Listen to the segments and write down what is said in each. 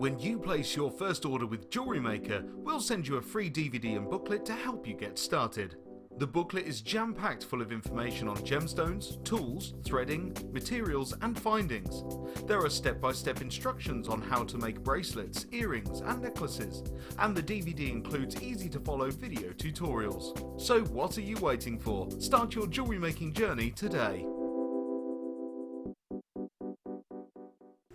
When you place your first order with JewelleryMaker, we'll send you a free DVD and booklet to help you get started. The booklet is jam-packed full of information on gemstones, tools, threading, materials and findings. There are step-by-step instructions on how to make bracelets, earrings and necklaces, and the DVD includes easy-to-follow video tutorials. So what are you waiting for? Start your jewellery making journey today.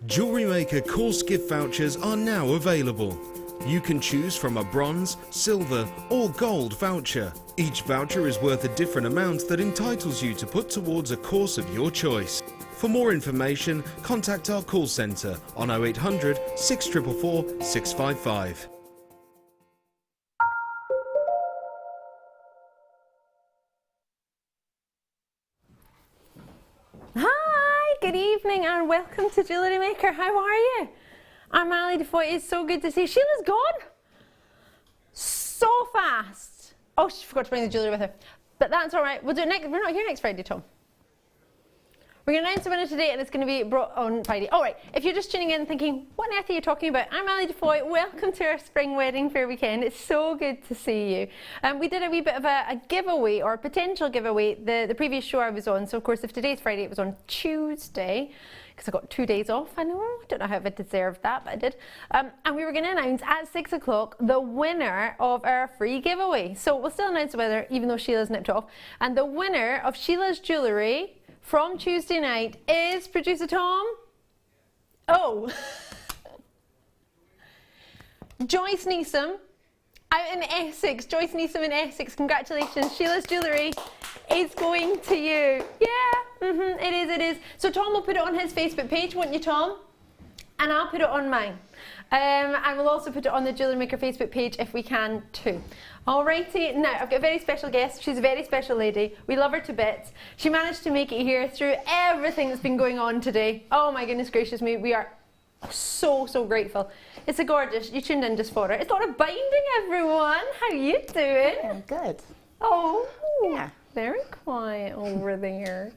JewelleryMaker course gift vouchers are now available. You can choose from a bronze, silver or gold voucher. Each voucher is worth a different amount that entitles you to put towards a course of your choice. For more information, contact our call centre on 0800 644 655. Good evening and welcome to JewelleryMaker. How are you? I'm Ali DeFoy. It's so good to see you. Sheila's gone so fast. Oh, she forgot to bring the jewellery with her. But that's all right. We'll do it next. We're not here next Friday, Tom. We're going to announce the winner today and it's going to be brought on Friday. All right, if you're just tuning in thinking, what on earth are you talking about? I'm Ali DeFoy. Welcome to our spring wedding fair weekend. It's so good to see you. We did a wee bit of a giveaway or a potential giveaway the previous show I was on. So, of course, if today's Friday, it was on Tuesday because I got 2 days off. I know, I don't know how I deserved that, but I did. And we were going to announce at 6 o'clock the winner of our free giveaway. So we'll still announce the winner, even though Sheila's nipped off. And the winner of Sheila's jewellery from Tuesday night is producer Tom. Oh, Joyce Neeson out in Essex. Joyce Neeson in Essex. Congratulations. Sheila's jewellery is going to you. Yeah, it is. So Tom will put it on his Facebook page, won't you, Tom? And I'll put it on mine. And we'll also put it on the JewelleryMaker Facebook page if we can too. Alrighty, now I've got a very special guest. She's a very special lady. We love her to bits. She managed to make it here through everything that's been going on today. Oh my goodness gracious me, we are so grateful. It's a gorgeous, you tuned in just for her. It's not a binding, everyone. How you doing? I'm good. Oh, yeah. Very quiet over there.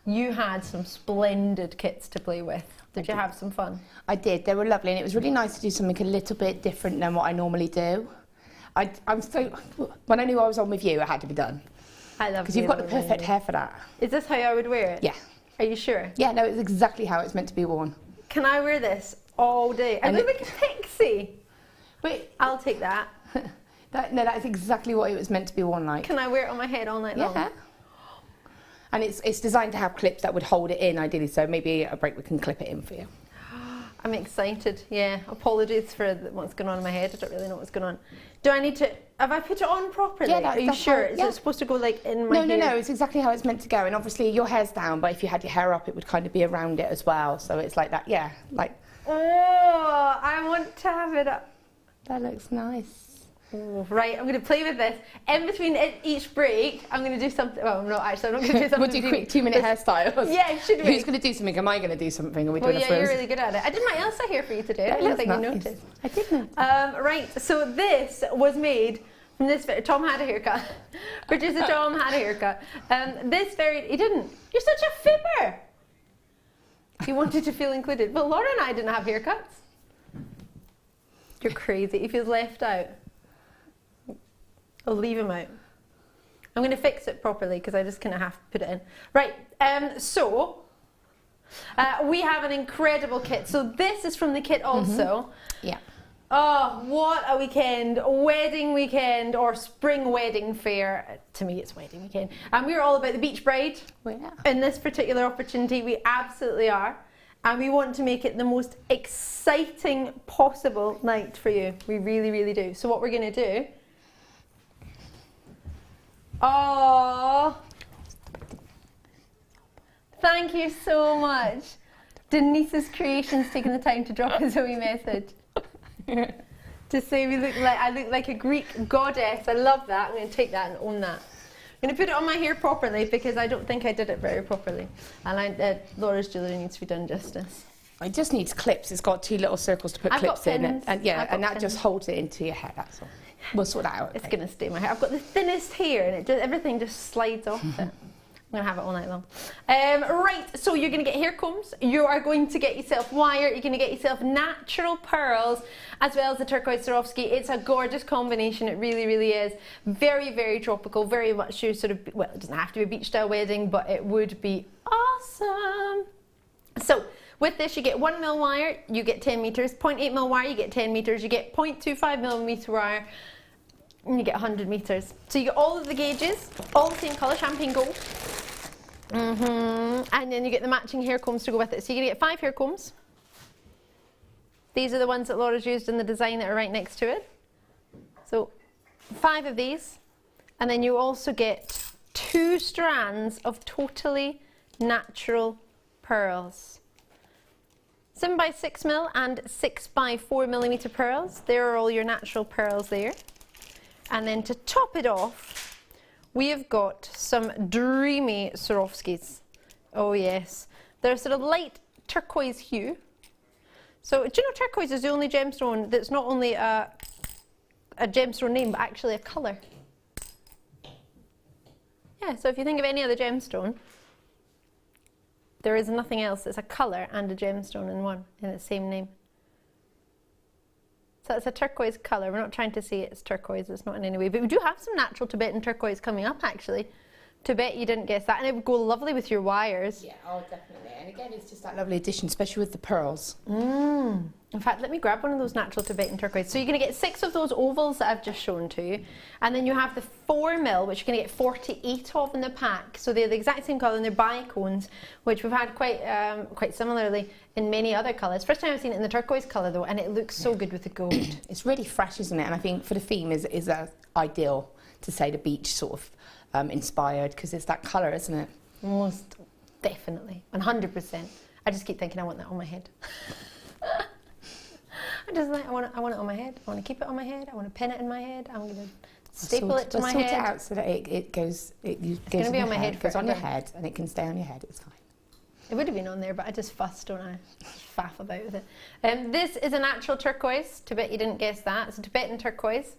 You had some splendid kits to play with. Did you have some fun? I did. They were lovely, and it was really nice to do something a little bit different than what I normally do. When I knew I was on with you, it had to be done. I love it. Because you've got the perfect hair for that. Is this how I would wear it? Yeah. Are you sure? Yeah, no, it's exactly how it's meant to be worn. Can I wear this all day? I look like a pixie. Wait, I'll take that. No, that's exactly what it was meant to be worn like. Can I wear it on my head all night long? Yeah. And it's designed to have clips that would hold it in, ideally, so maybe at a break we can clip it in for you. I'm excited, yeah. Apologies for what's going on in my head. I don't really know what's going on. Do I need to, have I put it on properly? Yeah, are you sure? Yeah. Is it supposed to go like in my hair? No, it's exactly how it's meant to go. And obviously your hair's down, but if you had your hair up, it would kind of be around it as well. So it's like that, yeah. Like. Oh, I want to have it up. That looks nice. Oh, right, I'm going to play with this. In between each break, I'm going to do something. Well, no, actually, I'm not going to do something. We'll do quick 2-minute hairstyles. Yeah, should we? Who's going to do something? Am I going to do something? Are we doing yeah, you're really good at it. I did my Elsa hair for you today. I don't think you noticed. I did notice. Right, so this was made from this. Tom had a haircut. Producer Tom had a haircut. He didn't. You're such a fibber. He wanted to feel included. But Laura and I didn't have haircuts. You're crazy. He feels left out. I'll leave him out. I'm going to fix it properly because I just kind of have to put it in. Right, we have an incredible kit. So this is from the kit also. Yeah. Oh, what a weekend. Wedding weekend or spring wedding fair. To me, it's wedding weekend. And we're all about the beach bride. Yeah. In this particular opportunity, we absolutely are. And we want to make it the most exciting possible night for you. We really, really do. So what we're going to do... Oh, thank you so much. Denise's Creations taking the time to drop us a wee message. To say I look like a Greek goddess. I love that. I'm going to take that and own that. I'm going to put it on my hair properly because I don't think I did it very properly. And Laura's jewellery needs to be done justice. It just needs clips. It's got 2 little circles to put clips in. And that just holds it into your hair, that's all. We'll sort that out. It's going to stay in my hair. I've got the thinnest hair and everything just slides off it. I'm gonna have it all night long. Right, so you're gonna get hair combs, you are going to get yourself wire, you're gonna get yourself natural pearls, as well as the turquoise Swarovski. It's a gorgeous combination, it really, really is. Very, very tropical, very much your sort of, well, it doesn't have to be a beach style wedding, but it would be awesome. So, with this, you get 1mm wire, you get 10 meters, 0.8mm wire, you get 10 meters, you get 0.25mm wire, and you get 100 meters. So you get all of the gauges, all the same colour, champagne gold. And then you get the matching hair combs to go with it. So you're going to get 5 hair combs. These are the ones that Laura's used in the design that are right next to it. So 5 of these. And then you also get 2 strands of totally natural pearls. 7x6mm and 6x4mm pearls. There are all your natural pearls there. And then to top it off, we have got some dreamy Swarovskis. Oh yes, they're sort of light turquoise hue. So do you know turquoise is the only gemstone that's not only a gemstone name, but actually a colour. Yeah, so if you think of any other gemstone, there is nothing else that's a colour and a gemstone in one, in the same name. So it's a turquoise colour. We're not trying to say it's turquoise, it's not in any way. But we do have some natural Tibetan turquoise coming up, actually. Tibet, you didn't guess that. And it would go lovely with your wires. Yeah, oh, definitely. And again, it's just that lovely addition, especially with the pearls. In fact, let me grab one of those natural Tibetan turquoise. So you're going to get 6 of those ovals that I've just shown to you. And then you have the 4mm, which you're going to get 48 of in the pack. So they're the exact same colour, and they're bicones, which we've had quite similarly in many other colours. First time I've seen it in the turquoise colour though, and it looks so good with the gold. It's really fresh, isn't it? And I think for the theme is ideal to say the beach sort of inspired, because it's that colour, isn't it? Most definitely, 100%. I just keep thinking I want that on my head. I just like, I want it on my head. I want to keep it on my head. I want to pin it in my head. I'm going to staple it to my head. Sort it out so that it goes on your head. It goes on your head, and it can stay on your head. It's fine. It would have been on there, but I just fussed, don't I? Faff about with it. This is a natural turquoise. Tibet, you didn't guess that. It's a Tibetan turquoise.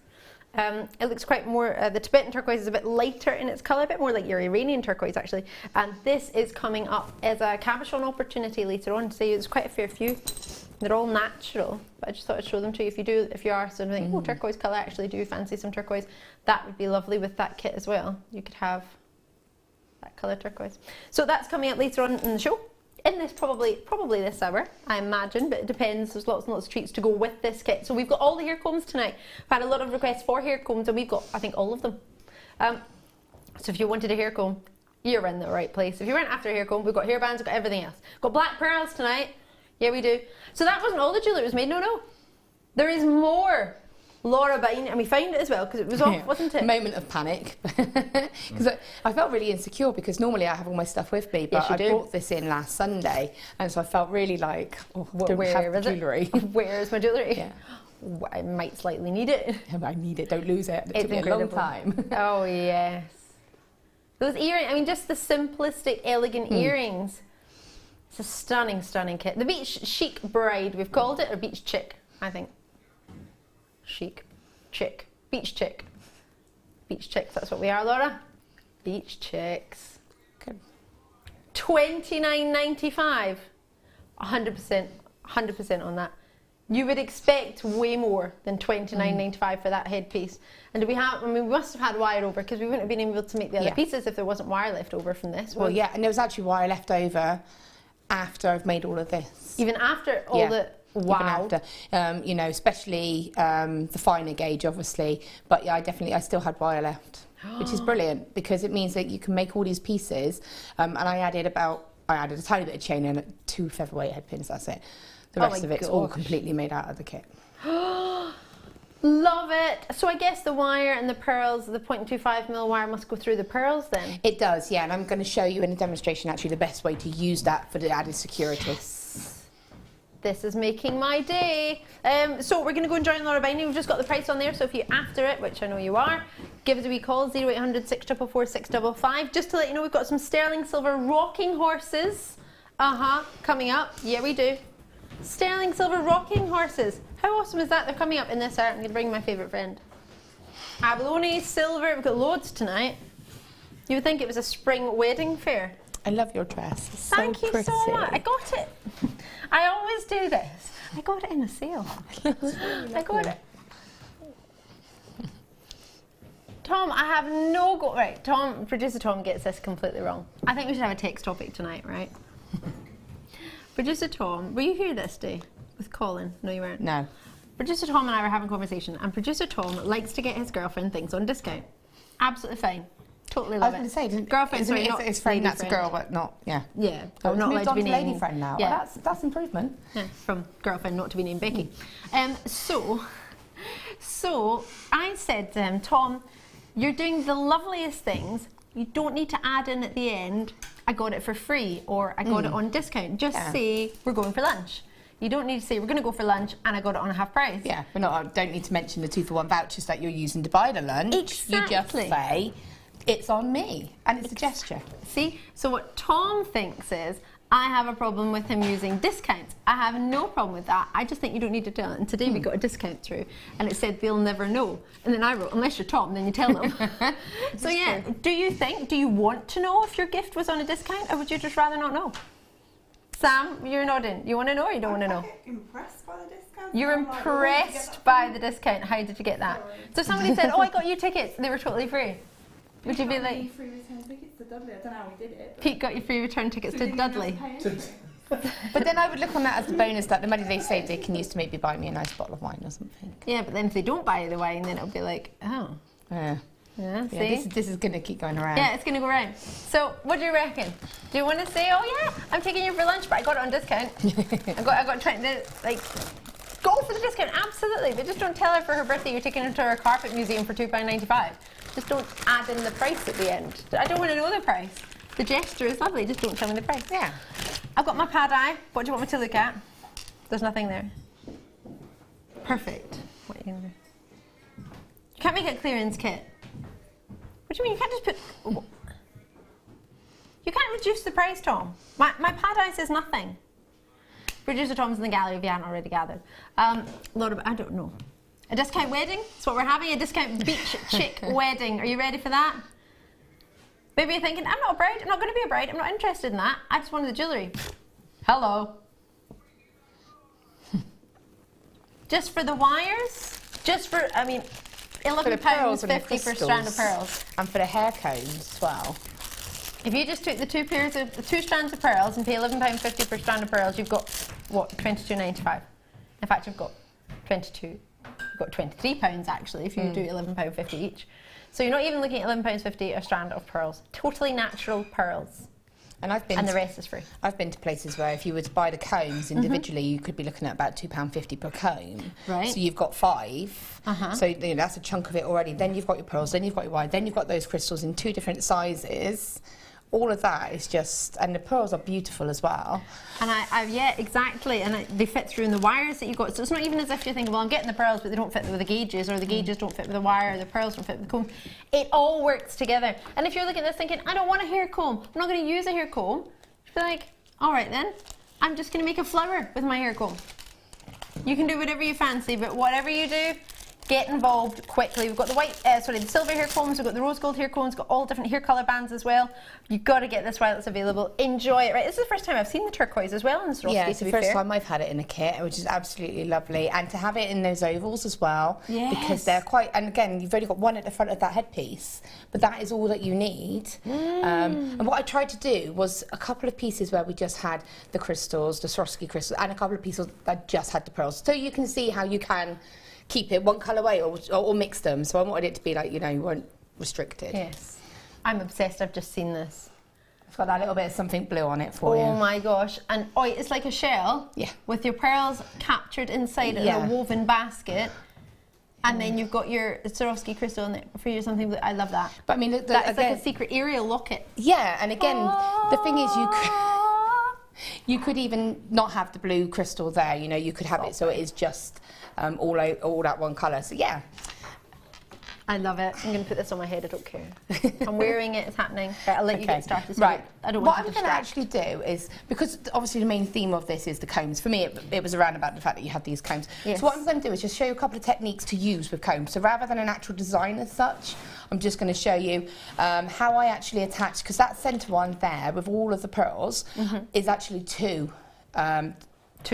It looks quite more, the Tibetan turquoise is a bit lighter in its colour, a bit more like your Iranian turquoise actually. And this is coming up as a cabochon opportunity later on. So there's quite a fair few. They're all natural, but I just thought I'd show them to you. If you are sort of thinking, oh, turquoise colour, I actually do fancy some turquoise, that would be lovely with that kit as well. You could have that colour turquoise. So that's coming up later on in the show. In this, probably this hour, I imagine, but it depends. There's lots and lots of treats to go with this kit. So we've got all the hair combs tonight. I've had a lot of requests for hair combs, and we've got, I think, all of them. So if you wanted a hair comb, you're in the right place. If you weren't after a hair comb, we've got hairbands, we've got everything else. Got black pearls tonight. Yeah, we do. So that wasn't all the jewellery was made. No. There is more. Laura Bine, and we found it as well because it was off, wasn't it? Moment of panic. Because I felt really insecure because normally I have all my stuff with me, but I brought this in last Sunday, and so I felt really like, oh, don't have jewellery. Where is my jewellery? Yeah. I might slightly need it. I need it, don't lose it. It took me a long time. Oh, yes. Those earrings, I mean, just the simplistic, elegant earrings. It's a stunning, stunning kit. The Beach Chic Bride, we've called it, or Beach Chick, I think. Chic, chick, beach chick. Beach chicks, that's what we are, Laura. Beach chicks. Good. $29.95. 100% on that. You would expect way more than $29.95 for that headpiece. And do we have, I mean, we must have had wire over because we wouldn't have been able to make the other pieces if there wasn't wire left over from this. Well, yeah, and there was actually wire left over after I've made all of this. Even after all the... Wow. Even after, you know, especially the finer gauge, obviously. But yeah, I still had wire left, which is brilliant because it means that you can make all these pieces. And I added a tiny bit of chain and 2 featherweight head pins. That's it. The rest of it's all completely made out of the kit. Love it. So I guess the wire and the pearls, the 0.25mm wire must go through the pearls then? It does, yeah. And I'm going to show you in a demonstration actually the best way to use that for the added security. This is making my day. So we're going to go and join Laura Binding. We've just got the price on there, so if you're after it, which I know you are, give us a wee call, 0800 644 655. Just to let you know, we've got some sterling silver rocking horses. Coming up. Yeah, we do. Sterling silver rocking horses. How awesome is that? They're coming up in this art. I'm going to bring my favourite friend. Abalone, silver. We've got loads tonight. You would think it was a spring wedding fair. I love your dress. It's Thank so you pretty. so much. I got it. I always do this. I got it in a sale. I got it. Tom, I have no go. Right, Tom, producer Tom gets this completely wrong. I think we should have a text topic tonight, right? Producer Tom, were you here this day with Colin? No, you weren't. No. Producer Tom and I were having a conversation, and producer Tom likes to get his girlfriend things on discount. Absolutely fine. Totally love it. I was going to say, girlfriend, sorry, not it's friend, that's a lady girl, but not, yeah. Yeah, Oh, not allowed to be named. lady friend now. Yeah. Oh, that's improvement. Yeah, from girlfriend not to be named Becky. So I said to him, Tom, you're doing the loveliest things. You don't need to add in at the end, I got it for free, or I got it on discount. Just say, we're going for lunch. You don't need to say, we're going to go for lunch and I got it on a half price. Yeah, but I don't need to mention the 2-for-1 vouchers that you're using to buy the lunch. Exactly. You just say, it's on me, and it's a gesture. See, so what Tom thinks is, I have a problem with him using discounts. I have no problem with that. I just think you don't need to tell it. And today we got a discount through, and it said they'll never know. And then I wrote, unless you're Tom, then you tell them. So yeah, do you want to know if your gift was on a discount, or would you just rather not know? Sam, you're nodding. You want to know or you don't want to know? I'm impressed by the discount. You're impressed by the discount. How did you get that? So somebody said, oh, I got you tickets. They were totally free. Would you be like... free return tickets to Dudley. I don't know how we did it. Pete got you free return tickets to Dudley. But then I would look on that as the bonus that the money they saved they can use to maybe buy me a nice bottle of wine or something. Yeah, but then if they don't buy the wine, then it'll be like, oh. Yeah. Yeah, see? Yeah, this is going to keep going around. Yeah, it's going to go around. So, what do you reckon? Do you want to say, oh yeah, I'm taking you for lunch, but I got it on discount. I got trying to, like, go for the discount, absolutely. But just don't tell her for her birthday you're taking her to her carpet museum for £2.95. Just don't add in the price at the end. I don't want to know the price. The gesture is lovely, just don't tell me the price. Yeah. I've got my pad eye. What do you want me to look at? There's nothing there. Perfect. What are you going to do? You can't make a clearance kit. What do you mean? You can't just put... You can't reduce the price, Tom. My pad eye says nothing. Producer Tom's in the gallery if you hadn't already gathered. I don't know. A discount wedding? That's what we're having, a discount beach chick wedding. Are you ready for that? Maybe you're thinking, I'm not a bride, I'm not going to be a bride, I'm not interested in that. I just wanted the jewellery. Hello. Just for the wires? Just for, I mean... £11.50 for a strand of pearls. And for the hair combs as well. If you just took the two strands of pearls and pay £11.50 per strand of pearls, you've got, what, £22.95. In fact, you've got 22. You've got £23 actually, if you do £11.50 each. So you're not even looking at £11.50 a strand of pearls. Totally natural pearls. And the rest is free. I've been to places where if you were to buy the combs individually, you could be looking at about £2.50 per comb. Right. So you've got 5. So that's a chunk of it already. Then you've got your pearls, then you've got your wire, then you've got those crystals in 2 different sizes. All of that is just, and the pearls are beautiful as well. And yeah, exactly. And they fit through in the wires that you've got. So it's not even as if you're thinking, well, I'm getting the pearls, but they don't fit with the gauges, or the gauges don't fit with the wire, or the pearls don't fit with the comb. It all works together. And if you're looking at this thinking, I don't want a hair comb, I'm not going to use a hair comb, you'd be like, all right then, I'm just going to make a flower with my hair comb. You can do whatever you fancy, but whatever you do, get involved quickly. We've got the silver hair combs, we've got the rose gold hair combs, we've got all different hair colour bands as well. You've got to get this while it's available. Enjoy it, right? This is the first time I've seen the turquoise as well in the Swarovski, yeah, it's the first time I've had it in a kit, which is absolutely lovely. And to have it in those ovals as well, because they're quite, and again, you've only got one at the front of that headpiece, but that is all that you need. And what I tried to do was a couple of pieces where we just had the crystals, the Swarovski crystals, and a couple of pieces that just had the pearls. So you can see how you can keep it one colourway or mix them. So I wanted it to be like, you know, you weren't restricted. Yes. I'm obsessed. I've just seen this. It's got that little bit of something blue on it for you. Oh my gosh. And it's like a shell with your pearls captured inside in a woven basket. And then you've got your Swarovski crystal in it for you, something that I love that. But I mean, that's like a secret aerial locket. Yeah, and again, the thing is you could even not have the blue crystal there, you know, you could have it so it is just all that one colour. So yeah, I love it. I'm going to put this on my head, I don't care. I'm wearing it, it's happening. Right, I'll let you get started. So Right. I don't what want I'm to going to distract. actually do is, because obviously the main theme of this is the combs, for me it was around about the fact that you had these combs. Yes. So what I'm going to do is just show you a couple of techniques to use with combs. So rather than an actual design as such, I'm just going to show you how I actually attach, because that centre one there with all of the pearls is actually two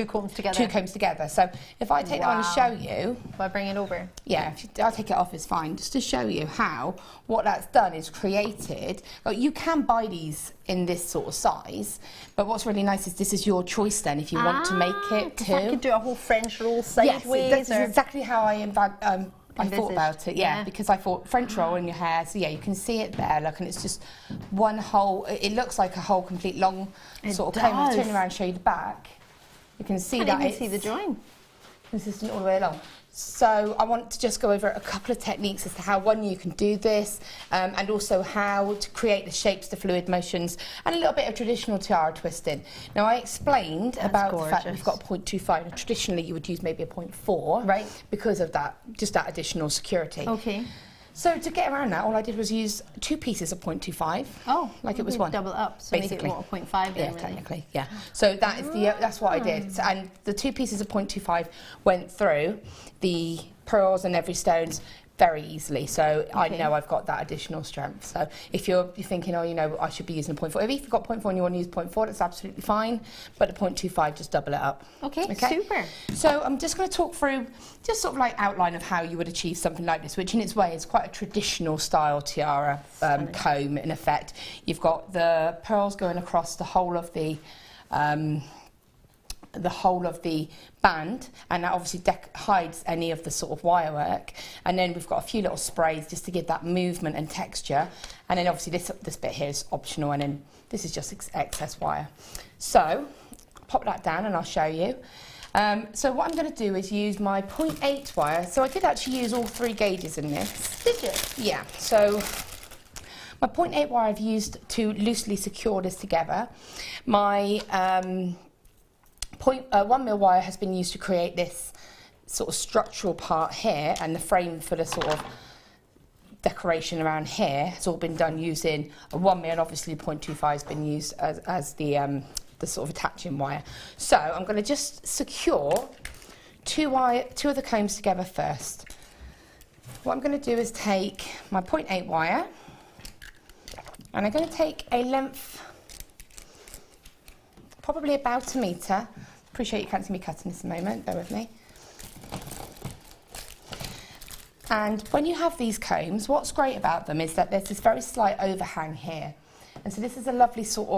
combs together. Two combs together. So if I take that one and show you, If I bring it over. yeah, I'll take it off, it's fine. Just to show you how what that's done is created. Like, you can buy these in this sort of size, but what's really nice is this is your choice then if you want to make it too. I could do a whole French roll Yes, sideways. that's exactly how I thought Envisaged. about it, yeah, because I thought French roll in your hair, so yeah, you can see it there, look, and it's just one whole, it looks like a whole complete long sort of comb. I'll turn around and show you the back. You can see I that can't even it's see the join. consistent all the way along. So I want to just go over a couple of techniques as to how, one, you can do this, and also how to create the shapes, the fluid motions, and a little bit of traditional tiara twisting. Now, I explained about the fact that we've got a 0.25, and traditionally you would use maybe a 0.4, Right. because of that, just that additional security. Okay. So to get around that, all I did was use 2 pieces of 0.25. Oh, like it was one. Double up, so basically. make it what, 0.5 then, Yeah, really? technically, yeah. So that is that's what I did. So, and the 2 pieces of 0.25 went through the pearls and every stones very easily. So I know I've got that additional strength. So if you're thinking, oh, you know, I should be using a 0.4. If you've got 0.4 and you want to use 0.4, that's absolutely fine. But the 0.25, just double it up. Okay, super. So I'm just going to talk through just sort of like outline of how you would achieve something like this, which in its way is quite a traditional style tiara comb in effect. You've got the pearls going across the whole of the band, and that obviously hides any of the sort of wire work, and then we've got a few little sprays just to give that movement and texture, and then obviously this bit here is optional, and then this is just excess wire. So pop that down and I'll show you. So what I'm going to do is use my 0.8 wire. So I did actually use all 3 gauges in this. Did you? Yeah, so my 0.8 wire I've used to loosely secure this together. My 1 mil wire has been used to create this sort of structural part here, and the frame for the sort of decoration around here has all been done using a 1 mil, and obviously 0.25 has been used as the sort of attaching wire. So I'm going to just secure two of the combs together first. What I'm going to do is take my 0.8 wire, and I'm going to take a length, probably about 1 metre. Appreciate you can't see me cutting this a moment, bear with me. And when you have these combs, what's great about them is that there's this very slight overhang here. And so this is a lovely sort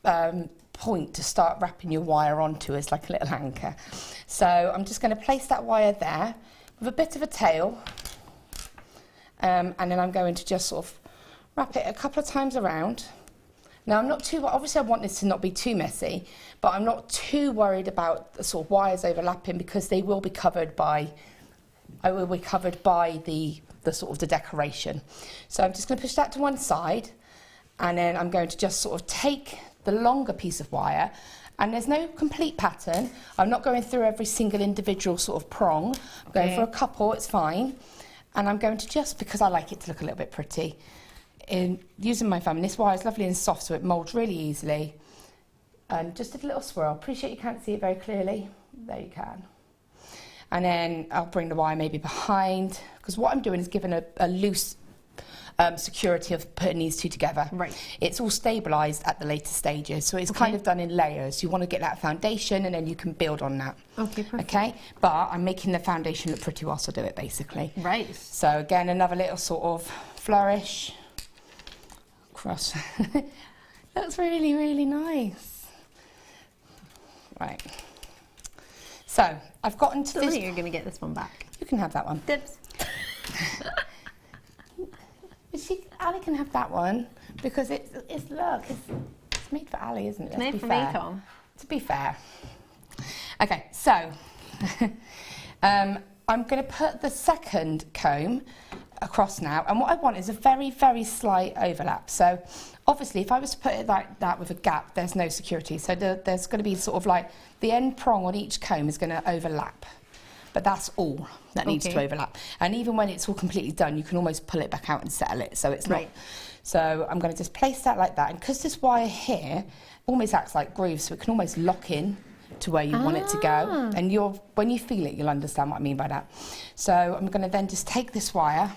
of point to start wrapping your wire onto. It's like a little anchor. So I'm just going to place that wire there with a bit of a tail, and then I'm going to just sort of wrap it a couple of times around. Now, I'm not too, obviously I want this to not be too messy, but I'm not too worried about the sort of wires overlapping, because they will be covered by, the sort of the decoration. So I'm just going to push that to one side, and then I'm going to just sort of take the longer piece of wire, and there's no complete pattern. I'm not going through every single individual sort of prong. I'm going for a couple, it's fine. And I'm going to just, because I like it to look a little bit pretty, in using my thumb. This wire is lovely and soft, so it moulds really easily. And just a little swirl. Appreciate you can't see it very clearly. There you can. And then I'll bring the wire maybe behind, because what I'm doing is giving a loose security of putting these two together. Right. It's all stabilised at the later stages, so it's kind of done in layers. You want to get that foundation, and then you can build on that. Okay, perfect. Okay, but I'm making the foundation look pretty whilst I do it, basically. Right. So again, another little sort of flourish. Cross. That's really, really nice. Right. So I've gotten to I this. think you're going to get this one back. You can have that one. Dibs. Ali can have that one, because it's made for Ali, isn't it? It's made for me, Tom. To be fair. Okay, so I'm going to put the second comb across now, and what I want is a very, very slight overlap. So obviously if I was to put it like that with a gap, there's no security. So there's going to be sort of like the end prong on each comb is going to overlap. but that's all that needs to overlap. And even when it's all completely done, you can almost pull it back out and settle it, so it's not. So I'm going to just place that like that, and because this wire here almost acts like grooves, so it can almost lock in to where you want it to go. And when you feel it, you'll understand what I mean by that. So I'm going to then just take this wire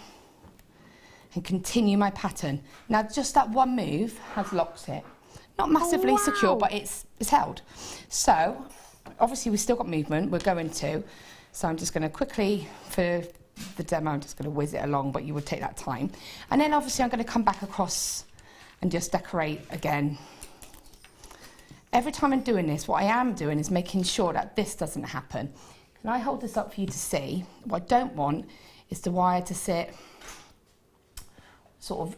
and continue my pattern. Now, just that one move has locked it. Not massively secure, but it's held. So, obviously, we've still got movement. We're going to. So I'm just going to quickly, for the demo, I'm just going to whiz it along, but you would take that time. And then, obviously, I'm going to come back across and just decorate again. Every time I'm doing this, what I am doing is making sure that this doesn't happen. Can I hold this up for you to see? What I don't want is the wire to sit sort of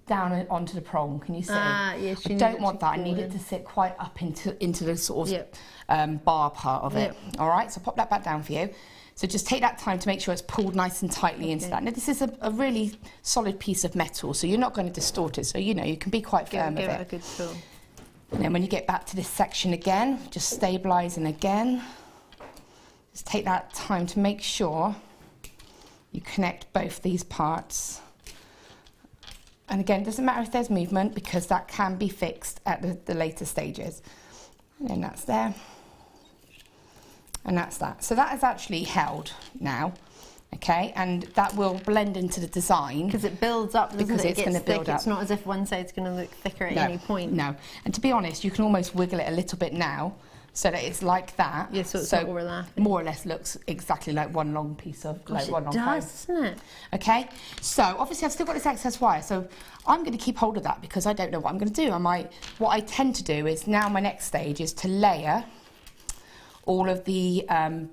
down onto the prong. Can you see? Yes, I don't want that. I need it to sit quite up into the sort of bar part of it. All right, so pop that back down for you. So just take that time to make sure it's pulled nice and tightly into that. Now, this is a really solid piece of metal, so you're not going to distort it. So, you know, you can be quite firm with it. Give it a good pull. And then when you get back to this section again, just stabilising again. Just take that time to make sure you connect both these parts. And again, it doesn't matter if there's movement because that can be fixed at the later stages. And then that's there. And that's that. So that is actually held now. Okay, and that will blend into the design. Because it builds up, doesn't because it? it's going to build up. It's not as if one side's going to look thicker at any point. No, and to be honest, you can almost wiggle it a little bit now so that it's like that. Yeah, so it's not overlapping. More or less looks exactly like one long piece of, Gosh, like one long it comb. does, doesn't it? Okay, so obviously I've still got this excess wire, so I'm going to keep hold of that because I don't know what I'm going to do. What I tend to do is now my next stage is to layer all of the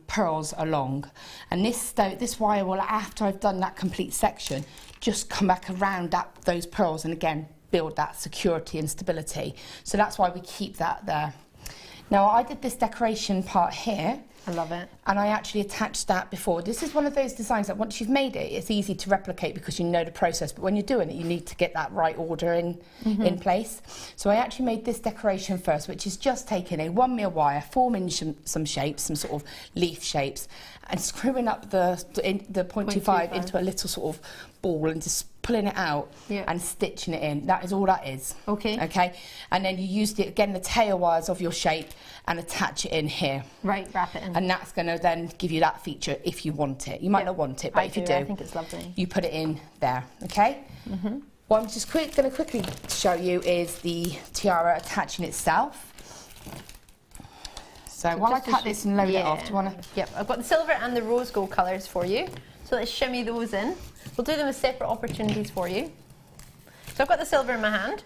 pearls along, and this wire will, after I've done that complete section, just come back around those pearls and again build that security and stability. So that's why we keep that there. Now I did this decoration part here. I love it. And I actually attached that before. This is one of those designs that once you've made it, it's easy to replicate because you know the process. But when you're doing it, you need to get that right order in place. So I actually made this decoration first, which is just taking a 1mm wire, forming some shapes, some sort of leaf shapes, and screwing up the 0.25 into a little sort of ball and just pulling it out and stitching it in. That is all that is. Okay. Okay. And then you use the tail wires of your shape and attach it in here. Right, wrap it in. And that's going to then give you that feature if you want it. You might not want it, but if you do, I think it's lovely. You put it in there, okay? What I'm just going to quickly show you is the tiara attaching itself. So while I cut this and load it off, do you want to? Yep, I've got the silver and the rose gold colours for you. So let's shimmy those in. We'll do them as separate opportunities for you. So I've got the silver in my hand.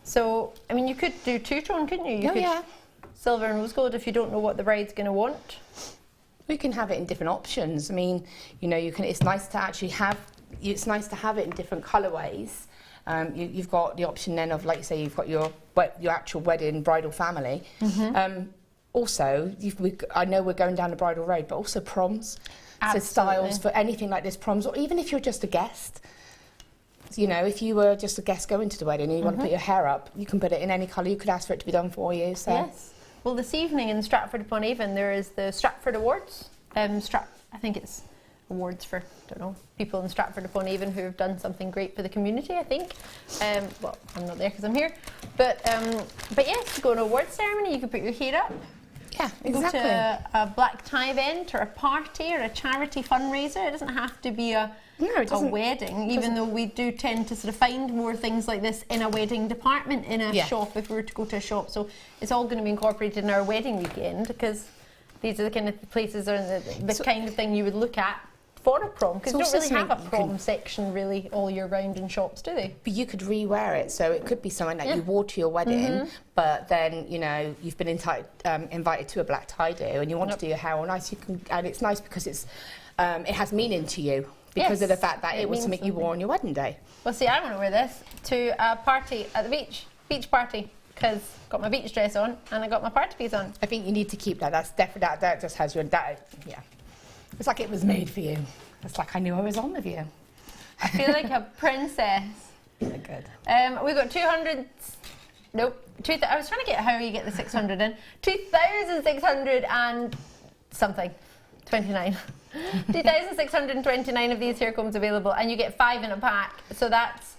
So, I mean, you could do two-tone, couldn't you? You could silver and rose gold if you don't know what the bride's going to want. We can have it in different options. I mean, you know, it's nice to actually have. It's nice to have it in different colourways. You've got the option then of, like, say, you've got your actual wedding bridal family. Also, I know we're going down the bridal road, but also proms. Absolutely. So styles for anything like this, proms, or even if you're just a guest. You know, if you were just a guest going to the wedding and you want to put your hair up, you can put it in any colour. You could ask for it to be done for you. So. Yes. Well, this evening in Stratford-upon-Avon, there is the Stratford Awards. I think it's awards for, people in Stratford-upon-Avon who have done something great for the community, I think. Well, I'm not there because I'm here. But yes, to go to an awards ceremony, you could put your hair up. Yeah, exactly. Go to a black tie event or a party or a charity fundraiser. It doesn't have to be a wedding, even though we do tend to sort of find more things like this in a wedding department in a shop if we were to go to a shop. So it's all going to be incorporated in our wedding weekend because these are the kind of places or the kind of thing you would look at for a prom, because you don't really have a prom section really all year round in shops, do they? But you could re-wear it, so it could be something that you wore to your wedding, but then, you know, you've been invited to a black tie do and you want to do your hair all nice, you can, and it's nice because it's it has meaning to you because of the fact that it was something you wore on your wedding day. Well, see, I want to wear this to a party at the beach party, because I've got my beach dress on and I got my party piece on. I think you need to keep that. That's definitely that just has your It's like it was made for you. It's like I knew I was on with you. I feel like a princess. Good. We've got 200. Nope. I was trying to get how you get the 600 in. 2,600 and something. 29. 2,629 of these hair combs available, and you get 5 in a pack. So that's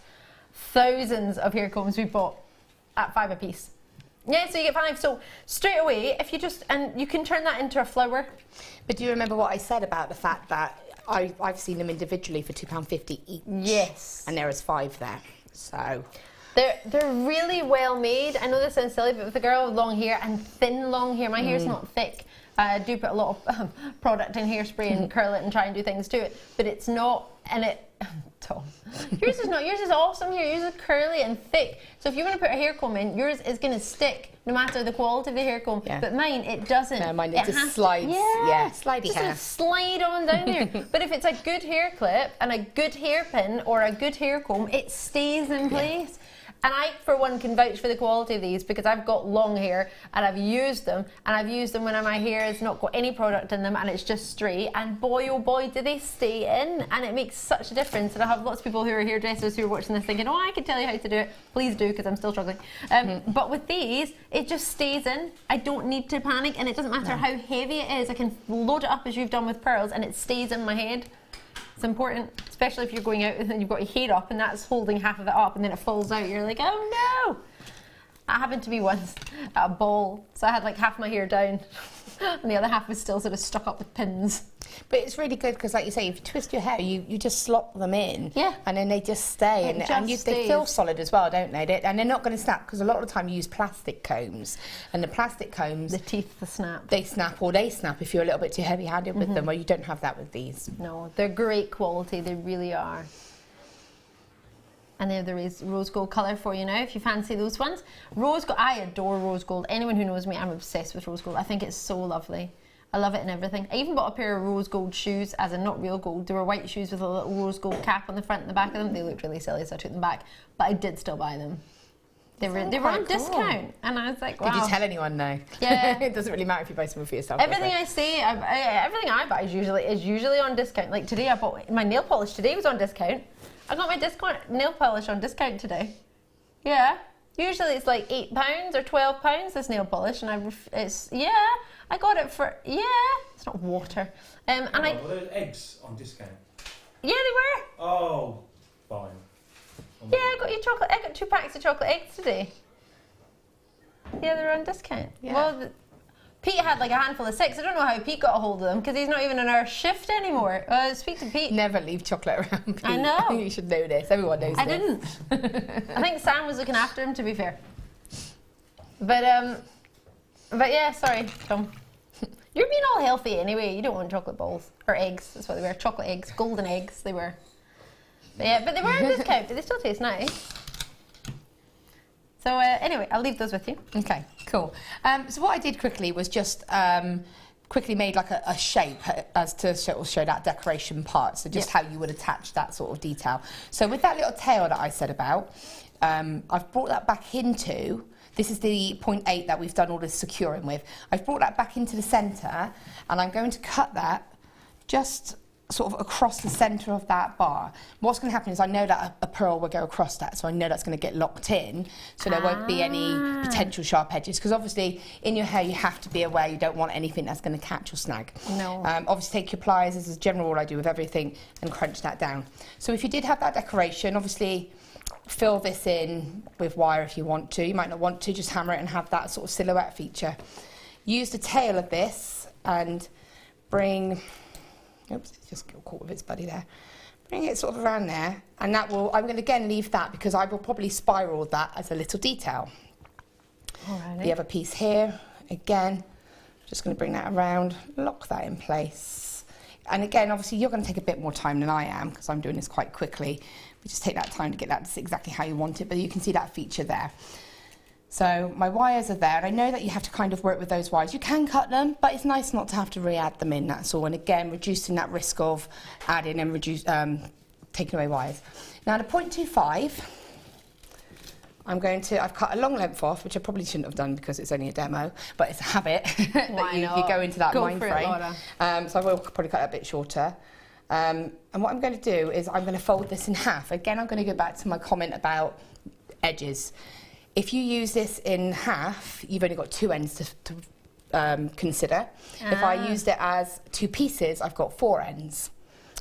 thousands of hair combs we bought at 5 a piece. Yeah, so you get 5. So straight away, if you just, and you can turn that into a flower. But do you remember what I said about the fact that I've seen them individually for £2.50 each? Yes. And there is 5 there, so. They're really well made. I know this sounds silly, but with a girl with long hair and thin long hair, my hair's not thick. I do put a lot of product in hairspray and curl it and try and do things to it, but it's not, and it, Tom, yours is not, yours is awesome here, yours is curly and thick. So if you want to put a hair comb in, yours is going to stick no matter the quality of the hair comb, but mine, it doesn't. No, mine, it just slides, slidey just hair. Slide on down there. But if it's a good hair clip and a good hairpin or a good hair comb, it stays in place. And I, for one, can vouch for the quality of these because I've got long hair and I've used them when my hair has not got any product in them and it's just straight, and boy oh boy do they stay in, and it makes such a difference. And I have lots of people who are hairdressers who are watching this thinking, oh, I can tell you how to do it. Please do, because I'm still struggling. But with these, it just stays in. I don't need to panic, and it doesn't matter how heavy it is. I can load it up as you've done with pearls and it stays in my head. It's important, especially if you're going out and you've got your hair up and that's holding half of it up and then it falls out. You're like, oh no! That happened to me once at a ball. So I had like half my hair down and the other half was still sort of stuck up with pins. But it's really good because, like you say, if you twist your hair, you just slop them in, yeah, and then they just stay, they feel solid as well, don't they? And they're not going to snap, because a lot of the time you use plastic combs, and the plastic combs, the teeth snap. They snap, or they snap if you're a little bit too heavy-handed with them, or you don't have that with these. No, they're great quality. They really are. And there is rose gold colour for you now, if you fancy those ones. Rose gold, I adore rose gold. Anyone who knows me, I'm obsessed with rose gold. I think it's so lovely. I love it in everything. I even bought a pair of rose gold shoes, as in not real gold. They were white shoes with a little rose gold cap on the front and the back of them. They looked really silly, so I took them back. But I did still buy them. They were on discount, and I was like, wow. Did you tell anyone? No. Yeah. It doesn't really matter if you buy something for yourself. Everything I say, everything I buy is usually on discount. Like today, I bought my nail polish. Today was on discount. I got my nail polish on discount today. Yeah. Usually it's like £8 or £12, this nail polish, and I got it for, it's not water. Were those eggs on discount? Yeah, they were. Oh, fine. Yeah, I got 2 packs of chocolate eggs today. Yeah, they're on discount. Yeah. Well, Pete had like a handful of 6. I don't know how Pete got a hold of them, because he's not even in our shift anymore. Speak to Pete. Never leave chocolate around, Pete. I know. I think you should know this. Everyone knows this. I didn't. I think Sam was looking after him, to be fair. But yeah, sorry, Tom. You're being all healthy anyway. You don't want chocolate balls. Or eggs, that's what they were. Chocolate eggs, golden eggs, they were. But yeah, but they were on discount, but they still taste nice. So anyway, I'll leave those with you. Okay, cool. So what I did quickly was just quickly made like a shape as to show that decoration part. So just how you would attach that sort of detail. So with that little tail that I said about, I've brought that back into, this is the 0.8 that we've done all this securing with. I've brought that back into the centre, and I'm going to cut that just sort of across the centre of that bar. What's going to happen is I know that a pearl will go across that, so I know that's going to get locked in, so there won't be any potential sharp edges, because obviously in your hair you have to be aware you don't want anything that's going to catch or snag. No. Obviously take your pliers, this is a general rule I do with everything, and crunch that down. So if you did have that decoration, obviously fill this in with wire if you want to. You might not want to, just hammer it and have that sort of silhouette feature. Use the tail of this and bring, oops, it's just got caught with its buddy there. Bring it sort of around there, and that will, I'm going to again leave that because I will probably spiral that as a little detail. Alrighty. The other piece here, again, just going to bring that around, lock that in place. And again, obviously you're going to take a bit more time than I am because I'm doing this quite quickly. We just take that time to get that exactly how you want it, but you can see that feature there. So my wires are there, and I know that you have to kind of work with those wires. You can cut them, but it's nice not to have to re-add them in, that's all. And again, reducing that risk of adding and taking away wires. Now the 0.25, I've cut a long length off, which I probably shouldn't have done because it's only a demo, but it's a habit that you go into that mind frame. So I will probably cut it a bit shorter. And what I'm going to do is I'm going to fold this in half. Again, I'm going to go back to my comment about edges. If you use this in half, you've only got 2 ends consider. If I used it as 2 pieces, I've got 4 ends.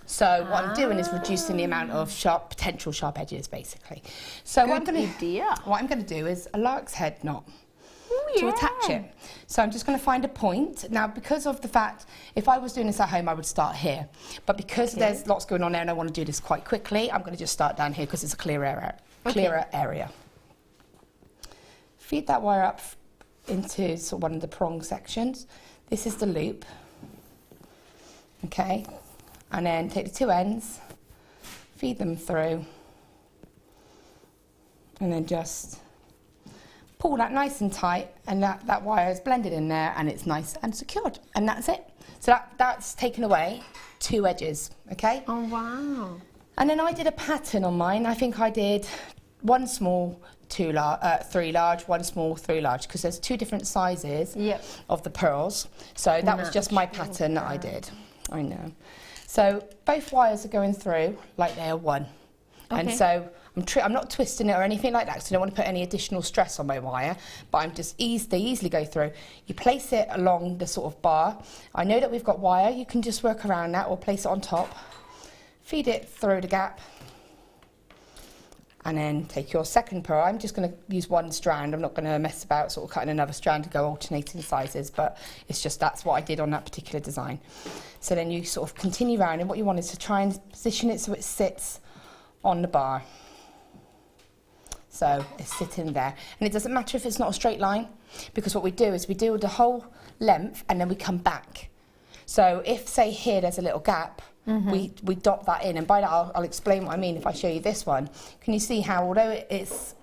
So what I'm doing is reducing the amount of potential sharp edges, basically. So what I'm going to do is a lark's head knot to attach it. So I'm just going to find a point. Now, because of the fact, if I was doing this at home, I would start here. But because there's lots going on there and I want to do this quite quickly, I'm going to just start down here because it's a clearer area. Feed that wire up into sort of one of the prong sections. This is the loop. Okay. And then take the 2 ends, feed them through, and then just pull that nice and tight, and that wire is blended in there and it's nice and secured. And that's it. So that's taken away 2 edges, okay? Oh, wow. And then I did a pattern on mine. I think I did 1 small, 3 large, 1 small, 3 large, because there's 2 different sizes of the pearls. So that was just my pattern that I did. I know. So both wires are going through like they are one. Okay. And so I'm not twisting it or anything like that, because I don't want to put any additional stress on my wire, but I'm just they easily go through. You place it along the sort of bar. I know that we've got wire, you can just work around that or place it on top. Feed it through the gap. And then take your second pearl. I'm just going to use 1 strand. I'm not going to mess about sort of cutting another strand to go alternating sizes, but it's just that's what I did on that particular design. So then you sort of continue round, and what you want is to try and position it so it sits on the bar. So it's sitting there. And it doesn't matter if it's not a straight line, because what we do is we do the whole length and then we come back. So if, say, here there's a little gap, we dot that in, and by that I'll explain what I mean if I show you this one. Can you see how, although it's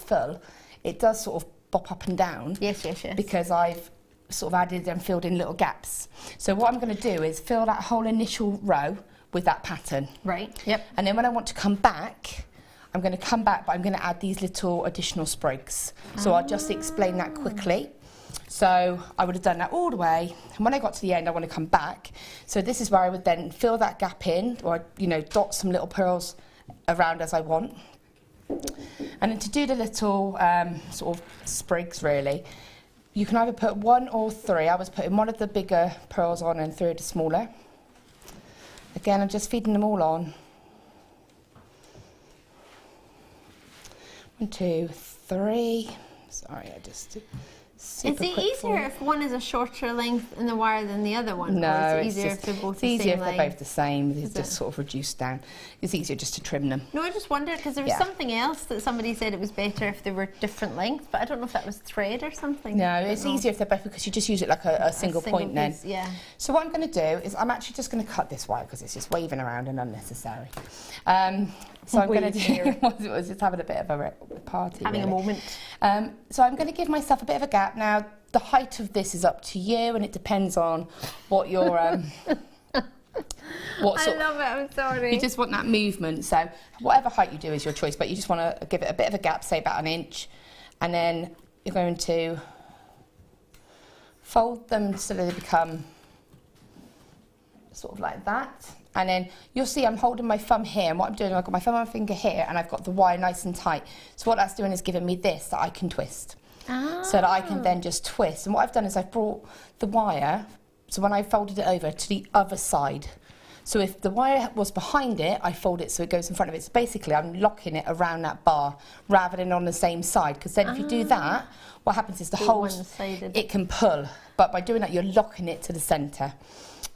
full, it does sort of bop up and down? Yes. Because I've sort of added and filled in little gaps. So what I'm going to do is fill that whole initial row with that pattern. Right, yep. And then when I want to come back, I'm going to come back, but I'm going to add these little additional sprigs. So I'll just explain that quickly. So I would have done that all the way, and when I got to the end I want to come back. So this is where I would then fill that gap in, or dot some little pearls around as I want. And then to do the little sort of sprigs, really, you can either put 1 or 3. I was putting one of the bigger pearls on and 3 of the smaller. Again, I'm just feeding them all on. 1, 2, 3. Sorry, I just... Is it easier if one is a shorter length in the wire than the other one? No, or is it easier if they're both the same? It's easier if they're length? both the same. It's just sort of reduced down. It's easier just to trim them. No, I just wondered, because there was something else that somebody said it was better if they were different lengths, but I don't know if that was thread or something. No, it's easier if they're both, because you just use it like a single point then. Yeah. So what I'm going to do is I'm actually just going to cut this wire because it's just waving around and unnecessary. So I'm going to do, I was just having a bit of a party. Having really. A moment. So I'm going to give myself a bit of a gap. Now, the height of this is up to you, and it depends on what your... what sort I love it, I'm sorry. You just want that movement, so whatever height you do is your choice, but you just want to give it a bit of a gap, say about 1 inch, and then you're going to fold them so that they become sort of like that. And then you'll see I'm holding my thumb here, and what I'm doing, I've got my thumb and my finger here, and I've got the wire nice and tight. So what that's doing is giving me this that I can twist. So that I can then just twist. And what I've done is I've brought the wire, so when I folded it over, to the other side. So if the wire was behind it, I fold it so it goes in front of it. So basically I'm locking it around that bar rather than on the same side, because then if you do that, what happens is the whole, it can pull. But by doing that, you're locking it to the centre.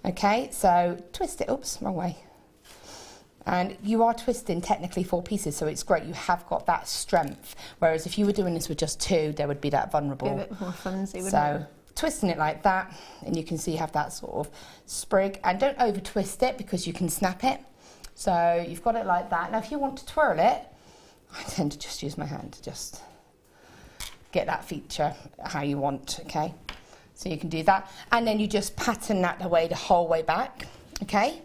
Okay, so twist it, oops, wrong way. And you are twisting technically 4 pieces, so it's great. You have got that strength. Whereas if you were doing this with just 2, there would be that vulnerable. Be a bit more flimsy, wouldn't so twisting it like that, and you can see you have that sort of sprig. And don't over twist it because you can snap it. So you've got it like that. Now if you want to twirl it, I tend to just use my hand to just get that feature how you want, okay? So you can do that. And then you just pattern that away the whole way back, okay?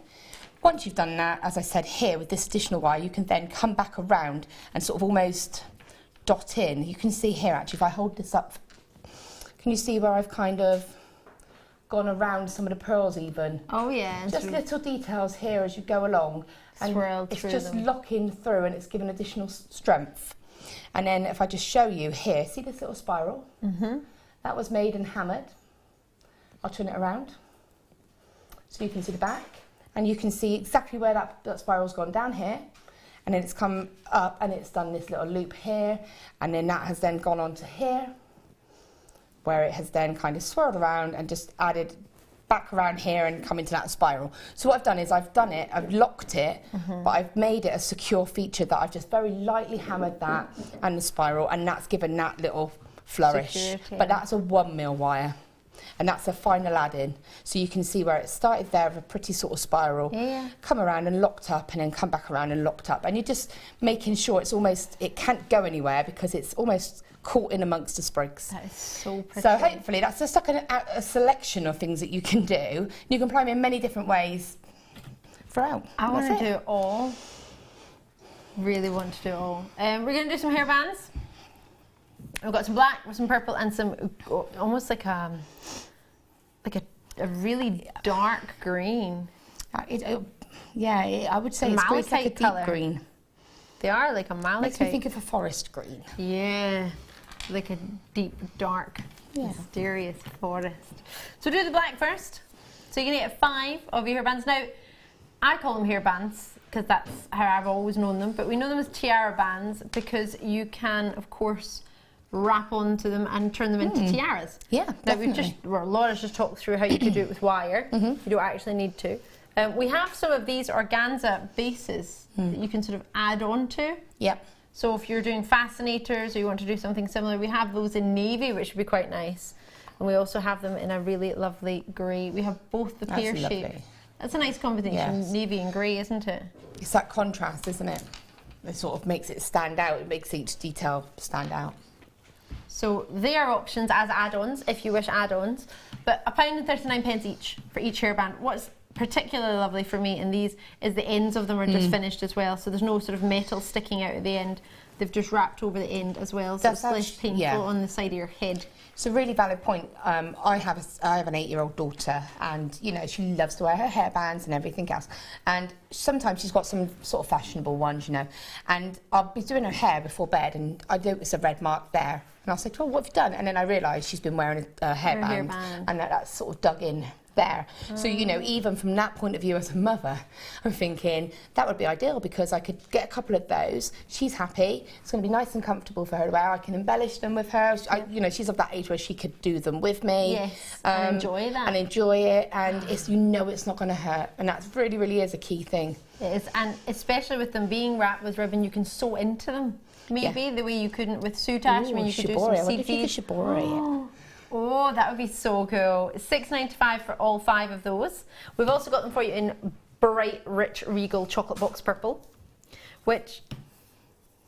Once you've done that, as I said here, with this additional wire, you can then come back around and sort of almost dot in. You can see here, actually, if I hold this up, can you see where I've kind of gone around some of the pearls even? Oh, yeah. Just little details here as you go along. And it's just locking through, and it's giving additional strength. And then if I just show you here, see this little spiral? That was made and hammered. I'll turn it around so you can see the back, and you can see exactly where that spiral's gone down here, and then it's come up and it's done this little loop here, and then that has then gone on to here, where it has then kind of swirled around and just added back around here and come into that spiral. So what I've done is I've locked it, but I've made it a secure feature that I've just very lightly hammered that and the spiral, and that's given that little flourish. Security. But that's a 1mm wire, and that's a final add-in. So you can see where it started there with a pretty sort of spiral, come around and locked up, and then come back around and locked up. And you're just making sure it can't go anywhere because it's almost caught in amongst the sprigs. That is so pretty. So hopefully that's just like a selection of things that you can do. You can apply them in many different ways throughout. I want to do it all. Really want to do it all. We're going to do some hairbands. We've got some black, some purple, and some almost like a really dark green. I would say it's like a deep green. They are like a malachite. Makes me think of a forest green. Yeah, like a deep, dark, mysterious forest. So do the black first. So you're going to get 5 of your hairbands. Now, I call them hairbands because that's how I've always known them, but we know them as tiara bands because you can, of course, wrap onto them and turn them into tiaras. Yeah, definitely. Laura's just talked through how you could do it with wire. You don't actually need to. We have some of these organza bases that you can sort of add on to. Yep. So if you're doing fascinators or you want to do something similar, we have those in navy, which would be quite nice. And we also have them in a really lovely grey. We have both the pear shape. That's a nice combination, navy and grey, isn't it? It's that contrast, isn't it? It sort of makes it stand out. It makes each detail stand out. So they are options as add-ons, if you wish add-ons. But £1.39 each for each hairband. What's particularly lovely for me in these is the ends of them are just finished as well, so there's no sort of metal sticking out at the end. They've just wrapped over the end as well, so it's less painful on the side of your head. It's a really valid point. I have an 8-year-old daughter, and you know she loves to wear her hairbands and everything else. And sometimes she's got some sort of fashionable ones, you know. And I'll be doing her hair before bed, and I notice a red mark there. And I was like, "Oh, what have you done?" And then I realised she's been wearing a hairband, and that's sort of dug in there. So, you know, even from that point of view as a mother, I'm thinking that would be ideal because I could get a couple of those. She's happy. It's going to be nice and comfortable for her to wear. I can embellish them with her. You know, she's of that age where she could do them with me. Yes, and enjoy that. And enjoy it. And it's, you know, it's not going to hurt. And that really, really is a key thing. It is, and especially with them being wrapped with ribbon, you can sew into them. Maybe the way you couldn't with soutache. I mean, you could do some seed beads. Oh, that would be so cool. $6.95 for all 5 of those. We've also got them for you in bright, rich, regal chocolate box purple, which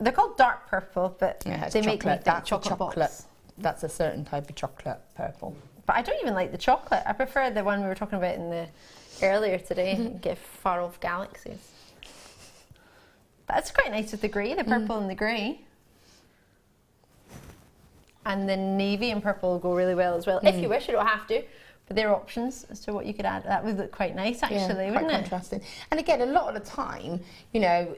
they're called dark purple, but they make me think chocolate box. That's a certain type of chocolate purple. But I don't even like the chocolate. I prefer the one we were talking about in the earlier today, Get Far Off Galaxies. That's quite nice with the grey, the purple and the grey. And the navy and purple will go really well as well. If you wish, you don't have to, but there are options as to what you could add. That would look quite nice, actually, wouldn't it? Quite contrasting. And again, a lot of the time, you know,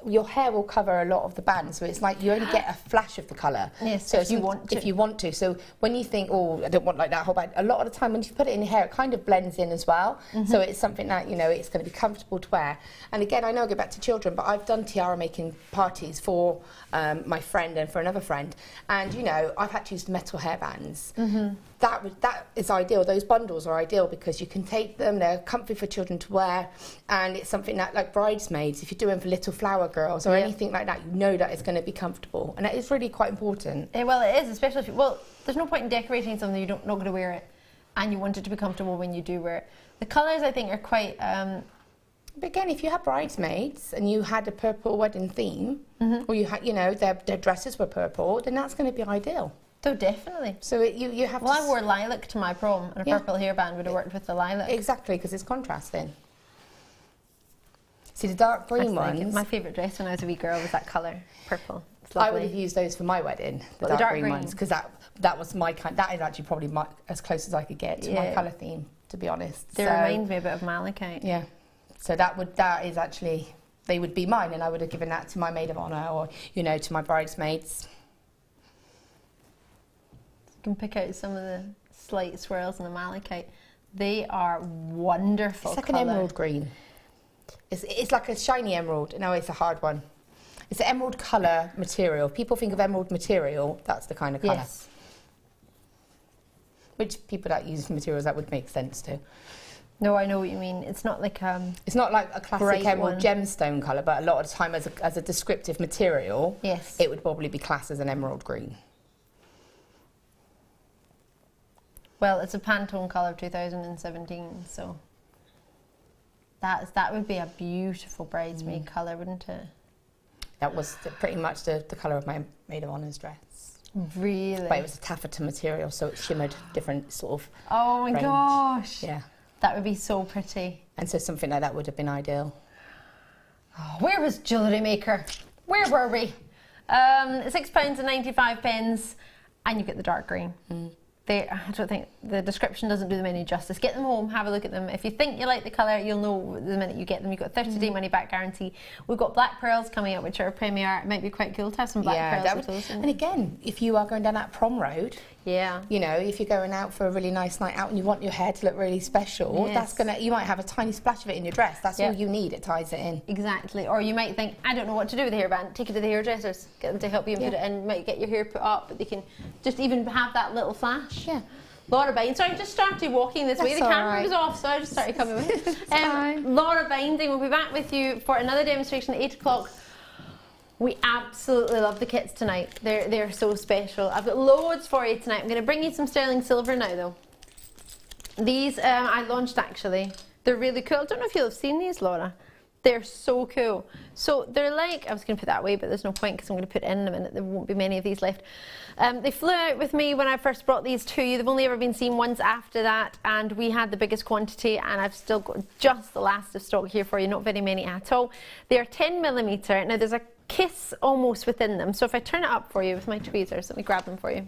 your hair will cover a lot of the band, so it's like you only get a flash of the colour. Yes, so if you want to. If you want to. So when you think, oh, I don't want like that whole band, a lot of the time when you put it in your hair, it kind of blends in as well. So it's something that, you know, it's going to be comfortable to wear. And again, I know I go back to children, but I've done tiara making parties for my friend and for another friend. And, you know, I've had to use metal hairbands. That is ideal. Those bundles are ideal because you can take them, they're comfy for children to wear, and it's something that, like bridesmaids, if you're doing for little flower girls or anything like that, you know that it's going to be comfortable, and that is really quite important. Well, it is, especially if well, there's no point in decorating something you're not going to wear it, and you want it to be comfortable when you do wear it. The colours, I think, are quite... But again, if you had bridesmaids and you had a purple wedding theme, or you had, you know, their dresses were purple, then that's going to be ideal. So definitely. So you have. Well, I wore lilac to my prom, and a purple hairband would have worked with the lilac. Exactly, because it's contrasting. See the dark green ones. My favourite dress when I was a wee girl was that colour, purple. I would have used those for my wedding, the dark green ones, because that was my kind. That is actually probably as close as I could get to my colour theme, to be honest. They remind me a bit of malachite. Yeah. So that is actually, they would be mine, and I would have given that to my maid of honour, or, you know, to my bridesmaids. You can pick out some of the slight swirls in the malachite. They are wonderful. It's like colour. an emerald green. It's like a shiny emerald. No, it's a hard one. It's an emerald colour material. If people think of emerald material, that's the kind of colour. Yes. Which people that use materials that would make sense to. No, I know what you mean. It's not like It's not like a classic bright emerald one. gemstone colour, but a lot of the time as a descriptive material, yes. it would probably be classed as an emerald green. Well, it's a Pantone colour of 2017, so that would be a beautiful bridesmaid colour, wouldn't it? That was pretty much the colour of my maid of honour's dress. Really? But it was a taffeta material, so it shimmered different sort of Oh my range. gosh. Yeah. That would be so pretty. And so something like that would have been ideal. Oh, where was JewelleryMaker? Where were we? £6.95, and you get the dark green. I don't think the description doesn't do them any justice. Get them home, have a look at them. If you think you like the colour, you'll know the minute you get them. You've got a 30-day money back guarantee. We've got black pearls coming up, which are a premiere. It might be quite cool to have some black pearls with those. And again, if you are going down that prom road, yeah, you know, if you're going out for a really nice night out and you want your hair to look really special, Yes. you might have a tiny splash of it in your dress. That's all you need. It ties it in. exactly. Or you might think, I don't know what to do with the hairband. Take it to the hairdressers. Get them to help you and put it in. Might get your hair put up, but they can just even have that little flash. Yeah. Laura Binding. Sorry, I just started walking this way. The That's camera all right. was off, so I just started coming with. Fine. Laura Binding will be back with you for another demonstration at 8 o'clock. We absolutely love the kits tonight. They're so special. I've got loads for you tonight. I'm going to bring you some sterling silver now, though. These I launched actually. They're really cool. I don't know if you'll have seen these, Laura. They're so cool. So they're like, I was going to put that away, but there's no point because I'm going to put it in a minute. There won't be many of these left. They flew out with me when I first brought these to you. They've only ever been seen once after that, and we had the biggest quantity, and I've still got just the last of stock here for you, not very many at all. They are 10mm. Now there's a kiss almost within them. So if I turn it up for you with my tweezers, let me grab them for you.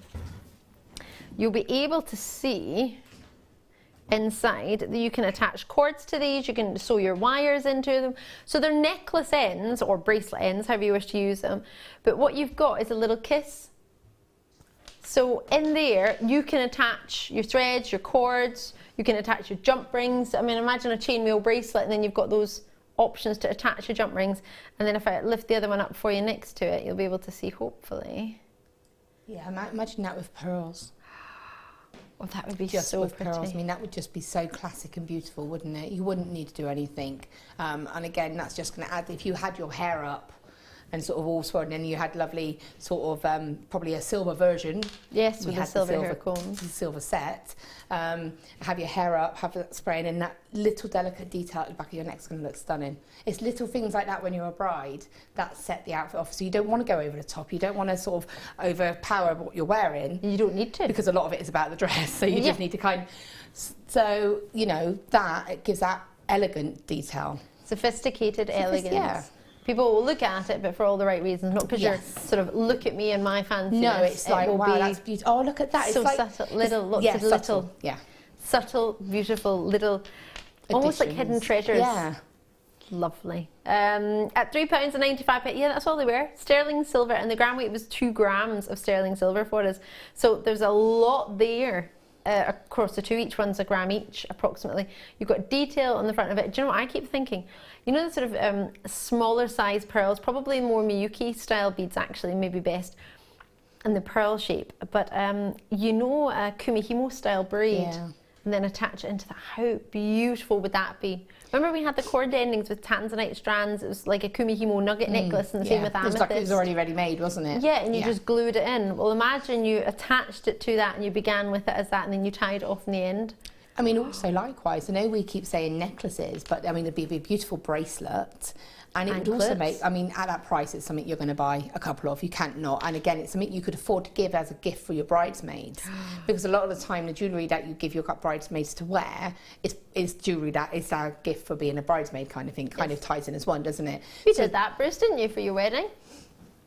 You'll be able to see inside that you can attach cords to these, you can sew your wires into them. So they're necklace ends or bracelet ends, however you wish to use them. But what you've got is a little kiss. So in there you can attach your threads, your cords, you can attach your jump rings. I mean, imagine a chainmail bracelet and then you've got those options to attach your jump rings. And then if I lift the other one up for you next to it, you'll be able to see, hopefully. Yeah, imagine that with pearls. Oh, that would be Just so with pretty. pearls. I mean, that would just be so classic and beautiful, wouldn't it? You wouldn't need to do anything. And again, that's just going to add, if you had your hair up and sort of all swirled, and you had lovely sort of, probably a silver version. Yes, We with the had silver hair combs. the silver set. Have your hair up, have that spraying, and that little delicate detail at the back of your neck's going to look stunning. It's little things like that when you're a bride that set the outfit off. So you don't want to go over the top. You don't want to sort of overpower what you're wearing. You don't need to. Because a lot of it is about the dress. So you just need to kind of... So, you know, it gives that elegant detail. Sophisticated elegance. Yeah. People will look at it, but for all the right reasons, not because you're sort of look at me and my fanciness. No, it's like, wow, that's beautiful. Oh, look at that. So it's like, subtle, little, lots of subtle. little, subtle, beautiful, little, almost like hidden treasures. Yeah. Lovely. At £3.95, yeah, that's all they were. Sterling silver, and the gram weight was 2 grams of sterling silver for us. So there's a lot there. Across the two, each one's a gram each, approximately. You've got detail on the front of it. Do you know what I keep thinking? You know the sort of smaller size pearls, probably more Miyuki style beads actually, maybe best, in the pearl shape. But you know a Kumihimo style braid, and then attach it into that. How beautiful would that be? Remember we had the cord endings with tanzanite strands. It was like a Kumihimo nugget necklace, and the same with amethyst. It was already ready made, wasn't it? Yeah, and you just glued it in. Well, imagine you attached it to that and you began with it as that, and then you tied it off in the end. I mean, also likewise, I know we keep saying necklaces, but I mean, it'd be a beautiful bracelet. And it would also make, I mean, at that price, it's something you're going to buy a couple of. You can't not. And again, it's something you could afford to give as a gift for your bridesmaids. Because a lot of the time, the jewellery that you give your bridesmaids to wear is jewellery that is our gift for being a bridesmaid kind of thing. Kind of ties in as one, doesn't it? You did that, Bruce, didn't you, for your wedding?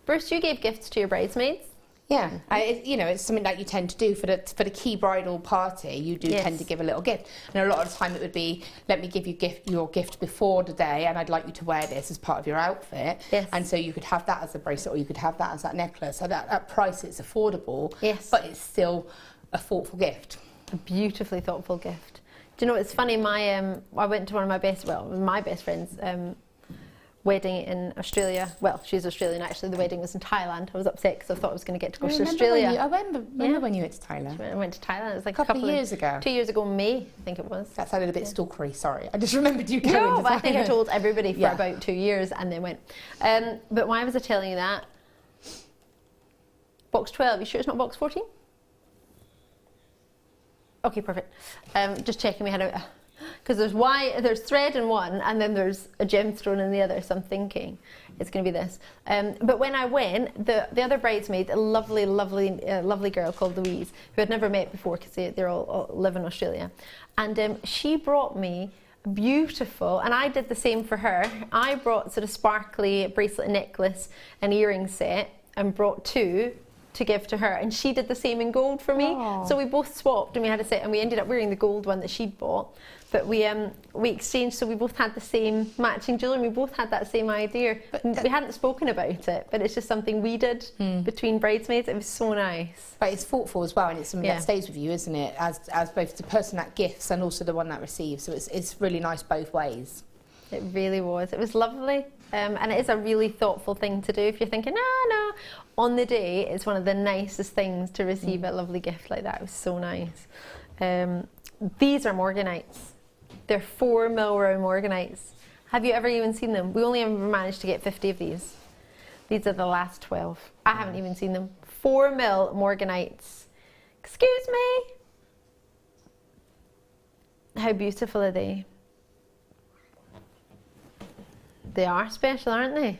Bruce, you gave gifts to your bridesmaids. Yeah, you know, it's something that you tend to do for the key bridal party. You do tend to give a little gift, and a lot of the time it would be, let me give you your gift before the day, and I'd like you to wear this as part of your outfit. Yes. And so you could have that as a bracelet, or you could have that as that necklace. So that price, it's affordable. Yes. But it's still a thoughtful gift. A beautifully thoughtful gift. Do you know, it's funny, I went to one of my best friends' wedding in Australia. Well, she's Australian actually. The wedding was in Thailand. I was upset because I thought I was going to get to go to Australia. I remember when you went to Thailand. I went to Thailand. It was like a couple of years ago. 2 years ago in May, I think it was. That sounded a bit stalkery, sorry. I just remembered you going to Thailand. But I think I told everybody for about 2 years and then went. But why was I telling you that? Box 12, you sure it's not box 14? Okay, perfect. Just checking we had a... Because there's thread in one and then there's a gemstone in the other, so I'm thinking it's going to be this. But when I went, the other bridesmaid, a lovely girl called Louise, who I'd never met before because they all live in Australia, and she brought me beautiful, and I did the same for her. I brought sort of sparkly bracelet and necklace and earring set and brought 2 to give to her, and she did the same in gold for me. Aww. So we both swapped and we had a set, and we ended up wearing the gold one that she'd bought, but we exchanged, so we both had the same matching jewellery. We both had that same idea, but we hadn't spoken about it, but it's just something we did between bridesmaids. It was so nice. But it's thoughtful as well, and it's something that stays with you, isn't it, as both the person that gifts and also the one that receives, so it's really nice both ways. It really was. It was lovely. And it is a really thoughtful thing to do if you're thinking, no. On the day, it's one of the nicest things to receive a lovely gift like that. It was so nice. These are Morganites. They're 4 mil round Morganites. Have you ever even seen them? We only ever managed to get 50 of these. These are the last 12. I haven't even seen them. 4 mil Morganites. Excuse me. How beautiful are they? They are special, aren't they?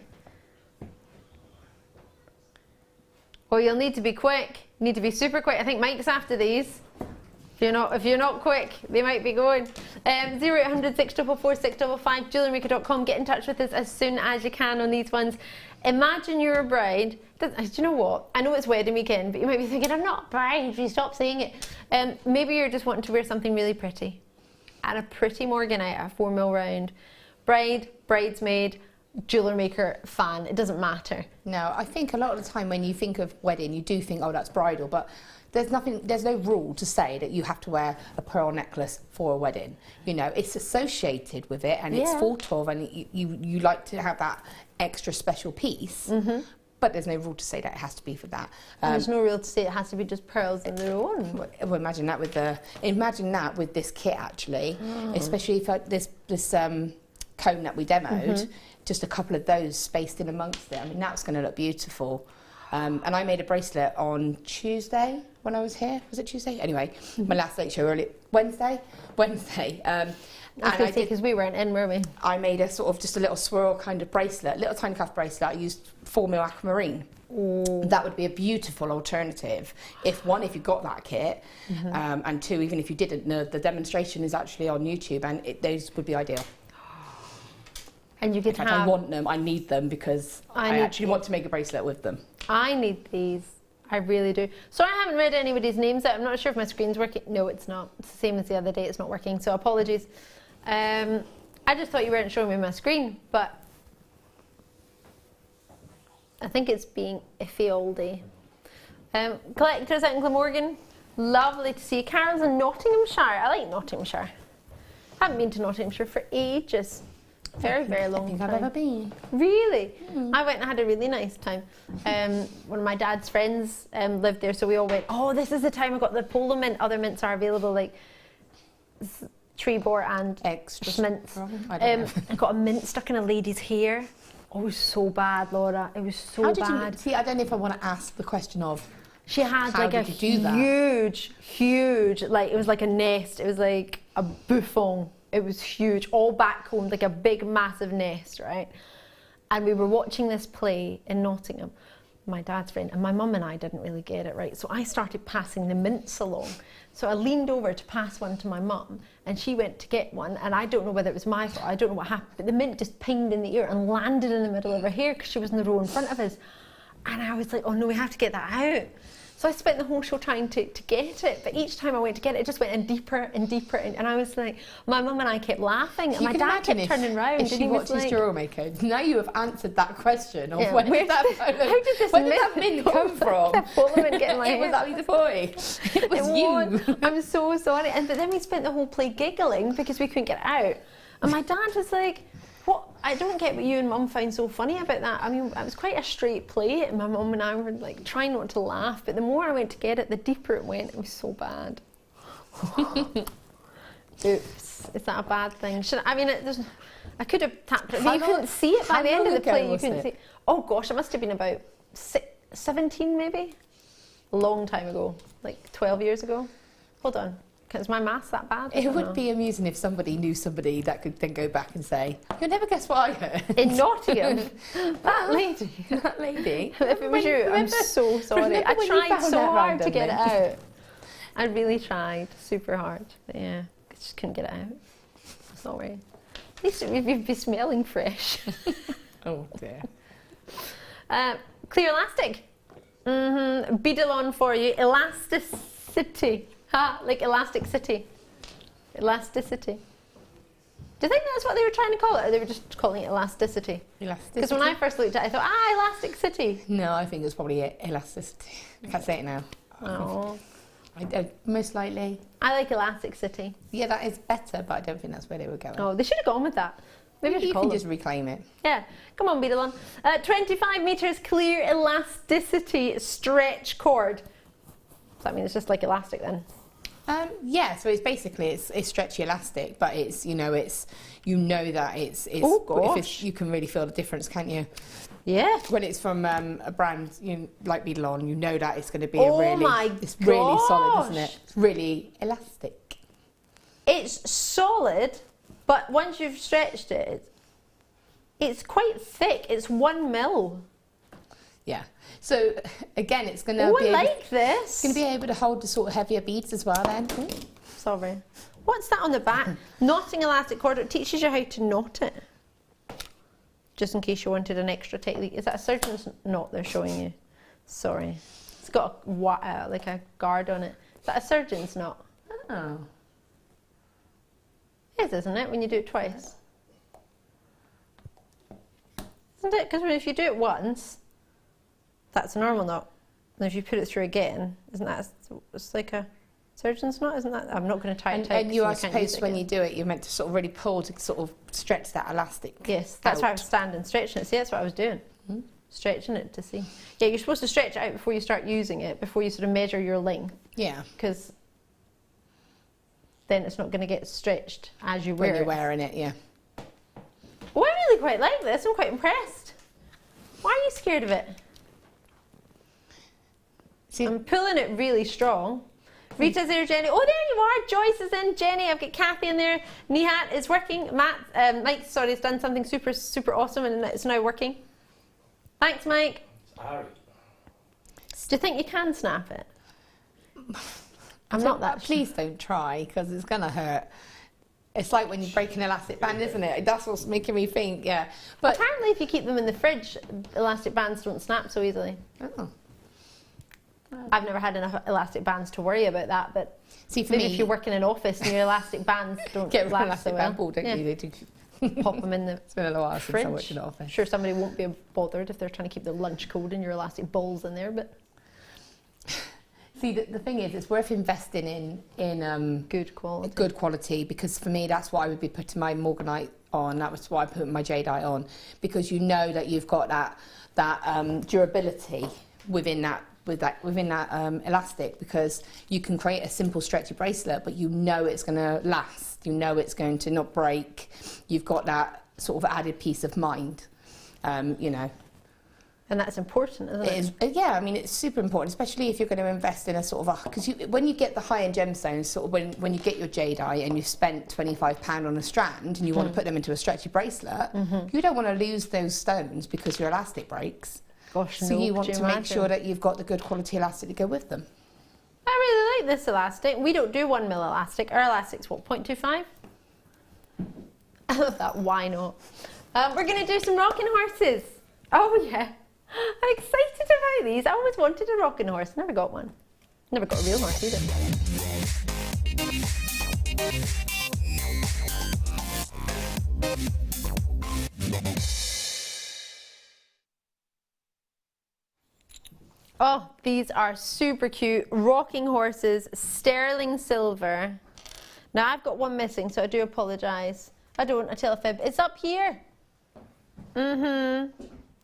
Well, you'll need to be quick. You need to be super quick. I think Mike's after these. If you're not quick, they might be going. 0800 644 655, JewelleryMaker.com. Get in touch with us as soon as you can on these ones. Imagine you're a bride. Do you know what? I know it's wedding weekend, but you might be thinking, I'm not a bride. If you stop saying it. Maybe you're just wanting to wear something really pretty. And a pretty Morganite at 4 mil round. Bride, bridesmaid, jeweller maker, fan, it doesn't matter. No, I think a lot of the time when you think of wedding, you do think, oh, that's bridal, but there's no rule to say that you have to wear a pearl necklace for a wedding. You know, it's associated with it and it's thought of, and you like to have that extra special piece. But there's no rule to say that it has to be for that. And there's no rule to say it has to be just pearls in their own. Well, imagine that with this kit actually, especially if this cone that we demoed, just a couple of those spaced in amongst it. I mean, that's going to look beautiful. And I made a bracelet on Tuesday when I was here. Was it Tuesday? Anyway, my last late show early Wednesday. Because we weren't in, were we? I made a sort of just a little swirl kind of bracelet, little tiny cuff bracelet. I used 4 mil aquamarine. That would be a beautiful alternative if you got that kit, and 2, even if you didn't. The demonstration is actually on YouTube, and those would be ideal. And you could have... I want them, I need them, because I actually want to make a bracelet with them. I need these. I really do. So I haven't read anybody's names out. I'm not sure if my screen's working. No, it's not. It's the same as the other day. It's not working, so apologies. I just thought you weren't showing me my screen, but I think it's being iffy all day. Collectors out in Glamorgan, lovely to see you. Carol's in Nottinghamshire. I like Nottinghamshire. I haven't been to Nottinghamshire for ages. Very, very long time. I think I've ever been. Really? I went and had a really nice time. One of my dad's friends lived there, so we all went, oh, this is the time I got the polo mint. Other mints are available, like Trebor and extra mints. I don't know. I got a mint stuck in a lady's hair. Oh, it was so bad, Laura. It was so bad. See, I don't know if I want to ask the question of... She had like a huge, like, it was like a nest. It was like a bouffon. It was huge, all backcombed, like a big, massive nest, right? And we were watching this play in Nottingham, my dad's friend, and my mum and I didn't really get it right. So I started passing the mints along. So I leaned over to pass one to my mum, and she went to get one, and I don't know whether it was my fault, I don't know what happened, but the mint just pinged in the ear and landed in the middle of her hair because she was in the row in front of us. And I was like, oh no, we have to get that out. So I spent the whole show trying to get it, but each time I went to get it, it just went in deeper and deeper. And I was like, my mum and I kept laughing, and my dad kept turning around. And she watches JewelleryMaker. Now you have answered that question of where did that min come from? It was Ali DeFoy. It was you. I'm so sorry. But then we spent the whole play giggling because we couldn't get it out. And my dad was like, what? I don't get what you and Mum find so funny about that. I mean, it was quite a straight play, and my mum and I were like trying not to laugh, but the more I went to get it, the deeper it went. It was so bad. Oops, is that a bad thing? I could have tapped it, but you couldn't see it by the end of the play. You couldn't see it. Oh gosh, it must have been about 17 maybe. A long time ago, like 12 years ago. Hold on. Is my maths that bad? It would be amusing if somebody knew somebody that could then go back and say, you'll never guess what I heard. In Nottingham. That lady. That lady. If it was you, I'm so sorry. I tried so hard to get it out. I really tried super hard. But yeah, I just couldn't get it out. Sorry. At least you'd be smelling fresh. Oh dear. Clear elastic. Beadle on for you. Elasticity. Like Elastic City. Elasticity. Do you think that's what they were trying to call it, or they were just calling it elasticity? Elasticity. Because when I first looked at it, I thought, Elastic City. No, I think it was probably elasticity. I can't say it now. Oh. Most likely. I like Elastic City. Yeah, that is better, but I don't think that's where they were going. Oh, they should have gone with that. Maybe you can just reclaim it. Yeah, come on, beat it on. 25 metres clear elasticity stretch cord. Does that mean it's just like elastic then? Yeah, so it's basically it's stretchy elastic, but it's you know that it's oh gosh, you can really feel the difference, can't you? Yeah. When it's from a brand like Beadle On, you know that it's going to be it's really solid, isn't it? It's really elastic. It's solid, but once you've stretched it, it's quite thick. It's 1 mil. Yeah. So again, it's going to be this. It's going to be able to hold the sort of heavier beads as well. Then. Ooh. Sorry. What's that on the back? Knotting elastic cord. It teaches you how to knot it. Just in case you wanted an extra technique. Is that a surgeon's knot they're showing you? Sorry. It's got like a guard on it. Is that a surgeon's knot? Oh. It is, isn't it, when you do it twice? Isn't it? Because if you do it once, that's a normal knot. And if you put it through again, isn't that, it's like a surgeon's knot, isn't that? I'm not going to tie it tight. And you are supposed, when you do it, you're meant to sort of really pull to sort of stretch that elastic. Yes, that's why I was standing stretching it. See, that's what I was doing. Stretching it to see. Yeah, you're supposed to stretch it out before you start using it, before you sort of measure your length. Yeah. Because then it's not going to get stretched as you wear it. When you're wearing it, yeah. Oh, I really quite like this. I'm quite impressed. Why are you scared of it? See, I'm pulling it really strong. Rita's there, Jenny. Oh, there you are. Joyce is in. Jenny, I've got Kathy in there. Nihat is working. Mike, has done something super, super awesome, and it's now working. Thanks, Mike. Sorry. Do you think you can snap it? I'm not that. Please don't try, because it's going to hurt. It's like when you break an elastic band, isn't it? That's what's making me think, yeah. But apparently if you keep them in the fridge, elastic bands don't snap so easily. Oh. I've never had enough elastic bands to worry about that, but see, for maybe me, if you work in an office and your elastic bands don't get last so well. Band, don't you? They do. Pop them in the It's been a while fridge. since I worked in an office. Sure, somebody won't be bothered if they're trying to keep their lunch cold and your elastic balls in there, but... See, the thing is, it's worth investing in good quality. Good quality, because for me, that's what I would be putting my Morganite on. That was what I put my jadeite on, because you know that you've got that durability within that elastic, because you can create a simple stretchy bracelet, but you know it's going to last. You know it's going to not break. You've got that sort of added peace of mind, you know. And that's important, isn't it? Yeah, I mean, it's super important, especially if you're going to invest in a sort of because when you get the high-end gemstones, sort of when you get your jadeite and you've spent £25 on a strand and you want to put them into a stretchy bracelet, you don't want to lose those stones because your elastic breaks. Gosh, so you want to make sure that you've got the good quality elastic to go with them. I really like this elastic. We don't do 1 mil elastic. Our elastic's what, 0.25? I love that. Why not? We're going to do some rocking horses. Oh yeah. I'm excited about these. I always wanted a rocking horse. Never got one. Never got a real horse either. Oh, these are super cute. Rocking horses, sterling silver. Now I've got one missing, so I do apologise. I tell a fib. It's up here.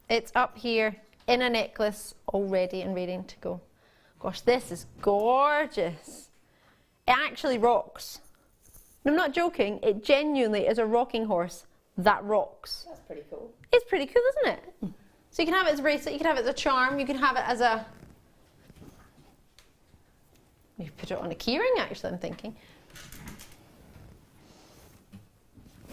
It's up here in a necklace, all ready and ready to go. Gosh, this is gorgeous. It actually rocks. I'm not joking, it genuinely is a rocking horse that rocks. That's pretty cool. It's pretty cool, isn't it? So you can have it as a bracelet, you can have it as a charm, you can have it as a... You put it on a keyring, actually, I'm thinking.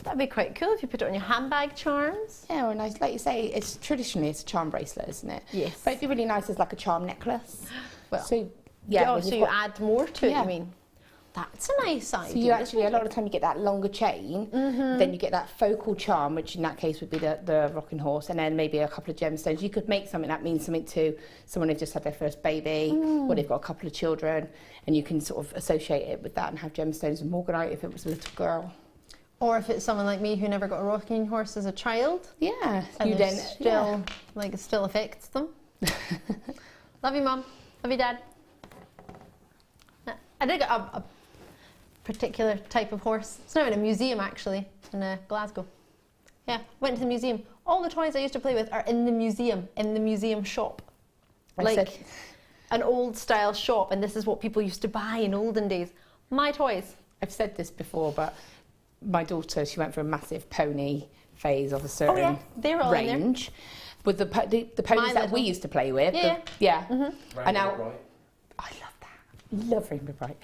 That'd be quite cool if you put it on your handbag charms. Yeah, or nice. Like you say, it's traditionally a charm bracelet, isn't it? Yes. But it'd be really nice as like a charm necklace. Well, so yeah. Oh, so you add more to it, Yeah. you mean? That's a nice idea. So you actually, a lot of the time you get that longer chain, then you get that focal charm, which in that case would be the rocking horse, and then maybe a couple of gemstones. You could make something that means something to someone who just had their first baby, or they've got a couple of children, and you can sort of associate it with that and have gemstones and Morganite if it was a little girl. Or if it's someone like me who never got a rocking horse as a child. Yeah. And You it then still, like, it still affects them. Love you, Mum. Love you, Dad. I did get a particular type of horse. It's now in a museum, actually, in Glasgow. Yeah, went to the museum. All the toys I used to play with are in the museum shop. Like an old style shop, and this is what people used to buy in olden days. My toys. I've said this before, but my daughter, she went through a massive pony phase of a certain They're all in there. range. With the ponies that we used to play with. Yeah. And now, Right. I love that. Love Rainbow Bright.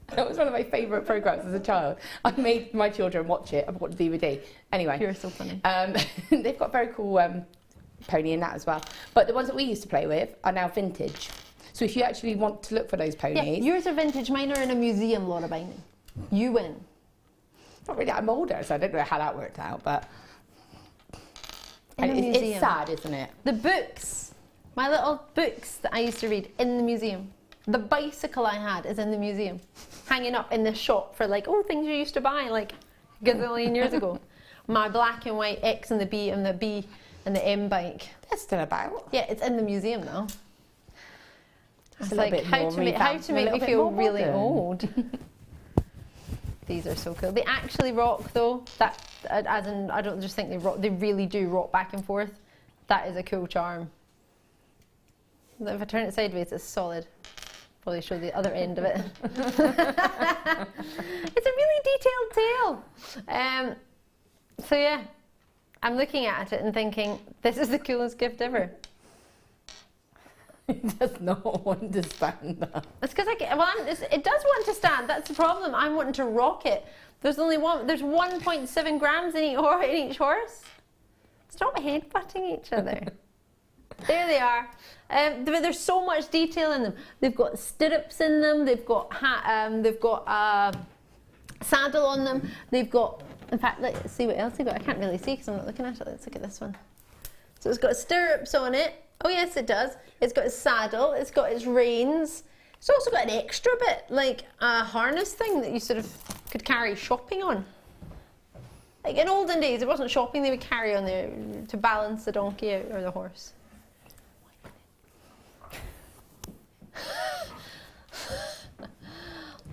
That was one of my favourite programmes as a child. I made my children watch it. I've got the DVD. Anyway. You're so funny. They've got very cool pony in that as well. But the ones that we used to play with are now vintage. So if you actually want to look for those ponies... Yeah, yours are vintage, mine are in a museum, Laura Binding. You win. Not really, I'm older, so I don't know how that worked out, but... In a It's museum. sad, isn't it? The books, my little books that I used to read in the museum. The bicycle I had is in the museum, hanging up in this shop for like, things you used to buy like a gazillion years ago. My black and white X and the B and the M bike. They're still about. Yeah, it's in the museum now. It's a little like bit how more to make revamped and a me little bit feel more really modern. old. These are so cool. They actually rock though. That, as in, I don't just think they rock. They really do rock back and forth. That is a cool charm. If I turn it sideways, it's solid. Probably show the other end of it. It's a really detailed tail. So yeah, I'm looking at it and thinking, this is the coolest gift ever. It does not want to stand up. It's because it does want to stand. That's the problem. I'm wanting to rock it. There's only one. There's 1.7 grams in each horse. Stop headbutting each other. There they are. There's so much detail in them. They've got stirrups in them. They've got saddle on them. They've got. In fact, let's see what else they've got. I can't really see because I'm not looking at it. Let's look at this one. So it's got stirrups on it. Oh yes, it does. It's got its saddle, it's got its reins. It's also got an extra bit, like a harness thing that you sort of could carry shopping on. Like in olden days, it wasn't shopping, they would carry on there to balance the donkey out or the horse.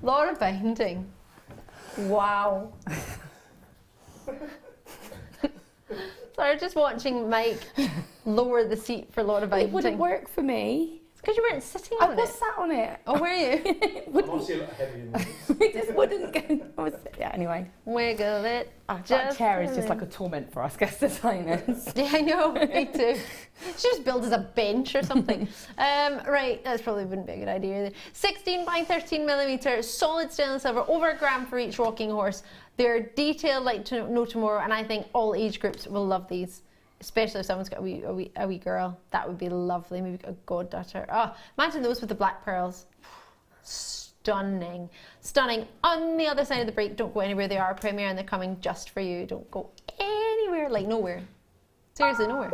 Laura Binding. Wow. Sorry, just watching Mike lower the seat for Laura Binding. It wouldn't work for me. It's because you weren't sitting I on was it. sat on it. Oh, were you? It I'm wouldn't, obviously a lot heavier than this. it just wouldn't go. Anyway. Wiggle it. That chair is just like a torment for us guest designers. Yeah, I know. Me too. Should just build as a bench or something. Right, that probably wouldn't be a good idea either. 16 by 13 millimeter, solid stainless silver, over a gram for each rocking horse. They're detailed like no tomorrow, and I think all age groups will love these. Especially if someone's got a wee girl. That would be lovely. Maybe a goddaughter. Oh, imagine those with the black pearls. Stunning. Stunning. On the other side of the break, don't go anywhere. They are a premiere and they're coming just for you. Don't go anywhere, like nowhere. Seriously, nowhere.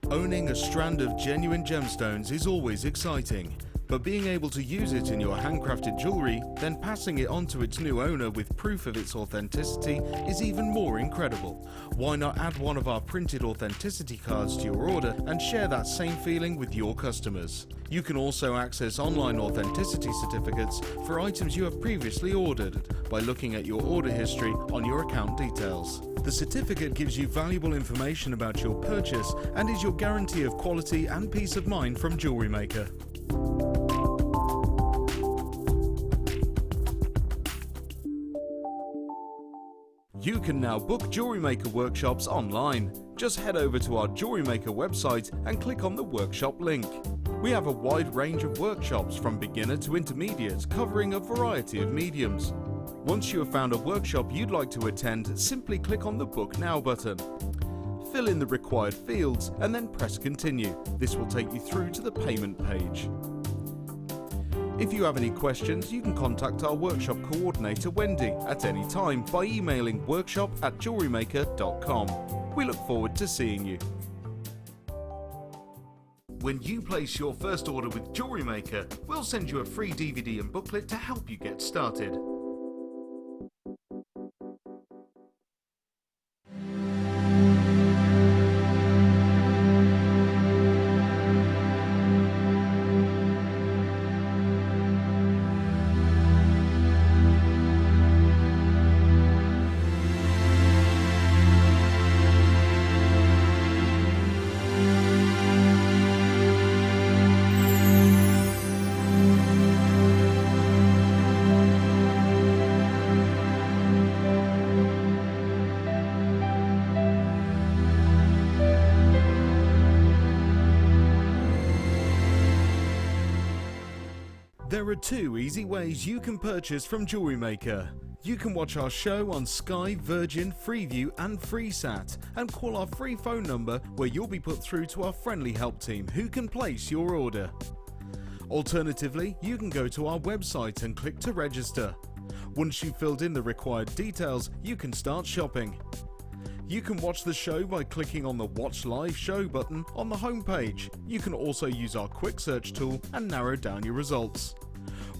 Owning a strand of genuine gemstones is always exciting, but being able to use it in your handcrafted jewellery, then passing it on to its new owner with proof of its authenticity is even more incredible. Why not add one of our printed authenticity cards to your order and share that same feeling with your customers? You can also access online authenticity certificates for items you have previously ordered by looking at your order history on your account details. The certificate gives you valuable information about your purchase and is your guarantee of quality and peace of mind from JewelleryMaker. You can now book JewelleryMaker workshops online. Just head over to our JewelleryMaker website and click on the workshop link. We have a wide range of workshops from beginner to intermediate, covering a variety of mediums. Once you have found a workshop you'd like to attend, simply click on the Book Now button. Fill in the required fields and then press Continue. This will take you through to the payment page. If you have any questions, you can contact our workshop coordinator Wendy at any time by emailing workshop@jewellerymaker.com. We look forward to seeing you. When you place your first order with JewelleryMaker, we'll send you a free DVD and booklet to help you get started. There are two easy ways you can purchase from JewelleryMaker. You can watch our show on Sky, Virgin, Freeview and FreeSat and call our free phone number where you'll be put through to our friendly help team who can place your order. Alternatively, you can go to our website and click to register. Once you've filled in the required details, you can start shopping. You can watch the show by clicking on the Watch Live Show button on the homepage. You can also use our quick search tool and narrow down your results.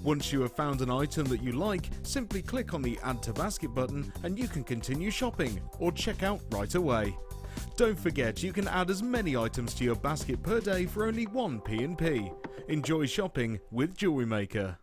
Once you have found an item that you like, simply click on the Add to Basket button and you can continue shopping or check out right away. Don't forget you can add as many items to your basket per day for only 1 P&P. Enjoy shopping with JewelleryMaker.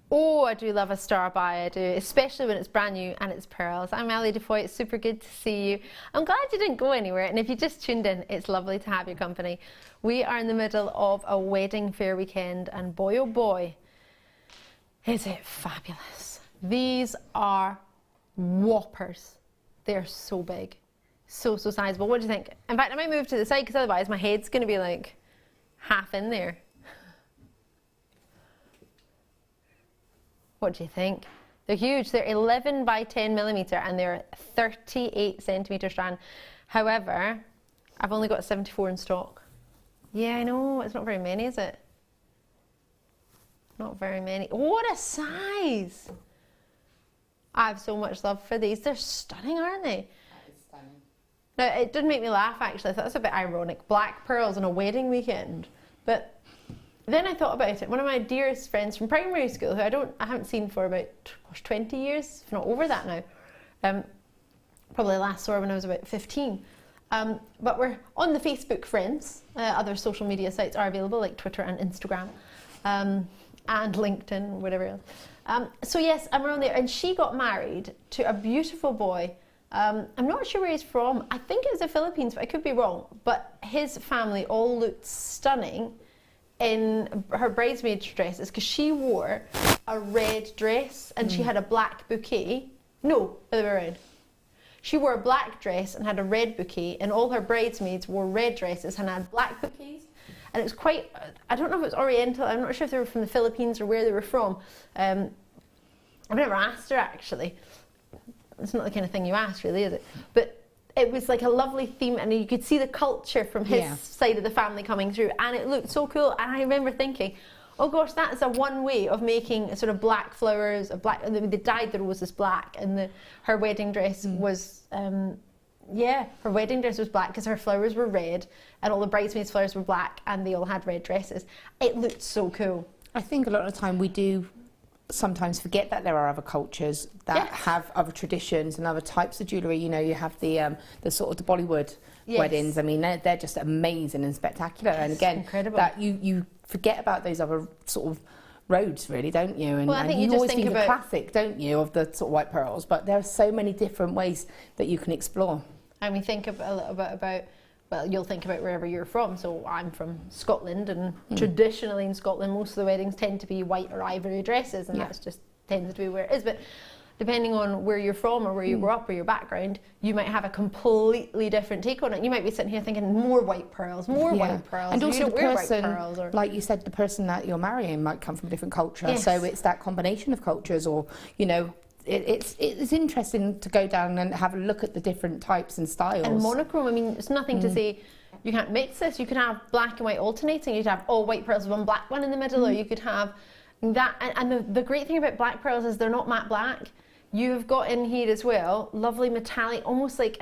Oh, I do love a star buy, I do, especially when it's brand new and it's pearls. I'm Ellie DeFoy, it's super good to see you. I'm glad you didn't go anywhere, and if you just tuned in, it's lovely to have your company. We are in the middle of a wedding fair weekend, and boy oh boy, is it fabulous. These are whoppers. They're so big, so sizable. What do you think? In fact, I might move to the side because otherwise my head's going to be like half in there. What do you think? They're huge. They're 11 by 10 millimeter and they're 38 centimeter strand. However, I've only got 74 in stock. Yeah, I know. It's not very many, is it? Not very many. What a size! I have so much love for these. They're stunning, aren't they? That is stunning. Now, it did make me laugh, actually. I thought that's a bit ironic. Black pearls on a wedding weekend. But then I thought about it. One of my dearest friends from primary school, who I haven't seen for about 20 years, if not over that now. Probably last saw her when I was about 15. But we're on the Facebook friends. Other social media sites are available, like Twitter and Instagram, and LinkedIn, whatever else. So yes, I'm on there, and she got married to a beautiful boy. I'm not sure where he's from. I think it was the Philippines, but I could be wrong. But his family all looked stunning in her bridesmaid dresses, because she wore a red dress and she had a black bouquet. No, the other way around. She wore a black dress and had a red bouquet, and all her bridesmaids wore red dresses and had black bouquets. And it was quite, I don't know if it was Oriental, I'm not sure if they were from the Philippines or where they were from. I've never asked her, actually. It's not the kind of thing you ask, really, is it? But it was like a lovely theme, and you could see the culture from his side of the family coming through, and it looked so cool. And I remember thinking, oh gosh, that's a one way of making sort of black flowers, they dyed the roses black, and her wedding dress was, her wedding dress was black because her flowers were red, and all the bridesmaids' flowers were black, and they all had red dresses. It looked so cool. I think a lot of the time we do sometimes forget that there are other cultures that have other traditions and other types of jewellery. You know, you have the sort of the Bollywood weddings. I mean, they're just amazing and spectacular. And again, incredible. That you forget about those other sort of roads, really, don't you? And, well, I think you you always just think think about the classic, don't you, of the sort of white pearls. But there are so many different ways that you can explore. And we think a little bit about, well, you'll think about wherever you're from. So I'm from Scotland, and traditionally in Scotland, most of the weddings tend to be white or ivory dresses, and that's just tends to be where it is. But depending on where you're from or where you grew up or your background, you might have a completely different take on it. You might be sitting here thinking more white pearls, white pearls. And also the person, pearls, or like you said, the person that you're marrying might come from a different culture. So it's that combination of cultures, or, you know, it's interesting to go down and have a look at the different types and styles. And monochrome, I mean, it's nothing to say you can't mix this. You could have black and white alternating. You could have all white pearls with one black one in the middle, or you could have that. And the great thing about black pearls is they're not matte black. You've got in here as well lovely metallic, almost like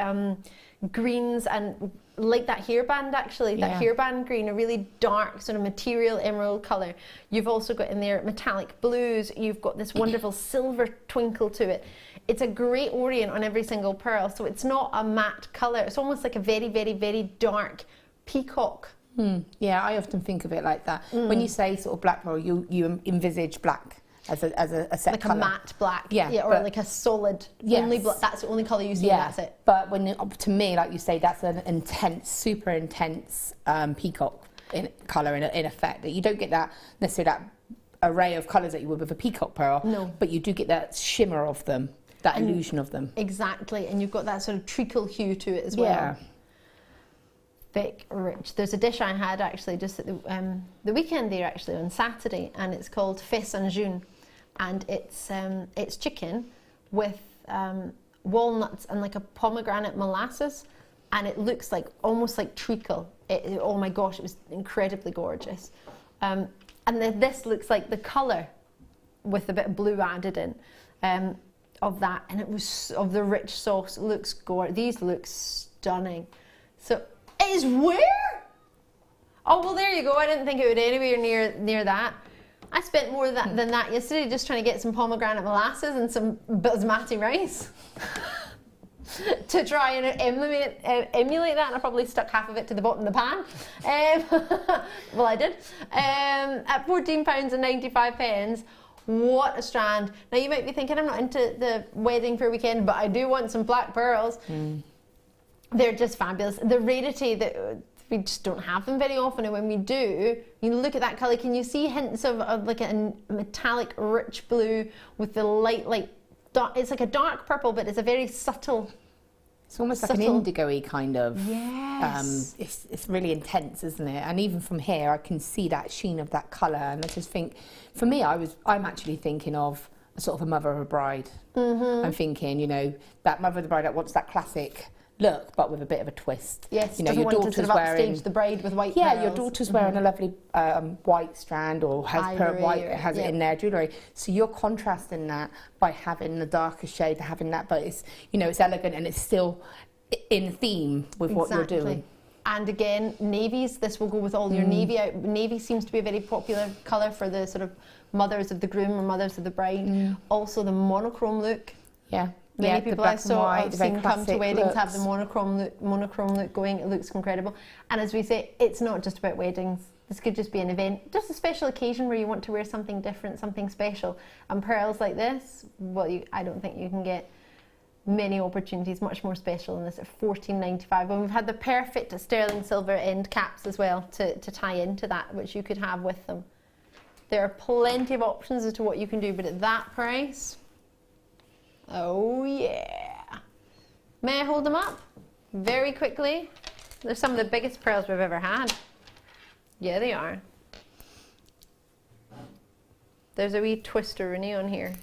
greens, and like that hairband actually, that hairband green, a really dark sort of material emerald colour. You've also got in there metallic blues. You've got this wonderful silver twinkle to it. It's a great orient on every single pearl, so it's not a matte colour. It's almost like a very, very, very dark peacock. Yeah, I often think of it like that. When you say sort of black pearl, you envisage black as a set like colour. A matte black, or like a solid, only black. That's the only colour you see, that's it. But to me, like you say, that's an intense, super intense peacock in colour in effect. That you don't get that necessarily that array of colours that you would with a peacock pearl. No. But you do get that shimmer of them, that illusion of them. Exactly, and you've got that sort of treacle hue to it as well. Yeah. Thick, rich. There's a dish I had actually just at the weekend there actually on Saturday, and it's called fesse en jaune, and it's chicken with walnuts and like a pomegranate molasses, and it looks like almost like treacle. Oh my gosh, it was incredibly gorgeous. And this looks like the colour with a bit of blue added in of that, and it was of the rich sauce. It looks gorgeous. These look stunning. So it is where? Oh well, there you go. I didn't think it would anywhere near that. I spent more than that yesterday just trying to get some pomegranate molasses and some basmati rice to try and emulate that, and I probably stuck half of it to the bottom of the pan. Well, I did. At £14.95. What a strand. Now you might be thinking, I'm not into the wedding for a weekend, but I do want some black pearls. They're just fabulous. The rarity that we just don't have them very often, and when we do, you look at that colour, can you see hints of like a metallic rich blue with the light, like dark, it's like a dark purple, but it's a very subtle. It's almost like an indigo-y kind of. Yes. It's really intense, isn't it? And even from here, I can see that sheen of that colour, and I just think, for me, I'm actually thinking of a sort of a mother of a bride. I'm thinking, you know, that mother of the bride that wants that classic look, but with a bit of a twist. Yes, you know, your daughter's sort of upstage the bride with white pearls. your daughter's wearing a lovely white strand, or has it in their jewellery. So you're contrasting that by having the darker shade, having that, but it's, you know, it's elegant and it's still in theme with what you're doing. And again, navies, this will go with all your navy out. Navy seems to be a very popular colour for the sort of mothers of the groom or mothers of the bride. Also the monochrome look. Yeah. Many people I saw I've seen come to weddings looks. have the monochrome look going. It looks incredible. And as we say, it's not just about weddings. This could just be an event, just a special occasion where you want to wear something different, something special. And pearls like this, well, I don't think you can get many opportunities much more special than this at $14.95. And we've had the perfect sterling silver end caps as well to tie into that, which you could have with them. There are plenty of options as to what you can do, but at that price, oh yeah. May I hold them up very quickly? They're some of the biggest pearls we've ever had. Yeah, they are. There's a wee twister on here.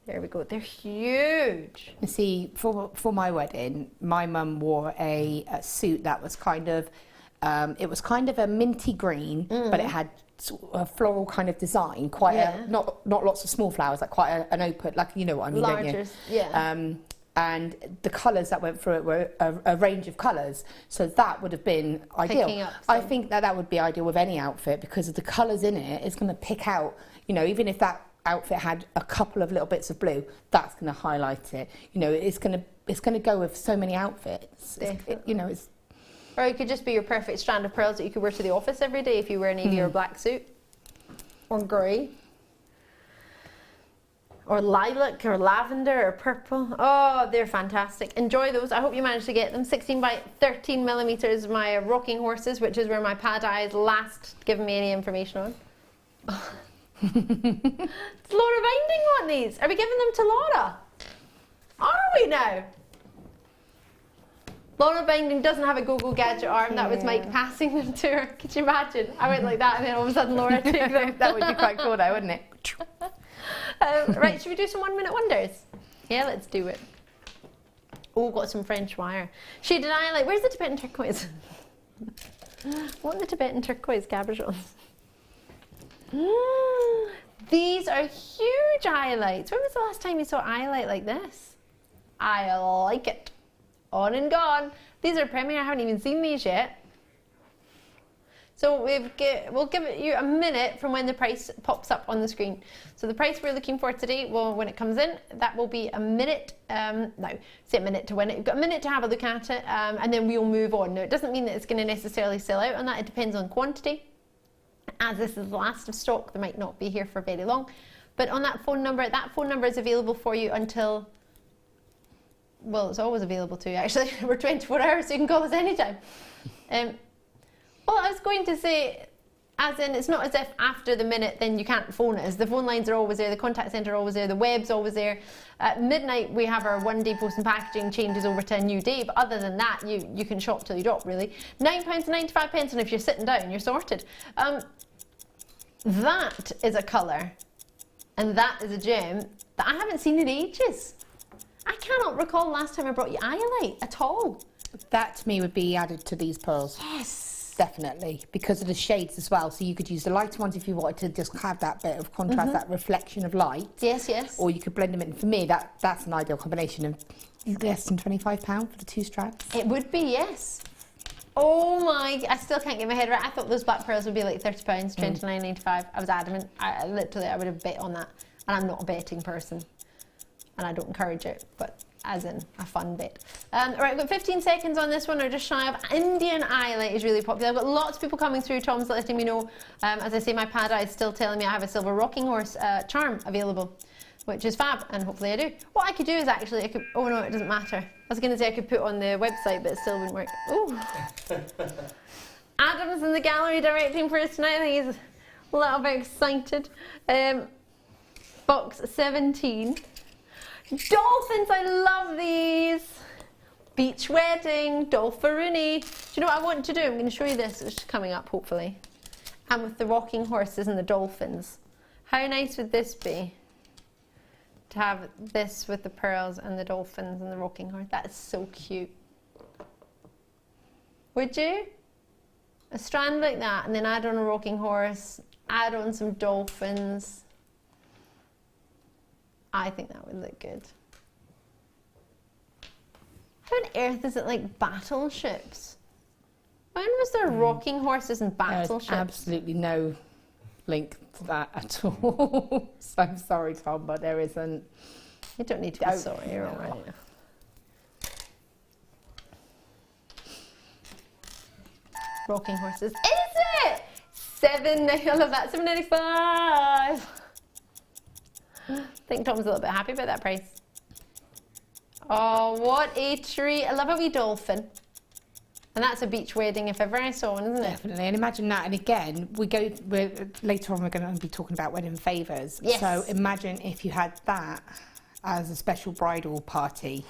There we go. They're huge. You see, for my wedding, my mum wore a suit that was kind of, it was kind of a minty green, but it had a floral kind of design, quite a, not lots of small flowers, like quite an open, like, you know what I mean, don't you? Yeah. And the colours that went through it were a range of colours, so that would have been ideal. I think that would be ideal with any outfit, because of the colours in it is going to pick out, you know, even if that outfit had a couple of little bits of blue, that's going to highlight it. You know, it's going to go with so many outfits. You know, it's. Or it could just be your perfect strand of pearls that you could wear to the office every day if you wear a navy or a black suit, or grey, or lilac, or lavender, or purple. Oh, they're fantastic. Enjoy those. I hope you managed to get them. 16 by 13 millimeters. My rocking horses, which is where my pad eye is last given me any information on. Does Laura Binding want these? Are we giving them to Laura? Are we now? Laura Binding doesn't have a go-go gadget arm. That was Mike passing them to her. Could you imagine? I went like that and then all of a sudden Laura took them. That would be quite cool though, wouldn't it? Right, should we do some 1 minute wonders? Yeah, let's do it. Oh, got some French wire. Shaded highlight. Where's the Tibetan turquoise? I want the Tibetan turquoise cabochons. These are huge highlights. When was the last time you saw a highlight like this? I like it. On and gone. These are premiere. I haven't even seen these yet. So we'll give you a minute from when the price pops up on the screen. So the price we're looking for today, well, when it comes in, that will be a minute. No, say a minute to win it. You've got a minute to have a look at it, and then we'll move on. Now, it doesn't mean that it's going to necessarily sell out on that. It depends on quantity. As this is the last of stock, they might not be here for very long. But on that phone number is available for you until, well, it's always available to you actually. We're 24 hours, so you can call us anytime. Well, I was going to say, as in, it's not as if after the minute then you can't phone us. The phone lines are always there, the contact centre are always there, the web's always there. At midnight we have our 1 day post and packaging changes over to a new day, but other than that you can shop till you drop really. £9.95, and if you're sitting down you're sorted. That is a colour, and that is a gem that I haven't seen in ages. I cannot recall the last time I brought you highlight at all. That to me would be added to these pearls. Yes. Definitely, because of the shades as well. So you could use the lighter ones if you wanted to just have that bit of contrast, that reflection of light. Yes, yes. Or you could blend them in. For me, that's an ideal combination of less than £25 for the 2 strands. It would be, yes. Oh my, I still can't get my head right. I thought those black pearls would be like £30, £29.95. I was adamant. I would have bet on that. And I'm not a betting person. And I don't encourage it, but as in a fun bit. Right, I've got 15 seconds on this one, or just shy of. Indian highlight is really popular. I've got lots of people coming through. Tom's letting me know. As I say, my pad eye is still telling me I have a silver rocking horse charm available, which is fab, and hopefully I do. What I could do is actually, I could, oh no, it doesn't matter. I was going to say I could put on the website, but it still wouldn't work. Oh. Adam's in the gallery directing for us tonight. I think he's a little bit excited. Box 17. Dolphins, I love these. Beach wedding, Dolphin. Do you know what I want to do? I'm going to show you this. It's coming up, hopefully. And with the rocking horses and the dolphins. How nice would this be? To have this with the pearls and the dolphins and the rocking horse. That is so cute. Would you? A strand like that, and then add on a rocking horse, add on some dolphins. I think that would look good. How on earth is it like battleships? When was there rocking horses and battleships? There's absolutely no link to that at all. So I'm sorry, Tom, but there isn't. You don't need to be sorry, you're all right. Rocking horses. Is it? I love that. $7.95. I think Tom's a little bit happy about that price. Oh, what a treat. I love a wee dolphin. And that's a beach wedding if ever I saw one, isn't it? Definitely. And imagine that. And again, later on we're going to be talking about wedding favours. Yes. So imagine if you had that as a special bridal party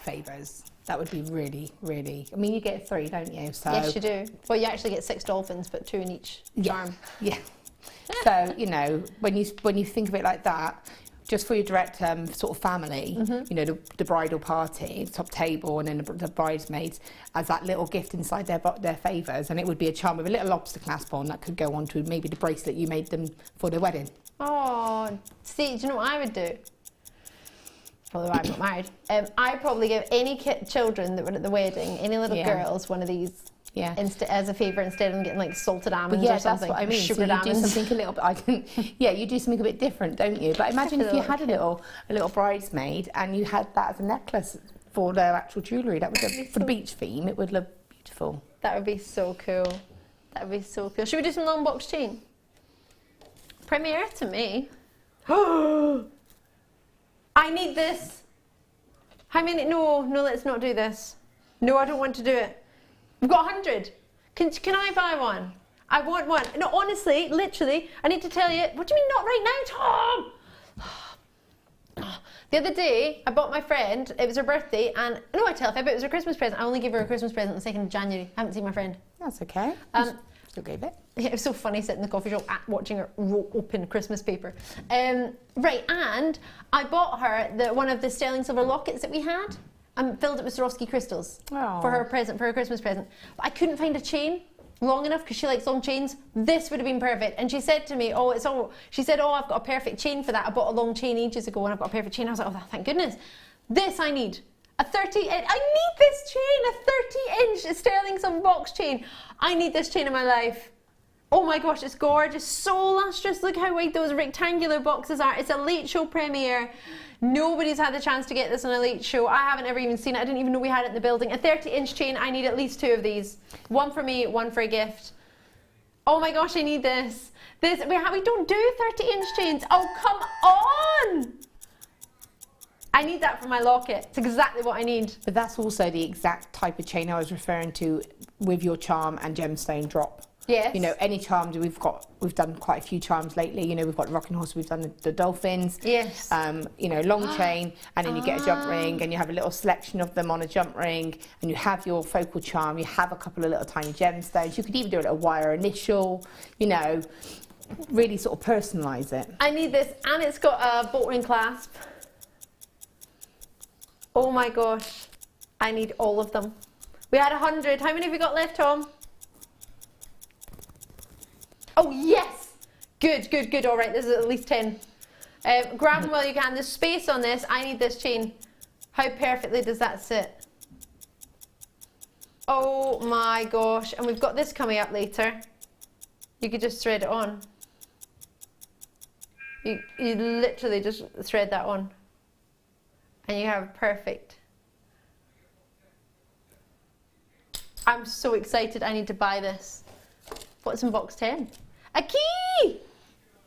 favours. That would be really, really... I mean, you get 3, don't you? So, yes, you do. Well, you actually get 6 dolphins, but 2 in each charm. Yeah. So, you know, when you think of it like that, just for your direct sort of family, you know, the bridal party, top table, and then the bridesmaids, as that little gift inside their favours. And it would be a charm with a little lobster clasp on that could go on to maybe the bracelet you made them for their wedding. Oh, see, do you know what I would do? Although I'm not married. I'd probably give any children that were at the wedding, any little girls, one of these. Yeah. As a favour, instead of getting like salted almonds or something. That's what I mean. Sugared almonds. Do something a little bit. You do something a bit different, don't you? But imagine if you had a little bridesmaid and you had that as a necklace for their actual jewellery. That would look, for the beach theme. It would look beautiful. That would be so cool. That would be so cool. Should we do some long box chain? Premiere to me. I need this. How many? No, let's not do this. No, I don't want to do it. We've got 100. Can I buy one? I want one. No, honestly, literally, I need to tell you. What do you mean not right now, Tom? The other day, I bought my friend, it was her birthday, and no, I tell her, but it was her Christmas present. I only gave her a Christmas present on the 2nd of January. I haven't seen my friend. That's okay. Still gave it. Yeah, it was so funny sitting in the coffee shop watching her open Christmas paper. Right, and I bought her one of the sterling silver lockets that we had. And filled it with Swarovski crystals for her present, for her Christmas present. But I couldn't find a chain long enough because she likes long chains. This would have been perfect. And she said to me, she said, I've got a perfect chain for that. I bought a long chain ages ago and I've got a perfect chain. I was like, oh, thank goodness. This I need. I need this chain, a 30-inch sterling silver box chain. I need this chain in my life. Oh my gosh, it's gorgeous, so lustrous. Look how wide those rectangular boxes are. It's a late show premiere. Nobody's had the chance to get this on a late show. I haven't ever even seen it. I didn't even know we had it in the building. A 30-inch chain, I need at least 2 of these. One for me, one for a gift. Oh my gosh, I need this. We don't do 30-inch chains. Oh, come on. I need that for my locket. It's exactly what I need. But that's also the exact type of chain I was referring to with your charm and gemstone drop. Yes. You know, any charms we've done quite a few charms lately. You know, we've got the rocking horse, we've done the dolphins. Yes. You know, long chain, and then you get a jump ring, and you have a little selection of them on a jump ring, and you have your focal charm. You have a couple of little tiny gemstones. You could even do it a wire initial. You know, really sort of personalise it. I need this, and it's got a bolt ring clasp. Oh my gosh, I need all of them. We had 100. How many have we got left, Tom? Oh, yes! Good. All right, this is at least 10. Grab them while you can. There's space on this. I need this chain. How perfectly does that sit? Oh my gosh. And we've got this coming up later. You could just thread it on. You literally just thread that on. And you have perfect. I'm so excited. I need to buy this. What's in box 10? A key!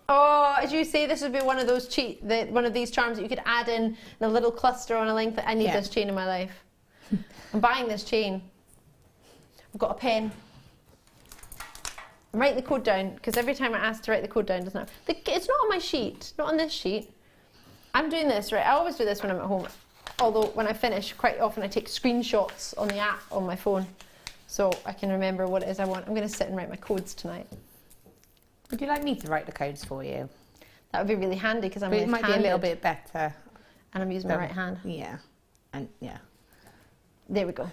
Oh, as you say, this would be one of those one of these charms that you could add in a little cluster on a length. I need this chain in my life. I'm buying this chain. I've got a pen. I'm writing the code down because every time I ask to write the code down, doesn't it? It's not on my sheet, not on this sheet. I'm doing this, right? I always do this when I'm at home. Although when I finish, quite often I take screenshots on the app on my phone so I can remember what it is I want. I'm going to sit and write my codes tonight. Would you like me to write the codes for you? That would be really handy because I'm left-handed. It might be a little bit better. And I'm using my right hand. Yeah. And yeah. There we go.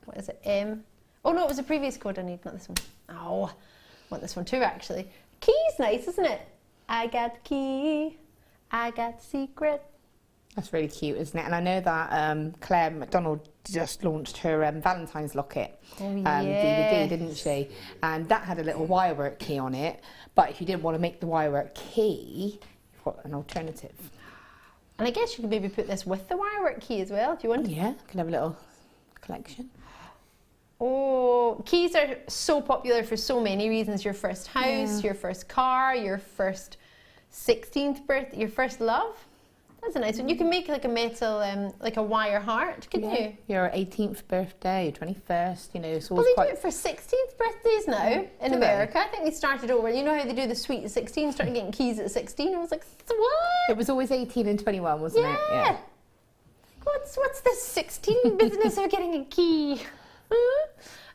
What is it? M. Oh no, it was the previous code I need, not this one. Oh, I want this one too actually. Key's nice, isn't it? I got the key. I got the secret. That's really cute, isn't it? And I know that Claire McDonald just launched her Valentine's locket DVD, didn't she? And that had a little wirework key on it. But if you didn't want to make the wirework key, you've got an alternative. And I guess you could maybe put this with the wirework key as well, if you want. Yeah, you can have a little collection. Oh, keys are so popular for so many reasons. Your first house, your first car, your first 16th birthday, your first love. That's a nice one. You can make like a metal, like a wire heart, couldn't you? Your 18th birthday, your 21st, you know, it's always do it for 16th birthdays now in America. I think they started over. You know how they do the sweet at 16, started getting keys at 16. I was like, what? It was always 18 and 21, wasn't it? Yeah. What's this 16 business of getting a key?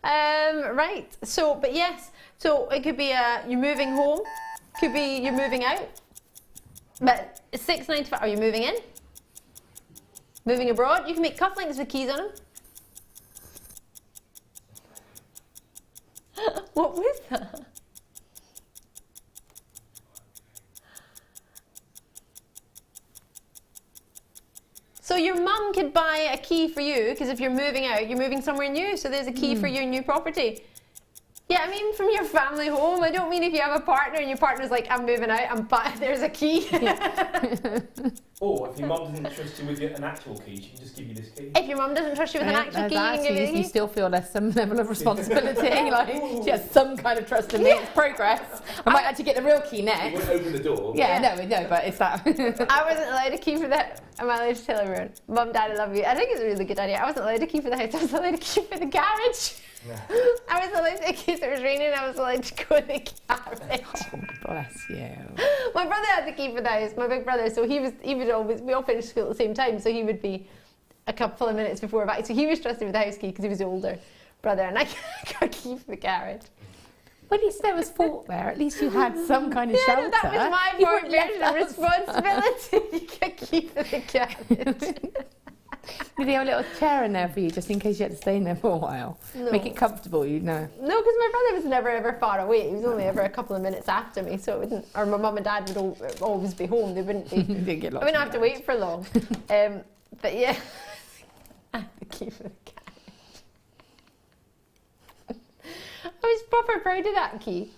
Right. So, but yes. So it could be you're moving home. Could be you're moving out. But £6.95. Are you moving in? Moving abroad? You can make cufflinks with keys on them. What was that? So your mum could buy a key for you, because if you're moving out, you're moving somewhere new, so there's a key for your new property. Yeah, I mean from your family home. I don't mean if you have a partner and your partner's like, I'm moving out, there's a key. Yeah. Or if your mum doesn't trust you with an actual key, she can just give you this key. If your mum doesn't trust you with an actual key, you can give you the key. You still feel there's some level of responsibility. Like she has some kind of trust in me. It's progress. I might actually get the real key next. You won't open the door. Yeah, no, but it's that. I wasn't allowed a key for that. Am I allowed to tell everyone? Mum, Dad, I love you. I think it's a really good idea. I wasn't allowed a key for the house. I was allowed a key for the garage. Yeah. I was allowed, in case it was raining, I was allowed to go in the garage. Oh, bless you. My brother had the key for the house, my big brother, so he would always, we all finished school at the same time, so he would be a couple of minutes before back, so he was trusted with the house key because he was the older brother, and I got a key for the garage. Well, at least there was fault there. At least you had some kind of shelter. No, that was my part of responsibility. You get a key for the garage. Did he have a little chair in there for you, just in case you had to stay in there for a while? No. Make it comfortable, you know. No, because my brother was never ever far away. He was only ever a couple of minutes after me, so it wouldn't. Or my mum and dad would always be home. They wouldn't be. Didn't get I wouldn't have to wait for long. But yeah, I had the key for the garage. I was proper proud of that key.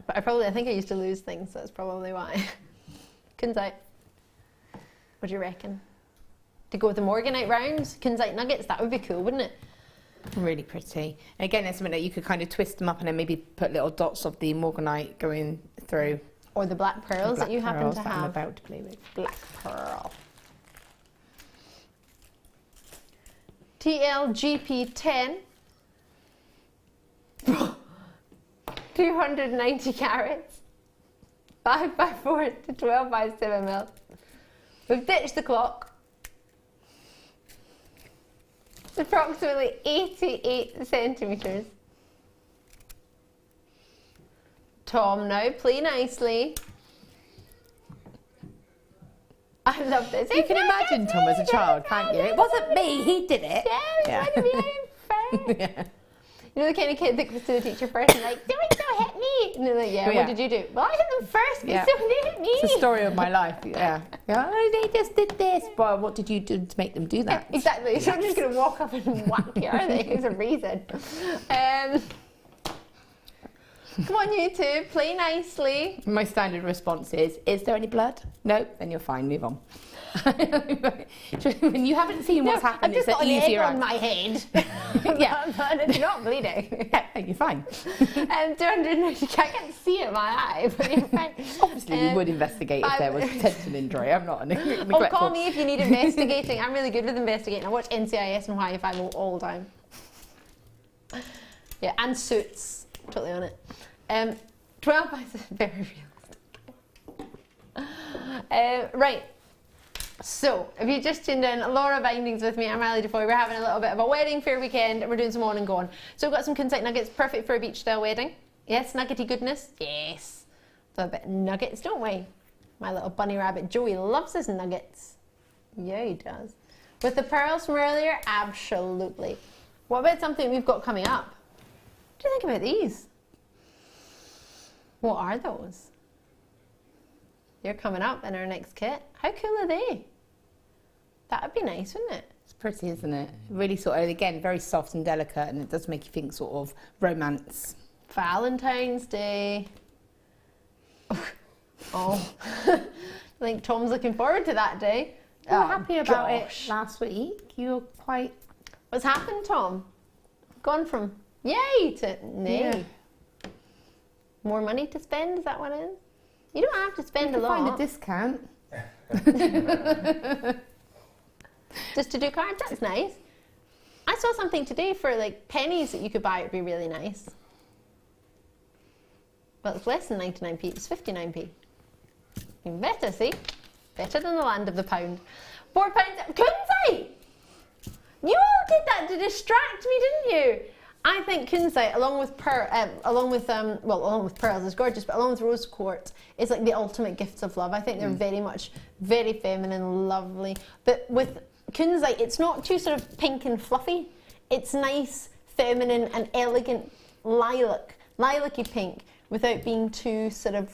But I think I used to lose things. So that's probably why. Kunzite. What do you reckon? To go with the Morganite rounds, Kunzite nuggets, that would be cool, wouldn't it? Really pretty. And again, it's something that you could kind of twist them up and then maybe put little dots of the Morganite going through. Or the black pearls that you happen to have. I'm about to play with. Black pearl. TLGP10. 290 carats. 5x4 to 12x7mm. We've ditched the clock. It's approximately 88 centimetres. Tom, now play nicely. I love this. You can imagine Tom as a child, can't you? It wasn't me, he did it. Yeah, it was me. Yeah. You know the kind of kid that goes to the teacher first and like, don't hit me. And they're like, yeah, what did you do? Well, I hit them first, but Yeah. still they hit me. It's the story of my life, yeah. Oh, they just did this, but what did you do to make them do that? Exactly. So I'm just going to walk up and whack you, are they? There's a reason. Come on, you two, play nicely. My standard response is there any blood? No, then you're fine, move on. When you haven't seen what's happened, I've just it's got an an egg easier on my head. Yeah. But it's not bleeding. Yeah, you're fine. 290, I can't see it in my eye, but you're fine. Obviously, we would investigate if there was potential injury. I'm not neglectful. Oh, call me if you need investigating. I'm really good with investigating. I watch NCIS and YFI all the time. Yeah, and Suits. Totally on it. 12 by 7, very realistic. Right. So, if you just tuned in, Laura Bindings with me, I'm Riley DeFoy. We're having a little bit of a wedding fair weekend and we're doing some on and gone. So we've got some Kunzite nuggets, perfect for a beach style wedding. Yes, nuggety goodness. Yes. So a bit of nuggets, don't we? My little bunny rabbit Joey loves his nuggets. Yeah, he does. With the pearls from earlier, absolutely. What about something we've got coming up? What do you think about these? What are those? They're coming up in our next kit. How cool are they? That would be nice, wouldn't it? It's pretty, isn't it? Really sort of, again, very soft and delicate, and it does make you think sort of romance. Valentine's Day. Oh, I think Tom's looking forward to that day. You were happy about gosh. it last week. You were quite... What's happened, Tom? Gone from yay to nay. Yeah. More money to spend, is that what it is? You don't have to spend a lot. Find a discount. Just to do cards, that's nice. I saw something today for like pennies that you could buy, it'd be really nice. Well, it's less than 99p, it's 59p. Even better, see? Better than the land of the pound. £4. Kunzite! You all did that to distract me, didn't you? I think Kunzite, along with pearls, is gorgeous, but along with rose quartz, is like the ultimate gifts of love. I think they're very feminine, lovely. But with Kunzite, it's not too sort of pink and fluffy. It's nice, feminine, and elegant lilac-y pink, without being too sort of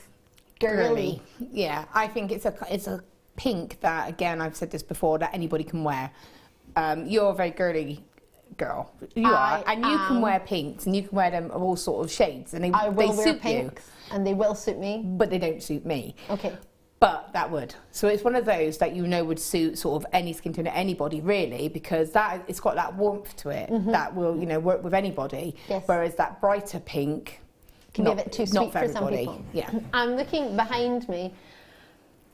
girly. Yeah, I think it's a pink that, again, I've said this before, that anybody can wear. You're a very girly girl. You are, and you can wear pinks, and you can wear them of all sort of shades, and I will wear suit pinks, you, and they will suit me, but they don't suit me. Okay. But that would. So it's one of those that you know would suit sort of any skin tone, anybody really, because it's got that warmth to it that will, you know, work with anybody. Yes. Whereas that brighter pink can be a bit too sweet for some people. Yeah. I'm looking behind me.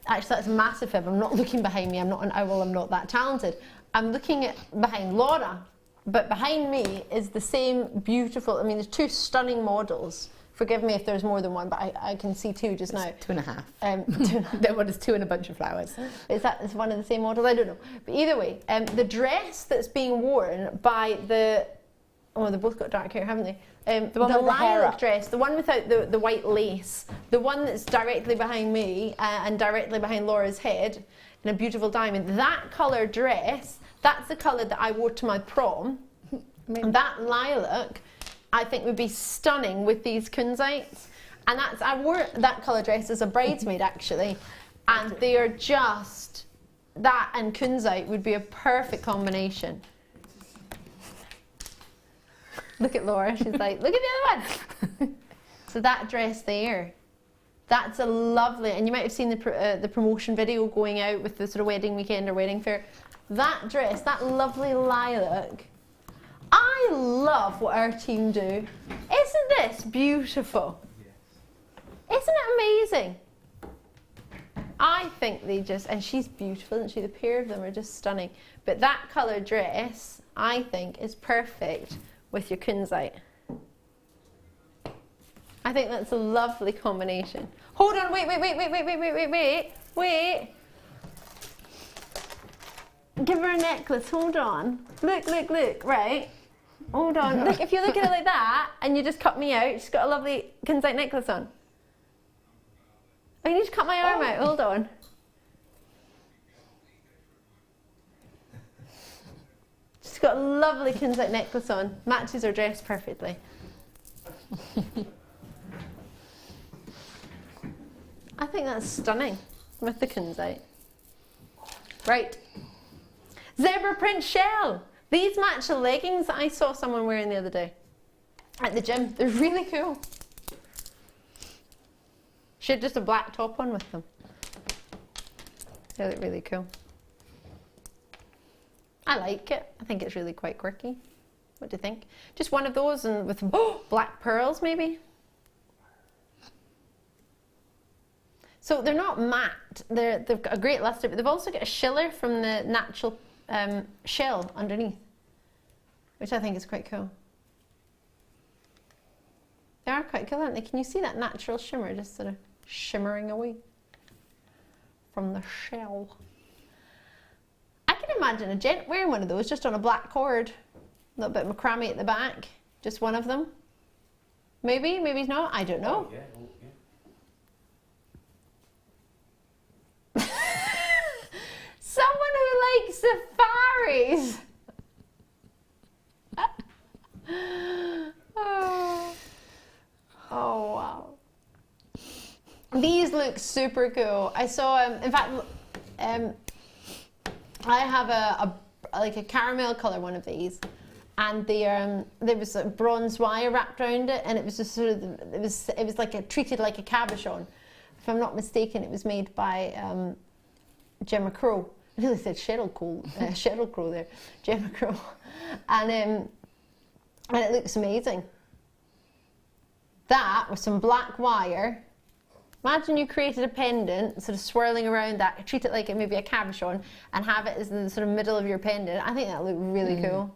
Actually, that's a massive fib. I'm not looking behind me. I'm not an owl. I'm not that talented. I'm looking behind Laura, but behind me is the same beautiful. I mean, there's two stunning models. Forgive me if there's more than one, but I can see two just now. 2.5. There was 2 and a bunch of flowers. Is one of the same models? I don't know. But either way, the dress that's being worn by the... Oh, they've both got dark hair, haven't they? The lilac dress, the one without the white lace, the one that's directly behind me and directly behind Laura's head in a beautiful diamond. That colour dress, that's the colour that I wore to my prom. And that lilac, I think, would be stunning with these Kunzites. And I wore that colour dress as a bridesmaid, actually. And they are just, that and Kunzite would be a perfect combination. Look at Laura, she's like, look at the other one. So that dress there, that's a lovely, and you might have seen the promotion video going out with the sort of wedding weekend or wedding fair. That dress, that lovely lilac, I love what our team do. Isn't this beautiful? Yes. Isn't it amazing? I think they just, and she's beautiful, isn't she? The pair of them are just stunning. But that colour dress, I think, is perfect with your Kunzite. I think that's a lovely combination. Hold on, wait. Give her a necklace, hold on. Look, right? Hold on. Look, if you look at it like that and you just cut me out, she's got a lovely Kunzite necklace on. Oh, you need to cut my arm out, hold on. She's got a lovely Kunzite necklace on. Matches her dress perfectly. I think that's stunning with the Kunzite. Right. Zebra print shell. These match the leggings that I saw someone wearing the other day at the gym. They're really cool. She had just a black top on with them. They look really cool. I like it. I think it's really quite quirky. What do you think? Just one of those and with black pearls maybe. So they're not matte. They've got a great luster, but they've also got a shiller from the natural shell underneath, which I think is quite cool. They are quite cool, aren't they? Can you see that natural shimmer just sort of shimmering away from the shell? I can imagine a gent wearing one of those just on a black cord. A little bit of macrame at the back. Just one of them. Maybe not. I don't know. Oh, yeah. Someone who likes safaris. Oh wow. These look super cool. I saw, in fact, I have a caramel colour one of these, and there was a bronze wire wrapped around it, and it was just sort of it was like treated like a cabochon. If I'm not mistaken, it was made by Gemma Crow. I nearly said Cheryl Crow there, Gemma Crow, and it looks amazing. That with some black wire. Imagine you created a pendant, sort of swirling around that, treat it like it may be a cabochon, and have it as the sort of middle of your pendant. I think that would look really cool.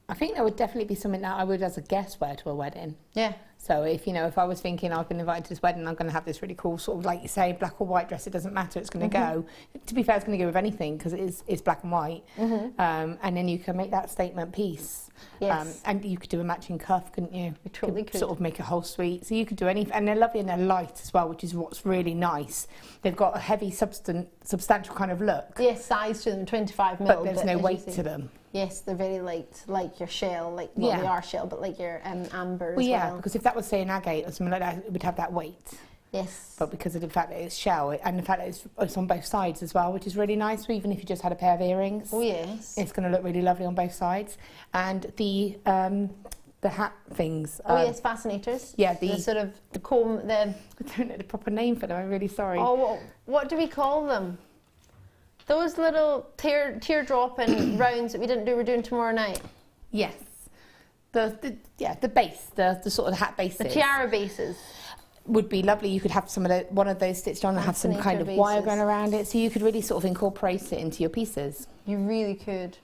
I think there would definitely be something that I would as a guest wear to a wedding. Yeah. So if, you know, if I was thinking I've been invited to this wedding, I'm going to have this really cool sort of, like you say, black or white dress, it doesn't matter, it's going to go. To be fair, it's going to go with anything because it's black and white. And then you can make that statement piece. Yes. And you could do a matching cuff, couldn't you? You totally could. Sort of make a whole suite. So you could do anything. And they're lovely and they're light as well, which is what's really nice. They've got a heavy, substantial kind of look. Yes, size to them, 25 mil. But there's no as you weight say. to them. Yes, they're very light, like your shell, like, well, Yeah. they are shell, but like your amber as Well, yeah, well. because if that was, say, an agate or something like that, it would have that weight. Yes. But because of the fact that it's shell and the fact that it's on both sides as well, which is really nice. So even if you just had a pair of earrings, Oh, yes. it's going to look really lovely on both sides. And the hat things. Oh, yes, fascinators. Yeah, the sort of the comb, the... I don't know the proper name for them. I'm really sorry. Oh, what do we call them? Those little teardrop and rounds that we didn't do, we're doing tomorrow night. Yes. The base, the sort of hat bases. The tiara bases. Would be lovely. You could have one of those stitched on and have some kind of Fascinator wire bases. going around it, so you could really sort of incorporate it into your pieces. You really could.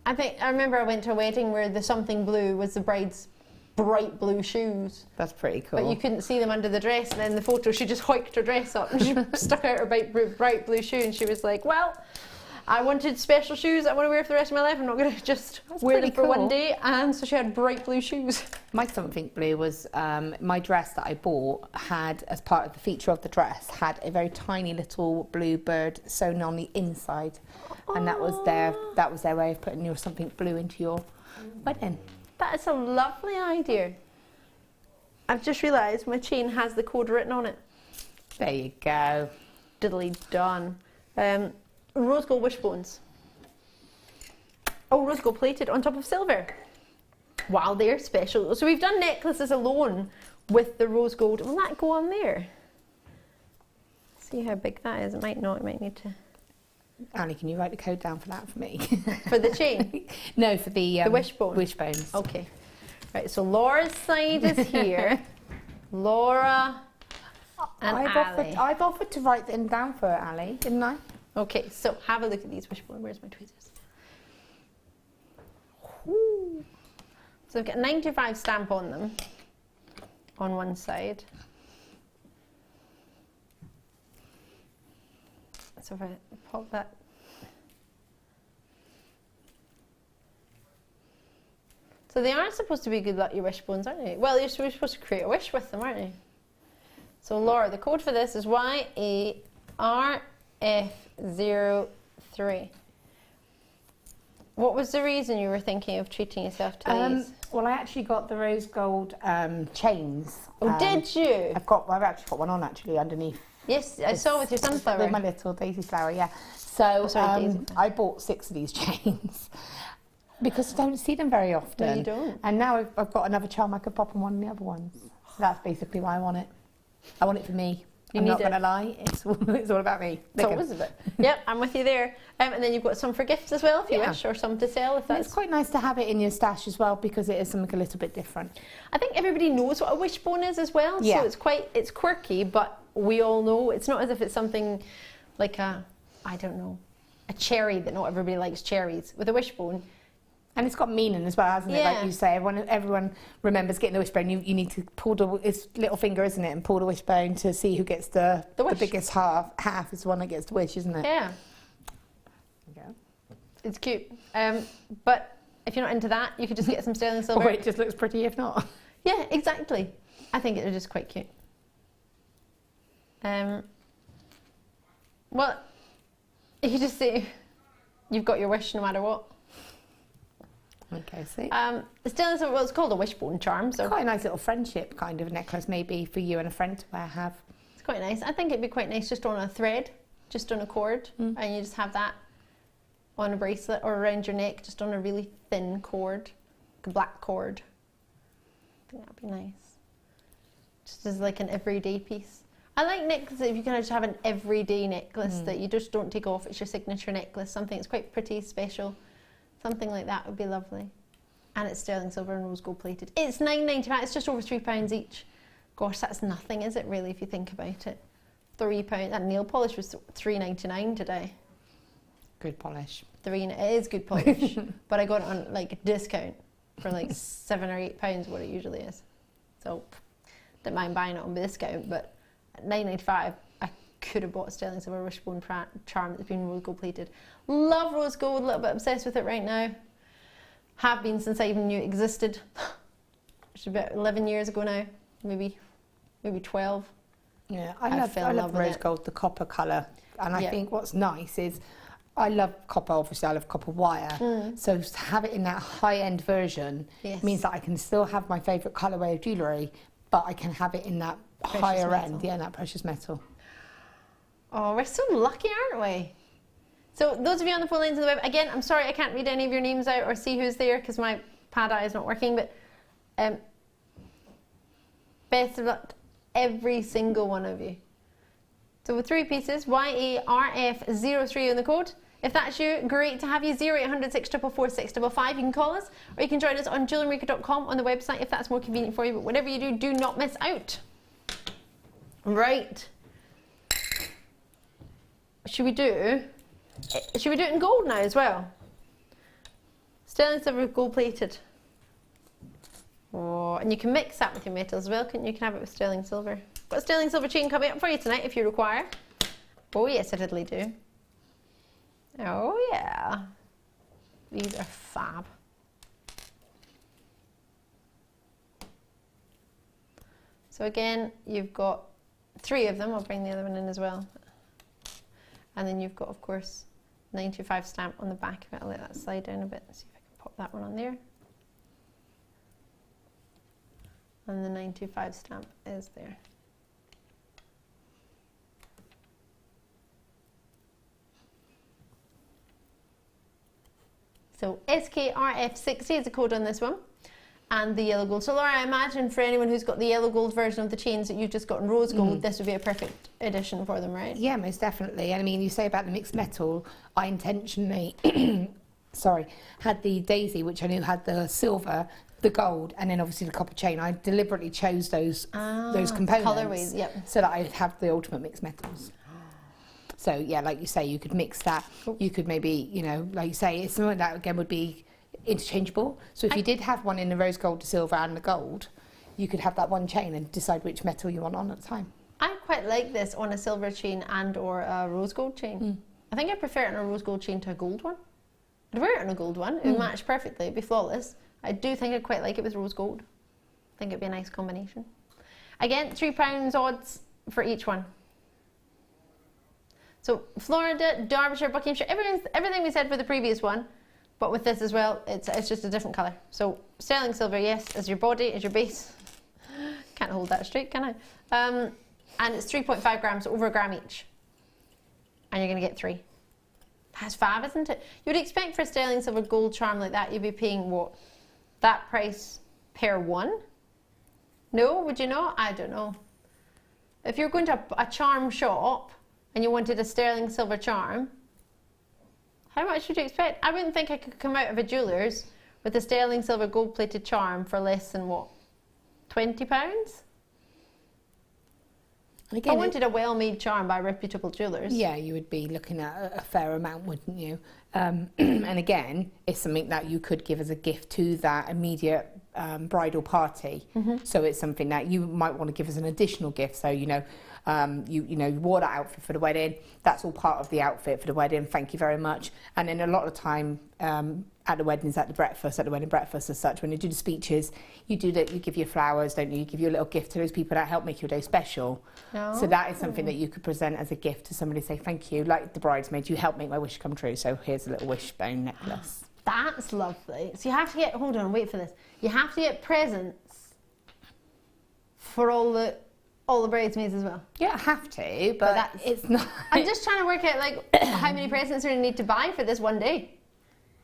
I remember I went to a wedding where the something blue was the bride's bright blue shoes. That's pretty cool. But you couldn't see them under the dress, and then in the photo she just hiked her dress up and she stuck out her bright blue shoe, and she was like, well, I wanted special shoes I want to wear for the rest of my life. I'm not going to just wear them pretty for one cool. day. And so she had bright blue shoes. My something blue was my dress that I bought had, as part of the feature of the dress, had a very tiny little blue bird sewn on the inside, and that was their way of putting your something blue into your wedding. That is a lovely idea. I've just realised my chain has the code written on it. There you go. Diddly done. Rose gold wishbones. Oh, rose gold plated on top of silver. Wow, they're special. So we've done necklaces alone with the rose gold. Will that go on there? See how big that is. It might not. It might need to. Annie, can you write the code down for that for me? For the chain? No, for the wishbone. wishbones. Okay. Right, so Laura's side is here. Laura and Ali. I've offered to write them down for Ali, didn't I? Okay, so have a look at these wishbones. Where's my tweezers? Ooh. So I've got a 95 stamp on them on one side. So if I pop that. So they are supposed to be good luck, your wishbones, aren't they? Well, you're supposed to create a wish with them, aren't you? So Laura, the code for this is YARF03. What was the reason you were thinking of treating yourself to these? Well, I actually got the rose gold chains. Oh, did you? I've actually got one on actually underneath. Yes, I saw with your sunflower. With my little daisy flower, yeah. So sorry, daisy flower. I bought 6 of these chains because I don't see them very often. No, you don't. And now I've got another charm I could pop on one of the other ones. So that's basically why I want it. I want it for me. I'm not going to lie, it's all about me. It's always a bit. Yep, I'm with you there. And then you've got some for gifts as well, if you wish, or some to sell, if And that's... it's quite nice to have it in your stash as well because it is something a little bit different. I think everybody knows what a wishbone is as well, Yeah. so it's quirky, but we all know. It's not as if it's something like a cherry that not everybody likes cherries. With a wishbone, And it's got meaning as well, hasn't it? Yeah. Like you say, everyone remembers getting the wishbone. You need to pull it's little finger, isn't it? And pull the wishbone to see who gets the wish. biggest half. Half is the one that gets the wish, isn't it? yeah, Okay. it's cute. But if you're not into that, you could just get some sterling silver. Or it just looks pretty if not. Yeah, exactly. I think it's just quite cute. Well, you just say you've got your wish no matter what. Okay, see. Sterling silver, well, it's called a wishbone charm, so Quite a nice little friendship kind of necklace, maybe for you and a friend to have. it's quite nice. I think it'd be quite nice just on a thread, just on a cord, and you just have that on a bracelet or around your neck, just on a really thin cord, like a black cord. I think that'd be nice. Just as like an everyday piece. I like necklaces if you can just have an everyday necklace that you just don't take off. It's your signature necklace, something that's quite pretty, special. Something like that would be lovely. And it's sterling silver and rose gold plated. It's £9.95, it's just over £3 each. Gosh, that's nothing, is it really, if you think about it? £3. That nail polish was £3.99 today. Good polish. It is good polish, but I got it on like a discount for like £7 or £8 what it usually is. So didn't mind buying it on discount, but at £9.95 I could have bought a sterling silver wishbone charm that's been rose gold plated. Love rose gold, a little bit obsessed with it right now. Have been since I even knew it existed. Which is about 11 years ago now, maybe 12. Yeah, I love rose gold, the copper colour, and I think what's nice is I love copper, obviously I love copper wire, so to have it in that high-end version means that I can still have my favourite colourway of jewellery, but I can have it in that higher end, that precious metal. Oh, we're so lucky, aren't we? So those of you on the phone lines on the web, again, I'm sorry I can't read any of your names out or see who's there because my pad eye is not working, but best of luck to every single one of you. So with 3 pieces, YARF03 on the code. If that's you, great to have you. 0800 644 655. You can call us, or you can join us on JewelleryMaker.com on the website if that's more convenient for you. But whatever you do, do not miss out. Right. Should we do it in gold now as well? Sterling silver gold plated. Oh, and you can mix that with your metal as well, couldn't you? You can have it with sterling silver. Got a sterling silver chain coming up for you tonight if you require. Oh yes, I totally do. Oh yeah. These are fab. So again, you've got 3 of them. I'll bring the other one in as well. And then you've got, of course, 925 stamp on the back of it. I'll let that slide down a bit. See if I can pop that one on there. And the 925 stamp is there. So SKRF60 is the code on this one, and the yellow gold. So Laura, I imagine for anyone who's got the yellow gold version of the chains that you've just got in rose gold, this would be a perfect addition for them, right? Yeah, most definitely. I mean, you say about the mixed metal, I intentionally, had the daisy, which I knew had the silver, the gold, and then obviously the copper chain. I deliberately chose those components, colorways, so that I'd have the ultimate mixed metals. So yeah, like you say, you could mix that. You could maybe, you know, like you say, it's something that again would be interchangeable. So if you did have one in the rose gold, the silver, and the gold, you could have that one chain and decide which metal you want on at the time. I quite like this on a silver chain and or a rose gold chain. I think I prefer it on a rose gold chain to a gold one. I'd wear it on a gold one. It would match perfectly. It'd be flawless. I do think I'd quite like it with rose gold. I think it'd be a nice combination. Again, £3 odds for each one. So Florida, Derbyshire, Buckinghamshire, everything we said for the previous one, but with this as well, it's just a different colour. So sterling silver, yes, as your body, as your base. Can't hold that straight, can I? And it's 3.5 grams, over a gram each. And you're going to get 3. That's fab, isn't it? You would expect for a sterling silver gold charm like that, you'd be paying what? That price per one? No, would you not? I don't know. If you're going to a charm shop and you wanted a sterling silver charm, how much would you expect? I wouldn't think I could come out of a jeweller's with a sterling silver gold plated charm for less than what? £20? Again, I wanted a well-made charm by reputable jewellers. Yeah, you would be looking at a fair amount, wouldn't you? And again, it's something that you could give as a gift to that immediate bridal party. So it's something that you might want to give as an additional gift. So, you know, you wore that outfit for the wedding. That's all part of the outfit for the wedding. Thank you very much. And then a lot of time at the weddings, at the wedding breakfast as such, when you do the speeches, you give your flowers, don't you? You give your little gift to those people that help make your day special. Oh. So that is something that you could present as a gift to somebody. Say thank you, like the bridesmaid. You helped make my wish come true. So here's a little wishbone necklace. That's lovely. So you have to get. Hold on, wait for this. You have to get presents for all the bridesmaids as well. Yeah, I have to, but it's not. I'm just trying to work out like how many presents you need to buy for this one day.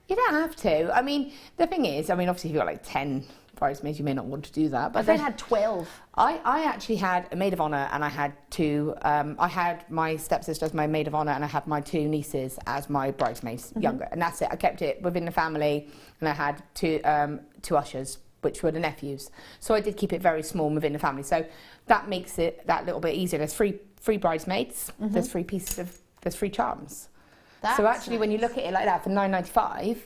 You don't have to. I mean, the thing is, obviously if you've got like 10 bridesmaids, you may not want to do that. But I had 12. I actually had a maid of honour and I had 2, I had my stepsister as my maid of honour and I had my 2 nieces as my bridesmaids, younger. And that's it. I kept it within the family and I had 2 ushers, which were the nephews. So I did keep it very small within the family. So that makes it that little bit easier. There's 3 bridesmaids, there's 3 pieces of, there's 3 charms. So That's actually, when you nice. look at it like that, for £9.95,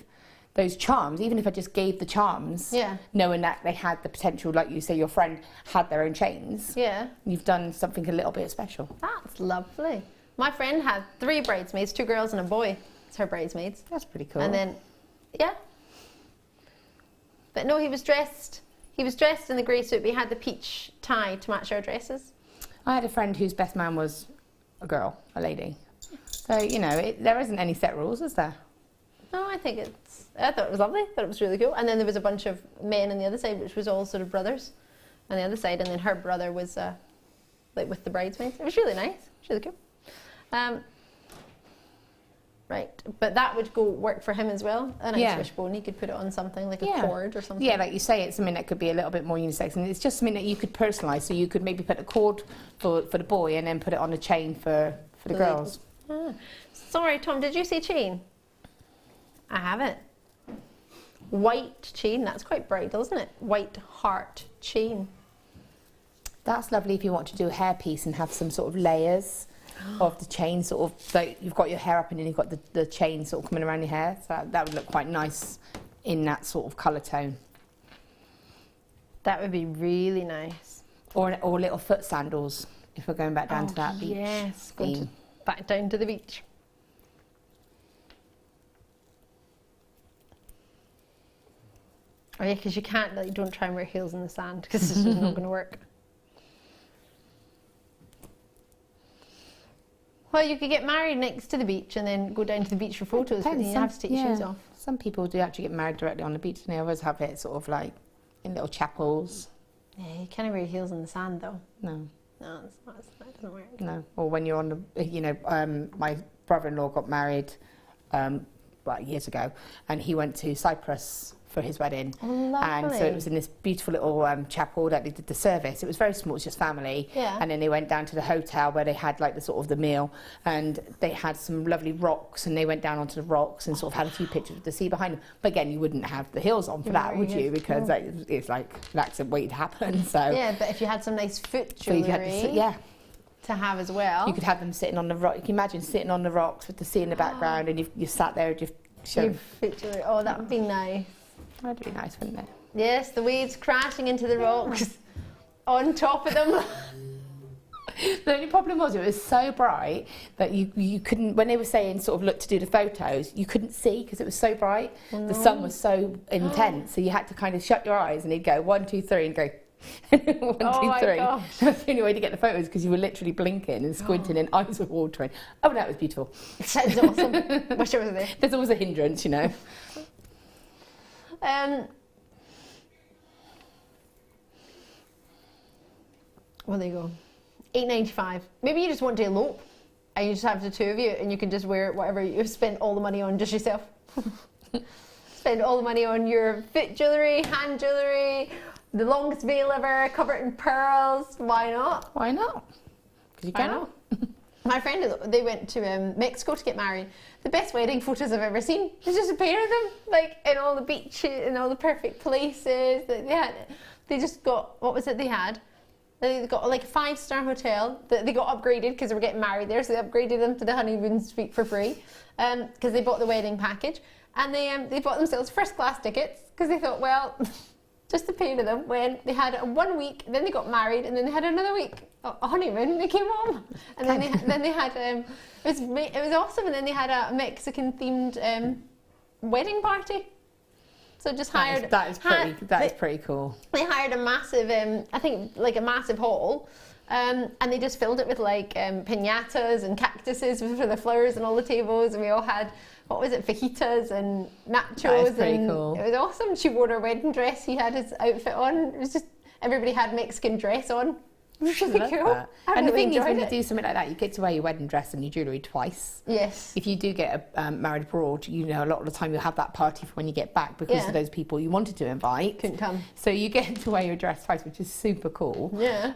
those charms, even if I just gave the charms, Yeah. knowing that they had the potential, like you say, your friend had their own chains, Yeah. you've done something a little bit special. That's lovely. My friend had 3 bridesmaids, 2 girls and a boy. It's her bridesmaids. That's pretty cool. And then, yeah. But no, he was dressed in the grey suit, but he had the peach tie to match our dresses. I had a friend whose best man was a girl, a lady. So, you know, there isn't any set rules, is there? No, I thought it was lovely. I thought it was really cool. And then there was a bunch of men on the other side, which was all sort of brothers on the other side. And then her brother was like with the bridesmaids. It was really nice. It was really cool. Right, but that would work for him as well. A nice wishbone. He could put it on something like a cord or something. Yeah, like you say, it's something that could be a little bit more unisex, and it's just something that you could personalise. So you could maybe put a cord for the boy, and then put it on a chain for the girls. Ah. Sorry, Tom. Did you say chain? I haven't. White chain. That's quite bridal, isn't it? White heart chain. That's lovely if you want to do a hairpiece and have some sort of layers of the chain, sort of like you've got your hair up and then you've got the chain sort of coming around your hair. So that would look quite nice in that sort of colour tone. That would be really nice. Or little foot sandals if we're going back down to that beach. Yes, theme. back down to the beach. Oh yeah, because you can't, like, don't try and wear heels in the sand because it's just not going to work. Well, you could get married next to the beach and then go down to the beach for photos, but then you have to take your shoes off. Some people do actually get married directly on the beach, and they always have it sort of like in little chapels. Yeah, you can't wear heels in the sand though. No. No, that doesn't work. No. Or when you're on the, you know, my brother-in-law got married years ago, and he went to Cyprus for his wedding. Oh, lovely. And so it was in this beautiful little chapel that they did the service. It was very small, it was just family. Yeah. And then they went down to the hotel where they had like the sort of the meal, and they had some lovely rocks, and they went down onto the rocks and sort of had a few pictures of the sea behind them. But again, you wouldn't have the heels on for that, would you? Because it's like an accident waiting to happen. So yeah, but if you had some nice foot so you jewellery had to have as well. you could have them sitting on the rock. You can imagine sitting on the rocks with the sea in the background, and you sat there and just Your showing. foot jewellery. Oh, that would be nice. That'd be nice, wouldn't it? Yes, the waves crashing into the rocks on top of them. The only problem was it was so bright that you couldn't, when they were saying sort of look to do the photos, you couldn't see because it was so bright. Oh, The sun was so intense, so you had to kind of shut your eyes and he'd go 1, 2, 3 and go 1, 2, 3. Oh my gosh. That's the only way to get the photos because you were literally blinking and squinting and eyes were watering. Oh, that was beautiful. Sounds awesome. Wish I was there. There's always a hindrance, you know. Well, there you go. $8.95. Maybe you just want to elope, and you just have the two of you, and you can just wear whatever you've spent all the money on, just yourself. Spend all the money on your foot jewellery, hand jewellery, the longest veil ever, covered in pearls. Why not? Why not? Because you Why can. not? My friend, they went to Mexico to get married. The best wedding photos I've ever seen. There's just a pair of them, like in all the beaches, in all the perfect places that they had. They just got, what was it they had? They got like a 5-star hotel that they got upgraded because they were getting married there, so they upgraded them to the honeymoon suite for free because they bought the wedding package, and they bought themselves first-class tickets because they thought, well, just the pair of them when they had 1 week, then they got married, and then they had another week a honeymoon. They came home, and then they had it was awesome, and then they had a Mexican themed wedding party. So just hired. That is pretty cool. They hired a massive, I think like a massive hall, and they just filled it with like piñatas and cactuses for the flowers and all the tables, and we all had, what was it, fajitas and nachos. That is pretty and cool. It was awesome. She wore her wedding dress. He had his outfit on. It was just, everybody had Mexican dress on. It was really cool. That. I And the really thing is, when enjoyed you it. do something like that, you get to wear your wedding dress and your jewellery twice. Yes. If you do get married abroad, you know, a lot of the time you'll have that party for when you get back because of those people you wanted to invite. Couldn't come. So you get to wear your dress twice, which is super cool. Yeah.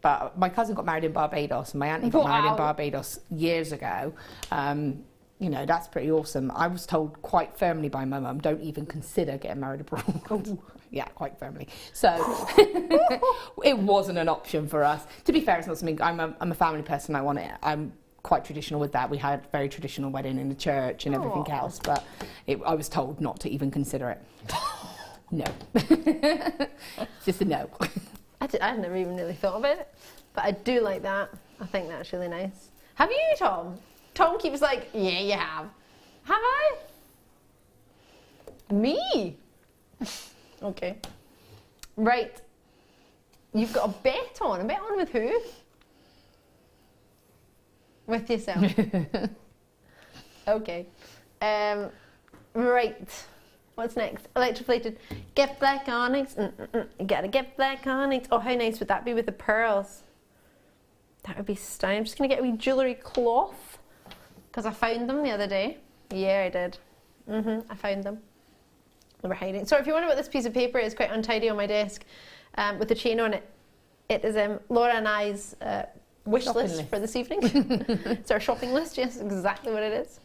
But my cousin got married in Barbados and my auntie got married in Wow. Barbados years ago. You know, that's pretty awesome. I was told quite firmly by my mum, don't even consider getting married abroad. Yeah, quite firmly. So it wasn't an option for us. To be fair, it's not something, I'm a family person, I want it. I'm quite traditional with that. We had a very traditional wedding in the church and everything else, but I was told not to even consider it. No. Just a no. I'd never even really thought about it, but I do like that. I think that's really nice. Have you, Tom? Tom keeps like, yeah, you have. Have I? Me? Okay. Right. You've got a bet on. A bet on with who? With yourself. Okay. Right. What's next? Electroplated. Get black onyx. You gotta get black onyx. Oh, how nice would that be with the pearls? That would be stunning. I'm just gonna get a wee jewellery cloth because I found them the other day. Yeah, I did. I found them. They were hiding. So if you wonder what this piece of paper is, quite untidy on my desk with the chain on it. It is Laura and I's wish list for this evening. It's our shopping list. Yes, exactly what it is.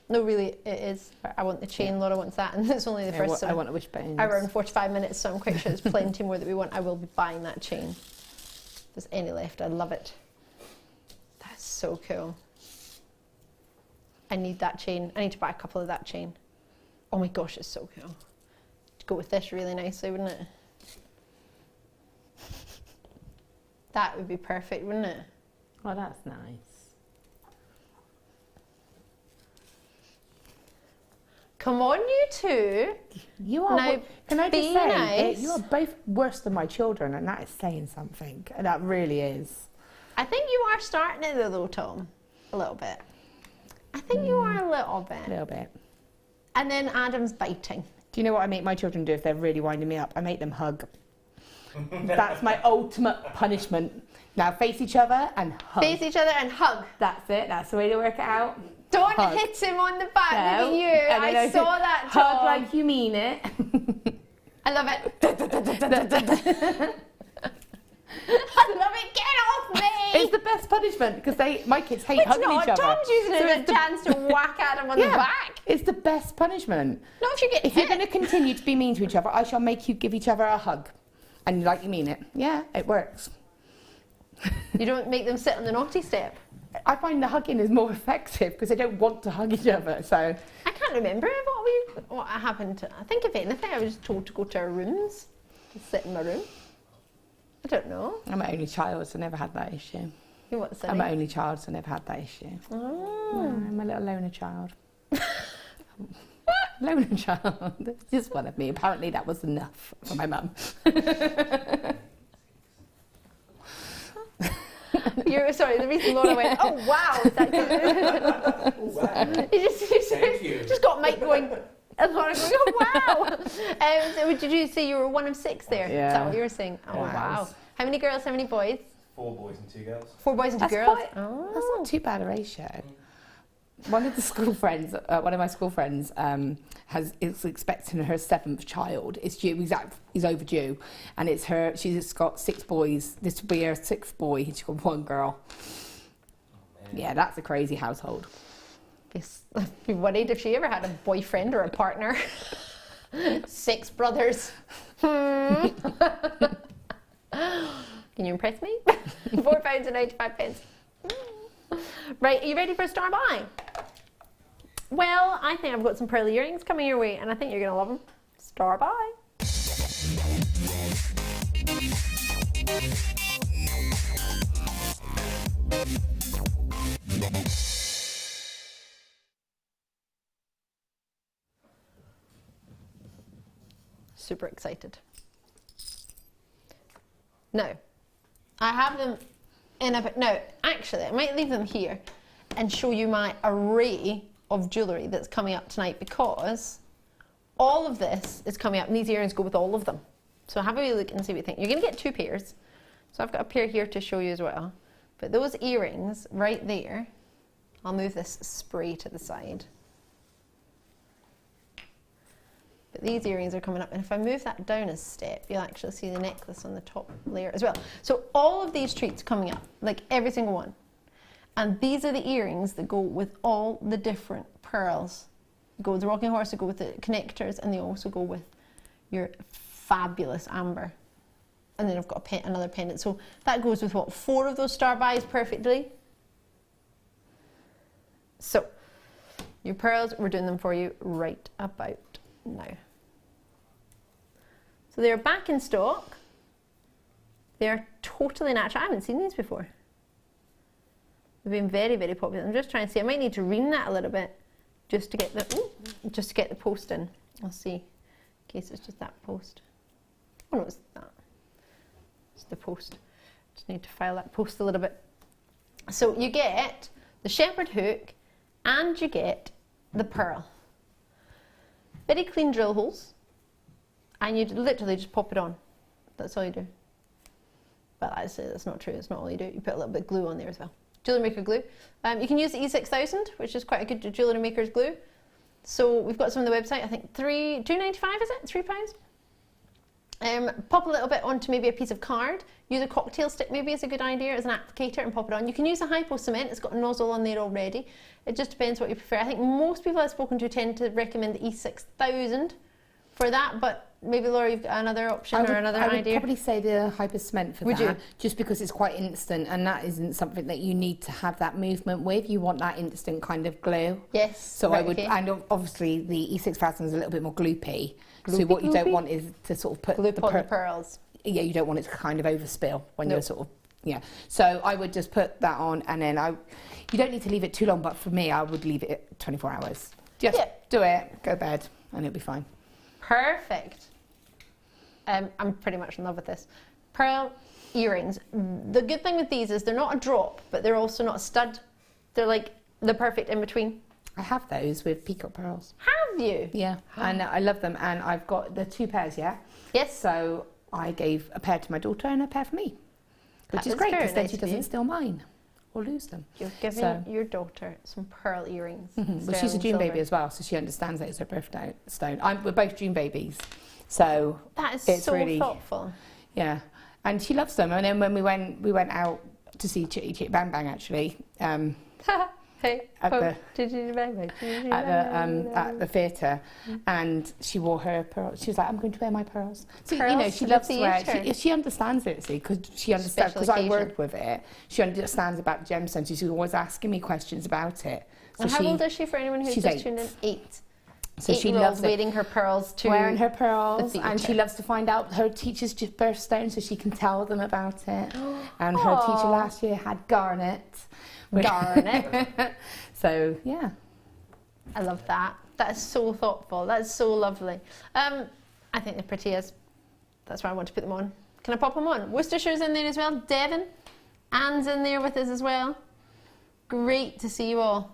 No, really, it is. I want the chain. Laura wants that, and it's only the first. I want a Wishbone. Hour and 45 minutes, so I'm quite sure there's plenty more that we want. I will be buying that chain. If there's any left, I love it. That's so cool. I need that chain. I need to buy a couple of that chain. Oh my gosh, it's so cool. To go with this really nicely, wouldn't it? That would be perfect, wouldn't it? Oh, that's nice. Come on, you two. You are. Now, can I just be say, nice. you are both worse than my children, and that is saying something. That really is. I think you are starting it though, Tom. A little bit. I think you are a little bit. A little bit. And then Adam's biting. Do you know what I make my children do if they're really winding me up? I make them hug. That's my ultimate punishment. Now face each other and hug. Face each other and hug. That's it. That's the way to work it out. Don't Hug. hit him on the back. No. Look at you. And I then saw that, Tom. Hug like you mean it. I love it. I love it. Get off me. It's the best punishment because my kids hate hugging each other. Tom's using it as a chance to whack Adam on the back. It's the best punishment. Not if you get If hit. you're going to continue to be mean to each other, I shall make you give each other a hug. And like you mean it. Yeah, it works. You don't make them sit on the naughty step. I find the hugging is more effective because they don't want to hug each other. So I can't remember what happened. I think if anything, I was told to go to our rooms, to sit in my room. I don't know. I'm an only child, so I never had that issue. You what, silly? I'm an only child, so I never had that issue. Oh. No, I'm a little loner child. Loner child. It's just one of me. Apparently that was enough for my mum. Sorry, the reason Laura went, oh wow, is that good? Oh, wow. Thank you. Just got Mike going, and Laura going, oh wow. So did you say you were one of 6 there? Yeah. Is that what you were saying? Oh wow. How many girls, how many boys? 4 boys and 2 girls. 4 boys and 2 That's girls. That's not too bad a ratio. One of the school friends, one of my school friends, is expecting her 7th child. It's due. He's overdue, and it's her. She's got 6 boys. This will be her 6th boy. She's got 1 girl. Oh, Yeah, that's a crazy household. I'd be worried if she ever had a boyfriend or a partner. 6 brothers. Can you impress me? £4.95. Right, are you ready for a star buy? Well, I think I've got some pearl earrings coming your way, and I think you're going to love them. Star buy. Super excited. No, I have them in a, no, actually I might leave them here and show you my array of jewellery that's coming up tonight, because all of this is coming up and these earrings go with all of them. So have a wee look and see what you think. You're going to get 2 pairs. So I've got a pair here to show you as well. But those earrings right there, I'll move this spray to the side. But these earrings are coming up, and if I move that down a step, you'll actually see the necklace on the top layer as well. So all of these treats coming up, like every single one. And these are the earrings that go with all the different pearls. They go with the rocking horse, they go with the connectors, and they also go with your fabulous amber. And then I've got another pendant. So that goes with what, 4 of those star buys perfectly. So your pearls, we're doing them for you right about now. So they're back in stock. They're totally natural. I haven't seen these before. They've been very, very popular. I'm just trying to see. I might need to ream that a little bit just to get the post in. I'll see. In case it's just that post. Oh no, it's that. It's the post. Just need to file that post a little bit. So you get the shepherd hook and you get the pearl. Very clean drill holes. And you literally just pop it on. That's all you do. But I say that's not true. That's not all you do. You put a little bit of glue on there as well. JewelleryMaker glue. You can use the E6000, which is quite a good JewelleryMaker's glue. So we've got some on the website. I think £2.95 is it? £3. Pop a little bit onto maybe a piece of card. Use a cocktail stick maybe is a good idea as an applicator and pop it on. You can use a hypo cement. It's got a nozzle on there already. It just depends what you prefer. I think most people I've spoken to tend to recommend the E6000 for that, but maybe Laura, you've got another option or another idea? I would probably say the hyper cement for Would that, you? just because it's quite instant, and that isn't something that you need to have that movement with. You want that instant kind of glow. Yes. So right, I would, okay. and obviously the E6000 is a little bit more gloopy. So what you don't want is to sort of put Gloop on the pearls. Yeah, you don't want it to kind of overspill when you're sort of, yeah. So I would just put that on, and then you don't need to leave it too long, but for me, I would leave it 24 hours. Just do it, go to bed, and it'll be fine. Perfect. I'm pretty much in love with this. Pearl earrings. The good thing with these is they're not a drop, but they're also not a stud. They're like the perfect in between. I have those with peacock pearls. Have you? Yeah, and I love them, and I've got the 2 pairs, yeah? Yes. So I gave a pair to my daughter and a pair for me, which is great, because then she doesn't steal mine or lose them. You're giving your daughter some pearl earrings. But she's a June baby as well, so she understands that it's her birthstone. We're both June babies, so that is it's so really thoughtful. Yeah, and she loves them. And then when we went out to see Chitty Chit Bang Bang actually. Hey, at the theatre, and she wore her pearls. She was like, "I'm going to wear my pearls." So pearls, you know, she loves to wear. theatre. She understands it, see, because she understands. Because I work with it, she understands about gemstones. She's always asking me questions about it. So and how old is she? For anyone who's just tuned in, 8. So she loves wearing her pearls to wearing her pearls, the and she loves to find out her teacher's birthstone so she can tell them about it. And her teacher last year had garnet. So yeah, I love that. That is so thoughtful. That is so lovely. I think they're pretty as. That's why I want to put them on. Can I pop them on? Worcestershire's in there as well. Devon, Anne's in there with us as well. Great to see you all.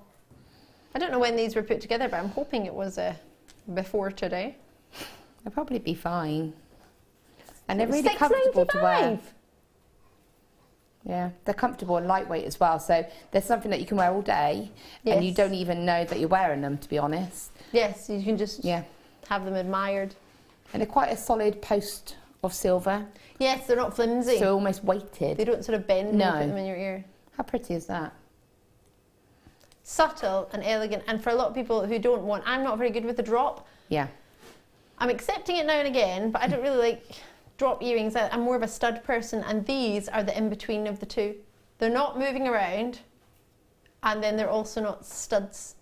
I don't know when these were put together, but I'm hoping it was before today. they'll probably be fine, and they're really comfortable to wear. Yeah, they're comfortable and lightweight as well. So there's something that you can wear all day, and you don't even know that you're wearing them, to be honest. Yes, you can just have them admired. And they're quite a solid post of silver. Yes, they're not flimsy. So almost weighted. They don't sort of bend when you put them in your ear. How pretty is that? Subtle and elegant. And for a lot of people who don't want, I'm not very good with the drop. Yeah. I'm accepting it now and again, but I don't really like drop earrings. I'm more of a stud person, and these are the in-between of the two. They're not moving around, and then they're also not studs.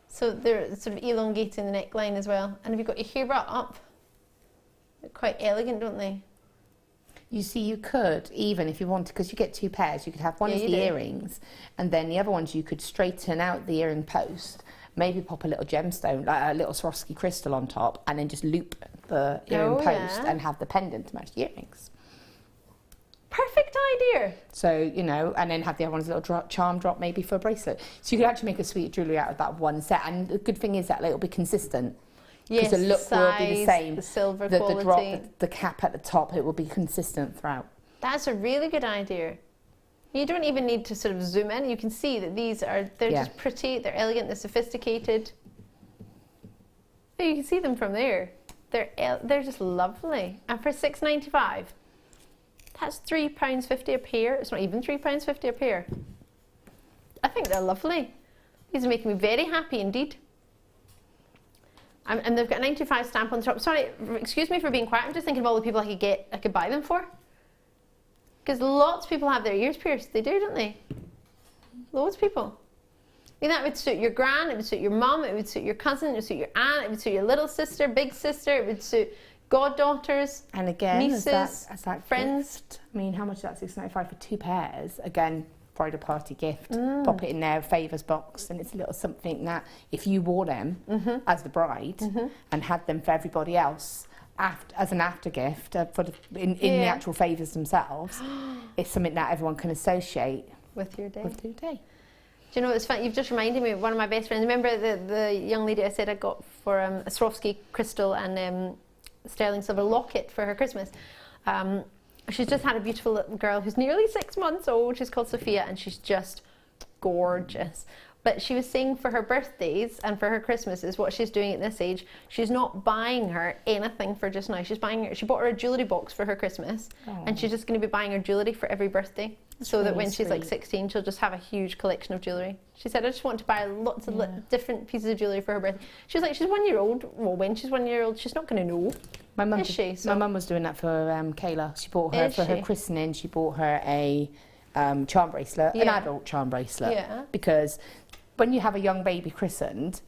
So they're sort of elongating the neckline as well. And if you've got your hair brought up, they're quite elegant, don't they? You see, you could, even if you wanted, because you get 2 pairs, you could have one as the earrings, and then the other ones you could straighten out the earring post, maybe pop a little gemstone, like a little Swarovski crystal on top, and then just loop the earring post and have the pendant to match the earrings. Perfect idea. So, you know, and then have the other one's little charm drop maybe for a bracelet. So you could actually make a sweet jewellery out of that one set, and the good thing is that it'll be consistent. Because the look will be the same. The silver quality. The drop, the cap at the top, it will be consistent throughout. That's a really good idea. You don't even need to sort of zoom in. You can see that these are, they're just pretty, they're elegant, they're sophisticated. Oh, you can see them from there. They're just lovely. And for £6.95, that's £3.50 a pair. It's not even £3.50 a pair. I think they're lovely. These are making me very happy indeed. And they've got a 925 stamp on the top. Sorry, excuse me for being quiet. I'm just thinking of all the people I could buy them for. Because lots of people have their ears pierced. They do, don't they? Loads of people. I mean, that would suit your gran, it would suit your mum, it would suit your cousin, it would suit your aunt, it would suit your little sister, big sister, it would suit goddaughters, and again, nieces, as that friends. Gift. I mean, how much is that? £6.95 for 2 pairs. Again, bridal party gift. Pop it in their favours box, and it's a little something that if you wore them as the bride and had them for everybody else as an after gift in the actual favours themselves, it's something that everyone can associate with your day. Do you know, it's funny, you've just reminded me of one of my best friends. Remember the young lady I said I got for a Swarovski crystal and sterling silver locket for her Christmas? She's just had a beautiful little girl who's nearly 6 months old. She's called Sophia, and she's just gorgeous. But she was saying for her birthdays and for her Christmases, what she's doing at this age, she's not buying her anything for just now. She bought her a jewellery box for her Christmas, and she's just going to be buying her jewellery for every birthday. So that when she's like 16, she'll just have a huge collection of jewellery. She said, I just want to buy lots of different pieces of jewellery for her birthday. She was like, she's 1 year old. Well, when she's 1 year old, she's not going to know. My mum, is she? So my mum was doing that for Kayla. She bought her for her christening. She bought her a charm bracelet, an adult charm bracelet, because when you have a young baby christened,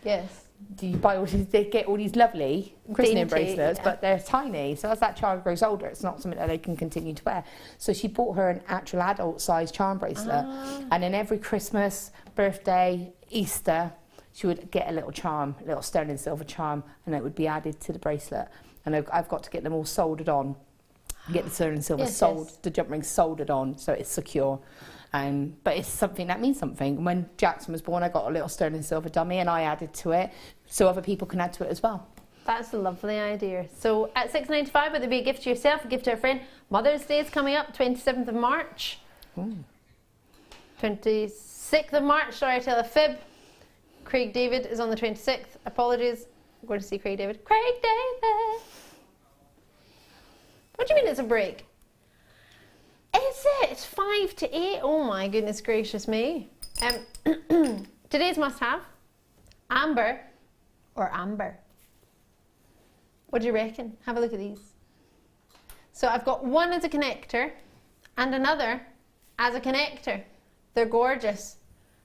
you buy they get all these lovely christening bracelets, but they're tiny. So as that child grows older, it's not something that they can continue to wear. So she bought her an actual adult-sized charm bracelet, and then every Christmas, birthday, Easter, she would get a little charm, a little sterling silver charm, and it would be added to the bracelet. And I've got to get them all soldered on. Get the sterling silver the jump ring soldered on, so it's secure. But it's something that means something. When Jackson was born, I got a little sterling silver dummy, and I added to it, so other people can add to it as well. That's a lovely idea. So at £6.95, whether it be a gift to yourself, a gift to a friend. Mother's Day is coming up, 27th of March. 26th of March, sorry, I tell a fib. Craig David is on the 26th. Apologies. I'm going to see Craig David. Craig David! What do you mean it's a break? Is it? It's 5 to 8. Oh my goodness gracious me. Today's must-have. Amber or amber? What do you reckon? Have a look at these. So I've got one as a connector and another as a connector. They're gorgeous.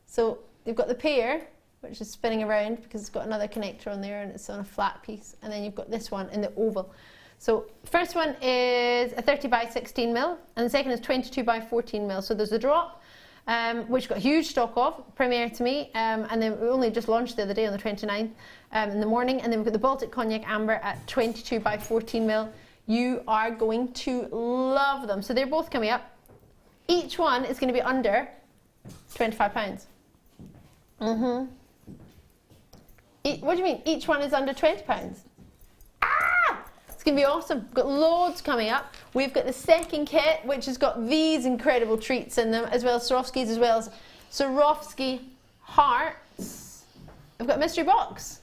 So you've got the pair, which is spinning around because it's got another connector on there and it's on a flat piece. And then you've got this one in the oval. So first one is a 30 by 16 mil, and the second is 22 by 14 mil. So there's the drop, which got huge stock of, premier to me, and then we only just launched the other day on the 29th in the morning. And then we've got the Baltic Cognac Amber at 22 by 14 mil. You are going to love them. So they're both coming up. Each one is going to be under £25. What do you mean? Each one is under £20? It's going to be awesome. We've got loads coming up. We've got the second kit, which has got these incredible treats in them, as well as Swarovskis, as well as Swarovski hearts. We've got a mystery box.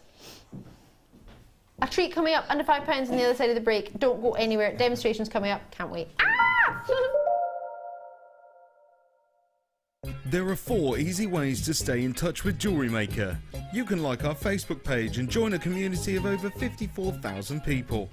A treat coming up, under £5 on the other side of the break. Don't go anywhere. Demonstrations coming up. Can't wait. There are 4 easy ways to stay in touch with JewelleryMaker. You can like our Facebook page and join a community of over 54,000 people.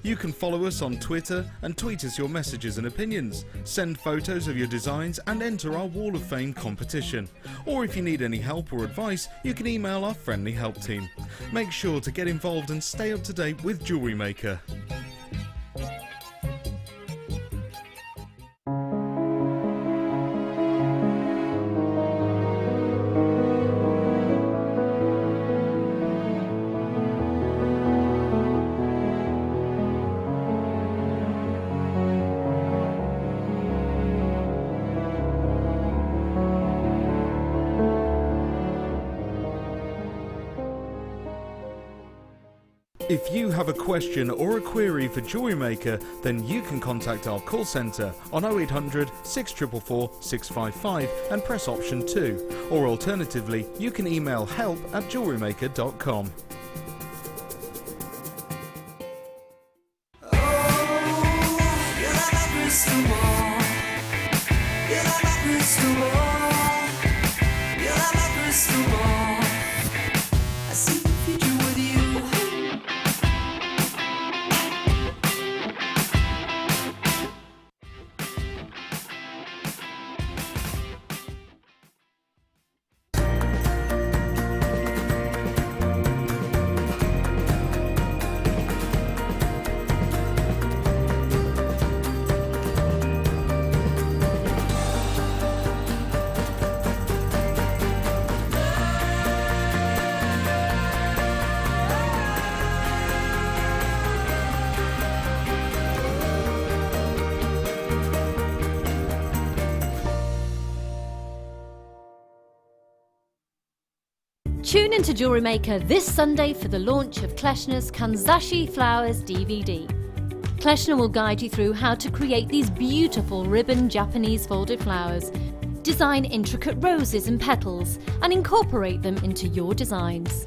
You can follow us on Twitter and tweet us your messages and opinions, send photos of your designs and enter our Wall of Fame competition. Or if you need any help or advice, you can email our friendly help team. Make sure to get involved and stay up to date with JewelleryMaker. If you have a question or a query for JewelleryMaker, then you can contact our call centre on 0800 644 655 and press option 2. Or alternatively, you can email help@jewellerymaker.com. I see the future with you. Tune into JewelleryMaker this Sunday for the launch of Kleshner's Kanzashi Flowers DVD. Kleshner will guide you through how to create these beautiful ribbon Japanese folded flowers, design intricate roses and petals, and incorporate them into your designs.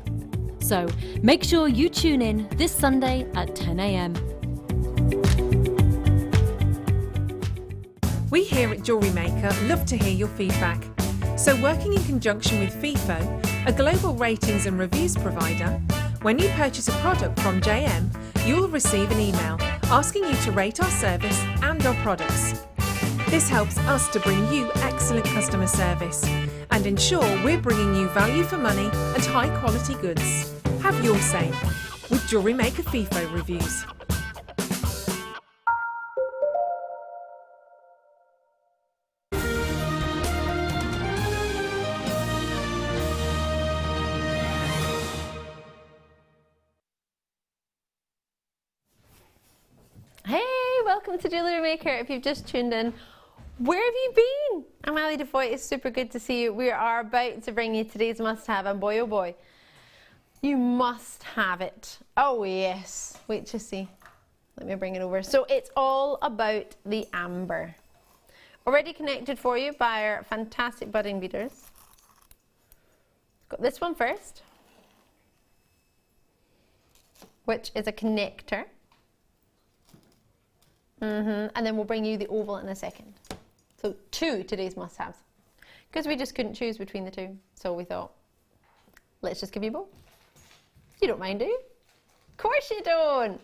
So make sure you tune in this Sunday at 10 AM. We here at JewelleryMaker love to hear your feedback. So working in conjunction with FIFO, a global ratings and reviews provider, when you purchase a product from JM, you'll receive an email asking you to rate our service and our products. This helps us to bring you excellent customer service and ensure we're bringing you value for money and high quality goods. Have your say with JewelleryMaker FIFO reviews. Hey, welcome to JewelleryMaker. If you've just tuned in, where have you been? I'm Ali DeFoy. It's super good to see you. We are about to bring you today's must-have, and boy, oh boy, you must have it. Oh yes. Wait to see. Let me bring it over. So it's all about the amber. Already connected for you by our fantastic budding beaders. Got this one first, which is a connector. And then we'll bring you the oval in a second. So two today's must-haves, because we just couldn't choose between the two. So we thought, let's just give you both. You don't mind, do you? Of course you don't.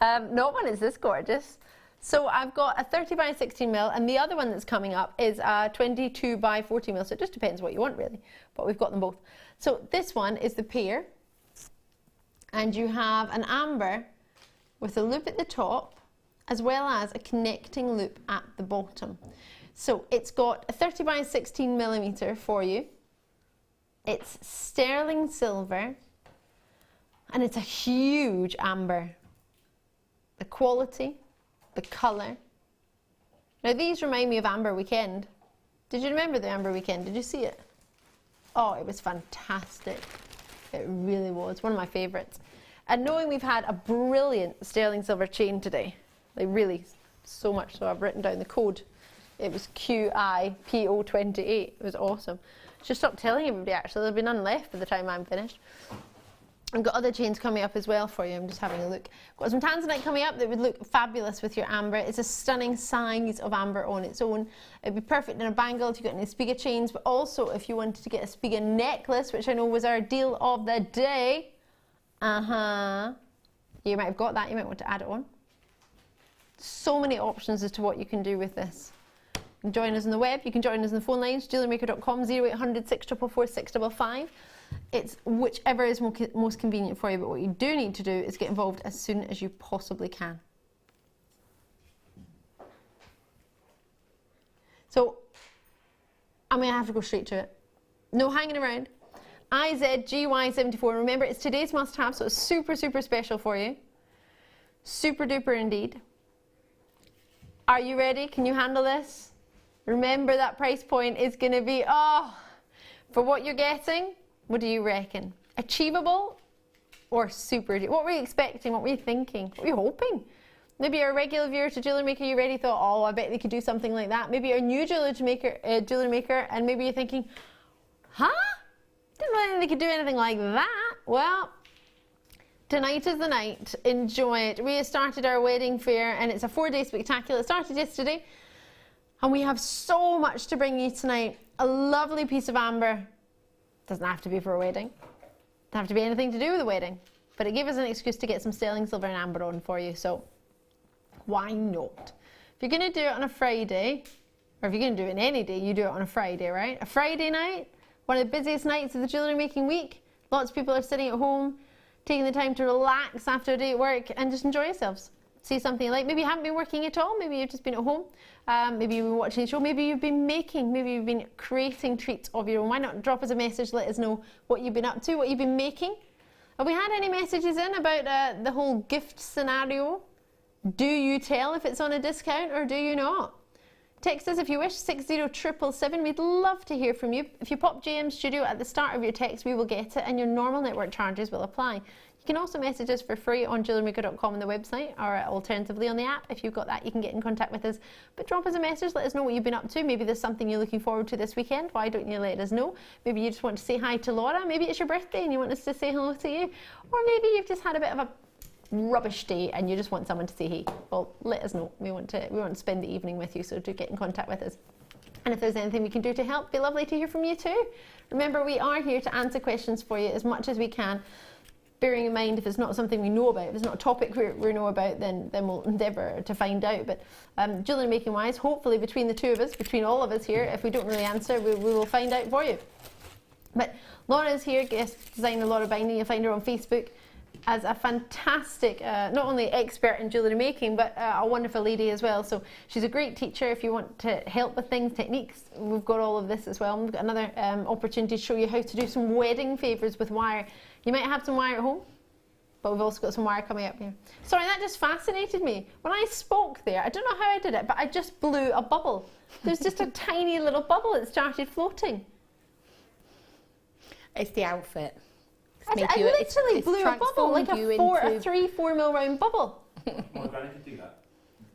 Not when it's this gorgeous. So I've got a 30 by 16 mil, and the other one that's coming up is a 22 by 40 mil. So it just depends what you want, really. But we've got them both. So this one is the pear, and you have an amber with a loop at the top, as well as a connecting loop at the bottom. So it's got a 30 by 16 millimeter for you. It's sterling silver, and it's a huge amber. The quality, the colour. Now these remind me of Amber Weekend. Did you remember the Amber Weekend? Did you see it? Oh, it was fantastic. It really was, one of my favourites. And knowing we've had a brilliant sterling silver chain today, like really, so much so I've written down the code. It was QIPO28. It was awesome. Just stop telling everybody, actually. There'll be none left by the time I'm finished. I've got other chains coming up as well for you. I'm just having a look. Got some tanzanite coming up that would look fabulous with your amber. It's a stunning size of amber on its own. It'd be perfect in a bangle if you've got any Spiga chains, but also if you wanted to get a Spiga necklace, which I know was our deal of the day. You might have got that. You might want to add it on. So many options as to what you can do with this. You can join us on the web, you can join us on the phone lines, JewelleryMaker.com, 0800 644 655. It's whichever is most convenient for you, but what you do need to do is get involved as soon as you possibly can. So, I'm going to have to go straight to it. No hanging around. IZGY74, remember it's today's must-have, so it's super, super special for you. Super duper indeed. Are you ready? Can you handle this? Remember that price point is going to be, for what you're getting, what do you reckon? Achievable or super? What were you expecting? What were you thinking? What were you hoping? Maybe you're a regular viewer to JewelleryMaker, you already thought, I bet they could do something like that. Maybe you're a new JewelleryMaker, and maybe you're thinking, didn't really think they could do anything like that. Well, tonight is the night. Enjoy it. We have started our wedding fair, and it's a 4-day spectacular. It started yesterday, and we have so much to bring you tonight. A lovely piece of amber. Doesn't have to be for a wedding. Doesn't have to be anything to do with a wedding. But it gave us an excuse to get some sterling silver and amber on for you, so why not? If you're going to do it on a Friday, or if you're going to do it on any day, you do it on a Friday, right? A Friday night, one of the busiest nights of the jewellery making week. Lots of people are sitting at home, taking the time to relax after a day at work and just enjoy yourselves. See something you like. Maybe you haven't been working at all. Maybe you've just been at home. Maybe you've been watching the show. Maybe you've been making. Maybe you've been creating treats of your own. Why not drop us a message? Let us know what you've been up to, what you've been making. Have we had any messages in about the whole gift scenario? Do you tell if it's on a discount or do you not? Text us if you wish, 60777. We'd love to hear from you. If you pop JM Studio at the start of your text, we will get it and your normal network charges will apply. You can also message us for free on JewelleryMaker.com on the website, or alternatively on the app. If you've got that, you can get in contact with us. But drop us a message, let us know what you've been up to. Maybe there's something you're looking forward to this weekend. Why don't you let us know? Maybe you just want to say hi to Laura. Maybe it's your birthday and you want us to say hello to you. Or maybe you've just had a bit of a rubbish day and you just want someone to say hey. Well, let us know. We want to spend the evening with you, so do get in contact with us. And if there's anything we can do to help, it'd be lovely to hear from you too. Remember, we are here to answer questions for you as much as we can. Bearing in mind, if it's not something we know about, if it's not a topic we know about, then we'll endeavour to find out. But jewellery making wise, hopefully between the two of us, between all of us here, if we don't really answer, we will find out for you. But Laura is here, guest designer Laura Binding. You'll find her on Facebook as a fantastic, not only expert in jewellery making, but a wonderful lady as well. So she's a great teacher if you want to help with things, techniques. We've got all of this as well. We've got another opportunity to show you how to do some wedding favours with wire. You might have some wire at home, but we've also got some wire coming up here. Sorry, that just fascinated me. When I spoke there, I don't know how I did it, but I just blew a bubble. There's just a tiny little bubble that started floating. It's the outfit. I literally blew a bubble, like a 3-4 mil round bubble. My granny could do that.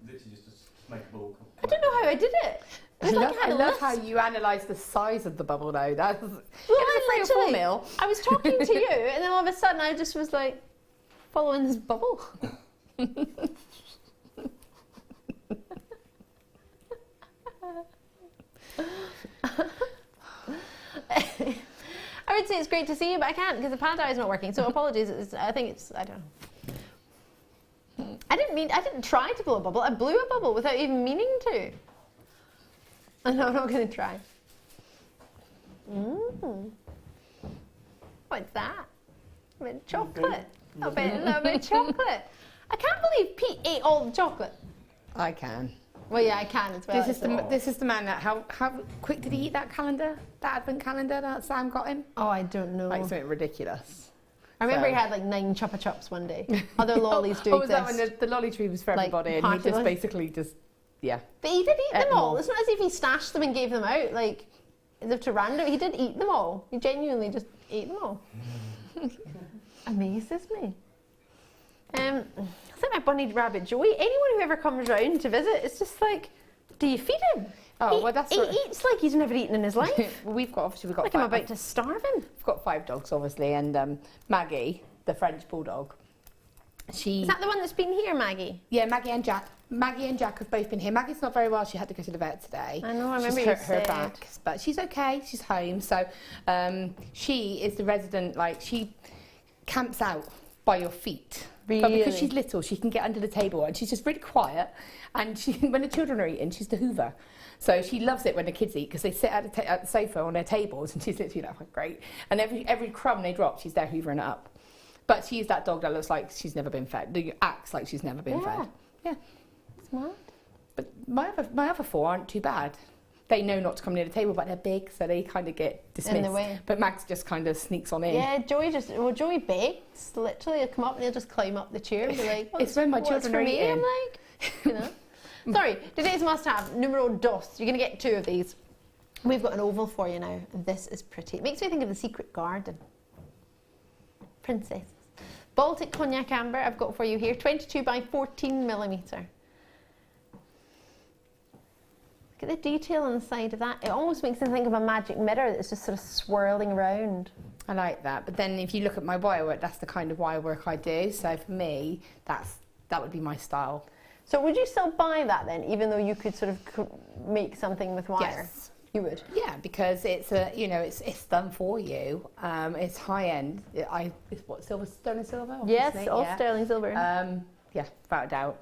Literally just make a ball. I don't know how I did it. I love how you analyse the size of the bubble though. That's, well, it was a 3 or 4 mil. I was talking to you and then all of a sudden I just was like following this bubble. I would say it's great to see you, but I can't because the pad eye is not working. So apologies. I don't know. I didn't try to blow a bubble. I blew a bubble without even meaning to. And I'm not going to try. What's that? A bit of chocolate. A little bit of chocolate. I can't believe Pete ate all the chocolate. I can. Well, yeah, I can as well. This is the man that, how quick did he eat that calendar? That advent calendar that Sam got him? Oh, I don't know. Like something ridiculous. I remember he had like 9 Chupa Chups one day. Other lollies do exist. That when the lolly tree was for everybody and he just basically just, yeah. But he did eat them all. It's not as if he stashed them and gave them out, like, as if to random. He did eat them all. He genuinely just ate them all. Amazes me. It's like my bunny rabbit Joey. Anyone who ever comes round to visit, it's just like, do you feed him? Oh, well, that's he eats like he's never eaten in his life. We've got like I'm about to starve him. We've got 5 dogs, obviously, and Maggie, the French bulldog. Is that the one that's been here, Maggie? Yeah, Maggie and Jack. Maggie and Jack have both been here. Maggie's not very well. She had to go to the vet today. I know. I remember she's you hurt her back, but she's okay. She's home. So she is the resident. Like she camps out by your feet. Really? But because she's little, she can get under the table, and she's just really quiet. And when the children are eating, she's the hoover. So she loves it when the kids eat because they sit at the sofa on their tables, and she's literally like, oh, great. And every crumb they drop, she's there hoovering it up. But she is that dog that looks like she's never been fed. That acts like she's never been fed. Yeah. Smart. But my other 4 aren't too bad. They know not to come near the table, but they're big, so they kind of get dismissed. In the way. But Max just kind of sneaks on in. Yeah, Joey begs. Literally, he'll come up and he'll just climb up the chair and be like, it's when my children are eating. I'm like, you know. Sorry, today's must-have, numero dos. You're going to get 2 of these. We've got an oval for you now. This is pretty. It makes me think of the Secret Garden. Princesses. Baltic Cognac Amber I've got for you here. 22 by 14 millimetre. Look at the detail on the side of that. It almost makes me think of a magic mirror that's just sort of swirling around. I like that. But then if you look at my wire work, that's the kind of wire work I do. So for me, that would be my style. So would you still buy that then, even though you could sort of make something with wire? Yes. You would? Yeah, because it's it's done for you. It's high end. It's what, sterling silver? Yes, all sterling silver. Yeah, without a doubt.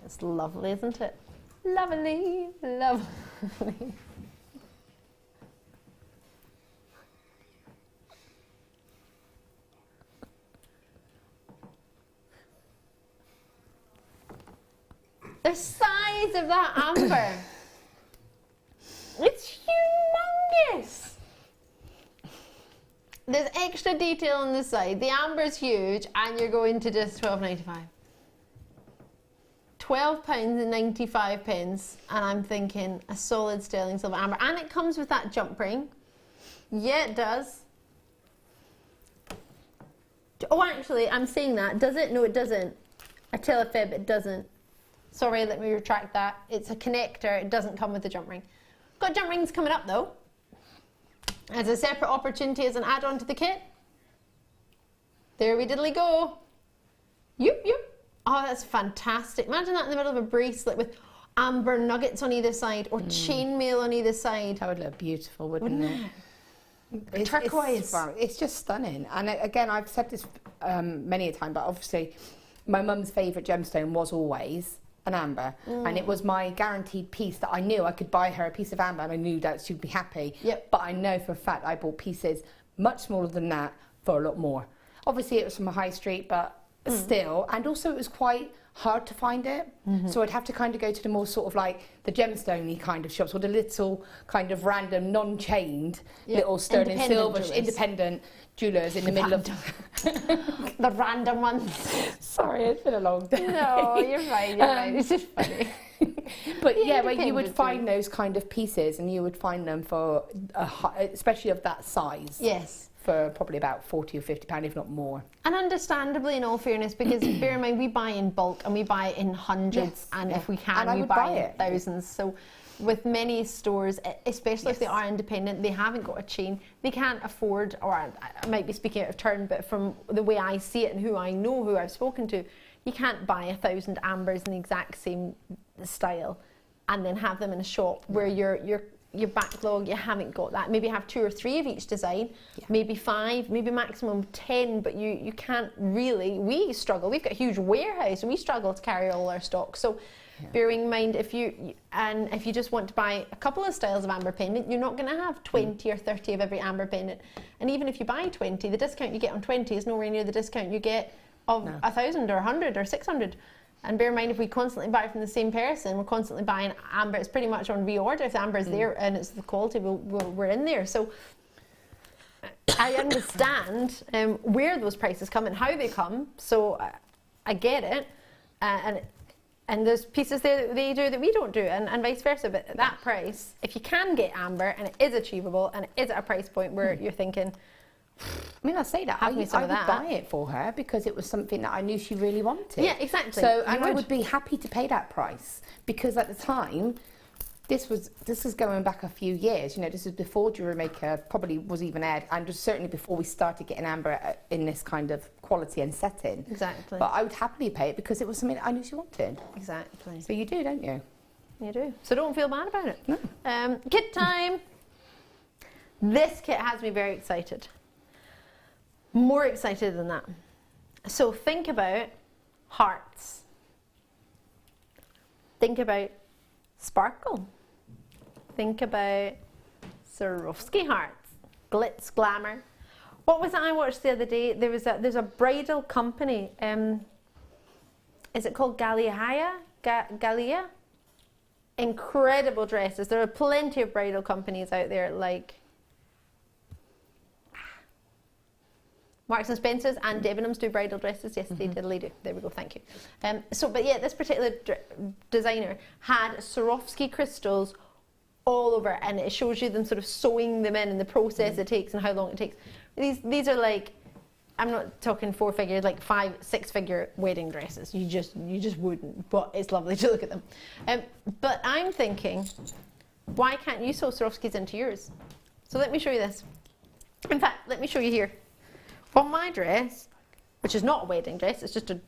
It's lovely, isn't it? Lovely, lovely. The size of that amber. It's humongous. There's extra detail on the side. The amber's huge, and you're going to just $12.95. £12.95, and I'm thinking a solid sterling silver amber, and it comes with that jump ring. Yeah, it does. Oh, actually, I'm saying that. Does it? No, it doesn't. I tell a fib, it doesn't. Sorry, let me retract that. It's a connector. It doesn't come with the jump ring. Got jump rings coming up though, as a separate opportunity as an add-on to the kit. There we diddly go. Yoop, yoop. Oh, that's fantastic. Imagine that in the middle of a bracelet with amber nuggets on either side or chainmail on either side. That would look beautiful, wouldn't it? Turquoise. It's just stunning. And again, I've said this many a time, but obviously my mum's favourite gemstone was always an amber, and it was my guaranteed piece that I knew I could buy her a piece of amber and I knew that she'd be happy. Yep. But I know for a fact I bought pieces much smaller than that for a lot more. Obviously it was from a high street, but still, and also it was quite hard to find it, so I'd have to kind of go to the more sort of like the gemstone-y kind of shops, or the little kind of random non-chained little sterling silver independent jewellers in the middle of the random ones. Sorry, it's been a long day. No, you're fine, you're fine. It's just funny. But yeah, where you would find those kind of pieces, and you would find them for especially of that size. Yes. For probably about £40 or £50, if not more. And understandably, in all fairness, because bear in mind, we buy in bulk and we buy in hundreds, and if we can, we buy in thousands. So with many stores, especially if they are independent, they haven't got a chain, they can't afford, or I might be speaking out of turn, but from the way I see it and who I know, who I've spoken to, you can't buy 1,000 ambers in the exact same style and then have them in a shop where your backlog, you haven't got that. Maybe have 2 or 3 of each design, maybe 5, maybe maximum 10, but you can't really, we struggle. We've got a huge warehouse and we struggle to carry all our stock. So bearing in mind, if you just want to buy a couple of styles of amber pendant, you're not going to have 20 or 30 of every amber pendant. And even if you buy 20, the discount you get on 20 is nowhere near the discount you get of 1,000 or 100 or 600. And bear in mind, if we constantly buy from the same person, we're constantly buying amber, it's pretty much on reorder. If the amber is there and it's the quality, we're in there. So I understand where those prices come and how they come. So I get it. And there's pieces there that they do that we don't do, and vice versa. But at that price, if you can get amber and it is achievable and it is at a price point where you're thinking, I mean, I say that I would buy it for her because it was something that I knew she really wanted. Yeah, exactly. So, and I would be happy to pay that price because at the time, this is going back a few years. You know, this is before JewelleryMaker probably was even aired, and just certainly before we started getting amber in this kind of quality and setting. Exactly. But I would happily pay it because it was something that I knew she wanted. Exactly. So you do, don't you? You do. So don't feel bad about it. No. Kit time. This kit has me very excited. More excited than that. So think about hearts. Think about sparkle. Think about Swarovski hearts. Glitz, glamour. What was it I watched the other day? There's a bridal company. Is it called Gallia? Gallia? Incredible dresses. There are plenty of bridal companies out there like Marks and Spencer's and Debenhams do bridal dresses. Yes, they diddly do. There we go, thank you. But yeah, this particular designer had Swarovski crystals all over, and it shows you them sort of sewing them in and the process it takes and how long it takes. These are like, I'm not talking 4-figure, like 5-6-figure wedding dresses. You just wouldn't, but it's lovely to look at them. But I'm thinking, why can't you sew Swarovskis into yours? So let me show you this. In fact, let me show you here. On my dress, which is not a wedding dress, it's just a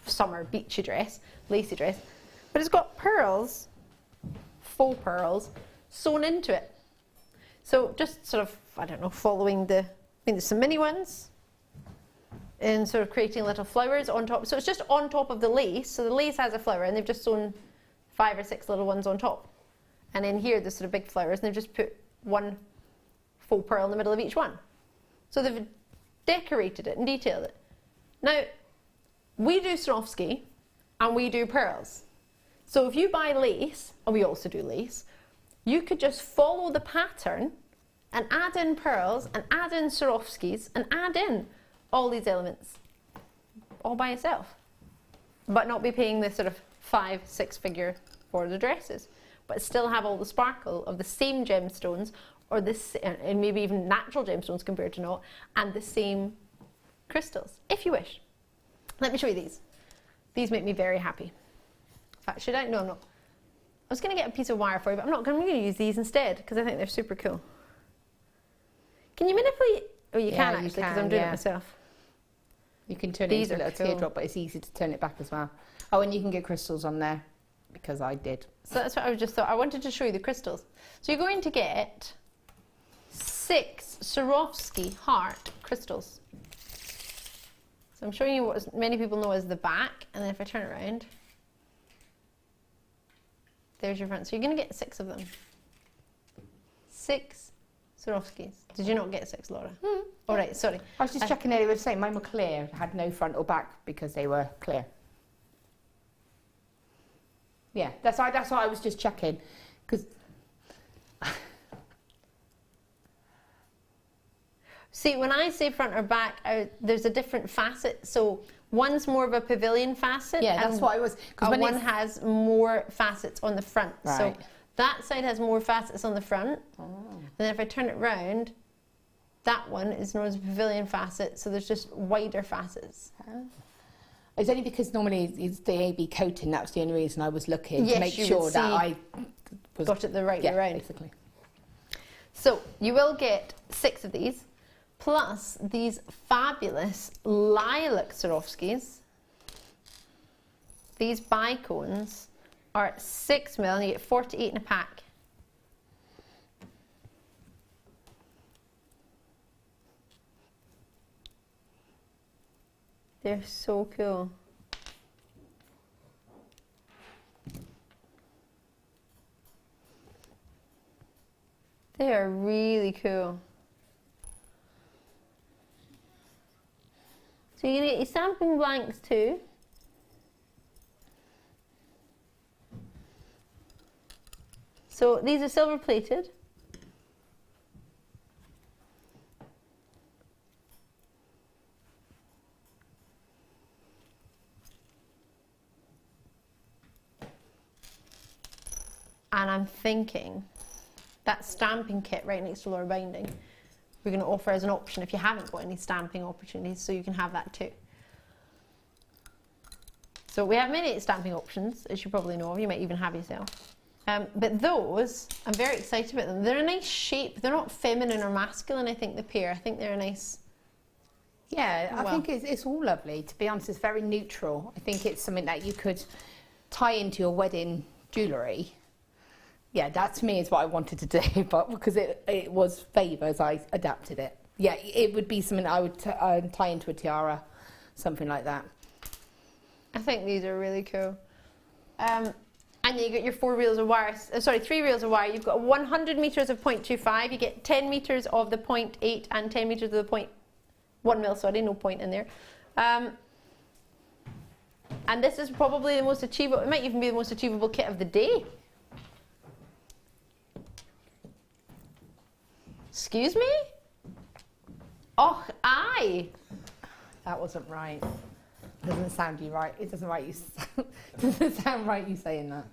summer beachy dress, lacy dress, but it's got pearls, faux pearls, sewn into it. So just sort of, I don't know, following there's some mini ones, and sort of creating little flowers on top. So it's just on top of the lace, so the lace has a flower, and they've just sewn 5 or 6 little ones on top. And then here, there's sort of big flowers, and they've just put one faux pearl in the middle of each one. So they've decorated it and detailed it. Now, we do Swarovski and we do pearls. So if you buy lace, and we also do lace, you could just follow the pattern and add in pearls and add in Swarovskis and add in all these elements all by yourself, but not be paying this sort of 5, 6 figure for the dresses, but still have all the sparkle of the same gemstones, or this, and maybe even natural gemstones compared to not, and the same crystals, if you wish. Let me show you these. These make me very happy. In fact, should I? No, I'm not. I was going to get a piece of wire for you, but I'm not. I'm going to use these instead because I think they're super cool. Can you manipulate? Oh, you can actually, because I'm doing it myself. You can turn it into a little teardrop, but it's easy to turn it back as well. Oh, and you can get crystals on there, because I did. So that's what I just thought. I wanted to show you the crystals. So you're going to get 6 Swarovski heart crystals. So I'm showing you what many people know as the back, and then if I turn it around, there's your front. So you're going to get 6 of them. 6 Swarovskis. Did you not get 6, Laura? All right, sorry. I was just checking they were the same. Mine were clear. Had no front or back because they were clear. Yeah, that's why I was just checking. Because see, when I say front or back, there's a different facet. So one's more of a pavilion facet. Yeah, that's what I was. And one has more facets on the front. Right. So that side has more facets on the front. Oh. And then if I turn it round, that one is known as a pavilion facet. So there's just wider facets. Oh. It's only because normally it's the AB coating. That's the only reason I was looking to make sure that I got it the right way around. Basically. So you will get 6 of these, plus these fabulous lilac Swarovskis. These bicones are 6mm, and you get 48 in a pack. They're so cool. They are really cool. So you're going to get your stamping blanks too. So these are silver plated. And I'm thinking that stamping kit right next to Laura binding, we're going to offer as an option if you haven't got any stamping opportunities, so you can have that too. So we have many stamping options, as you probably know of. You might even have yourself. But those, I'm very excited about them. They're a nice shape. They're not feminine or masculine, I think, the pair. I think they're a nice... Yeah, I think it's all lovely. To be honest, it's very neutral. I think it's something that you could tie into your wedding jewellery. Yeah, that to me is what I wanted to do, but because it was favours, I adapted it. Yeah, it would be something I would tie into a tiara, something like that. I think these are really cool. And you get your 4 reels of wire, 3 reels of wire. You've got 100 metres of 0.25, you get 10 metres of the 0.8 and 10 metres of the 0.1 mil, sorry, no point in there. And this is probably the most achievable, it might even be the most achievable kit of the day. Excuse me? Oh, aye. That wasn't right. It doesn't sound you right. It doesn't right. Doesn't sound right you saying that.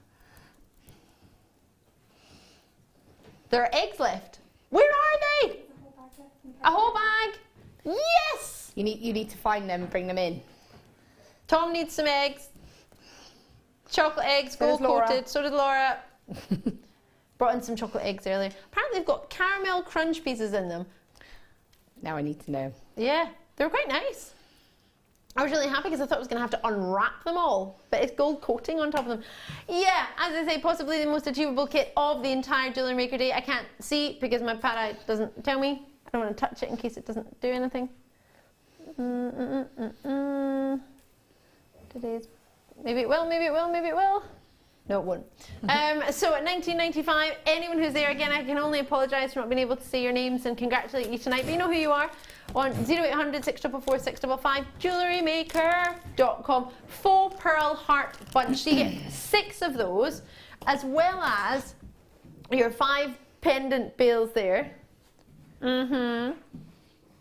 There are eggs left. Where are they? A whole bag. Yes. You need to find them and bring them in. Tom needs some eggs. Chocolate eggs, gold coated. So did Laura. Brought in some chocolate eggs earlier. Apparently they've got caramel crunch pieces in them. Now I need to know. Yeah, they were quite nice. I was really happy because I thought I was going to have to unwrap them all, but it's gold coating on top of them. Yeah, as I say, possibly the most achievable kit of the entire Jewellery Maker Day. I can't see because my pad eye doesn't tell me. I don't want to touch it in case it doesn't do anything. Today's, maybe it will, maybe it will, maybe it will. No, it won't. So at 19.95, anyone who's there, again, I can only apologise for not being able to say your names and congratulate you tonight, but you know who you are. On 0800 644 655, JewelleryMaker.com. Faux pearl heart bunch. So you get 6 of those, as well as your 5 pendant bales there. And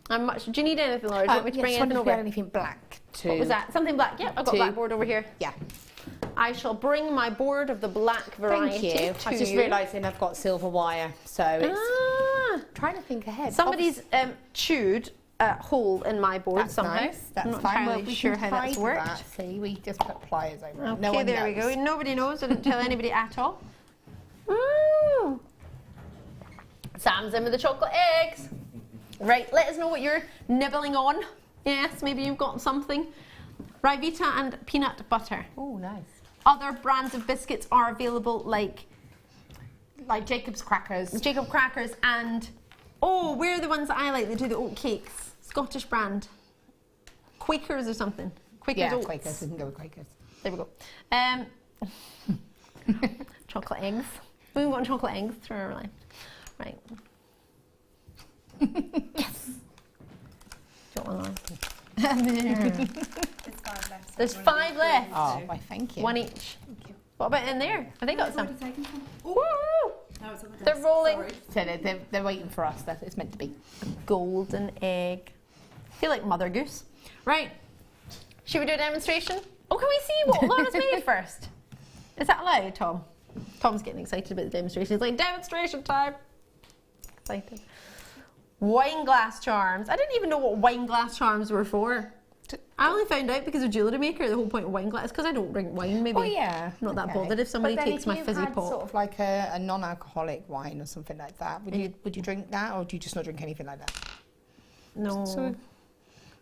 much. Do you need anything, Laura? Do you want me to bring anything over? Anything black too. What was that? Something black. Yep, I've got blackboard over here. Yeah. I shall bring my board of the black variety Thank you. to I'm just you. realising I've got silver wire, so it's trying to think ahead. Somebody's chewed a hole in my board That's somehow. nice. That's I'm not fine. entirely We sure can how that's hide worked. that. See, we just put pliers over it. Okay, No one there we knows. go. Nobody knows. I didn't tell anybody at all. Ooh. Sam's in with the chocolate eggs. Right, let us know what you're nibbling on. Yes, maybe you've got something. Rivita and peanut butter. Oh, nice. Other brands of biscuits are available, like Jacob's crackers. Jacob crackers and, oh, where are the ones that I like? They do the oat cakes. Scottish brand. Quakers or something. Quakers oats. Quakers. We can go with Quakers. There we go. Chocolate eggs. We've got chocolate eggs through our life. Right. Yes. Don't want to. There's 5 left. Oh, why, thank you. 1 each. What about in there? Have they got some? Woo! No, it's on the They're desk. rolling. Sorry. So they're waiting for us. That's what it's meant to be. Golden egg. I feel like Mother Goose. Right. Should we do a demonstration? Oh, can we see what Laura's made first? Is that allowed, Tom? Tom's getting excited about the demonstration. He's like, demonstration time. Excited. Wine glass charms. I didn't even know what wine glass charms were for. I only found out because of JewelleryMaker the whole point of wine glass is because I don't drink wine. Maybe Oh yeah. not that okay. bothered if somebody But then takes if my you fizzy had pot. sort of like a non-alcoholic wine or something like that, would you drink that, or do you just not drink anything like that? No. So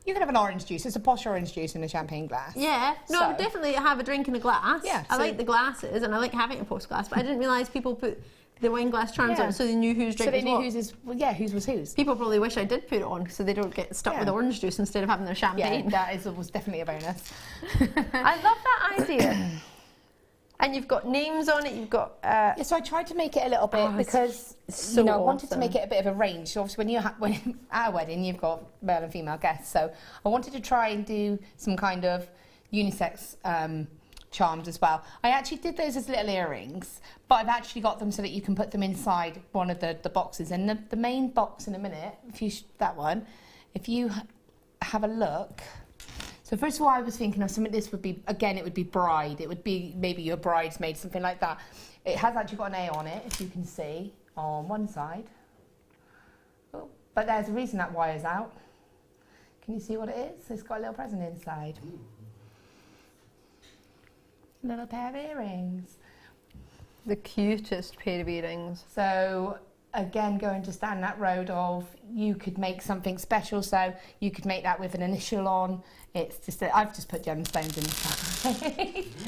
you can have an orange juice. It's a posh orange juice in a champagne glass. Yeah, no, I would So- definitely have a drink in a glass. Yeah, I so- like the glasses and I like having a post glass, but I didn't realise people put the wine glass charms Yeah. on so they knew whose drink So they was knew what. whose is whose was whose. People probably wish I did put it on so they don't get stuck Yeah. with orange juice instead of having their Yeah, champagne. that was definitely a bonus. I love that idea. And you've got names on it, you've got... Yeah, so I tried to make it a little bit Oh, it's because so I wanted to awesome. make it a bit of a range. So obviously when at a wedding you've got male and female guests. So I wanted to try and do some kind of unisex charms as well. I actually did those as little earrings, but I've actually got them so that you can put them inside one of the boxes. And the main box in a minute, if you that one, if you have a look. So first of all, I was thinking of something. This would be, again, it would be bride. It would be maybe your bridesmaid, something like that. It has actually got an A on it, if you can see, on one side. Oh, but there's a reason that wire's out. Can you see what it is? It's got a little present inside. A little pair of earrings. The cutest pair of earrings. So again, going just down that road of you could make something special. So you could make that with an initial on. It's just I've just put gemstones in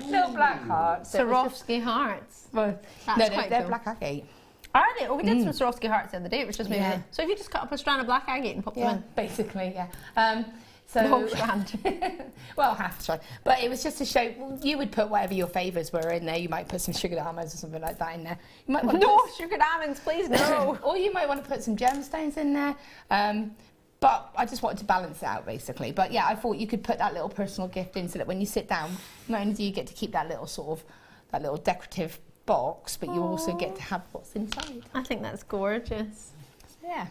the little black hearts. So it was just- Swarovski hearts. well, That's no, quite they're cool. black agate. Are they? Oh, we did some Swarovski hearts the other day, which was maybe... Yeah. So if you just cut up a strand of black agate and pop them Yeah, in. basically, yeah. So The whole strand. well, half a strand. But it was just to show, well, you would put whatever your favours were in there. You might put some sugared almonds or something like that in there. You might want to No, sugared almonds, please, no. or you might want to put some gemstones in there. But I just wanted to balance it out, basically. But yeah, I thought you could put that little personal gift in so that when you sit down, not only do you get to keep that little sort of, that little decorative box, but you also get to have what's inside. I think that's gorgeous. So, yeah.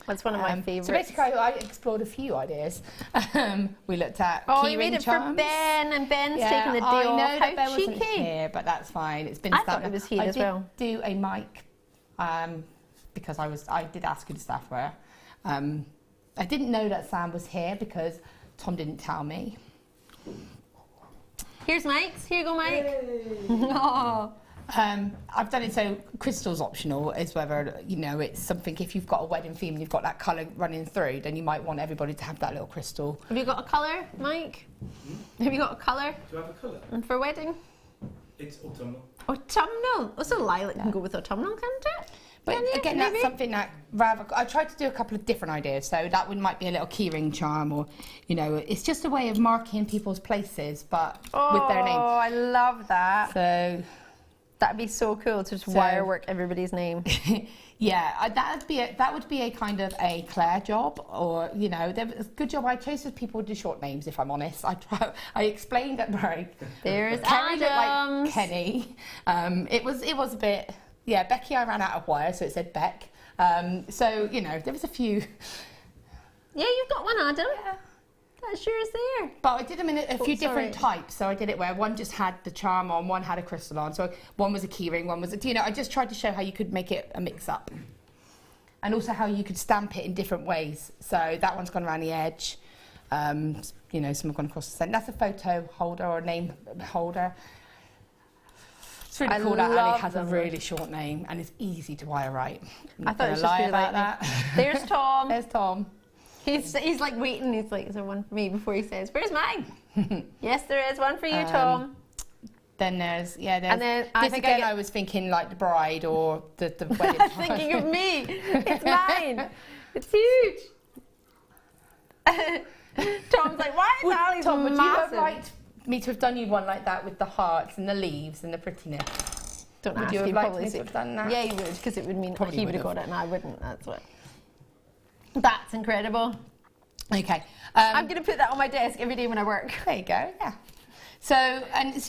That's one of my favourites. So basically, I explored a few ideas. We looked at Oh, you keyring made it charms. for Ben, and Ben's Yeah, taking the day I know off. that Ben How wasn't cheeky. here, but that's fine. It's been I thought stabbed. it was here I as did well. do a mic because I did ask who the staff were. I didn't know that Sam was here because Tom didn't tell me. Here's Mike's. Here you go, Mike. Oh. I've done it so crystal's optional, is whether, you know, it's something, if you've got a wedding theme and you've got that colour running through, then you might want everybody to have that little crystal. Have you got a colour, Mike? Have you got a colour? Do you have a colour? And for wedding? It's autumnal. Autumnal. Oh, so lilac can go with autumnal, can't it? But Can it? again, Maybe? that's something that rather, I tried to do a couple of different ideas. So that one might be a little keyring charm, or, you know, it's just a way of marking people's places, but with their name. Oh, I love that. So That'd be so cool to just wire work everybody's name. yeah, that would be a kind of a Claire job, or, you know, there was a good job I chose with people with the short names. If I'm honest, I explained that right. There's Kerry looked Adams. like Kenny. It was a bit. Yeah, Becky, I ran out of wire, so it said Beck. So, you know, there was a few. Yeah, you've got one, Adam. Yeah. That sure is there. But I did them in a few different sorry. types. So I did it where one just had the charm on, one had a crystal on. So one was a key ring, one was a, I just tried to show how you could make it a mix up. And also how you could stamp it in different ways. So that one's gone around the edge. Some have gone across the centre. That's a photo holder or a name holder. It's really cool that Ali has a really short name and it's easy to wire right. I thought it was just about that. There's Tom. There's Tom. He's like waiting. He's like, is there one for me before he says, where's mine? Yes, there is one for you, Tom. Then there's And then I was thinking like the bride or the wedding. Thinking of me. It's mine. It's huge. Tom's like, why is Ali's Tom, would you have massive? liked me to have done you one like that with the hearts and the leaves and the prettiness? Don't Would ask, you have you'd liked probably me to say- have done that? Yeah, you would, because it would mean Probably he would have would got it and I wouldn't. That's what. That's incredible. Okay. I'm going to put that on my desk every day when I work. There you go, yeah. So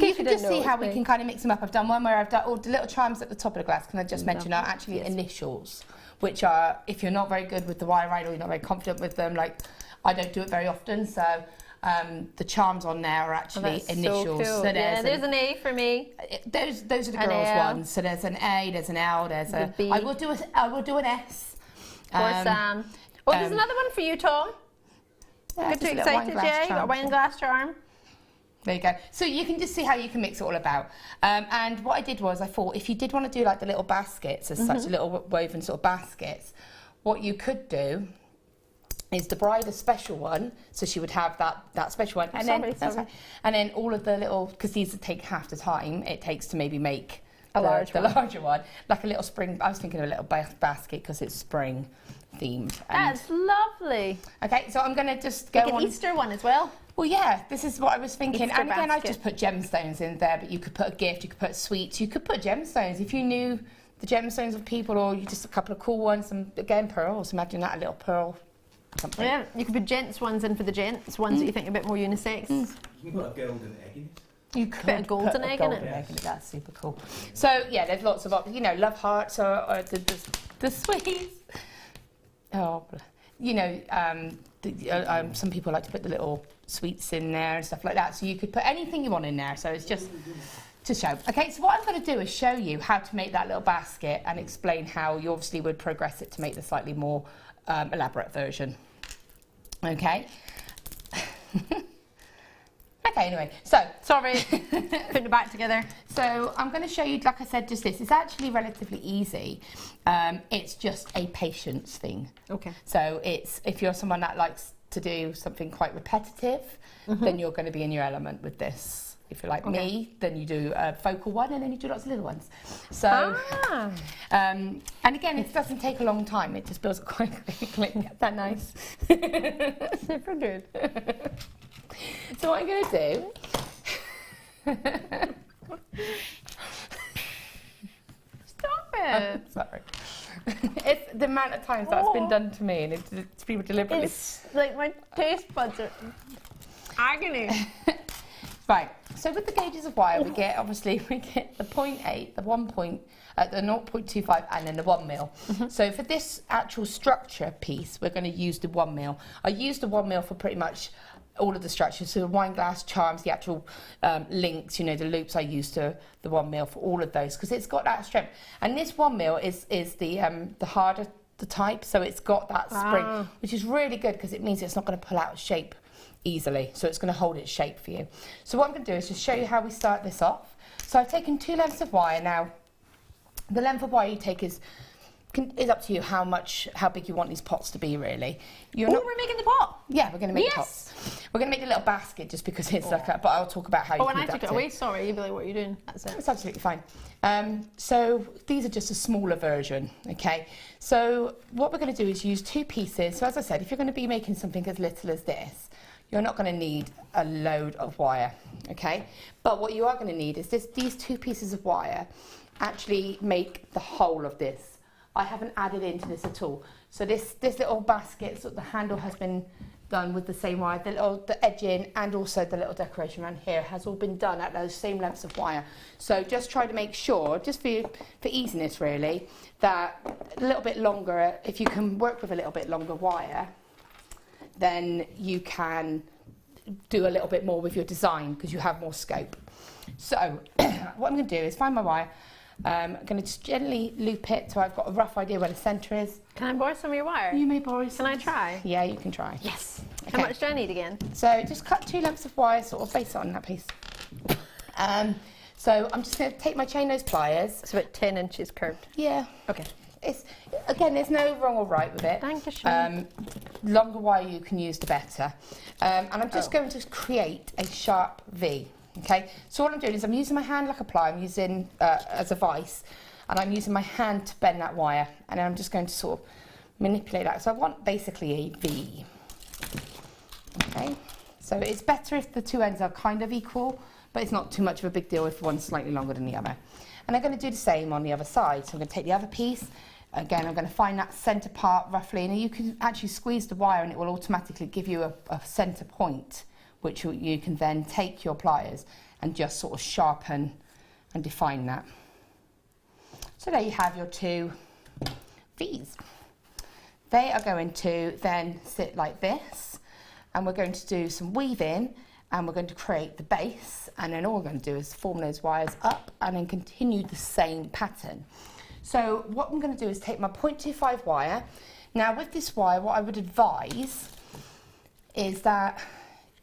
you can just see how we can kind of mix them up. I've done one where I've done all the little charms at the top of the glass, can I just mention, are actually initials, which are, if you're not very good with the wire ride or you're not very confident with them, like I don't do it very often, so the charms on there are actually initials. So cool. So yeah, there's an A for me. Those are the An girls' L. ones. So there's an A, there's an L, there's a B. I will do an S. For Sam. Oh, there's another one for you, Tom. Yeah, Get just too a little wine excited, glass yeah? You got a charm. wine glass charm. There you go. So you can just see how you can mix it all about. And what I did was I thought if you did want to do like the little baskets as such, little woven sort of baskets, what you could do is the bride a special one, so she would have that special one, and then all of the little, because these take half the time it takes to maybe make the larger one, like a little spring. I was thinking of a little basket because it's spring themed. That's lovely. Okay, so I'm going to just go Like on. an Easter one as well. Well, yeah, this is what I was thinking. Easter And again, I've basket. just put gemstones in there, but you could put a gift, you could put sweets, you could put gemstones. If you knew the gemstones of people, or you just a couple of cool ones, and again, pearls. Imagine that, a little pearl something. Yeah, you could put gents ones in for the gents, ones that you think are a bit more unisex. You can put a golden egg in it. You could Bit of golden put a egg in it. golden egg in it. That's super cool. So yeah, there's lots of options. Love hearts or the sweets. Oh, some people like to put the little sweets in there and stuff like that. So you could put anything you want in there. So it's just to show. Okay, so what I'm going to do is show you how to make that little basket and explain how you obviously would progress it to make the slightly more elaborate version. Okay. Okay, anyway, so Sorry, putting it back together. So I'm going to show you, like I said, just this. It's actually relatively easy. It's just a patience thing. Okay. So it's, if you're someone that likes to do something quite repetitive, then you're going to be in your element with this. If you're like me, then you do a focal one and then you do lots of little ones. So, and again, it doesn't take a long time. It just builds up quite quickly. Is that nice? Super good. So what I'm going to do... Stop it. Sorry. It's the amount of times that's been done to me, and it's people deliberately... It's like my taste buds are agony. Right, so with the gauges of wire, we get the 0.8, the 1 point, the 0.25, and then the 1 mil. So for this actual structure piece, we're going to use the 1 mil. I use the 1 mil for pretty much all of the structures, so the wine glass charms, the actual links, the loops, I use the 1 mil for all of those, because it's got that strength. And this 1 mil is the harder the type, so it's got that spring, which is really good because it means it's not going to pull out of shape easily, so it's going to hold its shape for you. So what I'm going to do is just show you how we start this off. So I've taken 2 lengths of wire. Now the length of wire you take is up to you how big you want these pots to be, really. We're making the pot. Yeah, we're going to make the pots. We're going to make a little basket just because it's like a, but I'll talk about how you can and I adapt took it away, sorry, you'd be like, what are you doing? That's it. It's absolutely fine. So these are just a smaller version, okay? So what we're going to do is use 2 pieces. So as I said, if you're going to be making something as little as this, you're not going to need a load of wire, okay? But what you are going to need is these 2 pieces of wire actually make the whole of this. I haven't added into this at all. So this little basket, so the handle has been done with the same wire, the edging and also the little decoration around here has all been done at those same lengths of wire. So just try to make sure, just for easiness really, that a little bit longer, if you can work with a little bit longer wire, then you can do a little bit more with your design because you have more scope. So what I'm going to do is find my wire. I'm going to just gently loop it so I've got a rough idea where the centre is. Can I borrow some of your wire? You may borrow some. Can I try? Yeah, you can try. Yes. Okay. How much do I need again? So just cut 2 lengths of wire, sort of base it on that piece. So I'm just going to take my chain nose pliers. It's about 10 inches curved. Yeah. Okay. It's, again, there's no wrong or right with it. Thank you, Sean. Longer wire you can use, the better. And I'm just going to create a sharp V. Okay. So all I'm doing is I'm using my hand like a ply. I'm using as a vice, and I'm using my hand to bend that wire. And then I'm just going to sort of manipulate that. So I want basically a V. Okay. So it's better if the 2 ends are kind of equal, but it's not too much of a big deal if one's slightly longer than the other. And I'm going to do the same on the other side. So I'm going to take the other piece. Again, I'm going to find that centre part roughly. And you can actually squeeze the wire and it will automatically give you a centre point, which you can then take your pliers and just sort of sharpen and define that. So there you have your 2 V's. They are going to then sit like this. And we're going to do some weaving. And we're going to create the base, and then all we're going to do is form those wires up and then continue the same pattern. So what I'm going to do is take my 0.25 wire. Now with this wire, what I would advise is that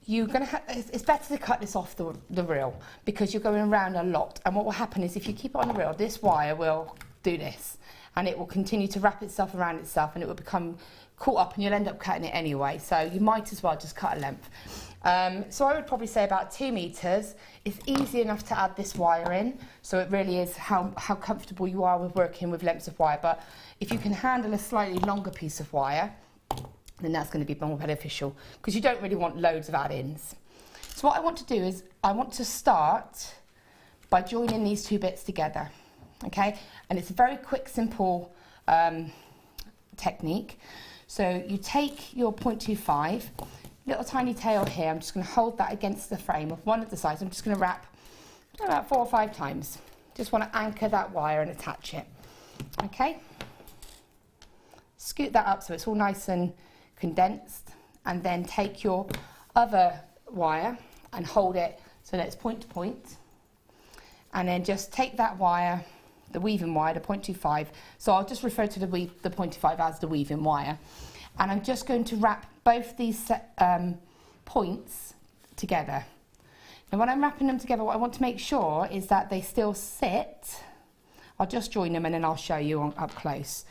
you're going to have, it's better to cut this off the reel because you're going around a lot. And what will happen is if you keep it on the reel, this wire will do this, and it will continue to wrap itself around itself, and it will become caught up, and you'll end up cutting it anyway. So you might as well just cut a length. So I would probably say about 2 meters. It's easy enough to add this wire in, so it really is how comfortable you are with working with lengths of wire. But if you can handle a slightly longer piece of wire, then that's going to be more beneficial because you don't really want loads of add-ins. So what I want to do is I want to start by joining these 2 bits together, okay? And it's a very quick, simple technique. So you take your 0.25, little tiny tail here. I'm just going to hold that against the frame of one of the sides. I'm just going to wrap about 4 or 5 times. Just want to anchor that wire and attach it. Okay. Scoot that up so it's all nice and condensed, and then take your other wire and hold it so that it's point to point, and then just take that wire, the weaving wire, the 0.25. So I'll just refer to the 0.25 as the weaving wire. And I'm just going to wrap both these points together. Now when I'm wrapping them together, what I want to make sure is that they still sit. I'll just join them and then I'll show you up close.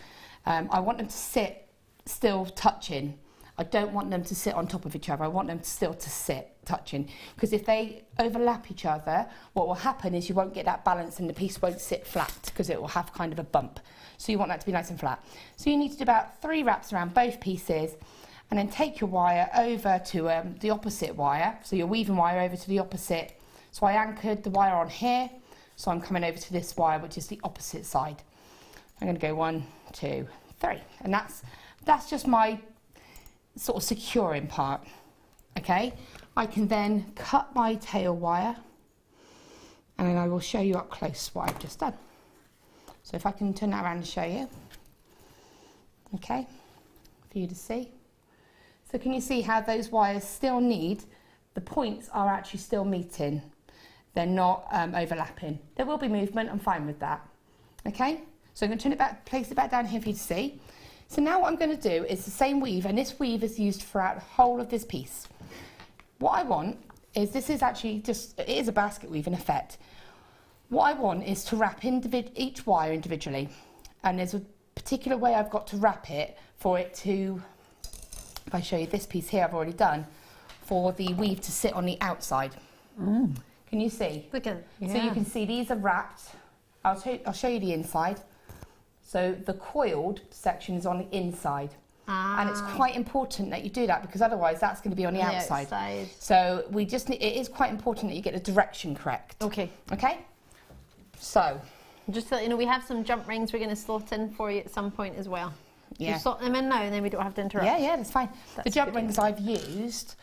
I want them to sit still touching. I don't want them to sit on top of each other. I want them still to sit touching, because if they overlap each other, what will happen is you won't get that balance and the piece won't sit flat because it will have kind of a bump. So you want that to be nice and flat. So you need to do about 3 wraps around both pieces, and then take your wire over to the opposite wire. So your weaving wire over to the opposite. So I anchored the wire on here, so I'm coming over to this wire, which is the opposite side. I'm going to go 1, 2, 3, and that's just my sort of securing part. Okay, I can then cut my tail wire, and then I will show you up close what I've just done. So if I can turn that around and show you, okay, for you to see. So can you see how those wires still need, the points are actually still meeting, they're not overlapping. There will be movement, I'm fine with that. Okay, so I'm going to turn it back, place it back down here for you to see. So now what I'm going to do is the same weave, and this weave is used throughout the whole of this piece. What I want is, this is actually just, it is a basket weave in effect. What I want is to wrap each wire individually, and there's a particular way I've got to wrap it for it to, if I show you this piece here I've already done, for the weave to sit on the outside. Can you see? Look at it. So you can see these are wrapped. I'll show you the inside. So the coiled section is on the inside. And it's quite important that you do that, because otherwise that's going to be on the outside. So we just need, it is quite important that you get the direction correct. Okay. Okay? So, just to let you know, we have some jump rings we're going to slot in for you at some point as well. yeah. You slot them in now and then we don't have to interrupt. Yeah, that's fine. That's the jump good. rings I've used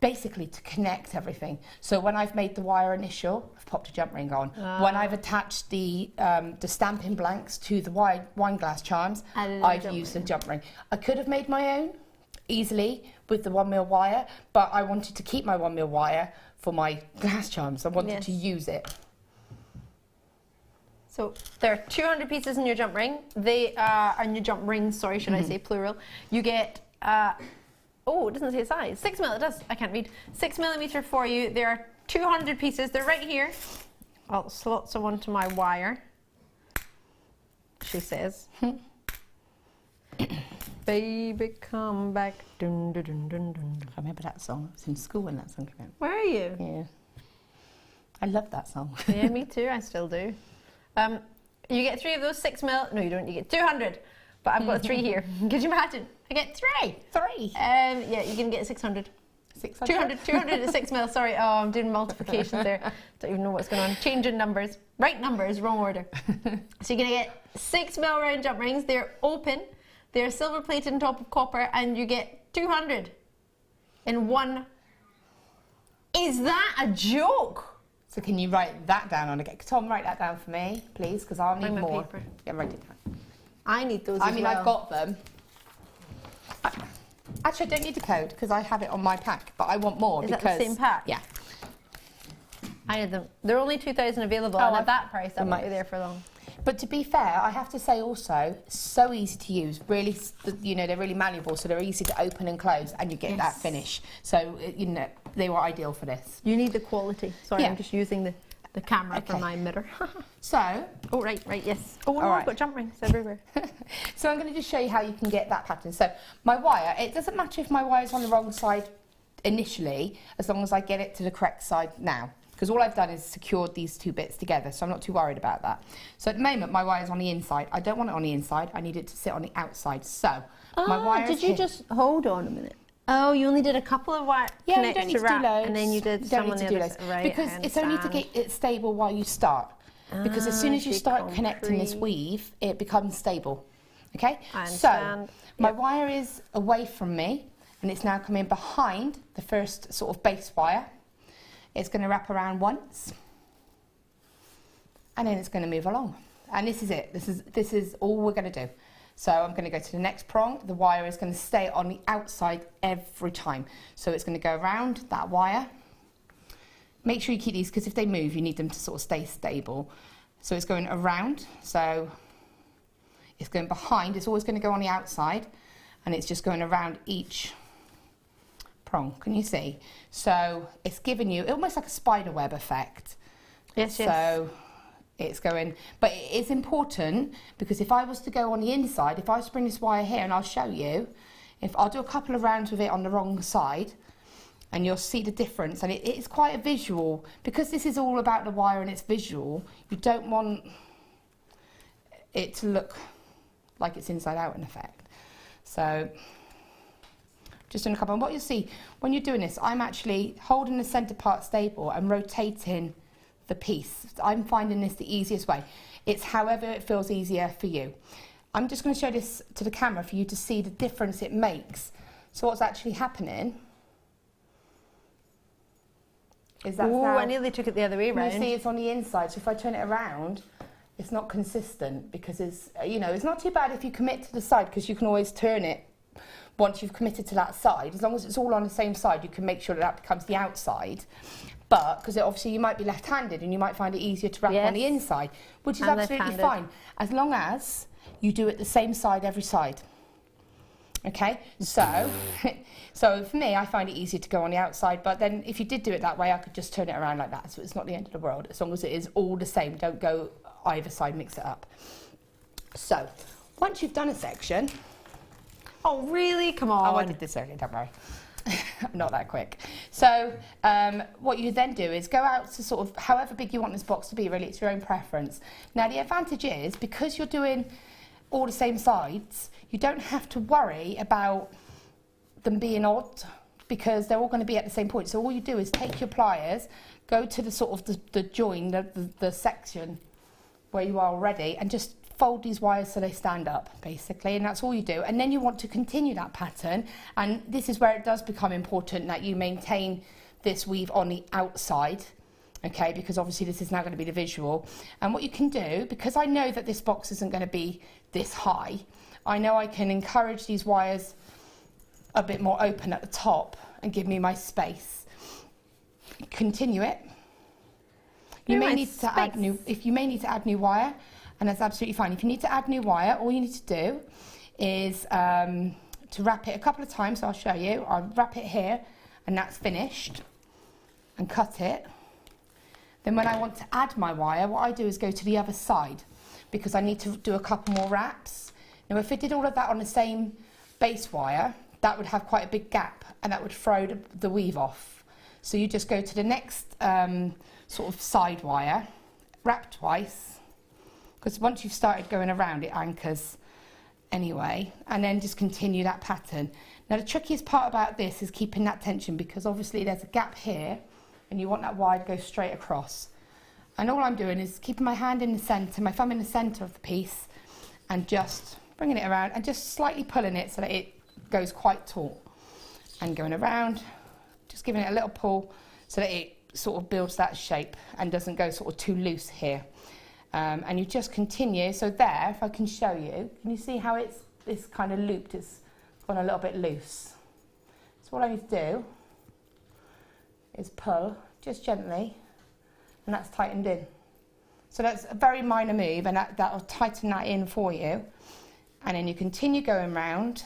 basically to connect everything. So when I've made the wire initial, I've popped a jump ring on. When I've attached the stamping blanks to the wine glass charms, I've used a jump ring. I could have made my own, easily with the 1mm wire, but I wanted to keep my 1mm wire for my glass charms. I wanted to use it. So there are 200 pieces in your jump ring. They are in your jump ring, sorry, should I say plural. You get, oh, it doesn't say size. 6mm, it does, I can't read. 6mm for you. There are 200 pieces. They're right here. I'll slot some onto my wire, she says. Baby, come back. Dun, dun, dun, dun, dun. I remember that song. I was in school when that song came out. Where are you? Yeah. I love that song. Yeah, me too, I still do. You get 3 of those 6mm. No, you don't, you get 200. But I've got 3 here. Could you imagine? I get 3. 3. Yeah, you can get 600. 600? 200 is 6mm, sorry. Oh, I'm doing multiplications there. Don't even know what's going on. Changing numbers. Right numbers, wrong order. So you're going to get 6mm round jump rings. They're open. They're silver plated on top of copper, and you get 200 in one. Is that a joke? So can you write that down on again? Tom, write that down for me, please, because I'll need more. Paper. Yeah, write it down. I need those I as mean, well. I've got them. Actually, I don't need a code because I have it on my pack, but I want more Is because... that the same pack? Yeah. I need them. They're only 2,000 available, Oh, and at that price, I might might be there for long. But to be fair, I have to say also, so easy to use. Really, you know, they're really malleable, so they're easy to open and close, and you get that finish. So, you know, they were ideal for this. You need the quality. Sorry, Yeah. I'm just using the camera for my mirror. So... Oh, right, yes. Oh, no, All right. I've got jump rings everywhere. So I'm going to just show you how you can get that pattern. So my wire, it doesn't matter if my wire's on the wrong side initially, as long as I get it to the correct side now. Because all I've done is secured these 2 bits together, so I'm not too worried about that. So at the moment, my wire's on the inside. I don't want it on the inside. I need it to sit on the outside. So my wire did you just hold on a minute? Oh, you only did a couple of wire you connects don't need to do wrap, loads. and then you did You some don't on need the to do other loads. side. Right, because it's only to get it stable while you start. Because as soon as you start connecting this weave, it becomes stable. Okay? I So understand. my wire is away from me, and it's now coming behind the first sort of base wire. It's going to wrap around once, and then it's going to move along. And this is it. This is all we're going to do. So I'm going to go to the next prong. The wire is going to stay on the outside every time. So it's going to go around that wire. Make sure you keep these, because if they move, you need them to sort of stay stable. So it's going around. So it's going behind. It's always going to go on the outside, and it's just going around each prong. Can you see? So it's giving you almost like a spider web effect. Yes, yes. So it's going, but it is important, because if I was to go on the inside, if I was to bring this wire here, and I'll show you, if I'll do a couple of rounds with it on the wrong side, and you'll see the difference, and it's quite a visual, because this is all about the wire and it's visual. You don't want it to look like it's inside out in effect. So just doing a couple, and what you'll see when you're doing this, I'm actually holding the centre part stable and rotating the piece. I'm finding this the easiest way. It's however it feels easier for you. I'm just going to show this to the camera for you to see the difference it makes. So what's actually happening is that now, I nearly took it the other way around. you see it's on the inside, so if I turn it around, it's not consistent, because it's, you know, it's not too bad if you commit to the side, because you can always turn it once you've committed to that side. As long as it's all on the same side, you can make sure that that becomes the outside. But, because obviously you might be left-handed and you might find it easier to wrap on the inside, which is I'm absolutely left-handed. fine, as long as you do it the same side every side. Okay, so so for me, I find it easier to go on the outside, but then if you did do it that way, I could just turn it around like that, so it's not the end of the world, as long as it is all the same. Don't go either side, mix it up. So, once you've done a section... Oh, really? Come on. Oh, I did this earlier, don't worry. I'm not that quick. So, what you then do is go out to sort of however big you want this box to be, really, it's your own preference. Now, the advantage is, because you're doing all the same sides, you don't have to worry about them being odd, because they're all going to be at the same point. So all you do is take your pliers, go to the sort of the join, the section where you are already, and just fold these wires so they stand up, basically, and that's all you do. And then you want to continue that pattern, and this is where it does become important that you maintain this weave on the outside, okay, because obviously this is now going to be the visual. And what you can do, because I know that this box isn't going to be this high, I know I can encourage these wires a bit more open at the top and give me my space. Continue it. You may need to add new wire, and that's absolutely fine. If you need to add new wire, all you need to do is to wrap it a couple of times. So I'll show you. I'll wrap it here, and that's finished, and cut it. Then when I want to add my wire, what I do is go to the other side, because I need to do a couple more wraps. Now, if I did all of that on the same base wire, that would have quite a big gap, and that would throw the weave off. So you just go to the next sort of side wire, wrap twice, because once you've started going around, it anchors anyway, and then just continue that pattern. Now, the trickiest part about this is keeping that tension, because obviously there's a gap here, and you want that wire to go straight across. And all I'm doing is keeping my hand in the centre, my thumb in the centre of the piece, and just bringing it around and just slightly pulling it so that it goes quite taut. And going around, just giving it a little pull so that it sort of builds that shape and doesn't go sort of too loose here. And you just continue. So there, if I can show you, can you see how it's kind of looped? It's gone a little bit loose. So what I need to do is pull just gently, and that's tightened in. So that's a very minor move, and that'll tighten that in for you. And then you continue going round,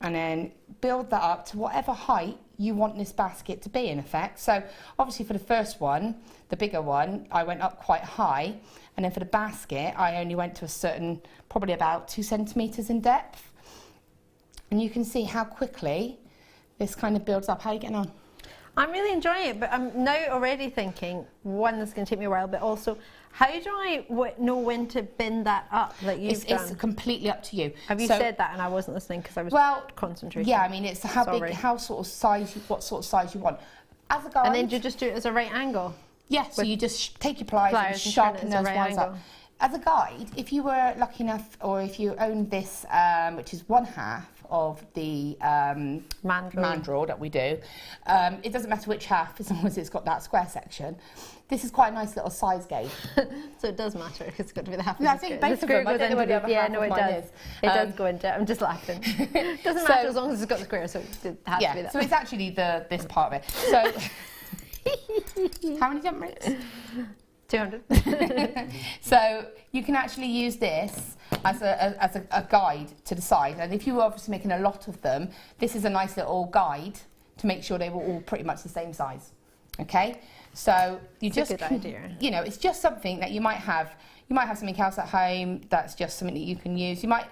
and then build that up to whatever height you want this basket to be, in effect. So obviously for the first one, the bigger one, I went up quite high, and then for the basket, I only went to a certain, probably about 2 centimetres in depth. And you can see how quickly this kind of builds up. How are you getting on? I'm really enjoying it, but I'm now already thinking, one, this is going to take me a while, but also, how do I know when to bend that up that you've done? It's completely up to you. Have you said that and I wasn't listening because I was concentrating? Yeah, I mean, it's how big, what sort of size you want. As a guide... And then do you just do it as a right angle? Yeah, so you just take your pliers and sharpen those wires up. As a guide, if you were lucky enough, or if you owned this, which is 1/2 of the mandrel that we do, it doesn't matter which half, as long as it's got that square section. This is quite a nice little size gauge. So it does matter, because it's got to be the half of I think both of them. I don't know where the other half of mine is. It does go into it. I'm just laughing. It doesn't matter as long as it's got the square, so it has to be that. So it's actually this part of it. So how many jump rings? 200. So you can actually use this as a guide to the side, and if you were obviously making a lot of them, this is a nice little guide to make sure they were all pretty much the same size. Okay, so it's a good idea. You know, it's just something that you might have. You might have something else at home that's just something that you can use. You might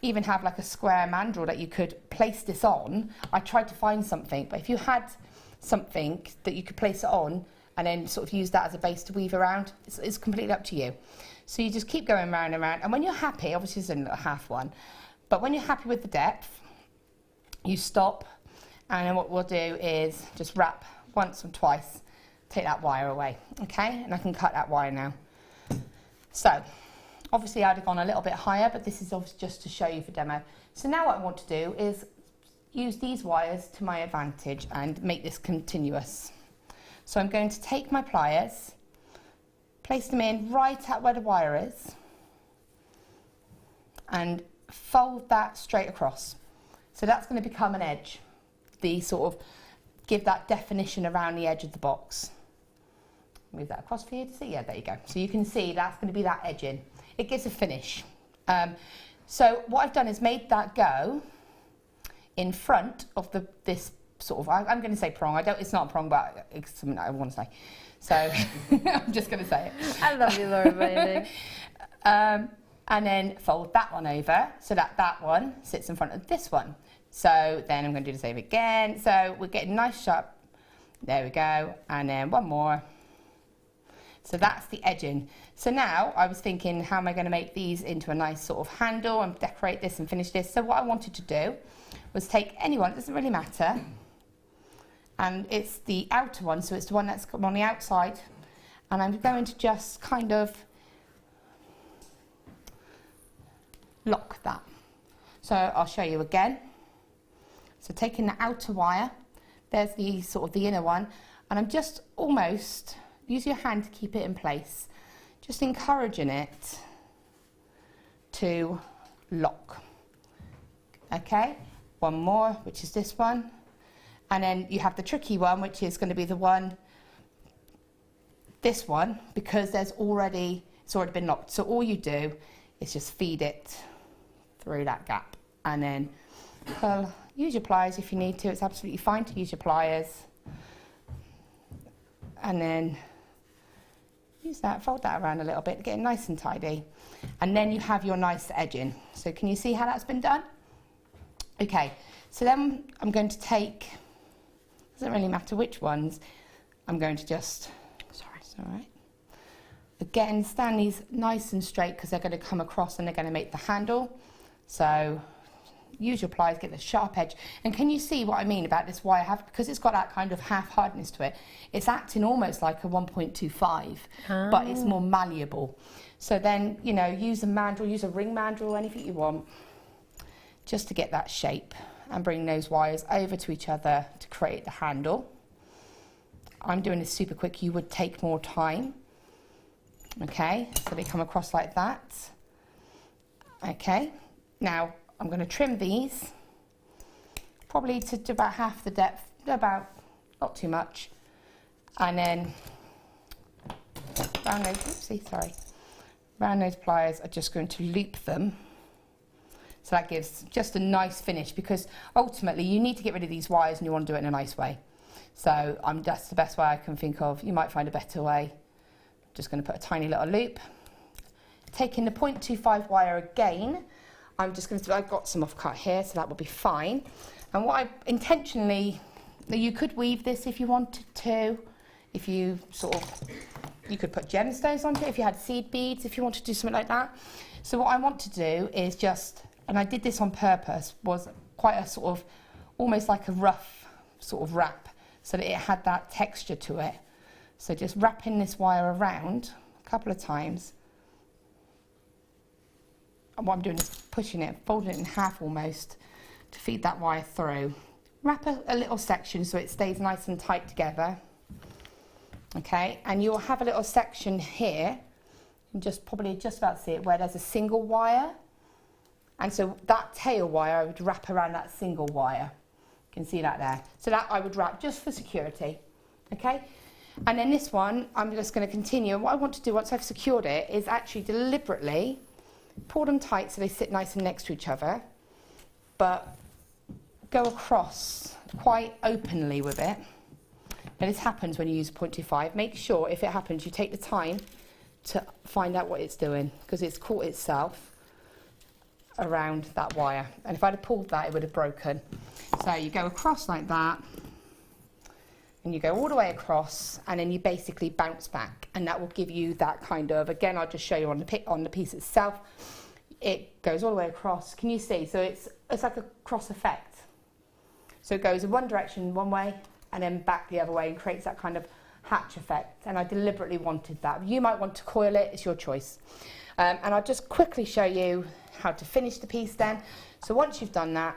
even have like a square mandrel that you could place this on. I tried to find something, but if you had something that you could place it on and then sort of use that as a base to weave around, it's completely up to you. So you just keep going round and round, and when you're happy, obviously it's only a half one, but when you're happy with the depth, you stop, and then what we'll do is just wrap once or twice, take that wire away, okay? And I can cut that wire now. So, obviously I'd have gone a little bit higher, but this is obviously just to show you for demo. So now what I want to do is use these wires to my advantage and make this continuous. So I'm going to take my pliers, place them in right at where the wire is, and fold that straight across. So that's going to become an edge, the sort of give that definition around the edge of the box. Move that across for you to see. Yeah, there you go. So you can see that's going to be that edging. It gives a finish. So what I've done is made that go in front of this sort of, I'm going to say prong. It's not a prong, but it's something that I want to say. So I'm just going to say it. I love you, Laura, baby. And then fold that one over so that that one sits in front of this one. So then I'm going to do the same again. So we're getting nice sharp. There we go. And then one more. So that's the edging. So now I was thinking, how am I going to make these into a nice sort of handle and decorate this and finish this? So what I wanted to do was take any one, it doesn't really matter. And it's the outer one, so it's the one that's on the outside. And I'm going to just kind of lock that. So I'll show you again. So taking the outer wire, there's the sort of the inner one, and I'm just almost, use your hand to keep it in place, just encouraging it to lock. Okay, one more, which is this one. And then you have the tricky one, which is going to be the one, this one, because it's already been locked. So all you do is just feed it through that gap. And then use your pliers if you need to. It's absolutely fine to use your pliers. And then use that, fold that around a little bit, get it nice and tidy. And then you have your nice edging. So can you see how that's been done? Okay, so then I'm going to take, doesn't really matter which ones, I'm going to just, sorry, it's all right. Again, stand these nice and straight because they're going to come across and they're going to make the handle. So use your pliers, get the sharp edge. And can you see what I mean about this wire? Because it's got that kind of half hardness to it, it's acting almost like a 1.25, but it's more malleable. So then, you know, use a mandrel, use a ring mandrel, anything you want, just to get that shape and bring those wires over to each other to create the handle. I'm doing this super quick, you would take more time. Okay, so they come across like that. Okay, now I'm going to trim these, probably to about half the depth, about, not too much. And then round those pliers are just going to loop them. So that gives just a nice finish, because ultimately you need to get rid of these wires and you want to do it in a nice way. So that's the best way I can think of. You might find a better way. Just going to put a tiny little loop. Taking the 0.25 wire again, I'm just going to, I've got some off cut here, so that will be fine. And what I intentionally, you could weave this if you wanted to, if you you could put gemstones onto it, if you had seed beads, if you want to do something like that. So what I want to do is just, and I did this on purpose, was quite a sort of, almost like a rough sort of wrap, so that it had that texture to it. So just wrapping this wire around a couple of times. And what I'm doing is pushing it, folding it in half almost, to feed that wire through. Wrap a little section so it stays nice and tight together. Okay, and you'll have a little section here, and probably just about see it, where there's a single wire. And so that tail wire, I would wrap around that single wire. You can see that there. So that I would wrap just for security. Okay, and then this one, I'm just going to continue. And what I want to do once I've secured it is actually deliberately pull them tight so they sit nice and next to each other, but go across quite openly with it. Now this happens when you use 0.25. Make sure if it happens you take the time to find out what it's doing, because it's caught itself around that wire. And if I'd have pulled that, it would have broken. So you go across like that, and you go all the way across, and then you basically bounce back, and that will give you that kind of, again, I'll just show you on the piece itself. It goes all the way across. Can you see? So it's like a cross effect. So it goes in one direction one way, and then back the other way, and creates that kind of hatch effect. And I deliberately wanted that. You might want to coil it, it's your choice. And I'll just quickly show you how to finish the piece then. So once you've done that,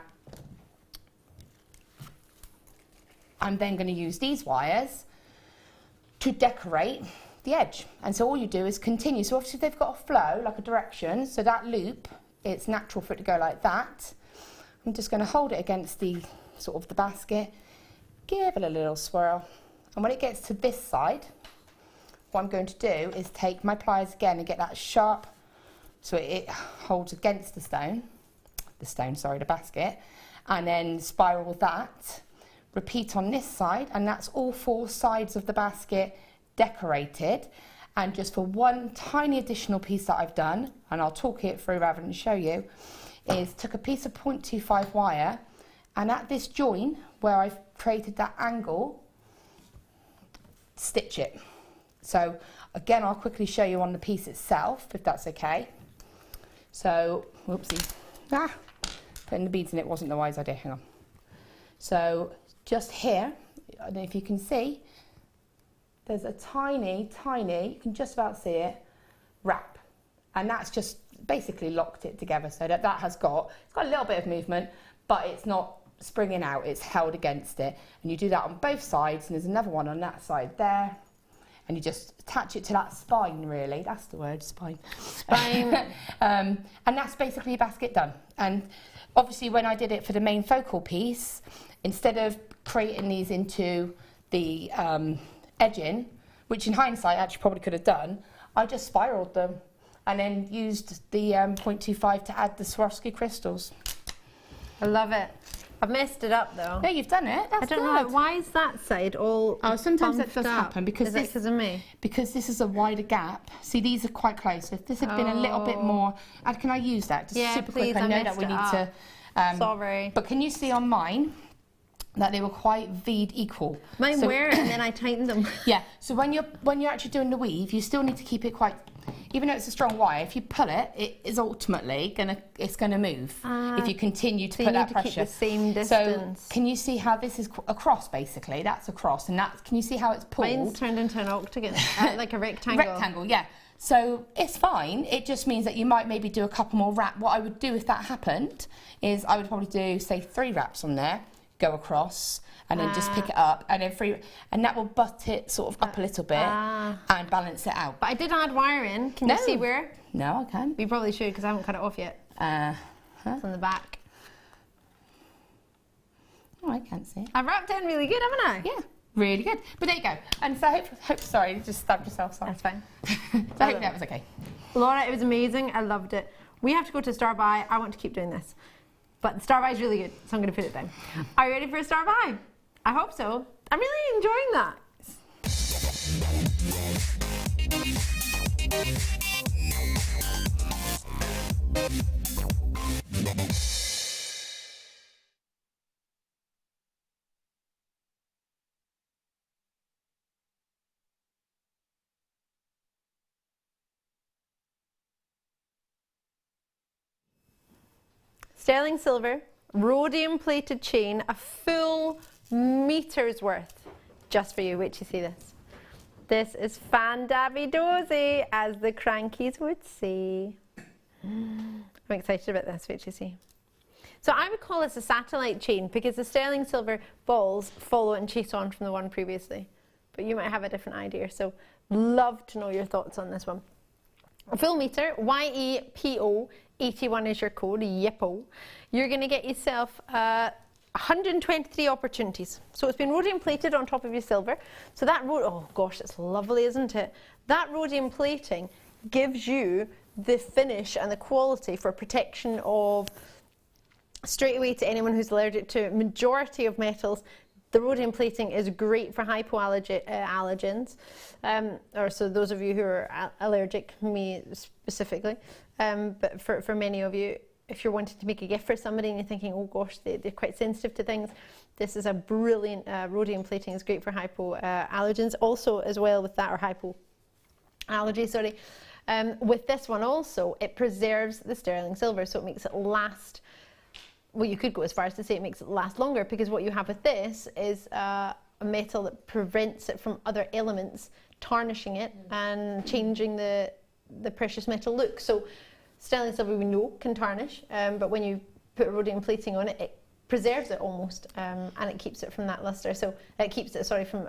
I'm then going to use these wires to decorate the edge. And so all you do is continue. So obviously they've got a flow, like a direction, so that loop, it's natural for it to go like that. I'm just going to hold it against the sort of the basket, give it a little swirl, and when it gets to this side, what I'm going to do is take my pliers again and get that sharp, so it holds against the basket, and then spiral that. Repeat on this side, and that's all four sides of the basket decorated. And just for one tiny additional piece that I've done, and I'll talk it through rather than show you, is took a piece of 0.25 wire, and at this join where I've created that angle, stitch it. So again, I'll quickly show you on the piece itself, if that's okay. So, whoopsie, putting the beads in it wasn't the wise idea, hang on. So just here, I don't know if you can see, there's a tiny, you can just about see it, wrap. And that's just basically locked it together, so that it's got a little bit of movement, but it's not springing out, it's held against it. And you do that on both sides, and there's another one on that side there. and you just attach it to that spine, really. That's the word, spine. Spine. And that's basically your basket done. And obviously when I did it for the main focal piece, instead of creating these into the edging, which in hindsight I actually probably could have done, I just spiraled them and then used the 0.25 to add the Swarovski crystals. I love it. I've messed it up though. Yeah, you've done it. That's I don't know good. why is that side all. Oh, sometimes that bumped does up? happen because Is it because of me? Because this is a wider gap. See, these are quite close. If this had been a little bit more, can I use that? Just Yeah, super please, quick. I I know that messed we it need up. to. Sorry. But can you see on mine that they were quite V'd equal? Mine So- were, and then I tightened them. Yeah. So when you're actually doing the weave, you still need to keep it quite. Even though it's a strong wire, if you pull it, it is ultimately gonna move. If you continue to So put you that need to pressure. keep the same So distance. can you see how this is a cross basically? That's a cross, and that's. Can you see how it's pulled? Mine's turned into an octagon, like a rectangle. Rectangle, yeah. So it's fine. It just means that you might maybe do a couple more wraps. What I would do if that happened is I would probably do, say, 3 wraps on there, go across, and then just pick it up, and then 3, and that will butt it sort of up a little bit and balance it out. But I did add wire in. Can you see where? No, I can. You probably should because I haven't cut it off yet. It's on the back. Oh, I can't see. I've wrapped it in really good, haven't I? Yeah, really good. But there you go. And so I hope sorry, you just stabbed yourself. Sorry. That's fine. So I hope that was okay. Laura, it was amazing. I loved it. We have to go to Star By. I want to keep doing this. But the Star By is really good, so I'm going to put it down. Are you ready for a Star By? I hope so. I'm really enjoying that. Sterling silver, rhodium plated chain, a full meter's worth, just for you. Wait till you see this. This is fan-dabby-dozy, as the crankies would say. I'm excited about this. Wait till you see. So I would call this a satellite chain because the sterling silver balls follow and chase on from the one previously. But you might have a different idea. So love to know your thoughts on this one. A full meter, YEPO, 81 is your code, YEPO. You're going to get yourself 123 opportunities. So it's been rhodium plated on top of your silver. So that, oh gosh, it's lovely, isn't it? That rhodium plating gives you the finish and the quality for protection of, straight away to anyone who's allergic to majority of metals. The rhodium plating is great for hypoallergens, or so those of you who are allergic, me specifically, but for many of you, if you're wanting to make a gift for somebody and you're thinking, oh gosh, they're quite sensitive to things, this is a brilliant, rhodium plating is great for hypoallergens, also as well with that, or hypoallergy, sorry. With this one also, it preserves the sterling silver, so it makes it last. Well, you could go as far as to say it makes it last longer, because what you have with this is a metal that prevents it from other elements tarnishing it and changing the precious metal look. So sterling silver we know can tarnish, but when you put rhodium plating on it, it preserves it almost, and it keeps it from that luster. So it keeps it, sorry, from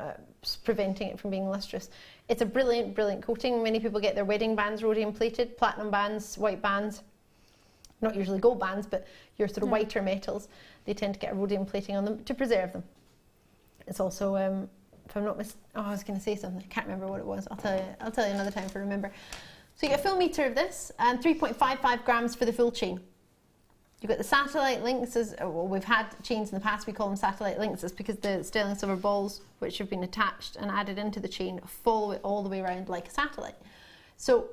preventing it from being lustrous. It's a brilliant, brilliant coating. Many people get their wedding bands rhodium plated, platinum bands, white bands. Not usually gold bands, but your sort of whiter metals, they tend to get a rhodium plating on them to preserve them. It's also, if I'm not I was going to say something, I can't remember what it was. I'll tell you another time if I remember. So you get a full meter of this, and 3.55 grams for the full chain. You've got the satellite links, well, we've had chains in the past, we call them satellite links, it's because the sterling silver balls, which have been attached and added into the chain, follow it all the way around like a satellite. So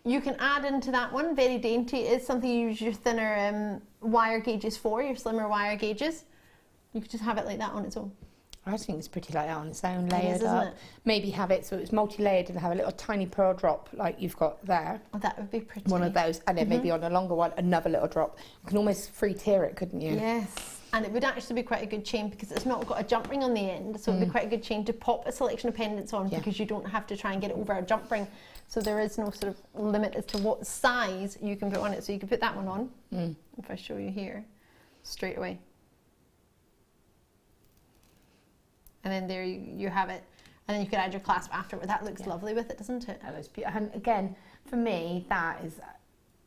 you can add into that one, very dainty. It's something you use your thinner wire gauges for, your slimmer wire gauges. You could just have it like that on its own. I just think it's pretty like that on its own, layered isn't up. it? Maybe have it so it's multi-layered and have a little tiny pearl drop like you've got there. Oh, that would be pretty. One of those, and then maybe on a longer one, another little drop. You can almost free tier it, couldn't you? Yes, and it would actually be quite a good chain because it's not got a jump ring on the end, so it'd be quite a good chain to pop a selection of pendants on, because you don't have to try and get it over a jump ring. So there is no sort of limit as to what size you can put on it. So you can put that one on, if I show you here, straight away. And then there you have it. And then you could add your clasp afterward. That looks lovely with it, doesn't it? That looks beautiful. And again, for me, that is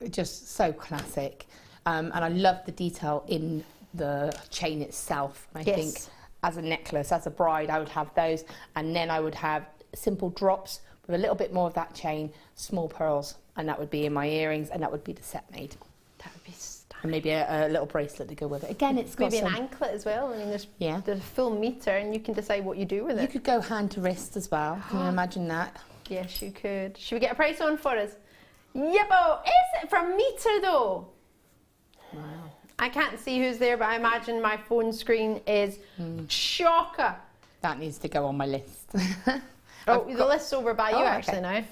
just so classic. And I love the detail in the chain itself. I think as a necklace, as a bride, I would have those. And then I would have simple drops with a little bit more of that chain, small pearls, and that would be in my earrings, and that would be the set made. That would be stunning. And maybe a little bracelet to go with it. Again, it's got maybe an anklet as well. I mean, there's a full meter, and you can decide what you do with it. You could go hand to wrist as well. Can you imagine that? Yes, you could. Should we get a price on for us? Yippo! Is it for a meter though? Wow. I can't see who's there, but I imagine my phone screen is shocker. That needs to go on my list. The list's over by you actually now.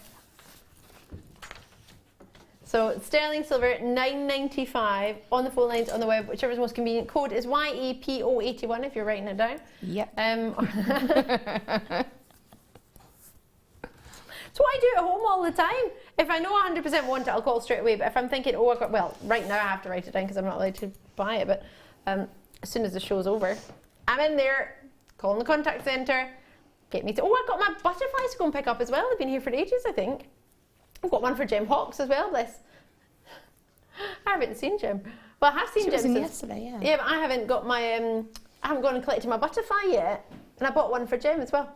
So sterling silver, $9.95 on the phone lines, on the web, whichever's most convenient. Code is YEPO81 if you're writing it down. Yep. So I do it at home all the time. If I know 100% want it, I'll call straight away. But if I'm thinking, oh, right now I have to write it down because I'm not allowed to buy it. But as soon as the show's over, I'm in there, calling the contact centre, get me to, I've got my butterflies to go and pick up as well. They've been here for ages, I think. I've got one for Gem Hawks as well, bless. I haven't seen Gem. Well, I have seen Gem since yesterday, yeah. Yeah, but I haven't got my, I haven't gone and collected my butterfly yet. And I bought one for Gem as well.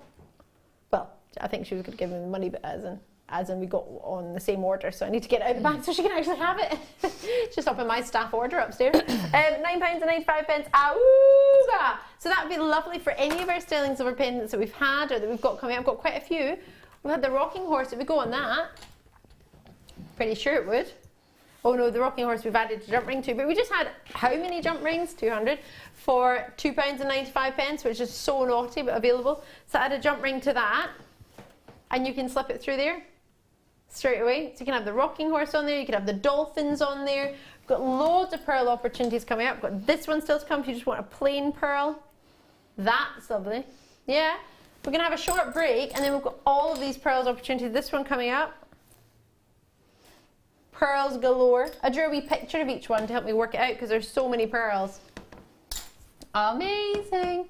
Well, I think she was going to give me the money, but as in we got on the same order, so I need to get it out of the bank so she can actually have it. It's just up in my staff order upstairs. £9.95. Auga! So that would be lovely for any of our sterling silver pendants that we've had or that we've got coming. I've got quite a few. We've had the rocking horse. If we go on that, pretty sure it would. Oh no, the rocking horse we've added a jump ring to, but we just had how many jump rings? 200 for £2.95, which is so naughty but available. So add a jump ring to that, and you can slip it through there straight away. So you can have the rocking horse on there, you can have the dolphins on there. We've got loads of pearl opportunities coming up. We've got this one still to come if you just want a plain pearl. That's lovely. Yeah. We're going to have a short break, and then we've got all of these pearls opportunities. This one coming up. Pearls galore. I drew a wee picture of each one to help me work it out because there's so many pearls. Amazing.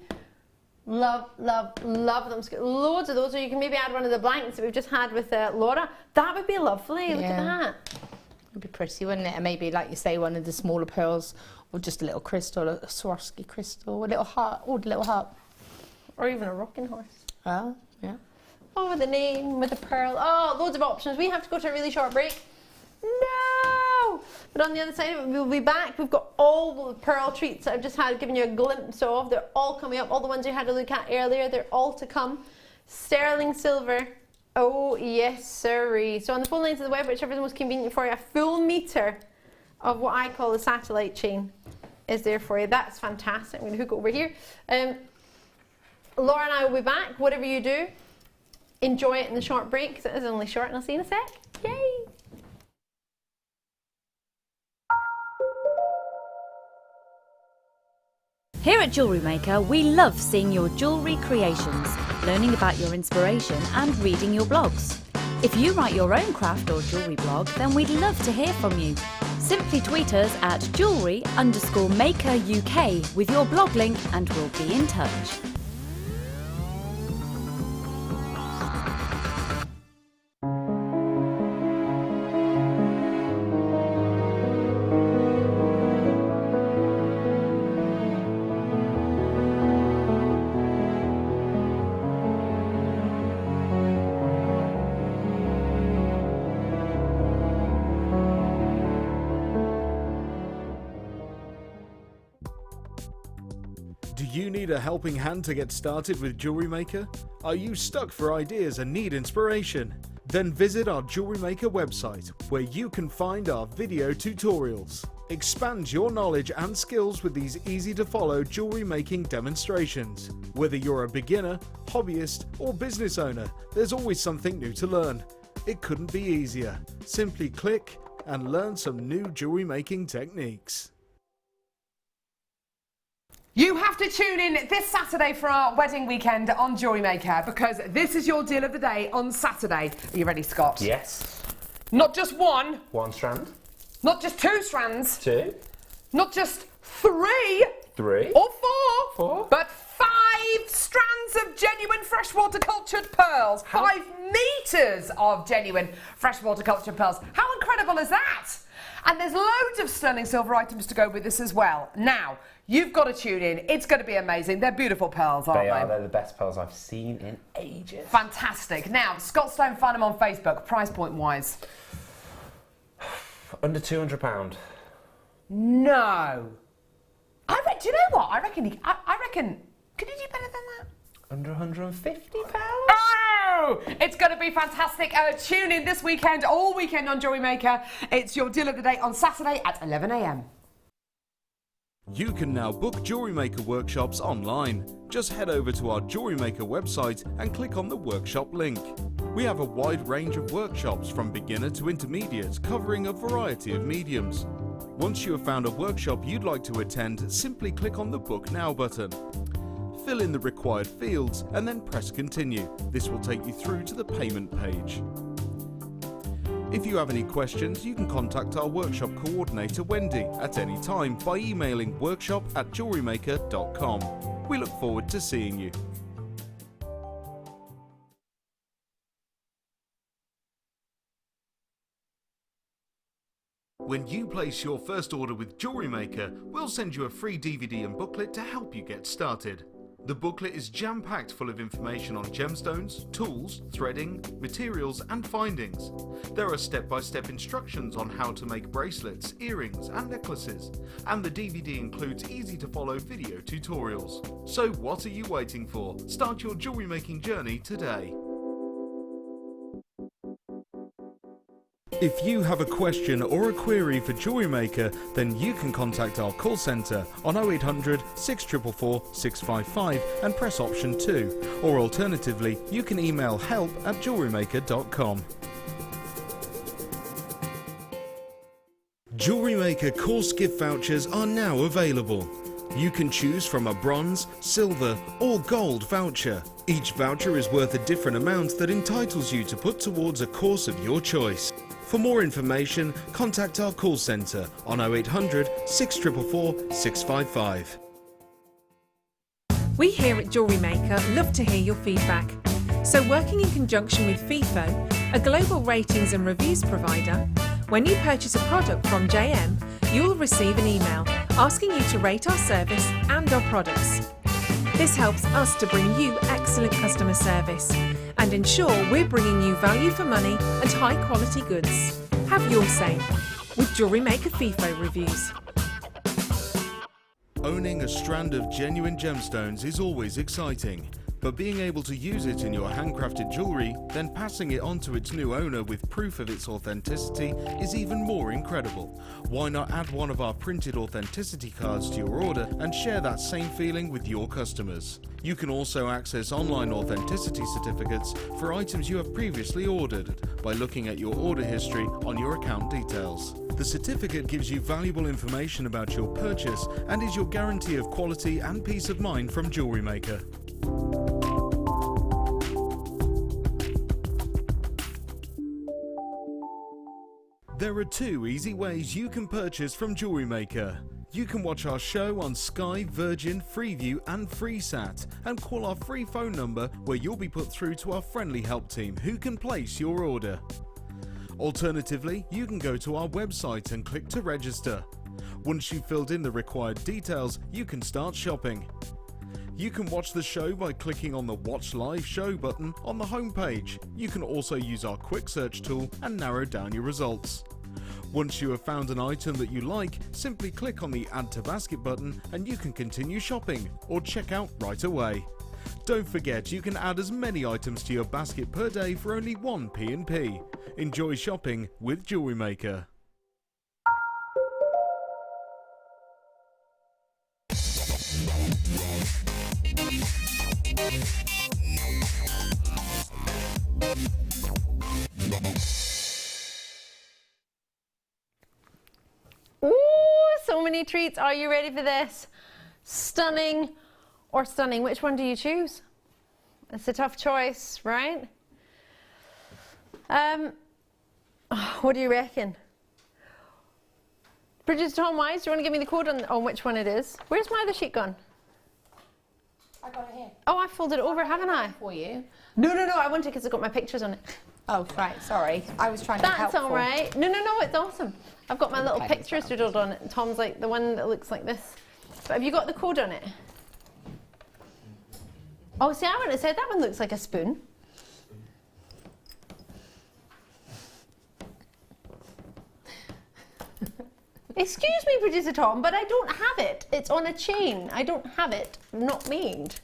Love, love, love them. Loads of those. Or you can maybe add one of the blanks that we've just had with Laura. That would be lovely. Look at that. It'd be pretty, wouldn't it? And maybe, like you say, one of the smaller pearls, or just a little crystal, a Swarovski crystal, a little heart, or a little heart. Or even a rocking horse. Oh, yeah. Oh, with the name, with the pearl. Oh, loads of options. We have to go to a really short break. No! But on the other side of it, we'll be back. We've got all the pearl treats that I've just given you a glimpse of. They're all coming up. All the ones you had a look at earlier, they're all to come. Sterling silver. Oh, yes, sirree. So on the phone lines of the web, whichever is most convenient for you, a full meter of what I call the satellite chain is there for you. That's fantastic. I'm going to hook it over here. Laura and I will be back. Whatever you do, enjoy it in the short break because it is only short, and I'll see you in a sec. Yay! Here at JewelleryMaker, we love seeing your jewellery creations, learning about your inspiration and reading your blogs. If you write your own craft or jewellery blog, then we'd love to hear from you. Simply tweet us at jewellery_maker UK with your blog link and we'll be in touch. Do you need a helping hand to get started with JewelleryMaker? Are you stuck for ideas and need inspiration? Then visit our JewelleryMaker website where you can find our video tutorials. Expand your knowledge and skills with these easy to follow jewellery making demonstrations. Whether you're a beginner, hobbyist or business owner, there's always something new to learn. It couldn't be easier. Simply click and learn some new jewellery making techniques. You have to tune in this Saturday for our wedding weekend on JewelleryMaker because this is your deal of the day on Saturday. Are you ready, Scott? Yes. Not just one. One strand. Not just two strands. Two. Not just three. Three. Or four. Four. But 5 strands of genuine fresh freshwater cultured pearls. 5 metres of genuine freshwater cultured pearls. How incredible is that? And there's loads of stunning silver items to go with this as well. Now, you've got to tune in. It's going to be amazing. They're beautiful pearls, aren't they? They are. They're the best pearls I've seen in ages. Fantastic. Now, Scott Stone, find them on Facebook, price point wise. Under £200. No. Do you know what? I reckon, could you do better than that? Under £150? Oh! It's going to be fantastic. Tune in this weekend, all weekend on JewelleryMaker. It's your deal of the day on Saturday at 11 AM. You can now book JewelleryMaker workshops online. Just head over to our JewelleryMaker website and click on the workshop link. We have a wide range of workshops from beginner to intermediate, covering a variety of mediums. Once you have found a workshop you'd like to attend, simply click on the Book Now button. Fill in the required fields and then press Continue. This will take you through to the payment page. If you have any questions, you can contact our workshop coordinator Wendy at any time by emailing workshop@jewellerymaker.com. We look forward to seeing you. When you place your first order with JewelleryMaker, we'll send you a free DVD and booklet to help you get started. The booklet is jam-packed full of information on gemstones, tools, threading, materials and findings. There are step-by-step instructions on how to make bracelets, earrings and necklaces, and the DVD includes easy-to-follow video tutorials. So what are you waiting for? Start your jewellery making journey today. If you have a question or a query for JewelleryMaker, then you can contact our call centre on 0800 644 655 and press option 2, or alternatively you can email help@jewellerymaker.com. JewelleryMaker course gift vouchers are now available. You can choose from a bronze, silver or gold voucher. Each voucher is worth a different amount that entitles you to put towards a course of your choice. For more information, contact our call centre on 0800 644 655. We here at JewelleryMaker love to hear your feedback. So working in conjunction with FIFO, a global ratings and reviews provider, when you purchase a product from JM, you'll receive an email asking you to rate our service and our products. This helps us to bring you excellent customer service and ensure we're bringing you value for money and high quality goods. Have your say with JewelleryMaker FIFO reviews. Owning a strand of genuine gemstones is always exciting, but being able to use it in your handcrafted jewellery, then passing it on to its new owner with proof of its authenticity is even more incredible. Why not add one of our printed authenticity cards to your order and share that same feeling with your customers? You can also access online authenticity certificates for items you have previously ordered by looking at your order history on your account details. The certificate gives you valuable information about your purchase and is your guarantee of quality and peace of mind from JewelleryMaker. There are 2 easy ways you can purchase from JewelleryMaker. You can watch our show on Sky, Virgin, Freeview and FreeSat and call our free phone number where you'll be put through to our friendly help team who can place your order. Alternatively, you can go to our website and click to register. Once you've filled in the required details, you can start shopping. You can watch the show by clicking on the Watch Live Show button on the homepage. You can also use our quick search tool and narrow down your results. Once you have found an item that you like, simply click on the Add to Basket button and you can continue shopping or check out right away. Don't forget you can add as many items to your basket per day for only 1 P&P. Enjoy shopping with JewelleryMaker. Ooh, so many treats. Are you ready for this? Stunning or stunning? Which one do you choose? It's a tough choice, right? What do you reckon? Bridget Tom Wise, do you want to give me the code on which one it is? Where's my other sheet gone? I got it here. Oh, I folded it over, haven't I? For you. No, I wanted because it's got my pictures on it. Oh, right, sorry. I was trying to help. That's all right. No, it's awesome. I've got my little pictures doodled on it. And Tom's like the one that looks like this. But have you got the code on it? Oh, see, I wouldn't have said that one looks like a spoon. Excuse me, producer Tom, but I don't have it. It's on a chain. I don't have it. Not made.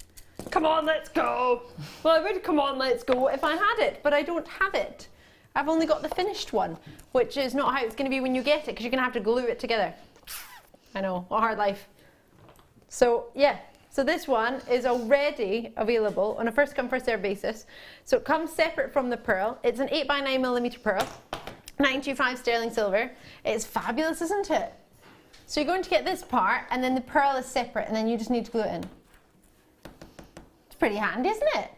Come on, let's go. Well, I would come on, let's go if I had it, but I don't have it. I've only got the finished one, which is not how it's going to be when you get it, because you're going to have to glue it together. I know, a hard life. So, yeah. So this one is already available on a first come, first served basis. So it comes separate from the pearl. It's an 8x9mm pearl. 925 sterling silver. It's fabulous, isn't it? So you're going to get this part, and then the pearl is separate, and then you just need to glue it in. It's pretty handy, isn't it?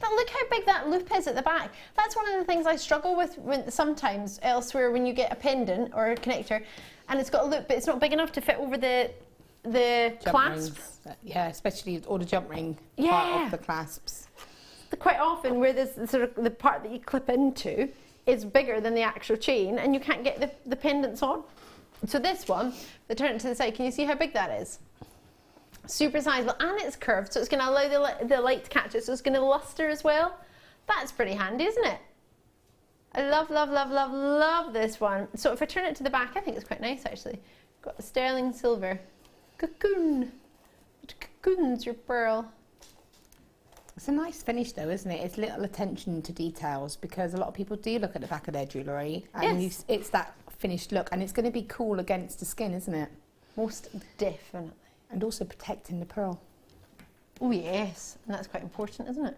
But look how big that loop is at the back. That's one of the things I struggle with sometimes elsewhere when you get a pendant or a connector, and it's got a loop, but it's not big enough to fit over the clasp. Rings. Yeah, especially all the jump ring Yeah. part of the clasps. Quite often, where there's sort of the part that you clip into is bigger than the actual chain, and you can't get the pendants on. So this one, they turn it to the side. Can you see how big that is? Super sizable, and it's curved, so it's going to allow the light to catch it, so it's going to luster as well. That's pretty handy, isn't it? I love this one. So if I turn it to the back, I think it's quite nice actually. Got the sterling silver cocoon. It cocoons your pearl. It's a nice finish though, isn't it? It's little attention to details, because a lot of people do look at the back of their jewellery, and Yes. it's that finished look, and it's going to be cool against the skin, isn't it? Most definitely. And also protecting the pearl. Oh yes, and that's quite important, isn't it?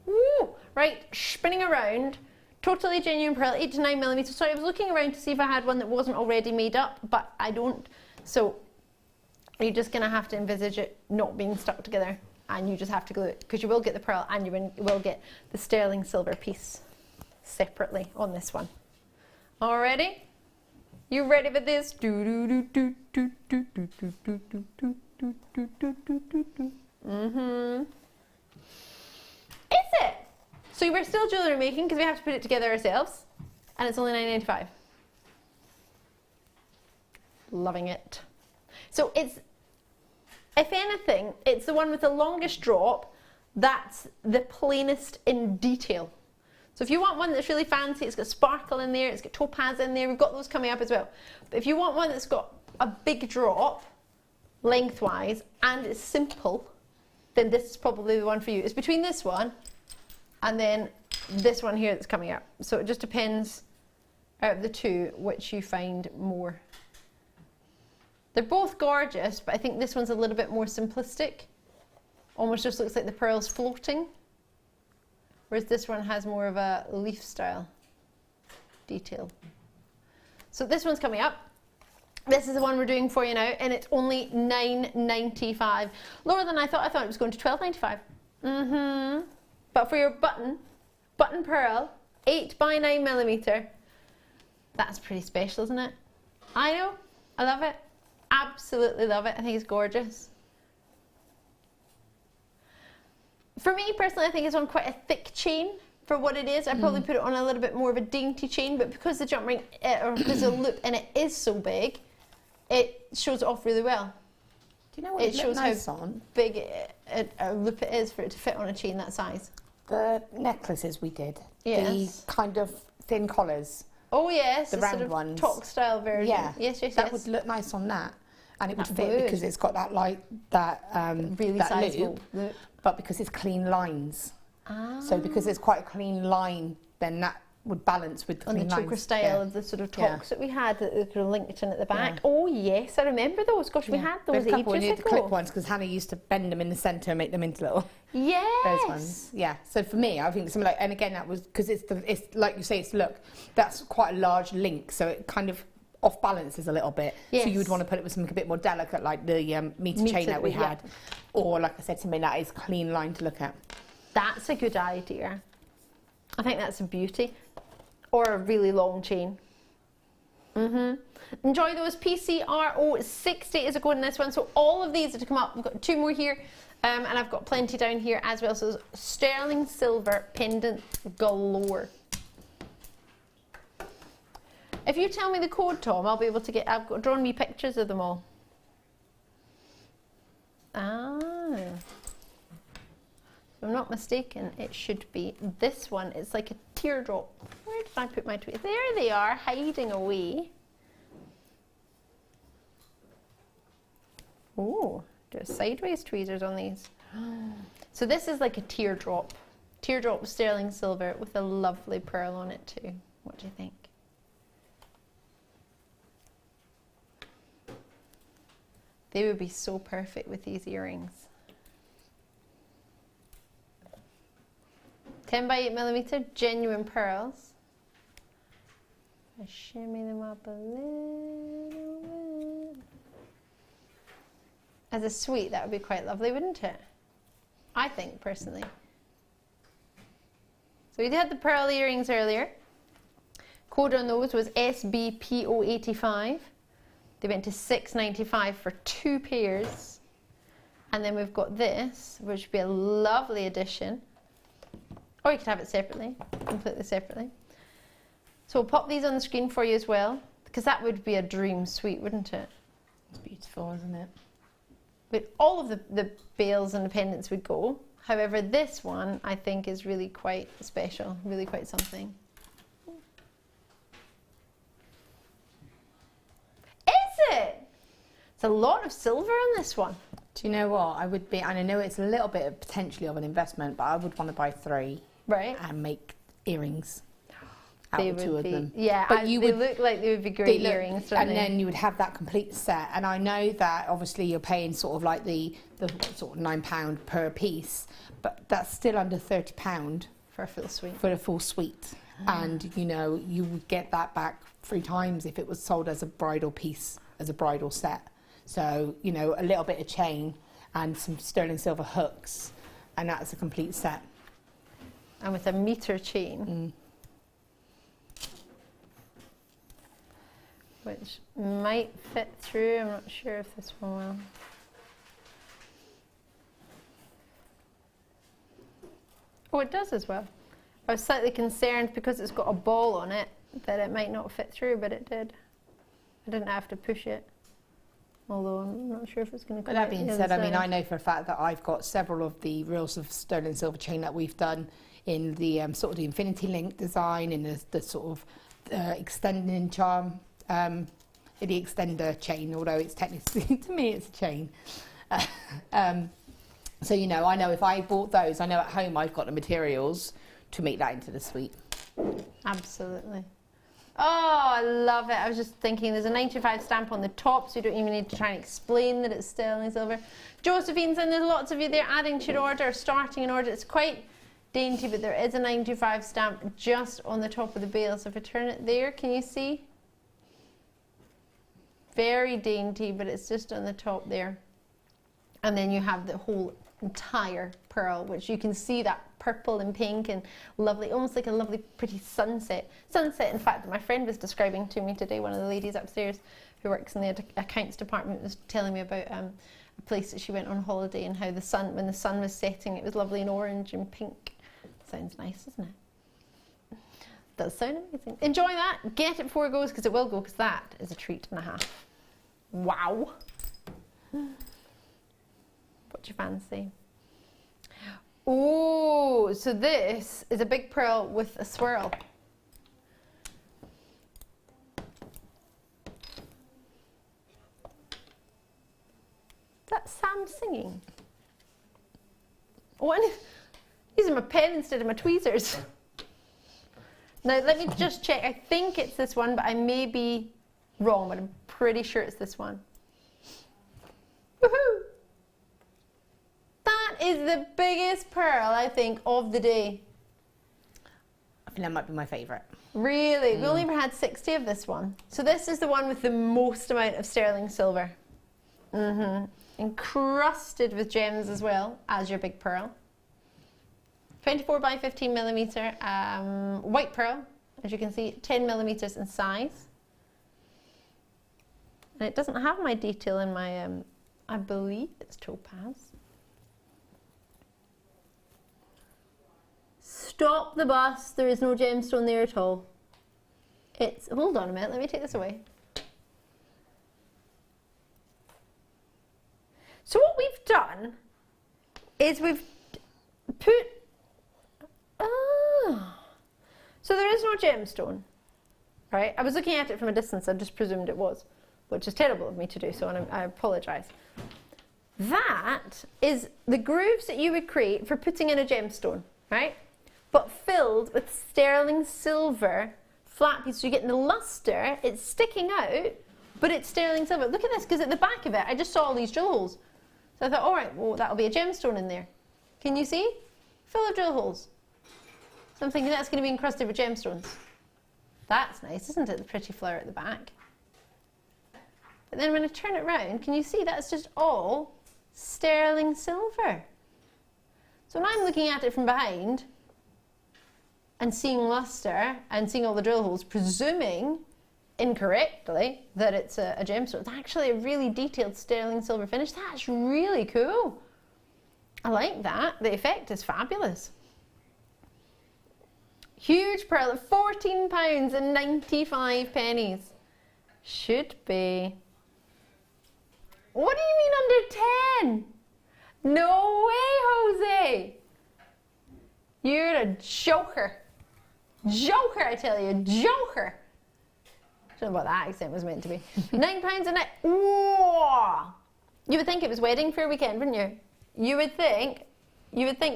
Woo! Right, spinning around. Totally genuine pearl, 8 to 9mm. Sorry, I was looking around to see if I had one that wasn't already made up, but I don't. So you're just going to have to envisage it not being stuck together, and you just have to glue it, because you will get the pearl and you will get the sterling silver piece separately on this one. Already? You ready for this? Mm-hmm. Is it? So we're still jewellery making because we have to put it together ourselves, and it's only £9.95. Loving it. So it's, if anything, it's the one with the longest drop. That's the plainest in detail. So if you want one that's really fancy, it's got sparkle in there, it's got topaz in there, we've got those coming up as well. But if you want one that's got a big drop lengthwise and it's simple, then this is probably the one for you. It's between this one and then this one here that's coming up. So it just depends out of the two which you find more. They're both gorgeous, but I think this one's a little bit more simplistic. Almost just looks like the pearl's floating. Whereas this one has more of a leaf style detail. So this one's coming up. This is the one we're doing for you now, and it's only £9.95. Lower than I thought. I thought it was going to £12.95. Mm-hmm. But for your button pearl, 8x9mm, that's pretty special, isn't it? I know. I love it. Absolutely love it. I think it's gorgeous. For me personally, I think it's on quite a thick chain for what it is. I'd probably put it on a little bit more of a dainty chain, but because the jump ring, or because the loop in it is so big, it shows it off really well. Do you know what it shows nice how on? big a loop it is for it to fit on a chain that size. The necklaces we did. Yes. The kind of thin collars. Oh yes, The round sort of ones. talk style version. Yeah. Yes. That would look nice on that. And it would That fit would. because it's got that Really that sizable loop, but because it's clean lines. Ah. So because it's quite a clean line, then that would balance with the On the clean choker lines. style of the sort of talks that we had that were kind of linked in at the back. Oh yes, I remember those. Gosh, we had those There's a couple ages of ago. the clip ones because Hannah used to bend them in the centre and make them into little. Yes. Those ones. Yeah. So for me, I think something like, and again that was because it's like you say, it's look. That's quite a large link, so it kind of off balances a little bit. Yes. So you would want to put it with something a bit more delicate, like the meter chain that we had, or like I said, something that is clean line to look at. That's a good idea. I think that's a beauty. Or a really long chain. Enjoy those. PCRO60 is a code in this one. So all of these are to come up. We've got 2 more here, and I've got plenty down here as well. So sterling silver pendant galore. If you tell me the code, Tom, I'll be able to get. I've got drawn me pictures of them all. Ah. If I'm not mistaken, it should be this one. It's like a teardrop. Where did I put my tweezers? There they are, hiding away. Oh, do sideways tweezers on these. So this is like a teardrop. Teardrop sterling silver with a lovely pearl on it too. What do you think? They would be so perfect with these earrings. 10 by 8mm, genuine pearls. I shimmy them up a little bit. As a suite, that would be quite lovely, wouldn't it? I think, personally. So we had the pearl earrings earlier. Code on those was SBPO85. They went to $6.95 for 2 pairs. And then we've got this, which would be a lovely addition. Or you could have it separately, completely separately. So we'll pop these on the screen for you as well, because that would be a dream suite, wouldn't it? It's beautiful, isn't it? But all of the bales and the pendants would go. However, this one I think is really quite special, really quite something. Is it? It's a lot of silver on this one. Do you know what? I would be, and I know it's a little bit of potentially of an investment, but I would want to buy 3. Right. And make earrings out They of would 2 of be, them. yeah, but they look like they would be great earrings, don't and they? then you would have that complete set. And I know that obviously you're paying sort of like the sort of £9 per piece, but that's still under £30 for a full suite. for a full suite. And you know, you would get that back 3 times if it was sold as a bridal piece, as a bridal set. So, you know, a little bit of chain and some sterling silver hooks, and that's a complete set. And with a meter chain. Which might fit through. I'm not sure if this one will. Oh, it does as well. I was slightly concerned because it's got a ball on it that it might not fit through, but it did. I didn't have to push it. Although I'm not sure if it's going to come But that out being the said, other I mean, side. I know for a fact that I've got several of the reels of sterling silver chain that we've done in the sort of the infinity link design, in the sort of extending charm, the extender chain, although it's technically, to me, it's a chain. So, you know, I know if I bought those, I know at home I've got the materials to make that into the suite. Absolutely. Oh, I love it. I was just thinking there's a 95 stamp on the top, so you don't even need to try and explain that it's sterling silver. Josephine's, and there's lots of you there adding to your order, starting an order. It's quite dainty, but there is a 95 stamp just on the top of the bale. So if I turn it there, can you see? Very dainty, but it's just on the top there. And then you have the whole entire pearl, which you can see that purple and pink and lovely, almost like a lovely pretty sunset. Sunset, in fact, that my friend was describing to me today, one of the ladies upstairs who works in the accounts department was telling me about a place that she went on holiday and how the sun, when the sun was setting, it was lovely and orange and pink. Sounds nice, doesn't it? Does sound amazing. Enjoy that. Get it before it goes, because it will go, because that is a treat and a half. Wow. What do you fancy? Oh, so this is a big pearl with a swirl. That's Sam singing. Oh, and using my pen instead of my tweezers. Now, let me just check. I think it's this one, but I may be wrong, but I'm pretty sure it's this one. Woohoo! That is the biggest pearl, I think, of the day. I think that might be my favourite. Really? We only ever had 60 of this one. So this is the one with the most amount of sterling silver. Encrusted with gems as well as your big pearl. 24 by 15 millimeter white pearl, as you can see, 10 millimeters in size. And it doesn't have my detail in my, I believe it's topaz. Stop the bus, there is no gemstone there at all. It's, hold on a minute, let me take this away. So what we've done is we've put, so there is no gemstone, right? I was looking at it from a distance, I just presumed it was, which is terrible of me to do so, and I apologise. That is the grooves that you would create for putting in a gemstone, right? But filled with sterling silver flat piece. So you're getting the luster, it's sticking out, but it's sterling silver. Look at this, because at the back of it, I just saw all these drill holes. So I thought, all right, well, that'll be a gemstone in there. Can you see? Full of drill holes. So I'm thinking that's going to be encrusted with gemstones. That's nice, isn't it? The pretty flower at the back. But then when I turn it round, can you see that's just all sterling silver? So when I'm looking at it from behind and seeing luster and seeing all the drill holes, presuming incorrectly that it's a gemstone, it's actually a really detailed sterling silver finish. That's really cool. I like that. The effect is fabulous. Huge pearl at £14.95. Should be. What do you mean under 10? No way, Jose. You're a joker. Joker, I tell you, joker. I don't know what that accent was meant to be. £9 a night. Whoa! You would think it was wedding fair weekend, wouldn't you? You would think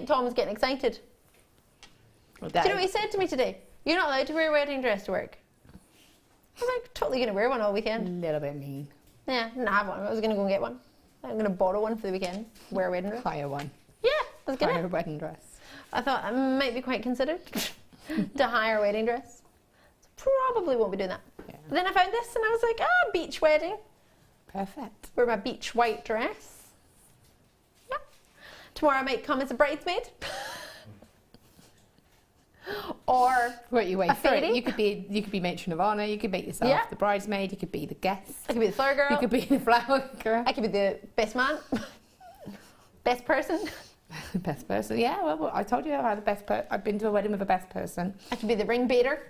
Tom's getting excited. Do you know what he said to me today? You're not allowed to wear a wedding dress to work. I'm like, totally going to wear one all weekend. A little bit mean. Yeah, didn't have one. I was going to go and get one. I'm going to borrow one for the weekend. Wear a wedding dress. Hire one. Yeah, I was going to. Hire a wedding dress. I thought I might be quite considered to hire a wedding dress. So probably won't be doing that. Yeah. But then I found this and I was like, ah, beach wedding. Perfect. Wear my beach white dress. Yeah. Tomorrow I might come as a bridesmaid. Or what you wait a for it. fairy. You could be matron of honour. You could make yourself the bridesmaid. You could be the guest. I could be the flower girl. You could be the flower girl. I could be the best man. Best person. Best person. Yeah. Well, I told you I had the best. I've been to a wedding with the best person. I could be the ring baiter.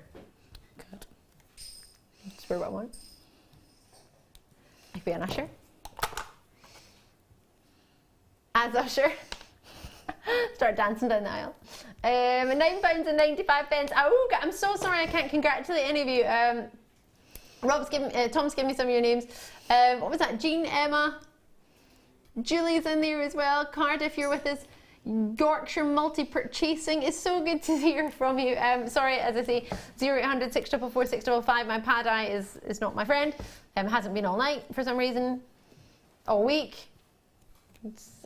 Good. Just wear what I want. I could be an usher. As usher. Start dancing down the aisle. £9.95. Oh, I'm so sorry I can't congratulate any of you. Tom's given me some of your names. What was that? Jean, Emma, Julie's in there as well. Cardiff, you're with us. Yorkshire multi-purchasing. It's so good to hear from you. Sorry, as I say, 0800 644 655. My pad eye is not my friend. Hasn't been all night for some reason. All week.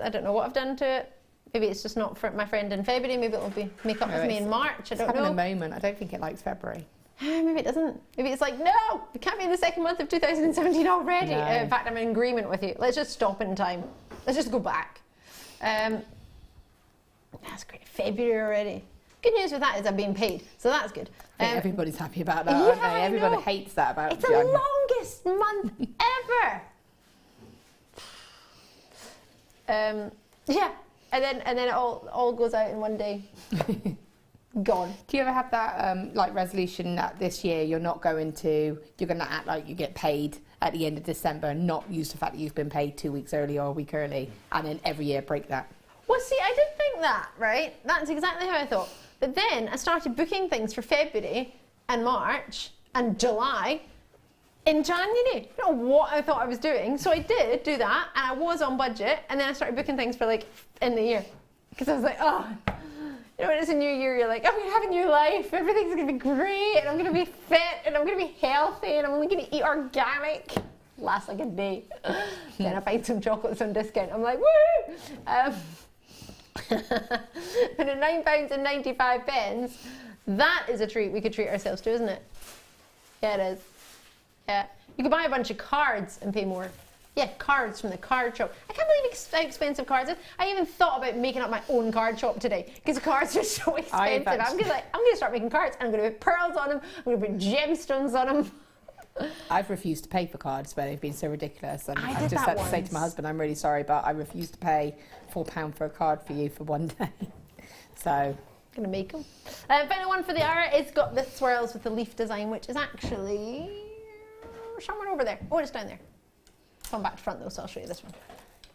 I don't know what I've done to it. Maybe it's just not for my friend in February. Maybe it'll make up with me in March. I don't know. It's having a moment. I don't think it likes February. Maybe it doesn't. Maybe it's like, no, we can't be in the second month of 2017 already. No. In fact, I'm in agreement with you. Let's just stop in time. Let's just go back. That's great. February already. Good news with that is I'm being paid, so that's good. I think everybody's happy about that, aren't they? Everybody hates that about It's the longest month ever. Yeah. And then it all goes out in one day. Gone. Do you ever have that like resolution that this year you're going to act like you get paid at the end of December and not use the fact that you've been paid 2 weeks early or a week early, and then every year break that? Well, see, I did think that, right? That's exactly how I thought. But then I started booking things for February and March and July in January. I don't know what I thought I was doing. So I did do that, and I was on budget, and then I started booking things for like in the year. Because I was like, oh, you know, when it's a new year, you're like, I'm going to have a new life. Everything's going to be great, and I'm going to be fit, and I'm going to be healthy, and I'm only going to eat organic. Lasts like a day. Then I find some chocolates on discount. I'm like, woo! But at £9.95, that is a treat we could treat ourselves to, isn't it? Yeah, it is. Yeah. You could buy a bunch of cards and pay more. Yeah, cards from the card shop. I can't believe how expensive cards are. I even thought about making up my own card shop today because cards are so expensive. I'm gonna start making cards and I'm gonna put pearls on them. I'm gonna put gemstones on them. I've refused to pay for cards where they've been so ridiculous. And I I've did just that had to say to once. my husband, I'm really sorry, but I refuse to pay £4 for a card for you for one day. So, Gonna make them. Final one for the hour. It's got the swirls with the leaf design, which is actually somewhere over there. Oh, it's down there. It's on back to front though, so I'll show you this one.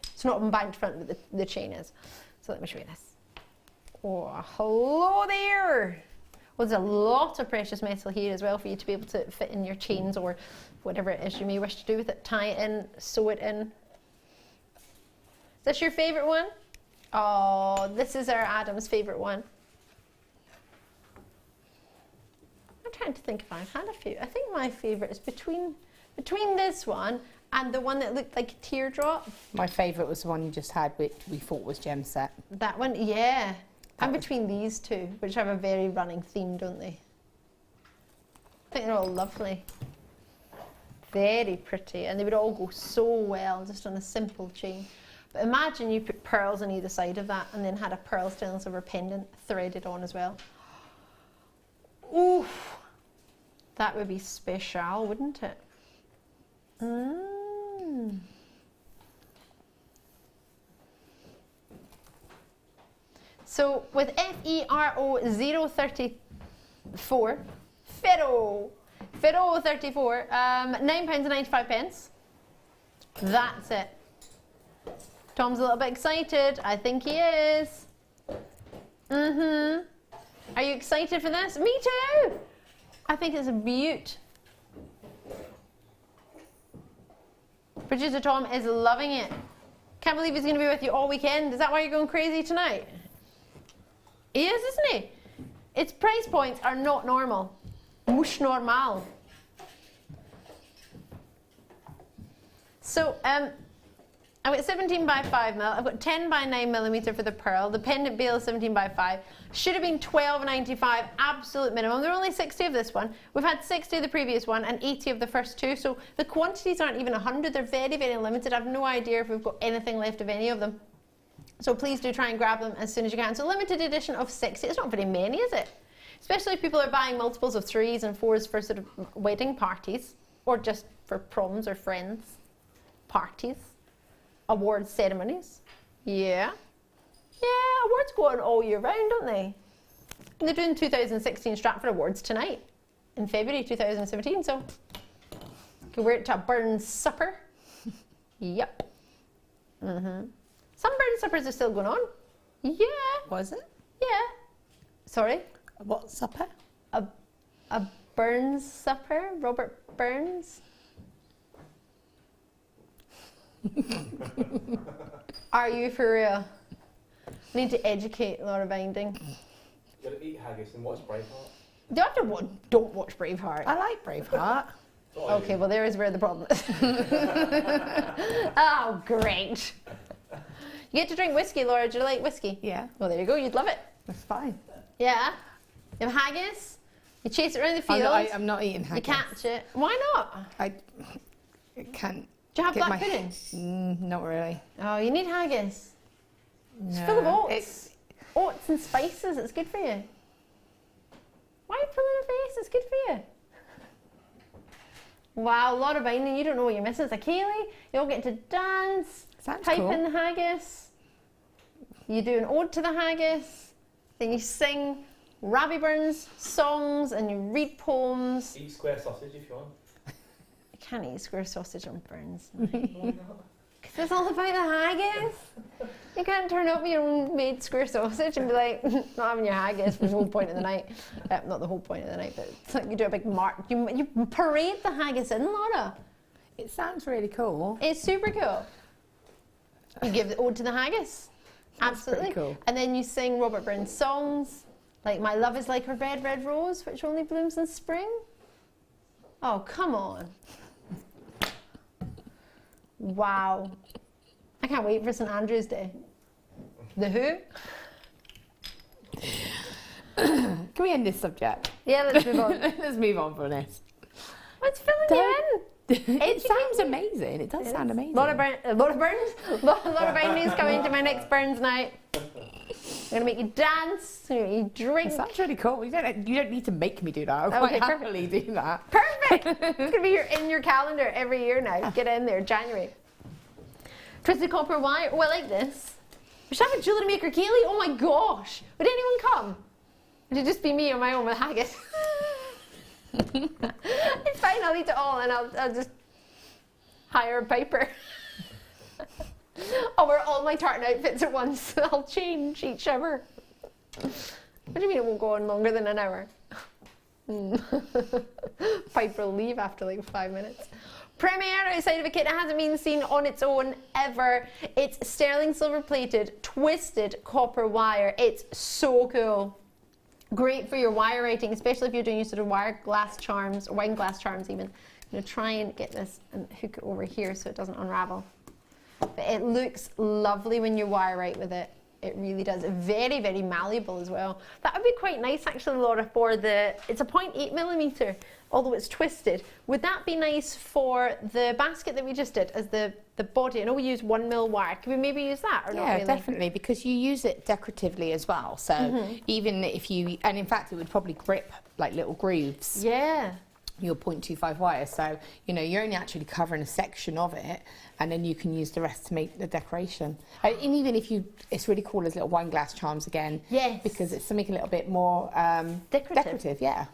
It's not on back to front, but the chain is. So let me show you this. Oh, hello there. Well, there's a lot of precious metal here as well for you to be able to fit in your chains or whatever it is you may wish to do with it. Tie it in, sew it in. Is this your favourite one? Oh, this is our Adam's favourite one. I'm trying to think if I've had a few. I think my favourite is between this one and the one that looked like a teardrop. my favourite was the one you just had, which we thought was Gem Set. That one, yeah. And between these two, which have a very running theme, don't they? I think they're all lovely. Very pretty, and they would all go so well just on a simple chain. But imagine you put pearls on either side of that and then had a pearl stainless silver pendant threaded on as well. Oof! That would be special, wouldn't it? Mm. So with FERO 034, FERO 34, £9.95. That's it. Tom's a little bit excited. I think he is. Are you excited for this? Me too. I think it's a beaut. Producer Tom is loving it. Can't believe he's going to be with you all weekend. Is that why you're going crazy tonight? He is, isn't he? Its price points are not normal. Mush normal. So, I've got 17 by 5 mil. I've got 10 by 9 millimeter for the pearl. The pendant bail is 17 by 5. Should have been £12.95, absolute minimum. There are only 60 of this one. We've had 60 of the previous one and 80 of the first two. So the quantities aren't even 100. They're very, very limited. I have no idea if we've got anything left of any of them. So please do try and grab them as soon as you can. So limited edition of 60. It's not very many, is it? Especially if people are buying multiples of 3s and 4s for sort of wedding parties or just for proms or friends parties. Awards ceremonies. Yeah. Yeah, awards go on all year round, don't they? And they're doing 2016 Stratford Awards tonight in February 2017, so you can wear it to a Burns supper. Yep. Some Burns suppers are still going on. Yeah. Was it? Yeah. Sorry? What supper? A Burns supper? Robert Burns? Are you for real? Need to educate Laura Binding. You gotta eat haggis and watch Braveheart. Don't watch Braveheart. I like Braveheart. Okay, well there is where the problem is. Oh, great. You get to drink whiskey, Laura. Do you like whiskey? Yeah. Well, there you go. You'd love it. That's fine. Yeah. You have haggis. You chase it around the field. I'm not eating haggis. You catch it. Why not? I can't. Do you have get black my- pudding? Not really. Oh, you need haggis. It's No. full of oats. Oats and spices. It's good for you. Why are you pulling your face? It's good for you. Wow, Laura Binding, you don't know what you're missing. It's a Kaylee. You all get to dance, Sounds pipe cool. in the haggis. You do an ode to the haggis. Then you sing Rabbie Burns songs and you read poems. Eat square sausage if you want. You can't eat square sausage on Burns. Why not? Because it's all about the haggis. You can't turn up your own made square sausage and be like, not having your haggis for the whole point of the night. Not the whole point of the night, but it's like you do a big mark. You parade the haggis in, Laura. It sounds really cool. It's super cool. You give the ode to the haggis. Absolutely. pretty cool. And then you sing Robert Burns songs, like My Love is Like a Red, Red Rose, which only blooms in spring. Oh, come on. Wow. I can't wait for St Andrew's Day. The Who? Can we end this subject? Yeah, let's move on. Let's move on from this. What's filling you in? It sounds amazing. It does sound amazing. Laura Binding's coming to my next Burns night. I'm gonna make you dance. I'm gonna make you drink. That's really cool. You don't need to make me do that. I'll Okay, quite happily do that. Perfect. It's gonna be in your calendar every year now. Get in there, January. Twisted copper wire. Oh, I like this. We should have a JewelleryMaker Kaylee. Oh my gosh. Would anyone come? Would it just be me on my own with Haggis? It's fine. I'll eat it all, and I'll just hire a Piper. I'll wear all my tartan outfits at once. I'll change each hour. What do you mean it won't go on longer than an hour? Piper will leave after like 5 minutes. Premiere outside of a kit that hasn't been seen on its own ever. It's sterling silver plated, twisted copper wire. It's so cool. Great for your wire writing, especially if you're doing your sort of wire glass charms, or wine glass charms even. I'm going to try and get this and hook it over here so it doesn't unravel. But it looks lovely when you wire write with it. It really does. Very, very malleable as well. That would be quite nice actually, Laura, for the, it's a 0.8mm, although it's twisted. Would that be nice for the basket that we just did as the body? I know we use 1mm wire. Can we maybe use that or not really? Yeah, definitely, because you use it decoratively as well. So even if you, and in fact it would probably grip like little grooves. Yeah. Your 0.25 wire, so you know you're only actually covering a section of it, and then you can use the rest to make the decoration. And even if you, it's really cool as little wine glass charms again. Yes. Because it's something a little bit more decorative. Yeah.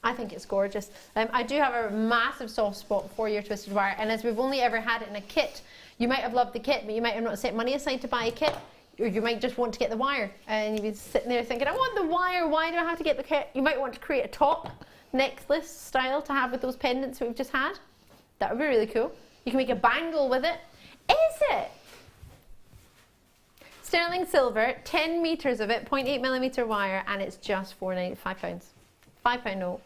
I think it's gorgeous. I do have a massive soft spot for your twisted wire, and as we've only ever had it in a kit, you might have loved the kit, but you might have not set money aside to buy a kit. Or you might just want to get the wire, and you'd be sitting there thinking, I want the wire, why do I have to get the kit? You might want to create a top necklace style to have with those pendants we've just had. That would be really cool. You can make a bangle with it. Is it? Sterling silver, 10 meters of it, 0.8mm wire, and it's just £5. £5 note.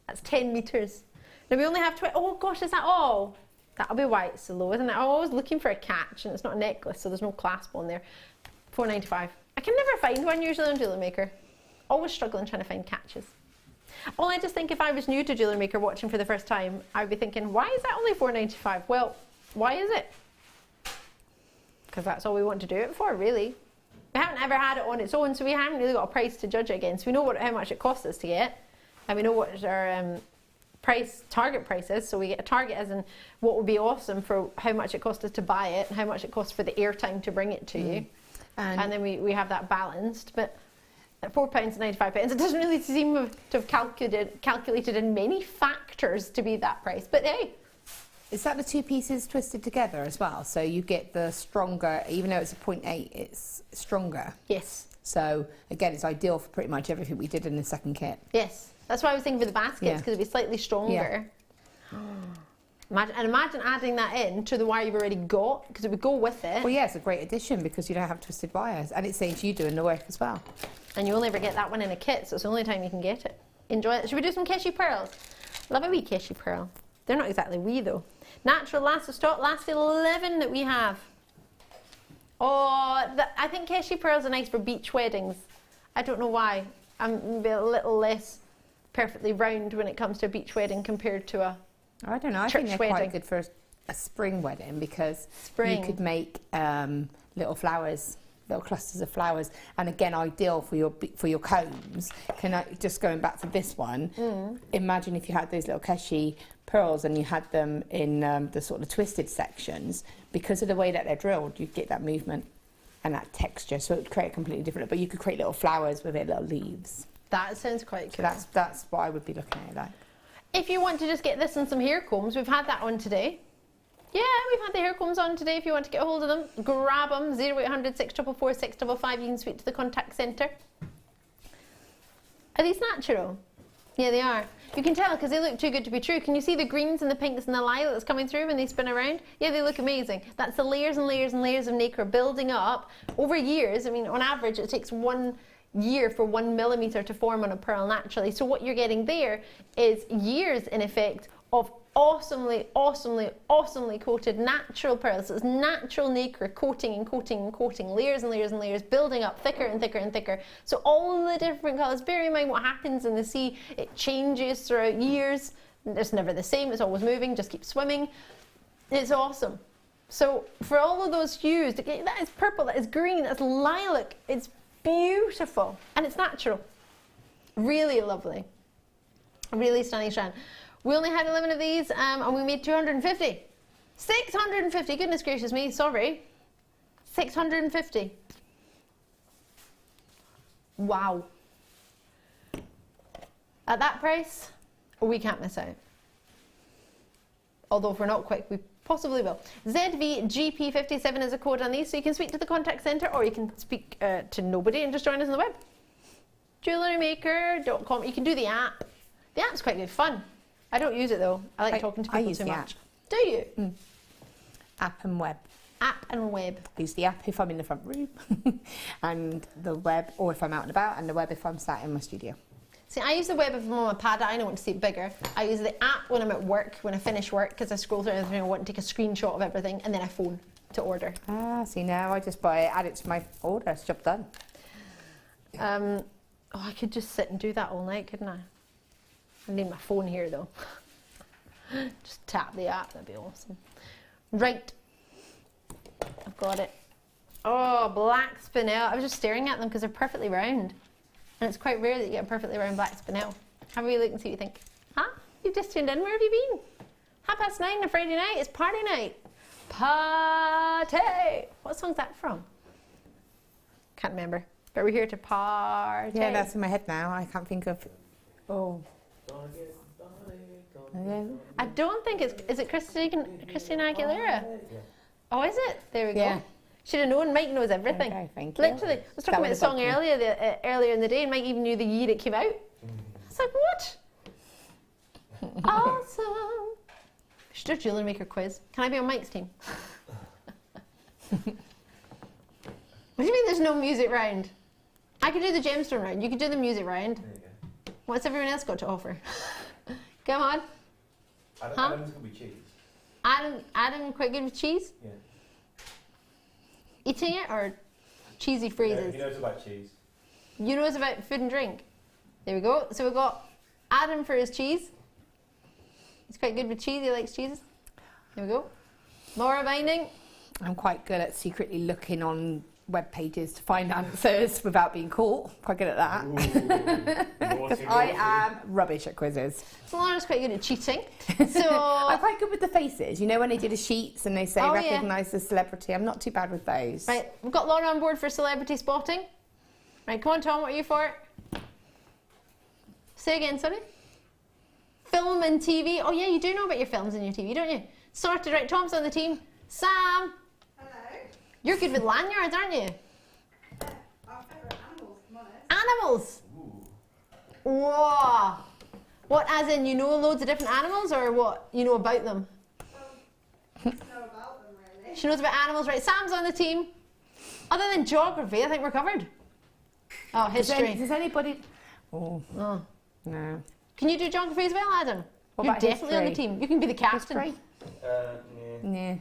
That's 10 meters. Now we only have 20. Oh gosh, is that all? That'll be why it's so low, isn't it? I'm always looking for a catch, and it's not a necklace, so there's no clasp on there. £4.95. I can never find one usually on JewelleryMaker. Always struggling trying to find catches. Well, I just think if I was new to JewelleryMaker watching for the first time, I'd be thinking, why is that only £4.95? Well, why is it? Because that's all we want to do it for, really. We haven't ever had it on its own, so we haven't really got a price to judge it against. We know how much it costs us to get, and we know what our target price is, so we get a target as in what would be awesome for how much it costs us to buy it, and how much it costs for the airtime to bring it to you. And then we have that balanced. But at £4.95, it doesn't really seem to have calculated in many factors to be that price. But hey. Is that the two pieces twisted together as well? So you get the stronger, even though it's a 0.8, it's stronger. Yes. So again, it's ideal for pretty much everything we did in the second kit. Yes. That's why I was thinking for the baskets, because it'd be slightly stronger. Yeah. Imagine adding that in to the wire you've already got, because it would go with it. Well, yeah, it's a great addition because you don't have twisted wires, and it saves you doing the work as well. And you only ever get that one in a kit, so it's the only time you can get it. Enjoy it. Should we do some Kesi pearls? Love a wee Kesi pearl. They're not exactly wee though. Natural last of stock, last 11 that we have. Oh, I think Kesi pearls are nice for beach weddings. I don't know why. I'm a little less perfectly round when it comes to a beach wedding compared to a I don't know. I think they're quite good for a spring wedding because you could make little flowers, little clusters of flowers, and again, ideal for your combs. Can I just going back to this one? Imagine if you had those little Kesi pearls and you had them in the sort of twisted sections. Because of the way that they're drilled, you get that movement and that texture, so it would create a completely different. But you could create little flowers with it, little leaves. That sounds quite cool. So that's what I would be looking at. Like. If you want to just get this and some hair combs, we've had that on today. Yeah, we've had the hair combs on today. If you want to get a hold of them, grab them. 0800 644 655. You can speak to the contact centre. Are these natural? Yeah, they are. You can tell because they look too good to be true. Can you see the greens and the pinks and the lilac that's coming through when they spin around? Yeah, they look amazing. That's the layers and layers and layers of nacre building up over years. I mean, on average, it takes 1 year for 1 millimetre to form on a pearl naturally. So what you're getting there is years, in effect, of awesomely, awesomely, awesomely coated natural pearls. So it's natural nacre coating and coating and coating, layers and layers and layers, building up thicker and thicker and thicker. So all the different colours, bear in mind what happens in the sea, it changes throughout years. It's never the same, it's always moving, just keep swimming. It's awesome. So for all of those hues, that is purple, that is green, that's lilac, it's beautiful and it's natural. Really lovely. Really stunning strand. We only had 11 of these and we made 250. 650, goodness gracious me, sorry. 650. Wow. At that price, we can't miss out. Although if we're not quick, we possibly will. ZVGP57 is a code on these, so you can speak to the contact centre or you can speak to nobody and just join us on the web. JewelleryMaker.com. You can do the app. The app's quite good fun. I don't use it though. I like talking to people too much. Do you? Mm. App and web. App and web. I use the app if I'm in the front room and the web, or if I'm out and about, and the web if I'm sat in my studio. See, I use the web if I'm on my pad and I want to see it bigger. I use the app when I'm at work, when I finish work, because I scroll through everything, I want to take a screenshot of everything, and then I phone to order. Ah, see, now I just buy it, add it to my order, it's job done. Oh, I could just sit and do that all night, couldn't I? I need my phone here though. Just tap the app, that'd be awesome. Right, I've got it. Oh, black spinel. I was just staring at them because they're perfectly round. And it's quite rare that you get a perfectly round black spinel. Have a wee look and see what you think. Huh? You've just tuned in. Where have you been? 9:30 on a Friday night. It's party night. Party! What song's that from? Can't remember. But we're here to party. Yeah, that's in my head now. I can't think of... Oh. I don't think it's... Is it Christina Aguilera? Oh, is it? There we go. Yeah. Should have known. Mike knows everything. Okay, thank you. Literally. I was talking about the song earlier in the day, and Mike even knew the year it came out. I was like, what? Awesome. We should do a Jewellery Maker quiz. Can I be on Mike's team? What do you mean there's no music round? I could do the gemstone round. You could do the music round. There you go. What's everyone else got to offer? Come on. Adam's going to be cheese. Adam quite good with cheese? Yeah. Eating it or cheesy phrases? He knows about cheese. You knows about food and drink. There we go. So we've got Adam for his cheese. He's quite good with cheese. He likes cheeses. There we go. Laura binding. I'm quite good at secretly looking on web pages to find answers without being caught. Quite good at that. Because I am rubbish at quizzes. So Laura's quite good at cheating. So I'm quite good with the faces. You know when they do the sheets and they say recognise the celebrity? I'm not too bad with those. Right, we've got Laura on board for celebrity spotting. Right, come on Tom, what are you for? Say again, sorry? Film and TV. Oh yeah, you do know about your films and your TV, don't you? Sorted, right, Tom's on the team. Sam. You're good with lanyards, aren't you? Our favourite animals, come on it. Animals! Whoa! What, as in you know loads of different animals, or what? You know about them? Know about them, really. She knows about animals, right? Sam's on the team. Other than geography, I think we're covered. Oh, history. Does anybody... Oh, Oh. no. Can you do geography as well, Adam? What You're about definitely on the history? team. You can be the captain. History? Yeah.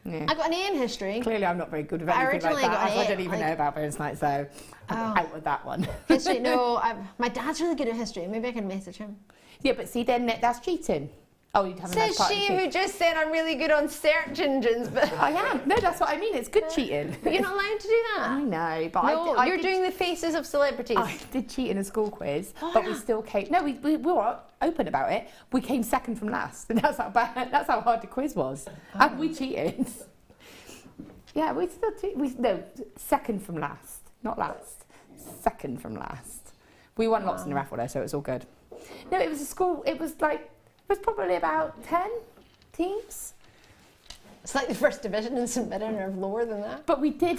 Yeah. I got an A in history. Clearly I'm not very good with I anything like originally that. got I it, don't even know about Bones Night, so I'm out with that one. History, no. My dad's really good at history. Maybe I can message him. Yeah, but see, then that's cheating. Oh, you'd have a nice Says part she of who it. just said I'm really good on search engines, but I am. No, that's what I mean. It's good cheating. but you're not allowed to do I that. know, but No, I you're did, doing the faces of celebrities. I did cheat in a school quiz, but we still came. No, we were open about it. We came second from last, and that's how bad. That's how hard the quiz was, and we cheated. Yeah, we still no, second from last, not last. Second from last. We won lots in the raffle though, so it was all good. No, it was a school. It was probably about 10 teams. It's like the first division in St Mirren or lower than that. But we did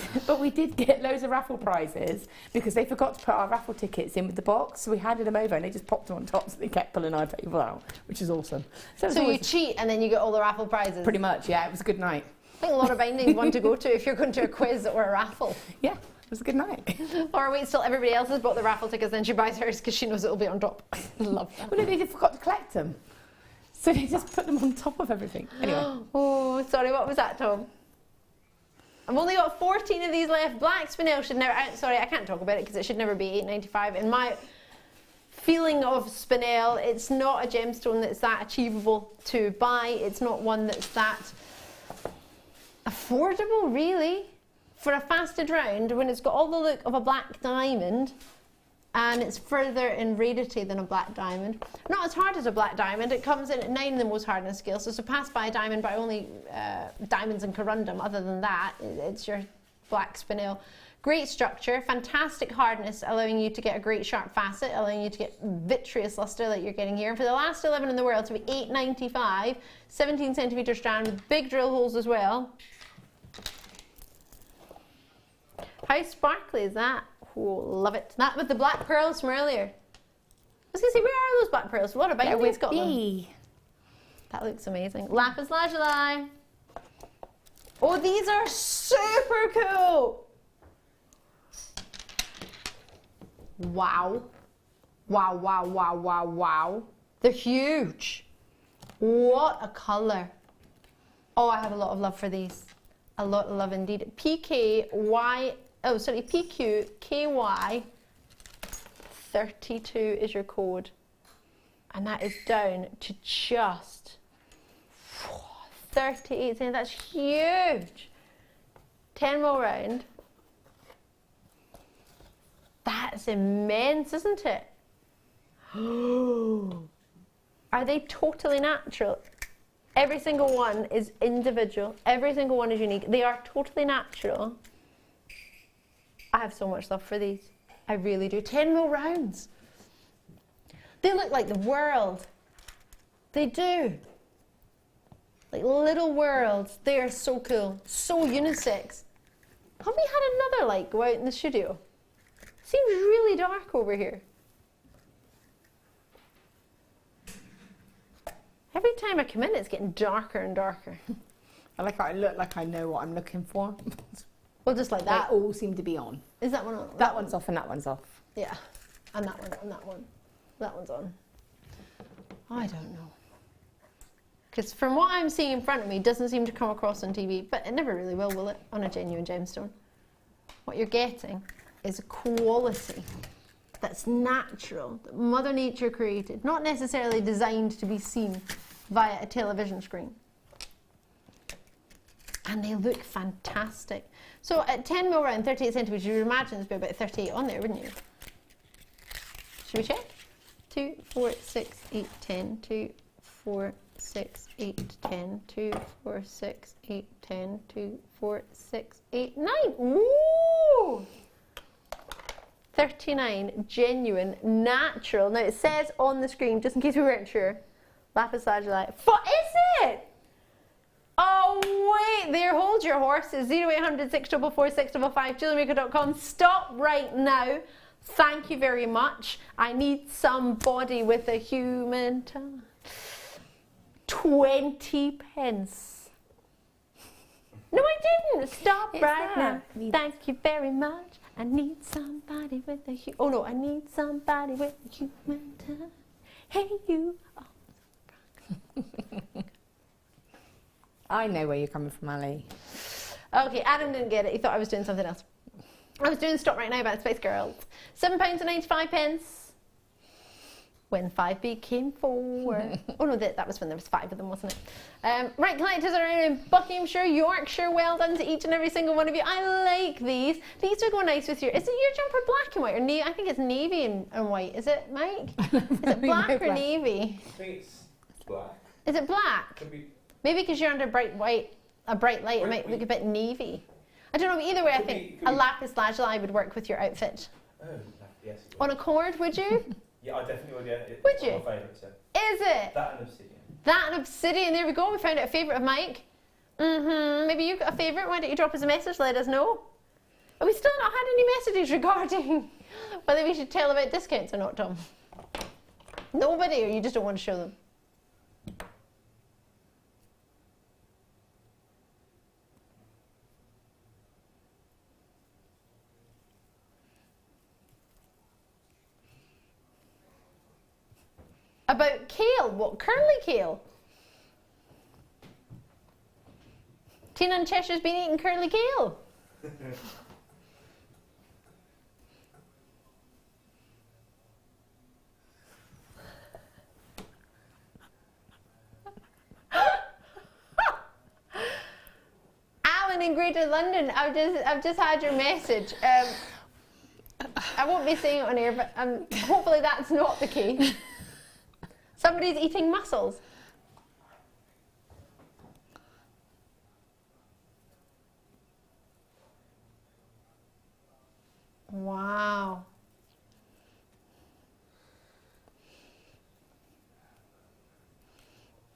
get loads of raffle prizes because they forgot to put our raffle tickets in with the box. So we handed them over and they just popped them on top, so they kept pulling our people out, which is awesome. So you cheat and then you get all the raffle prizes. pretty much, yeah, it was a good night. I think a lot of bindings one to go to if you're going to a quiz or a raffle. Yeah, it was a good night. Or wait till everybody else has bought the raffle tickets, then she buys hers because she knows it'll be on top. Love that. Well, no, they just forgot to collect them. So they just put them on top of everything. Anyway. Oh, sorry, what was that, Tom? I've only got 14 of these left. Black spinel should never... Sorry, I can't talk about it because it should never be $8.95. In my feeling of spinel, it's not a gemstone that's that achievable to buy. It's not one that's that affordable, really, for a fasted round when it's got all the look of a black diamond and it's further in rarity than a black diamond. Not as hard as a black diamond. It comes in at 9 in the most hardness scale, so surpassed by a diamond by only diamonds and corundum. Other than that, it's your black spinel. Great structure, fantastic hardness, allowing you to get a great sharp facet, allowing you to get vitreous luster like you're getting here. And for the last 11 in the world to be $8.95, 17 centimetre strand with big drill holes as well. How sparkly is that? Oh, love it. That with the black pearls from earlier. I was going to say, where are those black pearls? What about you? Got them. That looks amazing. Lapis lazuli. Oh, these are super cool. Wow. Wow, wow, wow, wow, wow. They're huge. What a colour. Oh, I have a lot of love for these. A lot of love indeed. PQKY 32 is your code. And that is down to just 38 cents. That's huge. 10 mil round. That's immense, isn't it? Are they totally natural? Every single one is individual. Every single one is unique. They are totally natural. I have so much love for these. I really do. 10 mil rounds. They look like the world. They do. Like little worlds. They are so cool. So unisex. Have we had another light go out in the studio? Seems really dark over here. Every time I come in, it's getting darker and darker. I like how I look like I know what I'm looking for. Well, just like that. They all seem to be on. Is that one on? That one's off and that one's off. Yeah. And that one and that one. That one's on. I don't know. Because from what I'm seeing in front of me, it doesn't seem to come across on TV, but it never really will it, on a genuine gemstone? What you're getting is a quality that's natural, that Mother Nature created, not necessarily designed to be seen via a television screen. And they look fantastic. So at 10 mil round, 38 centimetres, you would imagine there'd be about 38 on there, wouldn't you? Should we check? 2, 4, 6, 8, 10, 2, 4, 6, 8, 10, 2, 4, 6, 8, 10, 2, 4, 6, 8, 9. Woo! 39, genuine, natural. Now it says on the screen, just in case we weren't sure, lapis lazuli. What is it? Oh wait, there, hold your horses. 0800 644 655, JewelleryMaker.com. Stop right now. Thank you very much. I need somebody with a human touch. 20 pence. No, I didn't. Stop right now. Thank you very much. I need somebody with a oh no, I need somebody with a human touch. Hey you. Oh. I know where you're coming from, Ali. Okay, Adam didn't get it. He thought I was doing something else. I was doing Stop Right Now by the Spice Girls. £7.95 when 5 became 4. Oh no, that was when there was 5 of them, wasn't it? Right, collectors around in Buckinghamshire, Yorkshire, well done to each and every single one of you. I like these. These are going nice with your, is it your jumper black and white? Or I think it's navy and white. Is it, Mike? Is it black or navy? I think it's black. Is it black? Could be. Maybe because you're under bright white, a bright light, it might look a bit navy. I don't know, but either way, I think a lapis lazuli would work with your outfit. Oh, yes. On a cord, would you? Yeah, I definitely would, yeah. Would you? It's my favourite, so. Is it? That and obsidian. That and obsidian, there we go. We found out a favourite of Mike. Maybe you've got a favourite. Why don't you drop us a message, let us know. Have we still not had any messages regarding whether we should tell about discounts or not, Tom? Nobody, or you just don't want to show them? About kale? What, curly kale? Tina in Cheshire's been eating curly kale. Alan in Greater London, I've just had your message. I won't be saying it on air, but hopefully that's not the case. Somebody's eating mussels. Wow.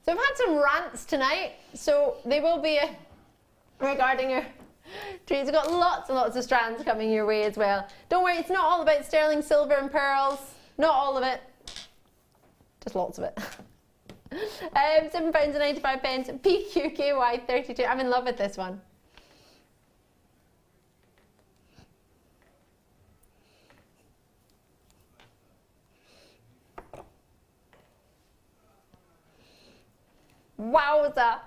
So I've had some rants tonight, so they will be regarding your trees. We've got lots and lots of strands coming your way as well. Don't worry, it's not all about sterling silver and pearls. Not all of it. Just lots of it. £7.95, PQKY32. I'm in love with this one. Wowza!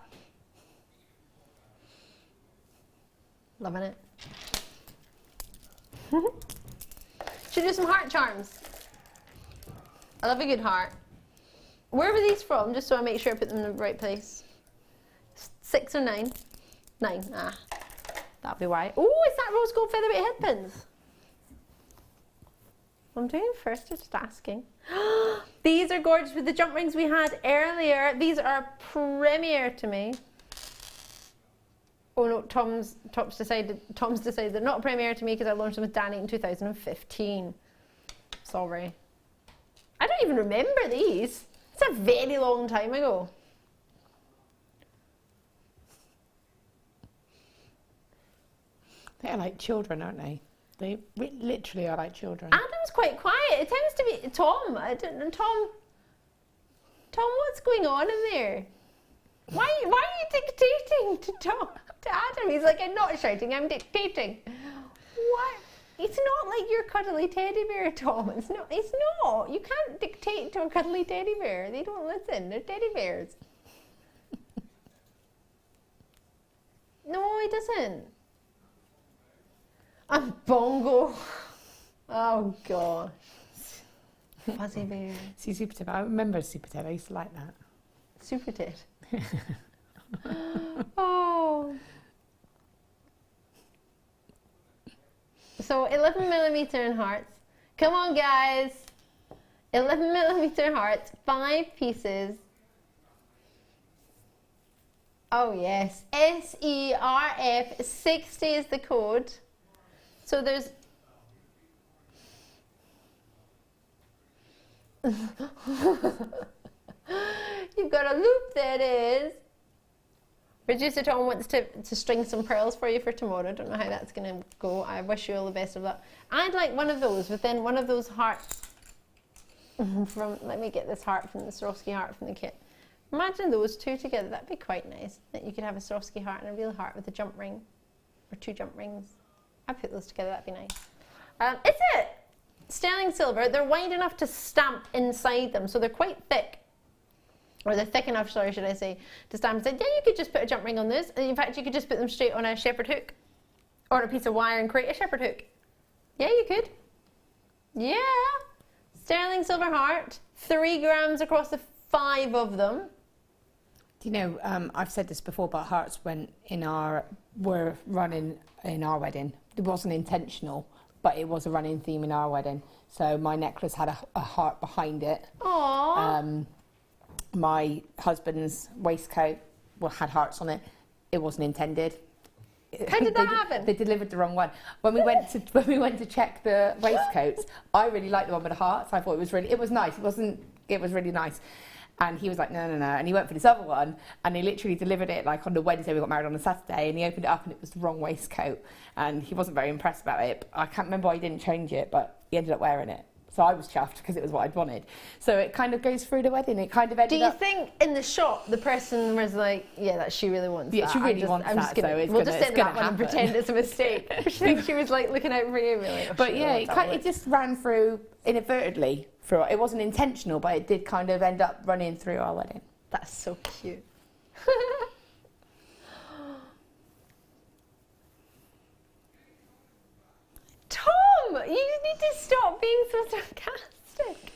Loving it. Should do some heart charms. I love a good heart. Where were these from? Just so I make sure I put them in the right place. 6 or 9? 9. Ah, that'll be why. Oh, is that rose gold featherweight headpins? I'm doing first, just asking. These are gorgeous with the jump rings we had earlier. These are premier to me. Oh no, Tom's decided they're not premier to me because I launched them with Danny in 2015. Sorry. I don't even remember these. It's a very long time ago. They're like children, aren't they? They literally are like children. Adam's quite quiet. It tends to be Tom. I don't know, Tom, what's going on in there? Why are you dictating to Adam? He's like, I'm not shouting, I'm dictating. What? It's not like your cuddly teddy bear, Tom. It's not. You can't dictate to a cuddly teddy bear. They don't listen. They're teddy bears. No, he doesn't. A bongo. Oh gosh. Fuzzy bear. See, Super Ted. I remember Super Ted. I used to like that. Super Ted. Oh. So 11mm in hearts. Come on, guys. 11mm hearts. 5 pieces. Oh yes. SERF 60 is the code. So there's you've got a loop that is. Producer Tom wants to string some pearls for you for tomorrow. I don't know how that's going to go. I wish you all the best of luck. I'd like one of those within one of those hearts from, let me get this heart from the Swarovski heart from the kit. Imagine those two together. That'd be quite nice. That you could have a Swarovski heart and a real heart with a jump ring or 2 jump rings. I'd put those together. That'd be nice. Is it sterling silver? They're wide enough to stamp inside them, so they're quite thick. Or they're thick enough, sorry, should I say, to stamp inside. Yeah, you could just put a jump ring on this. In fact, you could just put them straight on a shepherd hook or a piece of wire and create a shepherd hook. Yeah, you could. Yeah. Sterling silver heart, 3 grams across the 5 of them. Do you know, I've said this before, but hearts were running in our wedding. It wasn't intentional, but it was a running theme in our wedding. So my necklace had a heart behind it. Aww. My husband's waistcoat had hearts on it. It wasn't intended. How did that happen? They delivered the wrong one. When we went to check the waistcoats, I really liked the one with the hearts. I thought it was nice. It was really nice. And he was like, no. And he went for this other one, and he literally delivered it like on the Wednesday. We got married on the Saturday, and he opened it up, and it was the wrong waistcoat. And he wasn't very impressed about it. I can't remember why he didn't change it, but he ended up wearing it. So I was chuffed because it was what I'd wanted. So it kind of goes through the wedding. It kind of ended up... Do you think in the shop the person was like, yeah, that she really wants that? Yeah, she really wants that, we'll just send that one and pretend it's a mistake. I think she was like looking out for you, really. But yeah, it just ran through inadvertently. It wasn't intentional, but it did kind of end up running through our wedding. That's so cute. Tom, you need to stop being so sarcastic.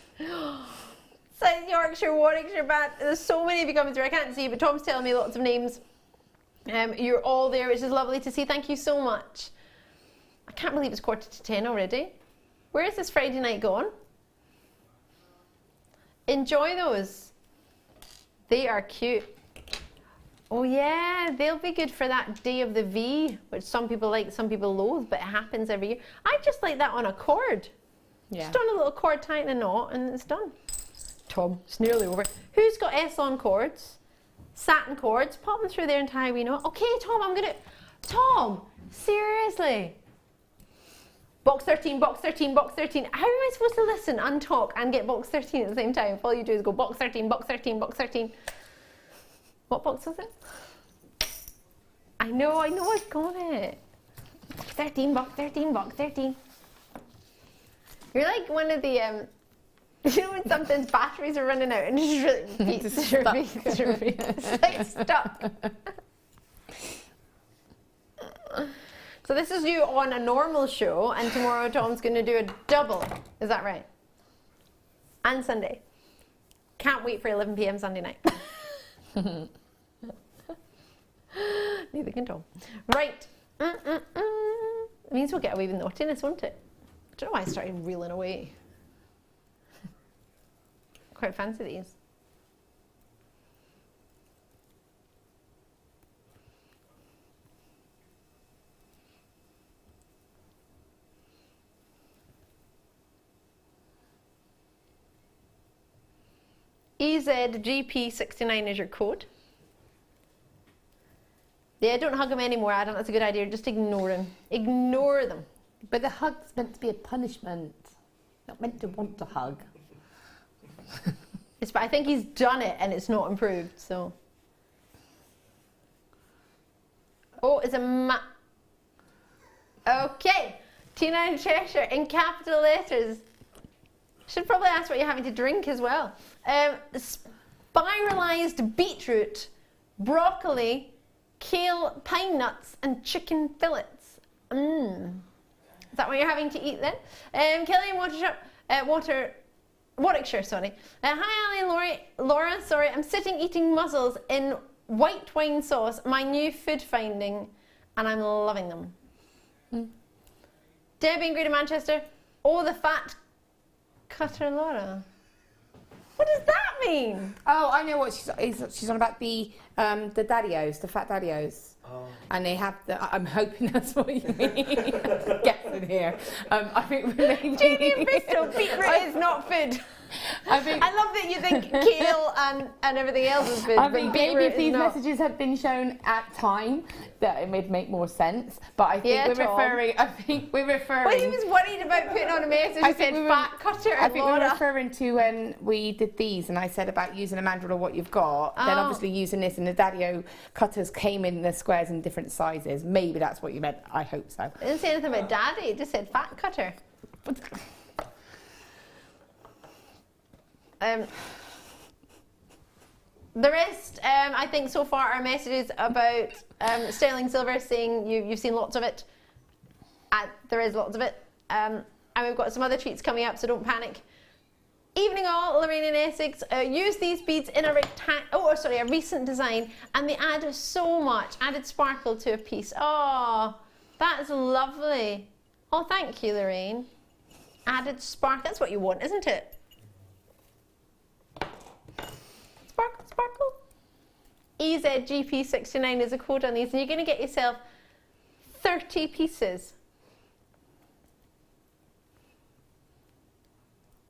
South Yorkshire, Warwickshire, there's so many of you coming through. I can't see, but Tom's telling me lots of names. You're all there, which is lovely to see. Thank you so much. I can't believe it's 10:15 already. Where is this Friday night gone? Enjoy those. They are cute. Oh yeah, they'll be good for that day of the V, which some people like, some people loathe, but it happens every year. I just like that on a cord. Yeah. Just on a little cord, tighten a knot, and it's done. Tom, it's nearly over. Who's got S-on cords? Satin cords? Pop them through there and tie a wee knot. Okay, Tom, Tom, seriously. Box 13, box 13, box 13. How am I supposed to listen and talk and get box 13 at the same time if all you do is go box 13, box 13, box 13? What box was it? I know, I've got it. Box 13, box 13, box 13. You're like one of the, you know when sometimes batteries are running out and it just repeats. It's like stuck. So this is you on a normal show, and tomorrow Tom's going to do a double. Is that right? And Sunday. Can't wait for 11 PM Sunday night. Neither can Tom. Right. It means we'll get away with naughtiness, won't it? I don't know why I started reeling away. Quite fancy these. EZGP69 is your code. Yeah, don't hug them anymore, Adam. That's a good idea. Just ignore them. Ignore them. But the hug's meant to be a punishment. Not meant to want to hug. I think he's done it and it's not improved, so. Oh, it's a Okay. Tina in Cheshire in capital letters. Should probably ask what you're having to drink as well. Spiralized beetroot, broccoli, kale, pine nuts, and chicken fillets. Is that what you're having to eat then? Kelly in Warwickshire, sorry. Hi Ali and Laura, sorry, I'm sitting eating mussels in white wine sauce, my new food finding, and I'm loving them. Debbie in Greater Manchester, oh the fat cutter Laura. What does that mean? Oh, I know what she's on about, the daddios, the fat daddios. Oh. And they have I'm hoping that's what you mean. Guessing here. I think Jamie and Bristol, beetroot is not food. I love that you think kale and everything else is food. I think maybe if these messages had been shown at time, that it would make more sense. But I think we're referring. Well, he was worried about putting on a message that said fat cutter. I think we were referring to when we did these, and I said about using a mandrel or what you've got. Then obviously using this, and the daddio cutters came in the squares in different sizes. Maybe that's what you meant. I hope so. It didn't say anything about daddy. It just said fat cutter. The rest, I think so far are messages about sterling silver, saying you've seen lots of it. There is lots of it. And we've got some other treats coming up, so don't panic. Evening all, Lorraine in Essex. Use these beads in a recent design, and they add so much, added sparkle to a piece. Oh, that is lovely. Oh, thank you, Lorraine. Added spark, that's what you want, isn't it? Sparkle, sparkle. EZGP69 is a code on these, and you're going to get yourself 30 pieces.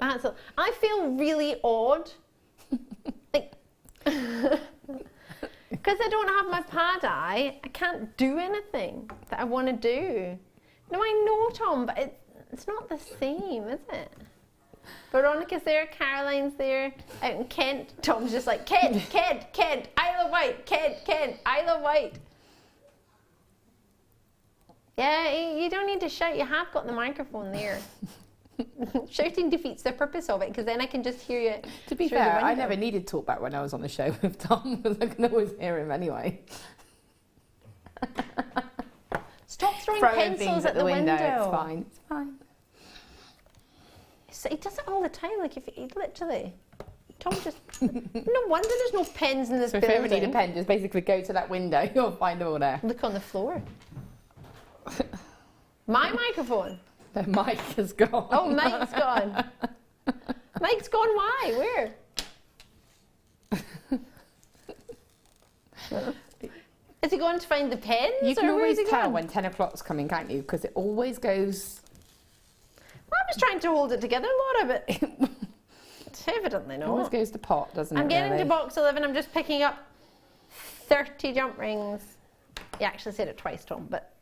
I feel really odd, like, because I don't have my pad eye, I can't do anything that I want to do. No, I know, Tom, but it's not the same, is it? Veronica's there, Caroline's there, out in Kent. Tom's just like, Kent, Isle of Wight, Kent, Isle of Wight. Yeah, you don't need to shout, you have got the microphone there. Shouting defeats the purpose of it, because then I can just hear you. To be fair, I never needed talkback when I was on the show with Tom, because I can always hear him anyway. Stop throwing pencils at the window. It's fine. It's fine. So he does it all the time. Like if he literally. Tom just... No wonder there's no pens in this So if you ever need a building. pen, just basically go to that window, you'll find them all there. Look on the floor. My microphone. The mic is gone. Oh, Mike's gone. Mike's gone, why? Where? Is he going to find the pens? You can or where's always he tell going? when 10 o'clock's coming, can't you? Because it always goes... Well, I'm just trying to hold it together, Laura, but it's evidently It always not. goes to pot, doesn't it? I'm getting really? to box 11. I'm just picking up 30 jump rings. You actually said it twice, Tom, but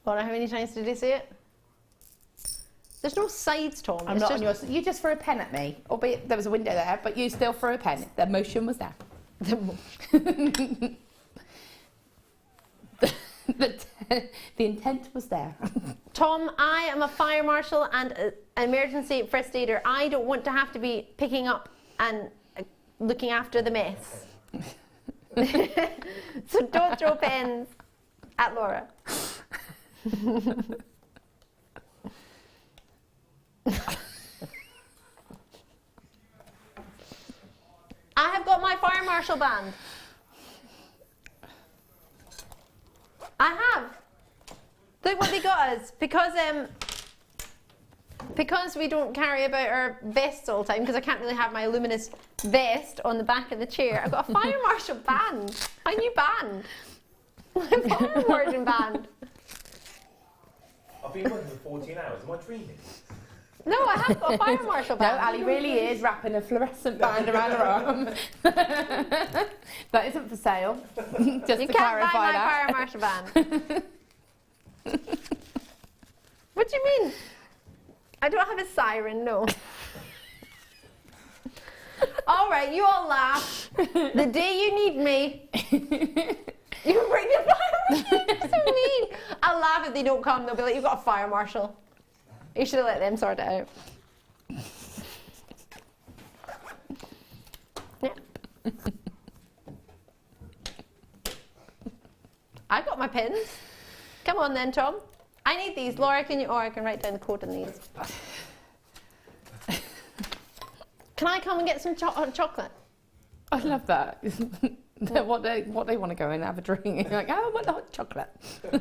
Laura, how many times did you say it? There's no sides, Tom. I'm It's not just... on yours. You just threw a pen at me. Albeit there was a window there, but you still threw a pen. The motion was there. The intent was there. Tom, I am a fire marshal and an emergency first aider. I don't want to have to be picking up and looking after the mess. So don't throw pens at Laura. I have got my fire marshal band. I have. Look what they got us. Because we don't carry about our vests all the time, because I can't really have my luminous vest on the back of the chair, I've got a fire marshal band. My new band. My fire warden band. I've been working for 14 hours. Am I dreaming? No, I have got a fire marshal No, band. Ali really is wrapping a fluorescent band around her arm. That isn't for sale. Just You to can't clarify buy my that. fire marshal band. What do you mean? I don't have a siren, no. All right, you all laugh. The day you need me, you bring the fire marshal. You're so mean. I'll laugh if they don't come. They'll be like, "You've got a fire marshal." You should have let them sort it out. Yeah. I got my pins. Come on then, Tom. I need these. Laura, can you? Or I can write down the code on these. Can I come and get some hot chocolate? I love that. what they want to go and have a drink. You're like, oh, I want the hot chocolate.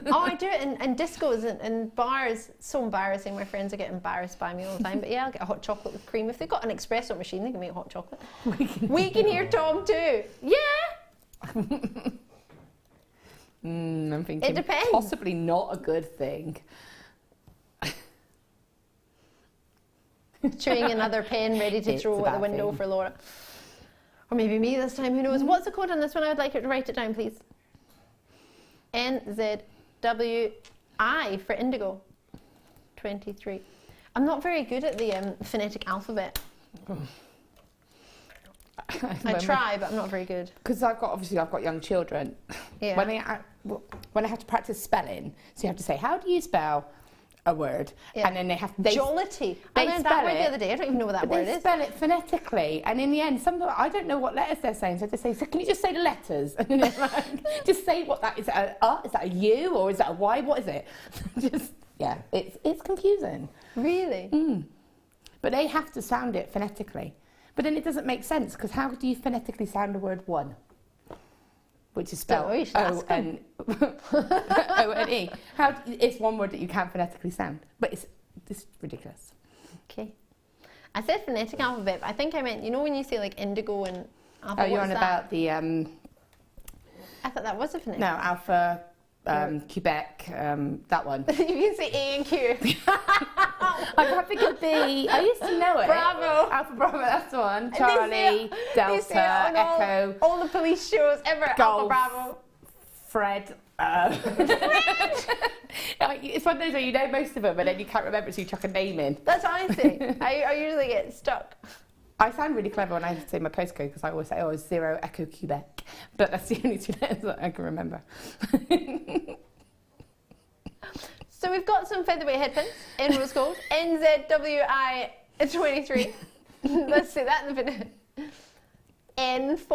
Oh, I do it in discos and bars. So embarrassing. My friends are getting embarrassed by me all the time. But yeah, I'll get a hot chocolate with cream. If they've got an espresso machine, they can make hot chocolate. We can hear Tom too. Yeah. I'm thinking It depends. possibly not a good thing. Chewing another pen ready to It's throw a out the bad window thing. for Laura. Or maybe me this time, who knows? What's the code on this one? I would like you to write it down, please. NZWI for indigo. 23. I'm not very good at the phonetic alphabet. I try, but I'm not very good. Because I've got young children. Yeah. When I have to practice spelling, so you have to say, how do you spell a word? Yeah. And then they Jollity. I learned that word the other day. I don't even know what that word they is. spell it phonetically, and in the end, I don't know what letters they're saying. So they say, so can you just say the letters? And then they're like, just say what that is. Is that a U or is that a Y? What is it? It's confusing. Really? But they have to sound it phonetically. But then it doesn't make sense, because how do you phonetically sound the word one? Which is spelled O-N-E. It's one word that you can't phonetically sound. But it's ridiculous. Okay. I said phonetic alphabet, but I think I meant, you know when you say like indigo and alpha, You're on what's about the... I thought that was a phonetic. No, alpha, Quebec, that one. You can say A and Q. I can't think of B. I used to know it. Bravo. Alpha Bravo, that's the one. They Charlie, say it Delta, on Echo, all the police shows ever. Alpha Golf. Bravo. Fred. It's one of those where you know most of them, and then you can't remember, so you chuck a name in. That's what I say. I usually get stuck. I sound really clever when I say my postcode, because I always say, it's 0 Echo Quebec. But that's the only two letters that I can remember. So we've got some featherweight headpins in rose gold. NZWI 23. Let's say that in the minute. N4.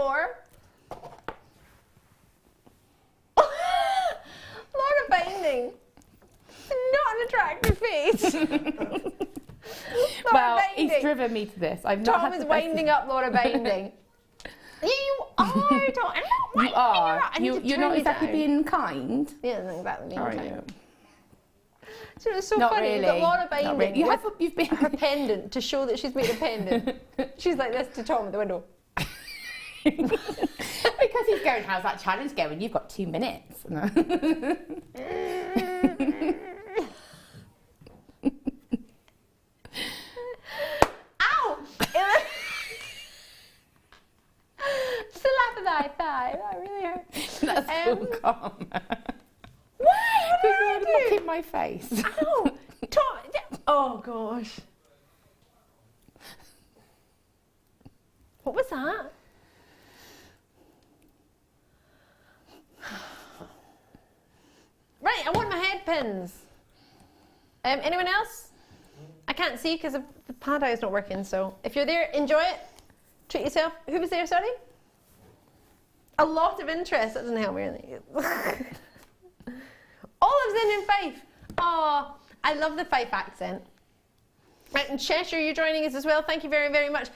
Laura Binding. Not an attractive face. Well, binding. driven me to this. I've not Tom had is the best- winding up Laura binding. Yeah, you are, Tom. I'm not winding You are. I need to You're turn not you exactly down. being kind. Yeah, not exactly being Are kind. you? So it's so Not funny. really. You've got Laura Not binding really. You with have. You've been. her pendant to show that she's made a pendant. She's like this to Tom at the window. Because he's going, how's that challenge going? You've got 2 minutes. No. Ow! Just a laugh of that thigh. That really hurt. That's so calm. Why? What did I Look do? in my face. Ow! Tom! Oh gosh. What was that? Right, I want my head pins. Anyone else? I can't see because the pad eye is not working, so if you're there, enjoy it. Treat yourself. Who was there, sorry? A lot of interest. That doesn't help me really. Olive's in Fife. Oh, I love the Fife accent. Right, and Cheshire, you're joining us as well. Thank you very, very much.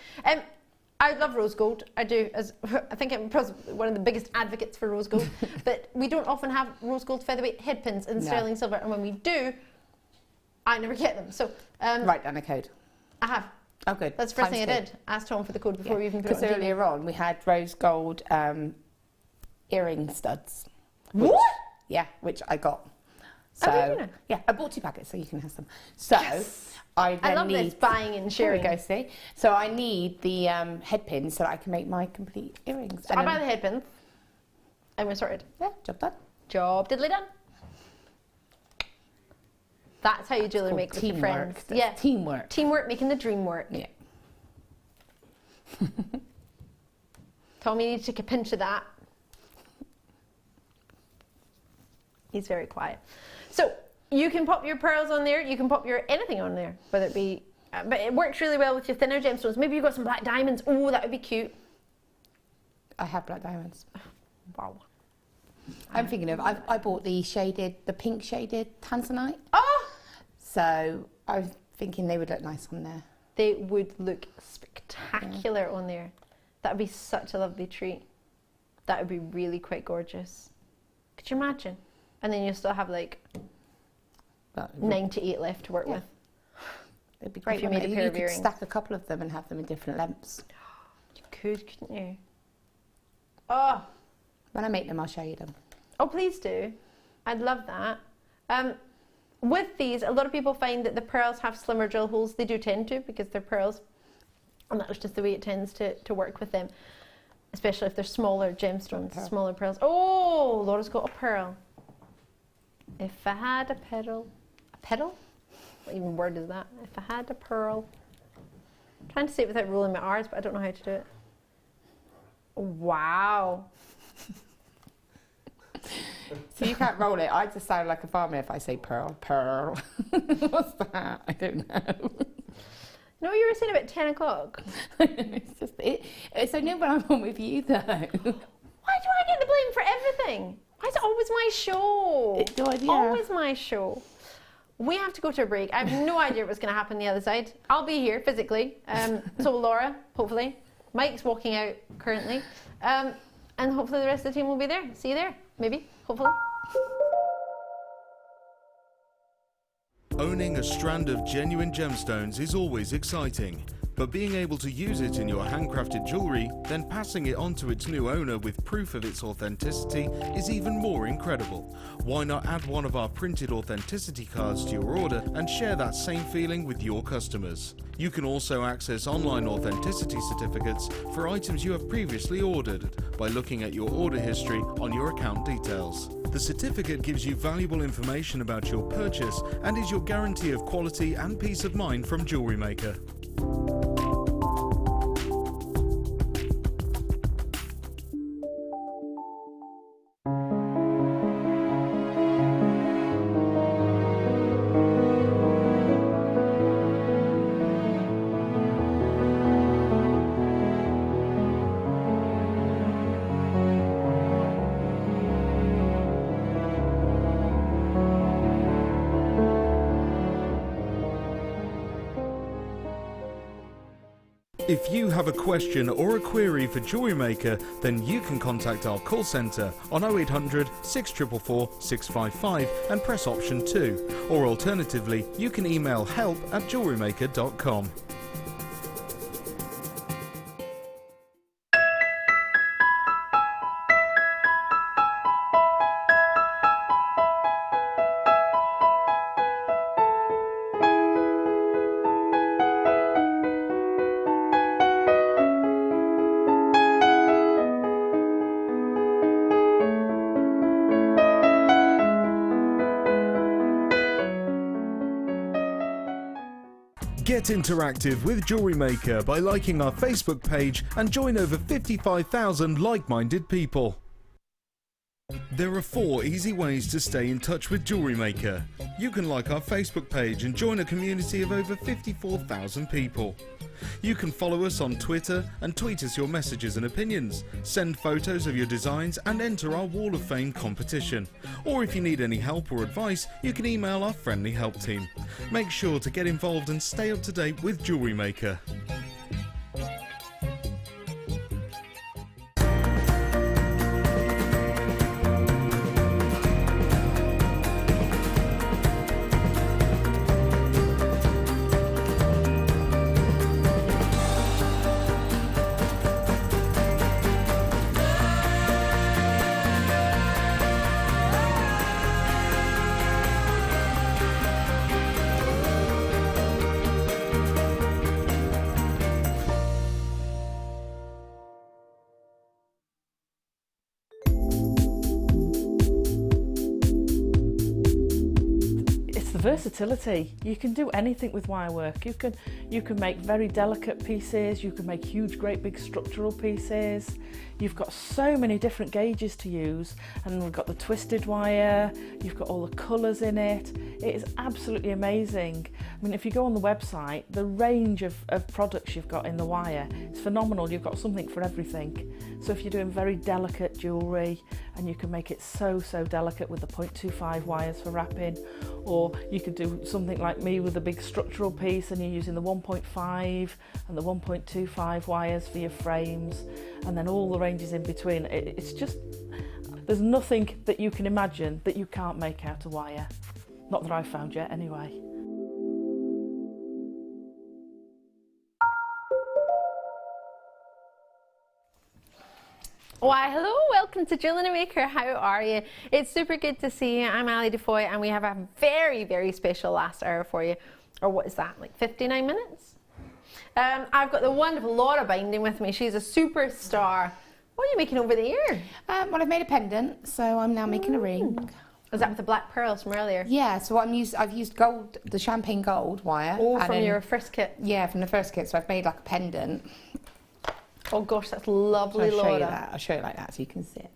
I love rose gold. I do. I think I'm probably one of the biggest advocates for rose gold. But we don't often have rose gold featherweight head pins in sterling silver, and when we do, I never get them. So Write down a code. I have. Oh, good. That's the first Times thing I two. did. Asked Tom for the code before we even put it Because on TV. earlier on we had rose gold earring studs. What? Yeah, which I got. Oh, did you So know? yeah, I bought 2 packets so you can have some. So I then I love need this buying and There we sharing. go, see. So I need the head pins so that I can make my complete earrings. So I buy the head pins, and we're sorted. Yeah, job done. Job diddly done. That's how you jewellery Called make with your teamwork. friends. That's Yeah, teamwork. teamwork making the dream work. Yeah. Tom, you need to take a pinch of that. He's very quiet. So you can pop your pearls on there. You can pop your anything on there, whether it be. But it works really well with your thinner gemstones. Maybe you've got some black diamonds. Oh, that would be cute. I have black diamonds. Wow. I'm thinking of, I bought the pink shaded tanzanite. Oh, So I was thinking they would look nice on there. they would look spectacular on there. That would be such a lovely treat. That would be really quite gorgeous. Could you imagine? And then you'll still have like But 98 left to work Yeah. with. it'd be great. you made a pair you of could earrings. stack a couple of them and have them in different lengths. You could, couldn't you? Oh, When I make them, I'll show you them. oh, please do. I'd love that. With these, a lot of people find that the pearls have slimmer drill holes. They do tend to because they're pearls. And that's just the way it tends to work with them. Especially if they're smaller gemstones, smaller pearls. Oh, Laura's got a pearl. If I had a pearl. A pearl? What even word is that? If I had a pearl. I'm trying to say it without rolling my R's, but I don't know how to do it. Wow. So you can't roll it. I just sound like a farmer if I say pearl. Pearl. What's that? I don't know. You know what you were saying about 10 o'clock? It's just it's only when I'm on with you though. Why do I get the blame for everything? Why is it always my show? Yeah. Always my show. We have to go to a break. I have no idea what's going to happen on the other side. I'll be here physically. So will Laura, hopefully. Mike's walking out currently. And hopefully the rest of the team will be there. See you there. Maybe. Hopefully. Owning a strand of genuine gemstones is always exciting, but being able to use it in your handcrafted jewellery, then passing it on to its new owner with proof of its authenticity is even more incredible. Why not add one of our printed authenticity cards to your order and share that same feeling with your customers? You can also access online authenticity certificates for items you have previously ordered by looking at your order history on your account details. The certificate gives you valuable information about your purchase and is your guarantee of quality and peace of mind from JewelleryMaker. If you have a question or a query for JewelleryMaker, then you can contact our call centre on 0800 644 655 and press option 2. Or alternatively, you can email help@jewellerymaker.com. Get interactive with JewelleryMaker by liking our Facebook page and join over 55,000 like-minded people. There are 4 easy ways to stay in touch with JewelleryMaker. You can like our Facebook page and join a community of over 54,000 people. You can follow us on Twitter and tweet us your messages and opinions, send photos of your designs and enter our Wall of Fame competition. Or if you need any help or advice, you can email our friendly help team. Make sure to get involved and stay up to date with JewelleryMaker. Versatility. You can do anything with wire work. You can make very delicate pieces, you can make huge great big structural pieces. You've got so many different gauges to use, and we've got the twisted wire, you've got all the colours in it. It is absolutely amazing. I mean, if you go on the website, the range of products you've got in the wire is phenomenal. You've got something for everything. So if you're doing very delicate jewellery, and you can make it so delicate with the 0.25 wires for wrapping, or you could do something like me with a big structural piece and you're using the 1.5 and the 1.25 wires for your frames, and then all the ranges in between. It's just, there's nothing that you can imagine that you can't make out of wire. Not that I've found yet anyway. Why, hello, welcome to JewelleryMaker. How are you? It's super good to see you. I'm Ali DeFoy, and we have a very special last hour for you. Or what is that, like 59 minutes? I've got the wonderful Laura Binding with me. She's a superstar. What are you making over the ear? Well, I've made a pendant, so I'm now making a ring. Was that with the black pearls from earlier? Yeah, so I've used gold, the champagne gold wire. Oh, from your first kit? Yeah, from the first kit, so I've made like a pendant. Oh gosh, that's lovely, so I'll Laura. show you that. I'll show you like that so you can see it.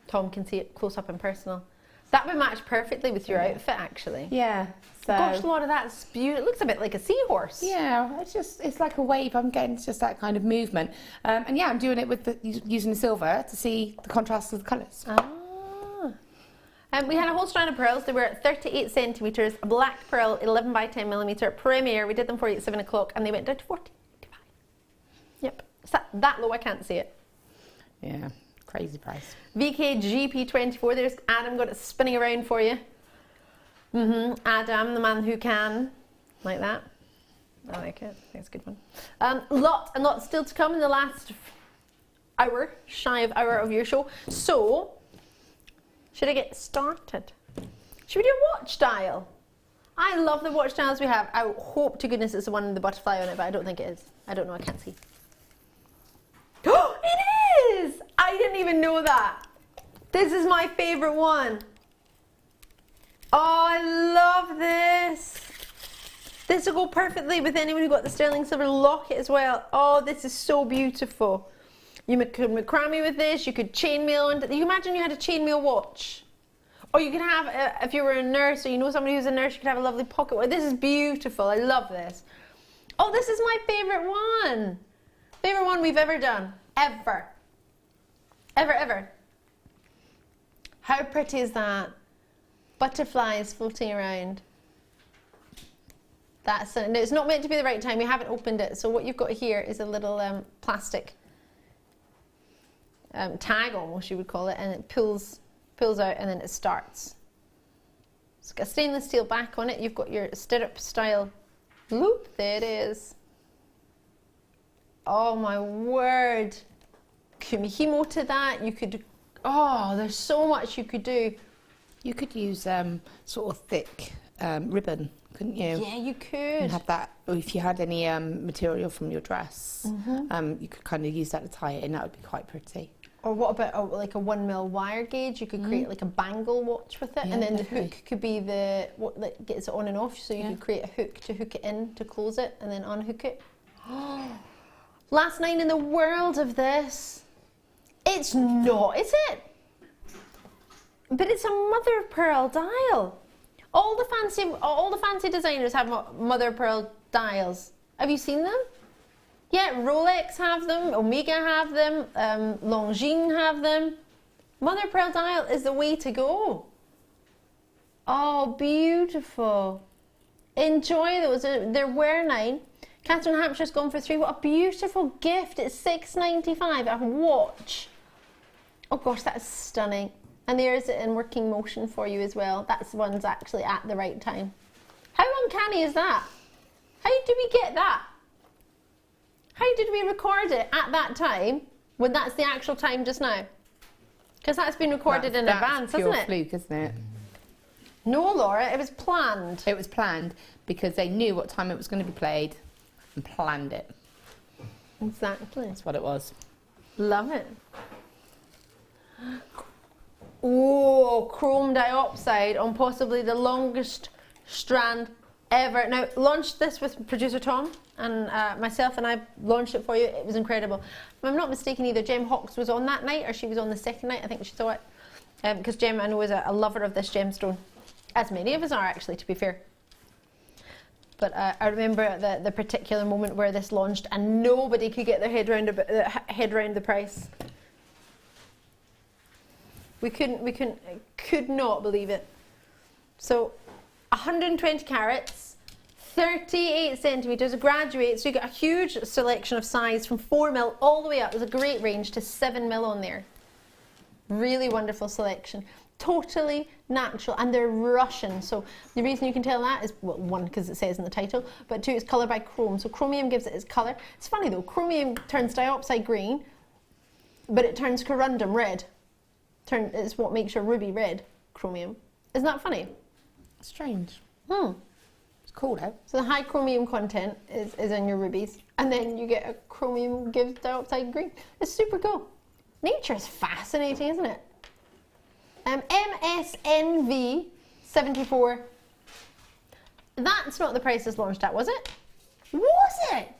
Tom can see it close up and personal. That would match perfectly with your outfit, actually. Yeah. So gosh, Laura, that's beautiful. It looks a bit like a seahorse. Yeah, it's like a wave. I'm getting just that kind of movement. And yeah, I'm doing it with using the silver to see the contrast of the colours. We had a whole strand of pearls. They were 38 centimetres, a black pearl, 11 by 10 millimetre, Premier. We did them for you at 7 o'clock, and they went down to 40. Yep. Is that low? I can't see it. Yeah, crazy price. VKGP24. There's Adam, got it spinning around for you. Adam, the man who can. Like that. I like it. That's a good one. Lot and lot still to come in the last hour, shy of hour of your show. So, should I get started? Should we do a watch dial? I love the watch dials we have. I hope to goodness it's the one with the butterfly on it, but I don't think it is. I don't know, I can't see. Oh, it is! I didn't even know that. This is my favourite one. Oh, I love this. This will go perfectly with anyone who got the sterling silver locket as well. Oh, this is so beautiful. You could macrame with this, you could chainmail into it. You imagine you had a chainmail watch. Or you could have, if you were a nurse or you know somebody who's a nurse, you could have a lovely pocket watch. This is beautiful, I love this. Oh, this is my favourite one. Favourite one we've ever done. Ever. Ever. How pretty is that? Butterflies floating around. That's no, it's not meant to be the right time. We haven't opened it. So what you've got here is a little plastic tag, almost you would call it, and it pulls out, and then it starts. It's got a stainless steel back on it. You've got your stirrup style loop. There it is. Oh my word! Kumihimo to that. You could. Oh, there's so much you could do. You could use sort of thick ribbon, couldn't you? Yeah, you could. And have that, or if you had any material from your dress, you could kind of use that to tie it in. That would be quite pretty. Or what about like a 1mm wire gauge? You could create like a bangle watch with it, Yeah, and then definitely. the hook could be what that gets it on and off. So you could create a hook to hook it in to close it, and then unhook it. Last night in the world of this, it's not, is it? But it's a mother of pearl dial. All the fancy designers have mother of pearl dials. Have you seen them? Yeah, Rolex have them, Omega have them, Longines have them. Mother of pearl dial is the way to go. Oh, beautiful. Enjoy those. They're wear 9. Catherine Hampshire's gone for 3. What a beautiful gift. It's $6.95. A watch. Oh gosh, that is stunning. And there's it in working motion for you as well. That's the one's actually at the right time. How uncanny is that? How did we get that? How did we record it at that time when that's the actual time just now? Because that's been recorded in advance, hasn't it? That's pure fluke, isn't it? No, Laura, it was planned. It was planned because they knew what time it was going to be played and planned it. Exactly. That's what it was. Love it. Oh, chrome dioxide on possibly the longest strand ever. Now, launched this with producer Tom and myself, and I launched it for you. It was incredible. If I'm not mistaken, either Jem Hawkes was on that night or she was on the second night. I think she saw it. Because Jem, I know, is a lover of this gemstone. As many of us are, actually, to be fair. But I remember the particular moment where this launched and nobody could get their head around the price. We could not believe it. So 120 carats, 38 centimetres, graduate, so you get a huge selection of size from 4mm all the way up. There's a great range to 7mm on there. Really wonderful selection. Totally natural, and they're Russian. So the reason you can tell that is, well, one, because it says in the title, but two, it's coloured by chrome. So chromium gives it its colour. It's funny though, chromium turns diopside green, but it turns corundum red. It's what makes your ruby red, chromium. Isn't that funny? Strange. It's cool though. So the high chromium content is in your rubies, and then you get a chromium gives diopside green. It's super cool. Nature is fascinating, isn't it? MSNV 74. That's not the price it's launched at, was it? Was it?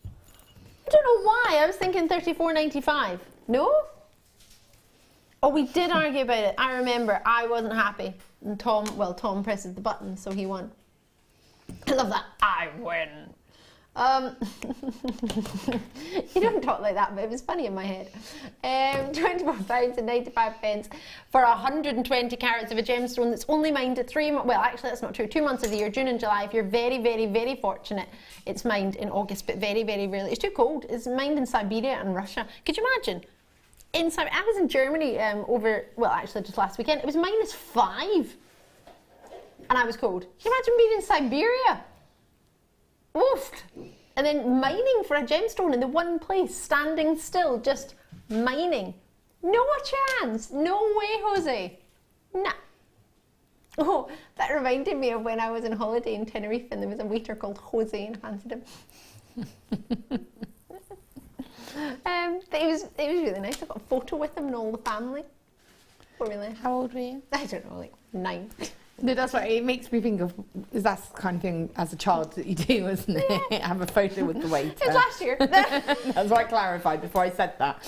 I don't know why. I was thinking $34.95. No? Oh, we did argue about it. I remember. I wasn't happy. And Tom presses the button, so he won. I love that. I win. You don't talk like that, but it was funny in my head. £24.95 for 120 carats of a gemstone that's only mined at 3 months. Well, actually, that's not true. 2 months of the year, June and July. If you're very, very, very fortunate, it's mined in August, but very, very rarely. It's too cold. It's mined in Siberia and Russia. Could you imagine? I was in Germany just last weekend. It was -5, and I was cold. Can you imagine being in Siberia? Oof! And then mining for a gemstone in the one place, standing still, just mining. No chance. No way, Jose. Nah. Oh, that reminded me of when I was on holiday in Tenerife and there was a waiter called Jose and I fancied him. But it was really nice. I got a photo with him and all the family. Really. How old were you? I don't know, like 9. No, that's right. It makes me think of, that's the kind of thing as a child that you do, isn't it? Yeah. Have a photo with the waiter. It was last year. That's why I clarified before I said that.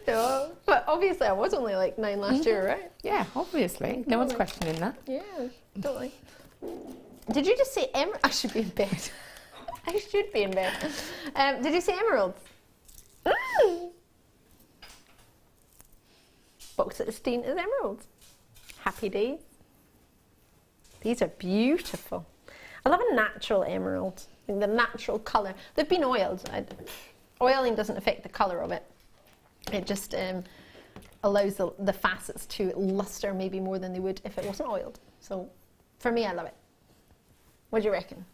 No, but obviously I was only like 9 last year, right? Yeah, obviously. No one's questioning that. Yeah, totally. Did you just say emerald? I should be in bed. I should be in bed. Did you say emeralds? Box at Steen is emeralds. Happy days. These are beautiful. I love a natural emerald, like the natural colour. They've been oiled. Oiling doesn't affect the colour of it. It just allows the facets to luster maybe more than they would if it wasn't oiled. So for me, I love it. What do you reckon?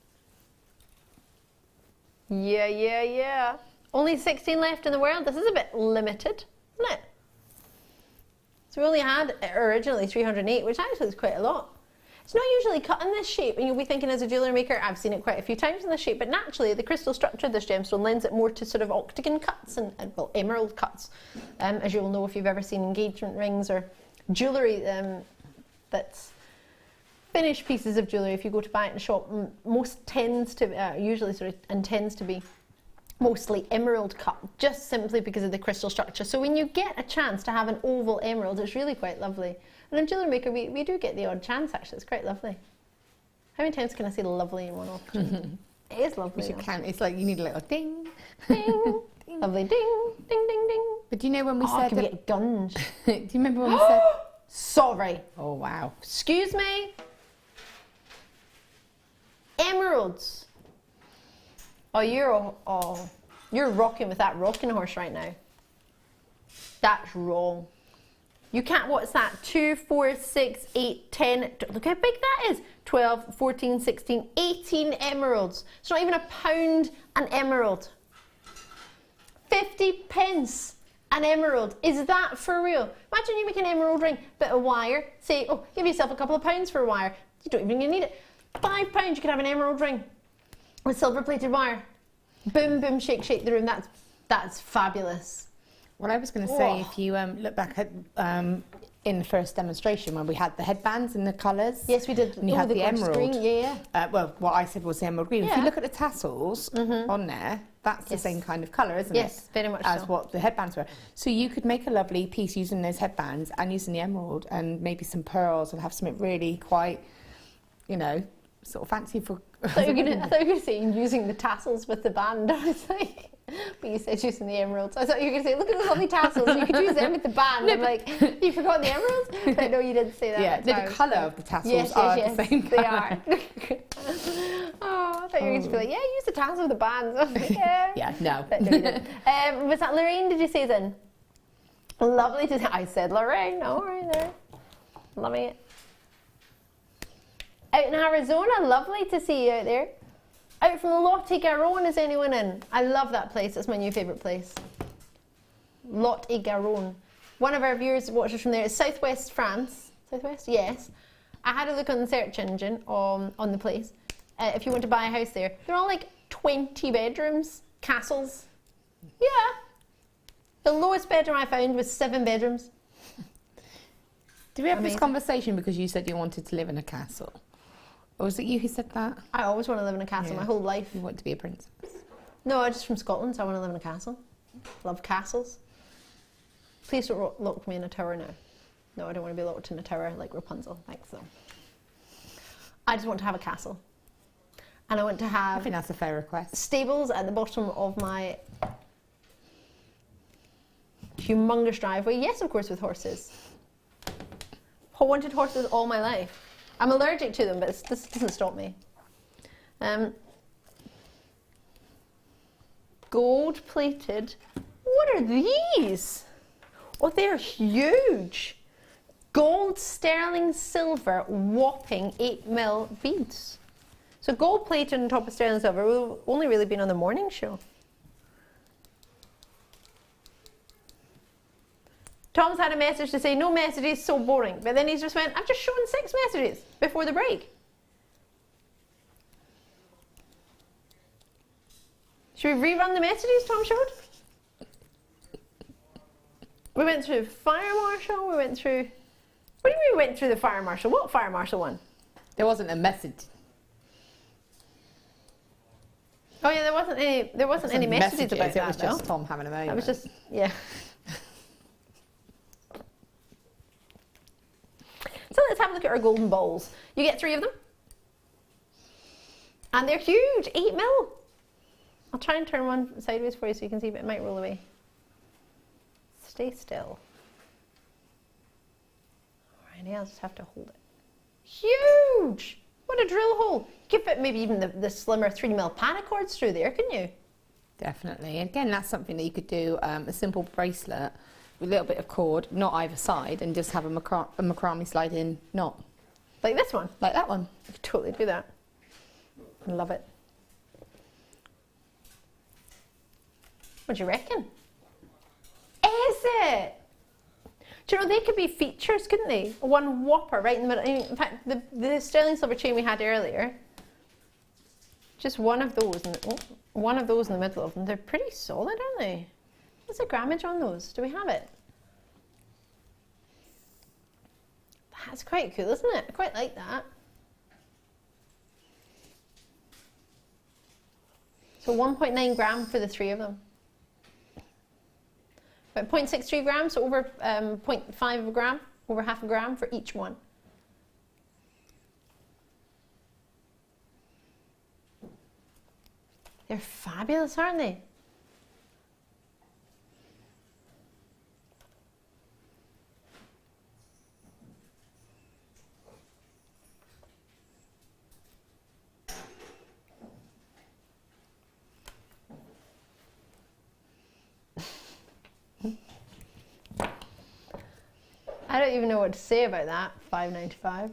Yeah, yeah, yeah. Only 16 left in the world. This is a bit limited, isn't it? So we only had originally 308, which actually is quite a lot. It's not usually cut in this shape, and you'll be thinking as a jewellery maker, I've seen it quite a few times in this shape, but naturally the crystal structure of this gemstone lends it more to sort of octagon cuts and well, emerald cuts, as you'll know if you've ever seen engagement rings or jewellery that's finished pieces of jewellery. If you go to buy it in a shop, most tends to, usually sort of intends to be mostly emerald cut, just simply because of the crystal structure. So when you get a chance to have an oval emerald, it's really quite lovely. And in JewelleryMaker, we do get the odd chance, actually. It's quite lovely. How many times can I say lovely in one auction? It is lovely. You can. It's like you need a little ding. Ding. Ding. Lovely ding. Ding, ding, ding. But do you know when we said... can we get guns? Do you remember when we said... Sorry. Oh, wow. Excuse me? Emeralds. Oh, you're rocking with that rocking horse right now. That's wrong. You can't, what's that? 2, 4, 6, 8, 10. Look how big that is. 12, 14, 16, 18 emeralds. It's not even a pound an emerald. 50 pence an emerald. Is that for real? Imagine you make an emerald ring, bit of wire. Say, oh, give yourself a couple of pounds for a wire. You don't even need it. £5, you could have an emerald ring with silver plated wire. Boom, boom, shake, shake the room. That's fabulous. What I was going to say, if you look back at in the first demonstration when we had the headbands and the colours. Yes, we did. And you had the emerald. Green. Yeah, yeah. Well, what I said was the emerald green. Yeah. If you look at the tassels on there, that's the same kind of colour, isn't it? Yes, very much as so. what the headbands were. So you could make a lovely piece using those headbands and using the emerald and maybe some pearls and have something really quite, you know, sort of fancy for... I thought you were going to say using the tassels with the band. I was like... But you said using the emeralds. I thought you were going to say, look at the lovely tassels. You could use them with the band. I'm like, you forgot the emeralds? But no, you didn't say that. Yeah, the colour of the tassels are the same colour. They are. Oh, I thought you were going to be like, yeah, use the tassels with the bands. I was like, yeah. Yeah, no. But no, you didn't. Was that Lorraine, did you say then? Lovely to see. I said Lorraine. Oh, right there. Loving it. Out in Arizona, lovely to see you out there. Out from Lotte Garonne, is anyone in? I love that place, it's my new favourite place. Lotte Garonne. One of our viewers watches from there. It's southwest France. Southwest? Yes. I had a look on the search engine on the place. If you want to buy a house there, they're all like 20 bedrooms, castles. Yeah. The lowest bedroom I found was 7 bedrooms. Did we have this conversation because you said you wanted to live in a castle? Or was it you who said that? I always want to live in a castle my whole life. You want to be a princess? No, I'm just from Scotland, so I want to live in a castle. Love castles. Please don't lock me in a tower now. No, I don't want to be locked in a tower like Rapunzel. Thanks, though. I just want to have a castle. And I want to have... I think that's a fair request. Stables at the bottom of my humongous driveway. Yes, of course, with horses. I wanted horses all my life. I'm allergic to them, but this doesn't stop me. Gold-plated. What are these? Oh, they're huge. Gold, sterling, silver, whopping 8mm beads. So gold-plated on top of sterling silver. We've only really been on the morning show. Tom's had a message to say, no messages, so boring. But then he's just went, I've just shown 6 messages before the break. Should we rerun the messages Tom showed? We went through fire marshal, we went through... What do you mean we went through the fire marshal? What fire marshal one? There wasn't a message. Oh yeah, there wasn't any messages about that. It was just Tom having a moment. It was just, yeah. So let's have a look at our golden balls. You get 3 of them. And they're huge, 8mm. I'll try and turn one sideways for you so you can see, but it might roll away. Stay still. Alrighty, I'll just have to hold it. Huge! What a drill hole. You could put maybe even the slimmer 3mm paracords through there, couldn't you? Definitely. Again, that's something that you could do, a simple bracelet with a little bit of cord, not either side, and just have a macrame slide-in knot. Like this one? Like that one. You could totally do that. I love it. What do you reckon? Is it? Do you know, they could be features, couldn't they? One whopper right in the middle. I mean, in fact, the sterling silver chain we had earlier, just one of those, one of those in the middle of them. They're pretty solid, aren't they? What's the grammage on those? Do we have it? That's quite cool, isn't it? I quite like that. So 1.9 gram for the three of them. About 0.63 grams, so over 0.5 of a gram, over half a gram for each one. They're fabulous, aren't they? I don't even know what to say about that. $5.95.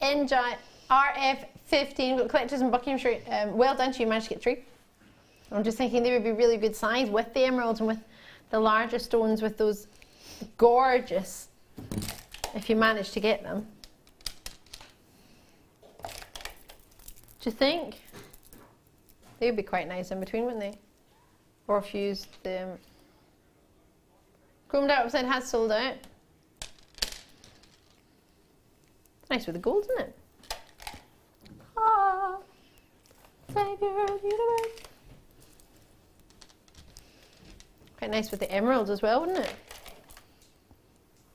NJ RF15. We've got collectors in Buckinghamshire. Well done to you, managed to get 3. I'm just thinking they would be really good size with the emeralds and with the larger stones, with those gorgeous, if you manage to get them. Do you think? They would be quite nice in between, wouldn't they? Or if you used them. Chromed out website has sold out. Nice with the gold, isn't it? Ah, Savior of the universe. Quite nice with the emeralds as well, wouldn't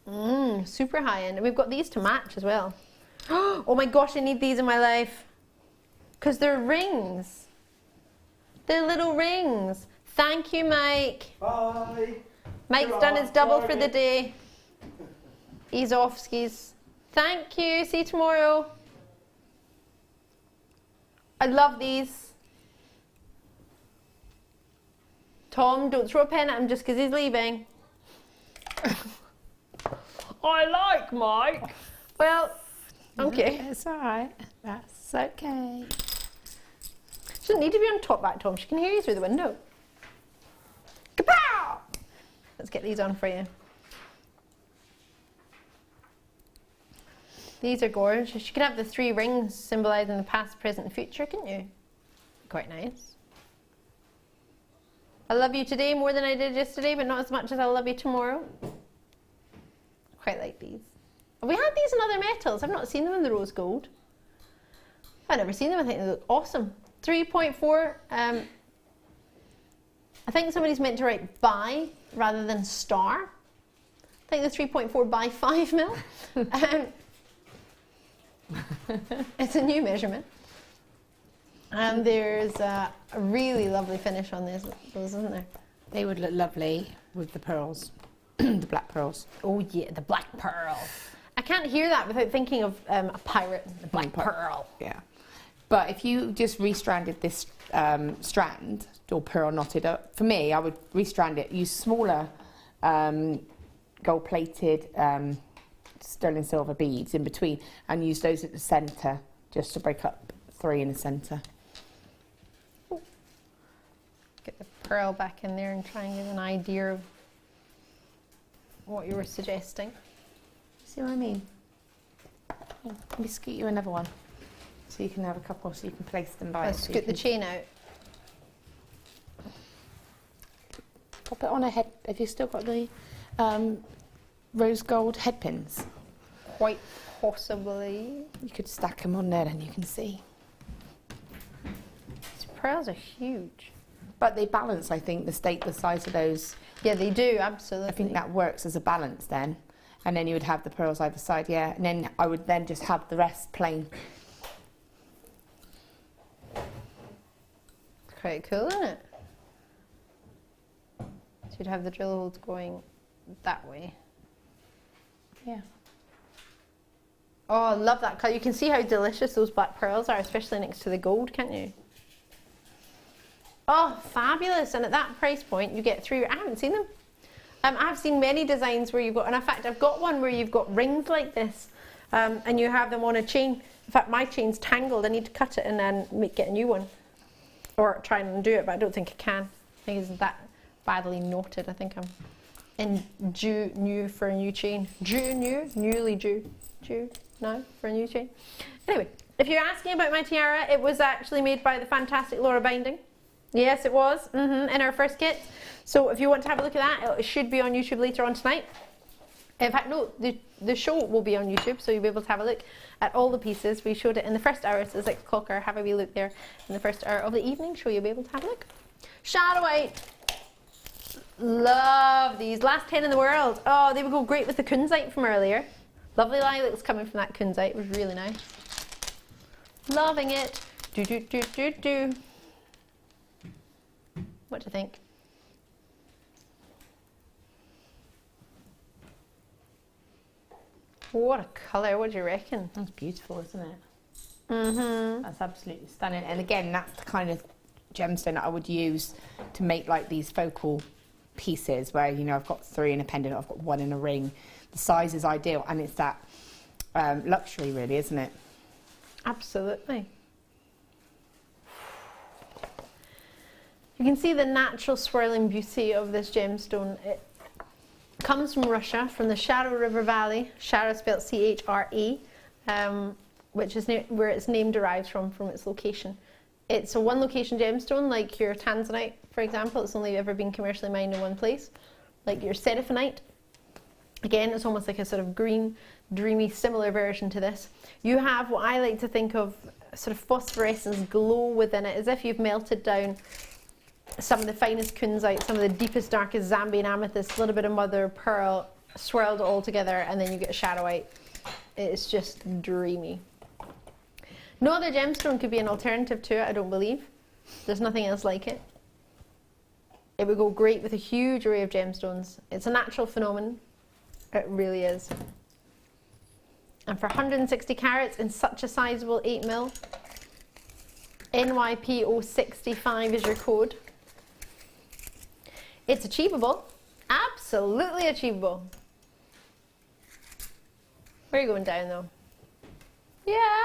it? Super high end. And we've got these to match as well. Oh my gosh, I need these in my life. Because they're rings. They're little rings. Thank you, Mike. Bye. Mike's done his double for the day. He's off skis. Thank you. See you tomorrow. I love these. Tom, don't throw a pen at him just because he's leaving. I like Mike. Well, okay. It's all right. That's okay. She doesn't need to be on top back, Tom. She can hear you through the window. Kapow! Let's get these on for you. These are gorgeous. You could have the 3 rings symbolising the past, present and future, couldn't you? Quite nice. I love you today more than I did yesterday, but not as much as I'll love you tomorrow. Quite like these. Have we had these in other metals? I've not seen them in the rose gold. I've never seen them. I think they look awesome. 3.4. I think somebody's meant to write by rather than star. I think the 3.4 by 5 mil. It's a new measurement. And there's a really lovely finish on those, isn't there? They would look lovely with the pearls, the black pearls. Oh yeah, the black pearl. I can't hear that without thinking of a pirate, the black pearl. Yeah. But if you just restranded this strand, or pearl knotted up, for me, I would restrand it, use smaller gold-plated sterling silver beads in between, and use those at the centre, just to break up 3 in the centre. Get the pearl back in there and try and give an idea of what you were suggesting. See what I mean? Let me scoot you another one, so you can have a couple, so you can place them by. I'll scoot the chain out. Pop it on a head. Have you still got the rose gold head pins? Quite possibly. You could stack them on there, and you can see. These pearls are huge. But they balance, I think, the size of those. Yeah, they do, absolutely. I think that works as a balance then. And then you would have the pearls either side, yeah. And then I would then just have the rest plain. It's quite cool, isn't it? So you'd have the drill holes going that way. Yeah. Oh, I love that colour. You can see how delicious those black pearls are, especially next to the gold, can't you? Oh, fabulous. And at that price point, you get through, I haven't seen them. I've seen many designs where you've got, and in fact, I've got one where you've got rings like this, and you have them on a chain. In fact, my chain's tangled. I need to cut it and then get a new one. Or try and undo it, but I don't think I can. I think it's that badly knotted. I think I'm new for a new chain. Newly due now for a new chain. Anyway, if you're asking about my tiara, it was actually made by the fantastic Laura Binding. Yes, it was, in our first kit. So if you want to have a look at that, it should be on YouTube later on tonight. In fact, no, the show will be on YouTube, so you'll be able to have a look at all the pieces. We showed it in the first hour, so it's 6 o'clock, or have a wee look there in the first hour of the evening show. You'll be able to have a look. Shadow White. Love these. Last 10 in the world. Oh, they would go great with the Kunzite from earlier. Lovely lilacs coming from that Kunzite. It was really nice. Loving it. Do. What do you think? What a colour, what do you reckon? That's beautiful, isn't it? Mm-hmm. That's absolutely stunning. And again, that's the kind of gemstone that I would use to make like these focal pieces where, you know, I've got 3 in a pendant, I've got 1 in a ring. The size is ideal, and it's that luxury really, isn't it? Absolutely. You can see the natural swirling beauty of this gemstone. It comes from Russia, from the Shara River Valley. Shara spelled C-H-R-A, which is where its name derives from its location. It's a one location gemstone, like your tanzanite, for example. It's only ever been commercially mined in one place. Like your seraphinite. Again, it's almost like a sort of green, dreamy, similar version to this. You have what I like to think of sort of phosphorescence glow within it, as if you've melted down some of the finest kunzite, some of the deepest, darkest Zambian amethyst, a little bit of mother of pearl, swirled all together, and then you get a shadow white. It's just dreamy. No other gemstone could be an alternative to it, I don't believe. There's nothing else like it. It would go great with a huge array of gemstones. It's a natural phenomenon. It really is. And for 160 carats in such a sizable 8mm, NYPO65 is your code. It's achievable, absolutely achievable. Where are you going down though? Yeah,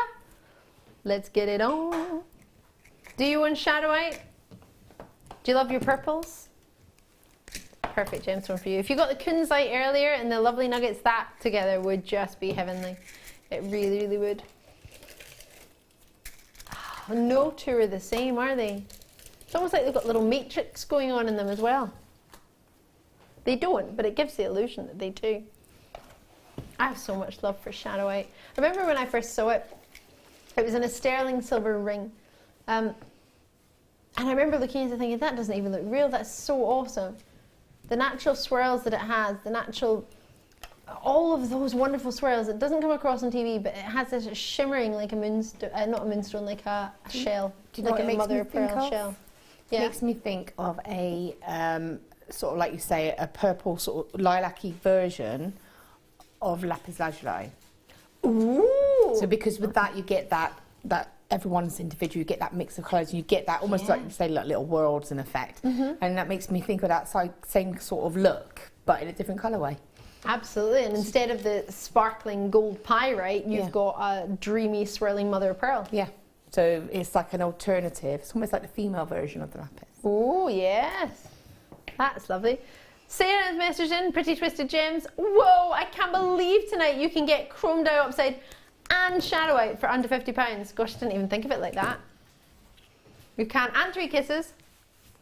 let's get it on. Do you want shadow white? Do you love your purples? Perfect gemstone for you. If you got the Kunzite earlier and the lovely nuggets, that together would just be heavenly. It really, really would. Oh, no two are the same, are they? It's almost like they've got little matrix going on in them as well. They don't, but it gives the illusion that they do. I have so much love for shadow white. I remember when I first saw it, it was in a sterling silver ring. And I remember looking at it thinking, that doesn't even look real, that's so awesome. The natural swirls that it has, the natural, all of those wonderful swirls, it doesn't come across on TV, but it has this shimmering like a moonstone, not a moonstone, like a shell. Do you know like what a it mother makes me of think pearl of? shell. It makes me think of a, sort of like you say, a purple sort of lilac-y version of lapis lazuli. Ooh! So because with that you get that everyone's individual, you get that mix of colours, you get that almost like you say like little worlds in effect. And that makes me think of that same sort of look, but in a different colourway. Absolutely, and instead of the sparkling gold pyrite, you've got a dreamy swirling mother of pearl. Yeah, so it's like an alternative. It's almost like the female version of the lapis. Oh yes, that's lovely. Sarah's message in, Pretty Twisted Gems. Whoa, I can't believe tonight you can get chromed dioxide and shadow white for under £50. Gosh, I didn't even think of it like that. You can, and 3 kisses.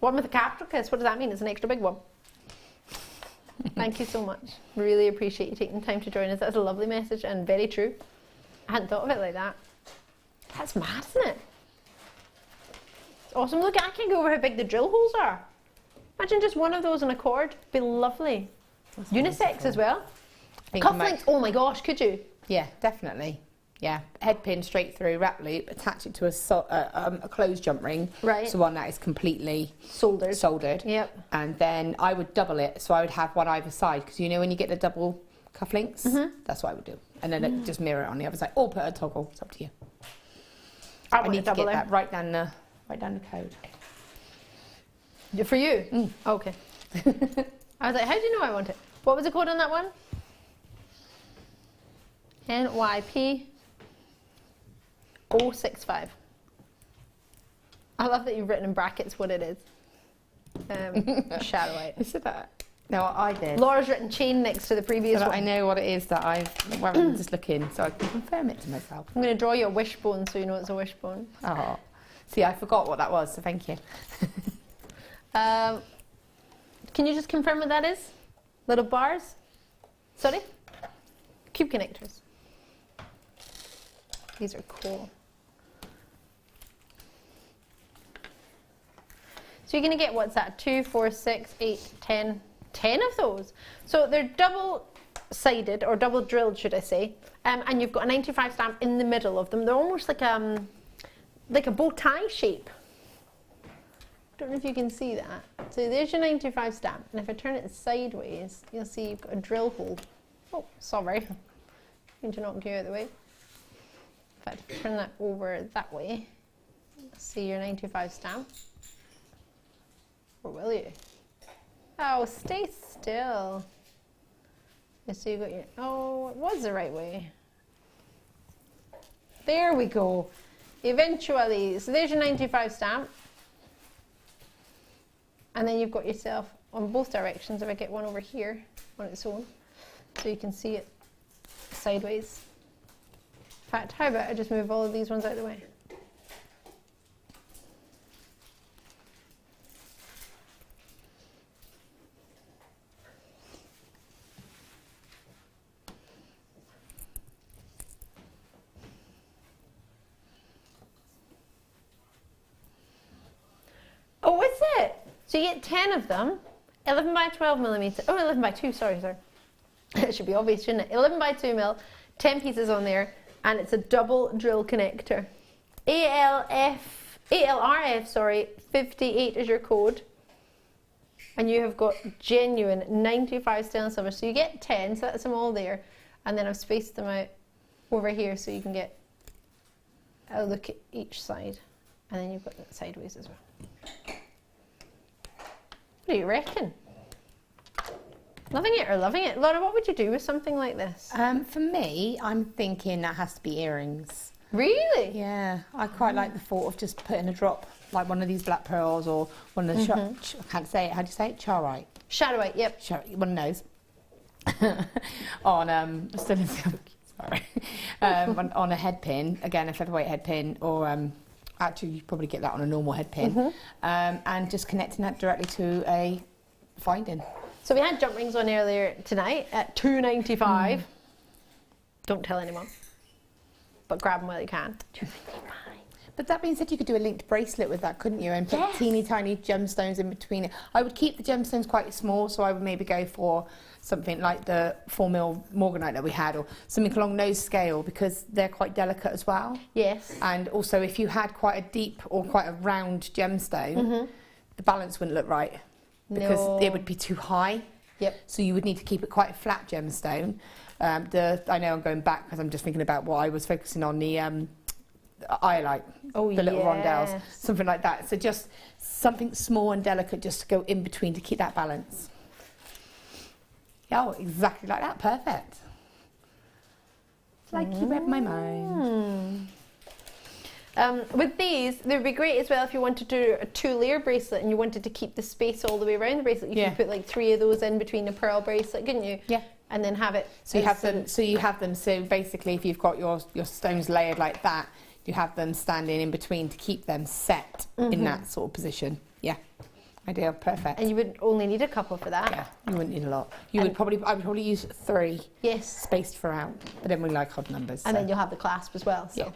One with a capital kiss. What does that mean? It's an extra big one. Thank you so much. Really appreciate you taking the time to join us. That's a lovely message and very true. I hadn't thought of it like that. That's mad, isn't it? It's awesome. Look, I can't go over how big the drill holes are. Imagine just one of those on a cord. Be lovely. That's unisex as well. Cufflinks, oh my gosh, could you? Yeah, definitely. Yeah, head pin straight through, wrap loop, attach it to a closed jump ring. Right. So one that is completely soldered. Yep. And then I would double it, so I would have one either side, because you know when you get the double cufflinks, that's what I would do. and then just mirror it on the other side, or put a toggle. It's up to you. I need to get double that right down the code. For you? Okay. I was like, how do you know I want it? What was the code on that one? NYP 065. I love that you've written in brackets what it is. Shadow white. Is it that? No, I did. Laura's written chain next to the previous So one. I know what it is that I'm just looking, so I can confirm it to myself. I'm going to draw you a wishbone so you know it's a wishbone. Oh, see, I forgot what that was, so thank you. Can you just confirm what that is? Little bars? Sorry? Cube connectors. These are cool. So you're going to get, what's that, 2, 4, 6, 8, 10, 10 of those. So they're double-sided, or double-drilled, should I say, and you've got a 95 stamp in the middle of them. They're almost like a bow tie shape. I don't know if you can see that. So there's your 95 stamp, and if I turn it sideways, you'll see you've got a drill hole. Oh, sorry. I need to knock you out of the way. If I turn that over that way, see your 95 stamp. Or will you? Oh, stay still. So you got your, oh, it was the right way. There we go. Eventually, so there's your 95 stamp. And then you've got yourself on both directions, if I get one over here on its own, so you can see it sideways. In fact, how about I just move all of these ones out of the way? Oh, is it? So you get 10 of them, 11 by 12 millimeter. Oh, 11 by 2, sorry. It should be obvious, shouldn't it? 11 by 2 mil, 10 pieces on there, and it's a double drill connector. ALRF, sorry, 58 is your code. And you have got genuine 95 stainless silver. So you get 10, so that's them all there. And then I've spaced them out over here so you can get a look at each side. And then you've got that sideways as well. What do you reckon? Loving it or loving it? Laura, what would you do with something like this? For me, I'm thinking that has to be earrings. Really? Yeah, I quite like the thought of just putting a drop, like one of these black pearls or one of the, I can't say it, how do you say it? Charite. Shadow white, yep. One of those. On, still in silk, sorry. On a head pin, again, a featherweight head pin, or actually you probably get that on a normal head pin, and just connecting that directly to a finding. So we had jump rings on earlier tonight at $2.95. Don't tell anyone, but grab them while you can. $2.95. But that being said, you could do a linked bracelet with that, couldn't you? And put teeny tiny gemstones in between it. I would keep the gemstones quite small, so I would maybe go for something like the 4mm Morganite that we had, or something along those scale, because they're quite delicate as well. Yes. And also, if you had quite a deep or quite a round gemstone, the balance wouldn't look right, because it would be too high. Yep. So you would need to keep it quite a flat gemstone. I know I'm going back because I'm just thinking about what I was focusing on, the iolite, the little rondelles, something like that. So just something small and delicate just to go in between to keep that balance. Oh, exactly like that. Perfect. It's like you read my mind. With these, they would be great as well if you wanted to do a 2-layer bracelet and you wanted to keep the space all the way around the bracelet. You could put like 3 of those in between a pearl bracelet, couldn't you? Yeah. And then have it. So you have them. So basically, if you've got your stones layered like that, you have them standing in between to keep them set in that sort of position. Yeah, ideal, perfect. And you would only need a couple for that. Yeah, you wouldn't need a lot. I would probably use 3. Yes. Spaced throughout, but then we like odd numbers. And then you'll have the clasp as well. So. Yeah.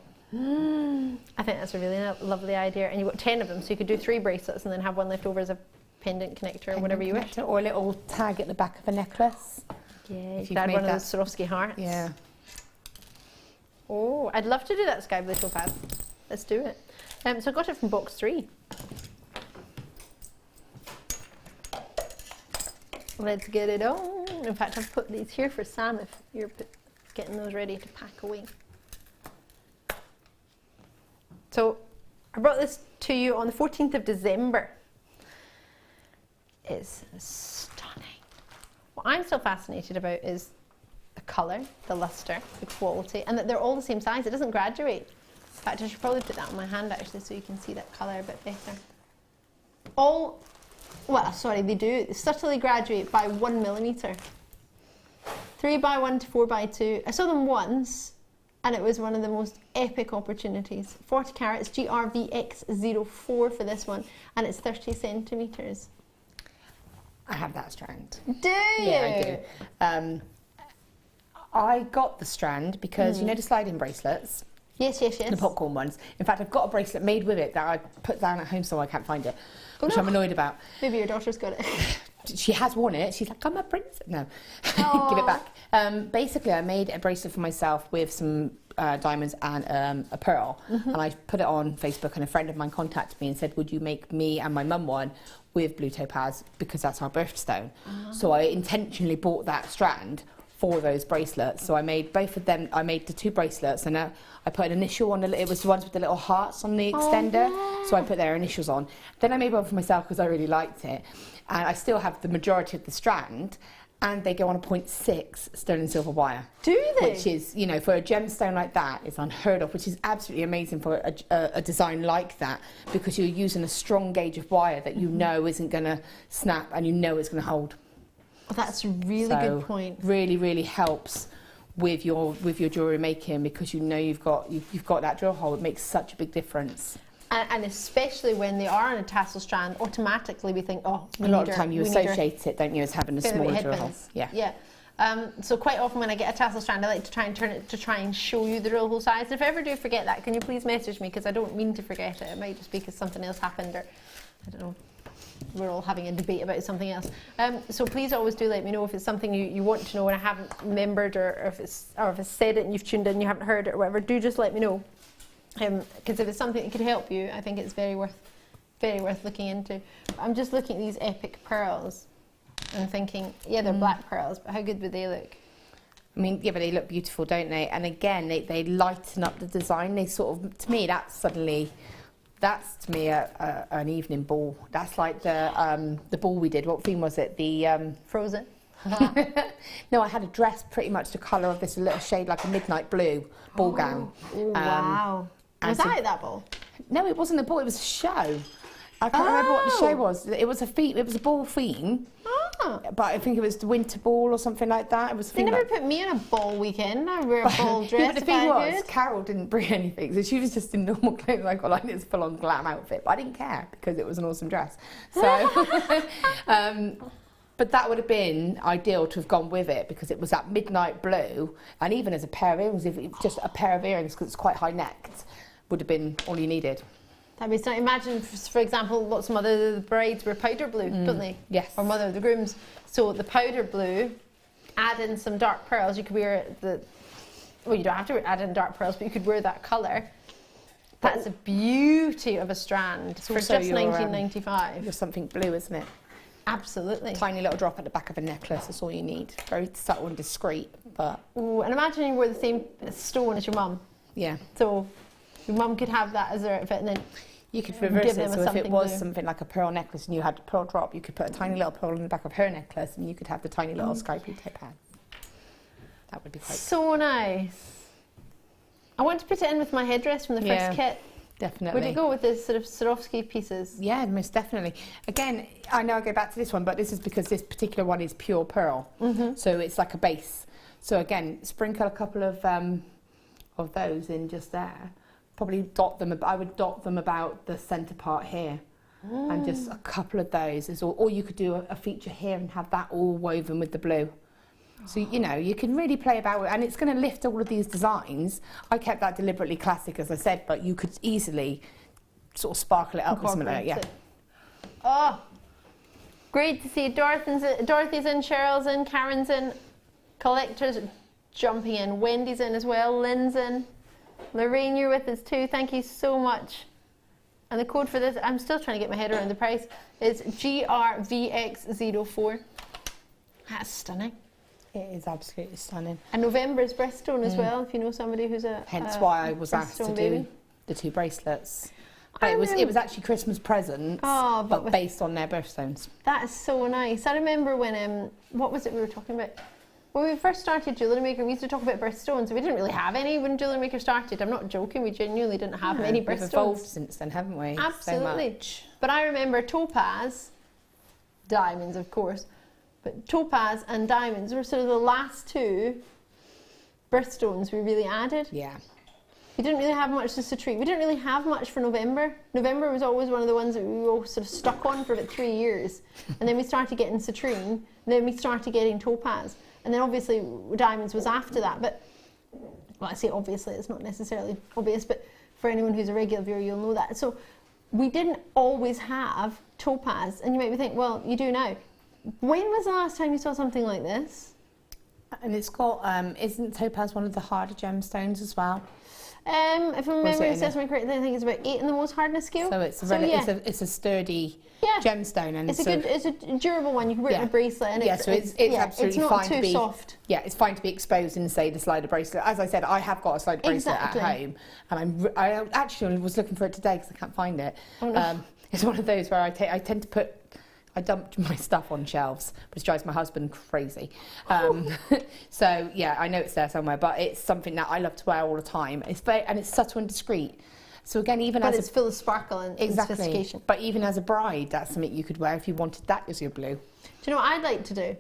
I think that's a really lovely idea. And you've got 10 of them, so you could do 3 bracelets and then have one left over as a pendant connector or whatever you wish. Or a little tag at the back of a necklace. Yeah, you could add one of those Swarovski hearts. Yeah. Oh, I'd love to do that sky blue topaz. Let's do it. So I got it from box 3. Let's get it on. In fact, I've put these here for Sam if you're getting those ready to pack away. So I brought this to you on the 14th of December. It's stunning. What I'm so fascinated about is the colour, the lustre, the quality, and that they're all the same size. It doesn't graduate. In fact, I should probably put that on my hand actually so you can see that colour a bit better. They do subtly graduate by 1 millimetre. 3x1 to 4x2. I saw them once and it was one of the most epic opportunities. 40 carats, GRVX04 for this one, and it's 30 centimetres. I have that strand. Do you? Yeah, I do. I got the strand because, you know the sliding bracelets? Yes. The popcorn ones. In fact, I've got a bracelet made with it that I put down at home so I can't find it, which I'm annoyed about. Maybe your daughter's got it. She has worn it. She's like, I'm a princess. No, give it back. Basically, I made a bracelet for myself with some diamonds and a pearl. And I put it on Facebook, and a friend of mine contacted me and said, would you make me and my mum one with blue topaz, because that's our birthstone. So I intentionally bought that strand for those bracelets. So I made both of them. I made the 2 bracelets, and I put an initial on it was the ones with the little hearts on the extender. So I put their initials on. Then I made one for myself because I really liked it, and I still have the majority of the strand, and they go on a 0.6 sterling silver wire. Do they? Which is, you know, for a gemstone like that, it's unheard of, which is absolutely amazing for a design like that, because you're using a strong gauge of wire that you know isn't going to snap and you know it's going to hold. Oh, that's a really good point. Really, really helps with your jewellery making, because you know you've got that drill hole. It makes such a big difference. And especially when they are on a tassel strand, automatically we think, oh, a lot of the time you associate it, don't you, as having a smaller drill hole. Yeah. So quite often when I get a tassel strand, I like to try and turn it to try and show you the drill hole size. And if I ever do forget that, can you please message me, because I don't mean to forget it. It might just be because something else happened, or I don't know. We're all having a debate about something else. So please always do let me know if it's something you want to know and I haven't remembered, or if it's said it and you've tuned in and you haven't heard it or whatever. Do just let me know. Because if it's something that could help you, I think it's very worth looking into. I'm just looking at these epic pearls and thinking, yeah, they're black pearls, but how good would they look? I mean, yeah, but they look beautiful, don't they? And again, they lighten up the design. They sort of, to me, that's to me an evening ball. That's like the ball we did. What theme was it? The Frozen. No, I had a dress pretty much the colour of this little shade, like a midnight blue ball gown. Wow. Was that at that ball? No, it wasn't a ball. It was a show. I can't remember what the show was. It was a ball theme. But I think it was the winter ball or something like that. It was. They never put me in a ball weekend. I wear a ball dress. But the thing was, Carol didn't bring anything, so she was just in normal clothes. I got like this full-on glam outfit, but I didn't care because it was an awesome dress. So, but that would have been ideal to have gone with it, because it was that midnight blue, and even as a pair of earrings, if it was just a pair of earrings, because it's quite high-necked, would have been all you needed. That'd be stunning. Imagine, for example, lots of the brides wear powder blue, don't they? Yes. Or mother of the grooms. So the powder blue, add in some dark pearls. You could wear well, you don't have to add in dark pearls, but you could wear that colour. That's a beauty of a strand for just $19.95. You're something blue, isn't it? Absolutely. Tiny little drop at the back of a necklace, that's all you need. Very subtle and discreet, but... Ooh, and imagine you wore the same stone as your mum. Yeah. So your mum could have that as their outfit, and then you could reverse it, so if it was something like a pearl necklace and you had a pearl drop, you could put a tiny little pearl on the back of her necklace, and you could have the tiny little sky blue topaz. That would be quite so nice. I want to put it in with my headdress from the first kit. Definitely. Would it go with the sort of Swarovski pieces? Yeah, most definitely. Again, I know I go back to this one, but this is because this particular one is pure pearl. So it's like a base. So again, sprinkle a couple of those in just there. Probably dot them. I would dot them about the centre part here, and just a couple of those is all. Or you could do a feature here and have that all woven with the blue. So, you know, you can really play about it, and it's going to lift all of these designs. I kept that deliberately classic, as I said, but you could easily sort of sparkle it up with something like that. Oh, great to see Dorothy's in, Cheryl's in, Karen's in, collectors jumping in, Wendy's in as well, Lynn's in, Lorraine, you're with us too, thank you so much. And the code for this, I'm still trying to get my head around the price, is GRVX04. That's stunning. It is absolutely stunning. And November's birthstone as well, if you know somebody who's a Hence why I was asked to birthstone do baby. the 2 bracelets. But it was actually Christmas presents, but based on their birthstones. That is so nice. I remember when, what was it we were talking about? When we first started JewelleryMaker, we used to talk about birthstones. We didn't really have any when JewelleryMaker started. I'm not joking, we genuinely didn't have many birthstones. We've evolved since then, haven't we? Absolutely. So much. But I remember topaz, diamonds of course, but topaz and diamonds were sort of the last 2 birthstones we really added. Yeah. We didn't really have much to citrine. We didn't really have much for November. November was always one of the ones that we all sort of stuck on for about 3 years. And then we started getting citrine, and then we started getting topaz. And then obviously diamonds was after that. But, well, I say obviously, it's not necessarily obvious, but for anyone who's a regular viewer, you'll know that. So we didn't always have topaz. And you might be thinking, well, you do now. When was the last time you saw something like this? And it's got, isn't topaz one of the harder gemstones as well? If I remember assessment correctly, I think it's about 8 in the most hardness scale. So it's it's a sturdy gemstone, and it's a durable one. You can wear it in a bracelet, and it's absolutely not fine too to be soft. Yeah, it's fine to be exposed in, say, the slider bracelet. As I said, I have got a slider bracelet at home, and I actually was looking for it today because I can't find it. Oh, no. It's one of those where I tend to put. I dumped my stuff on shelves, which drives my husband crazy. So yeah, I know it's there somewhere, but it's something that I love to wear all the time. It's subtle and discreet. So again, it's full of sparkle and sophistication. But even as a bride, that's something you could wear if you wanted that as your blue. Do you know what I'd like to do?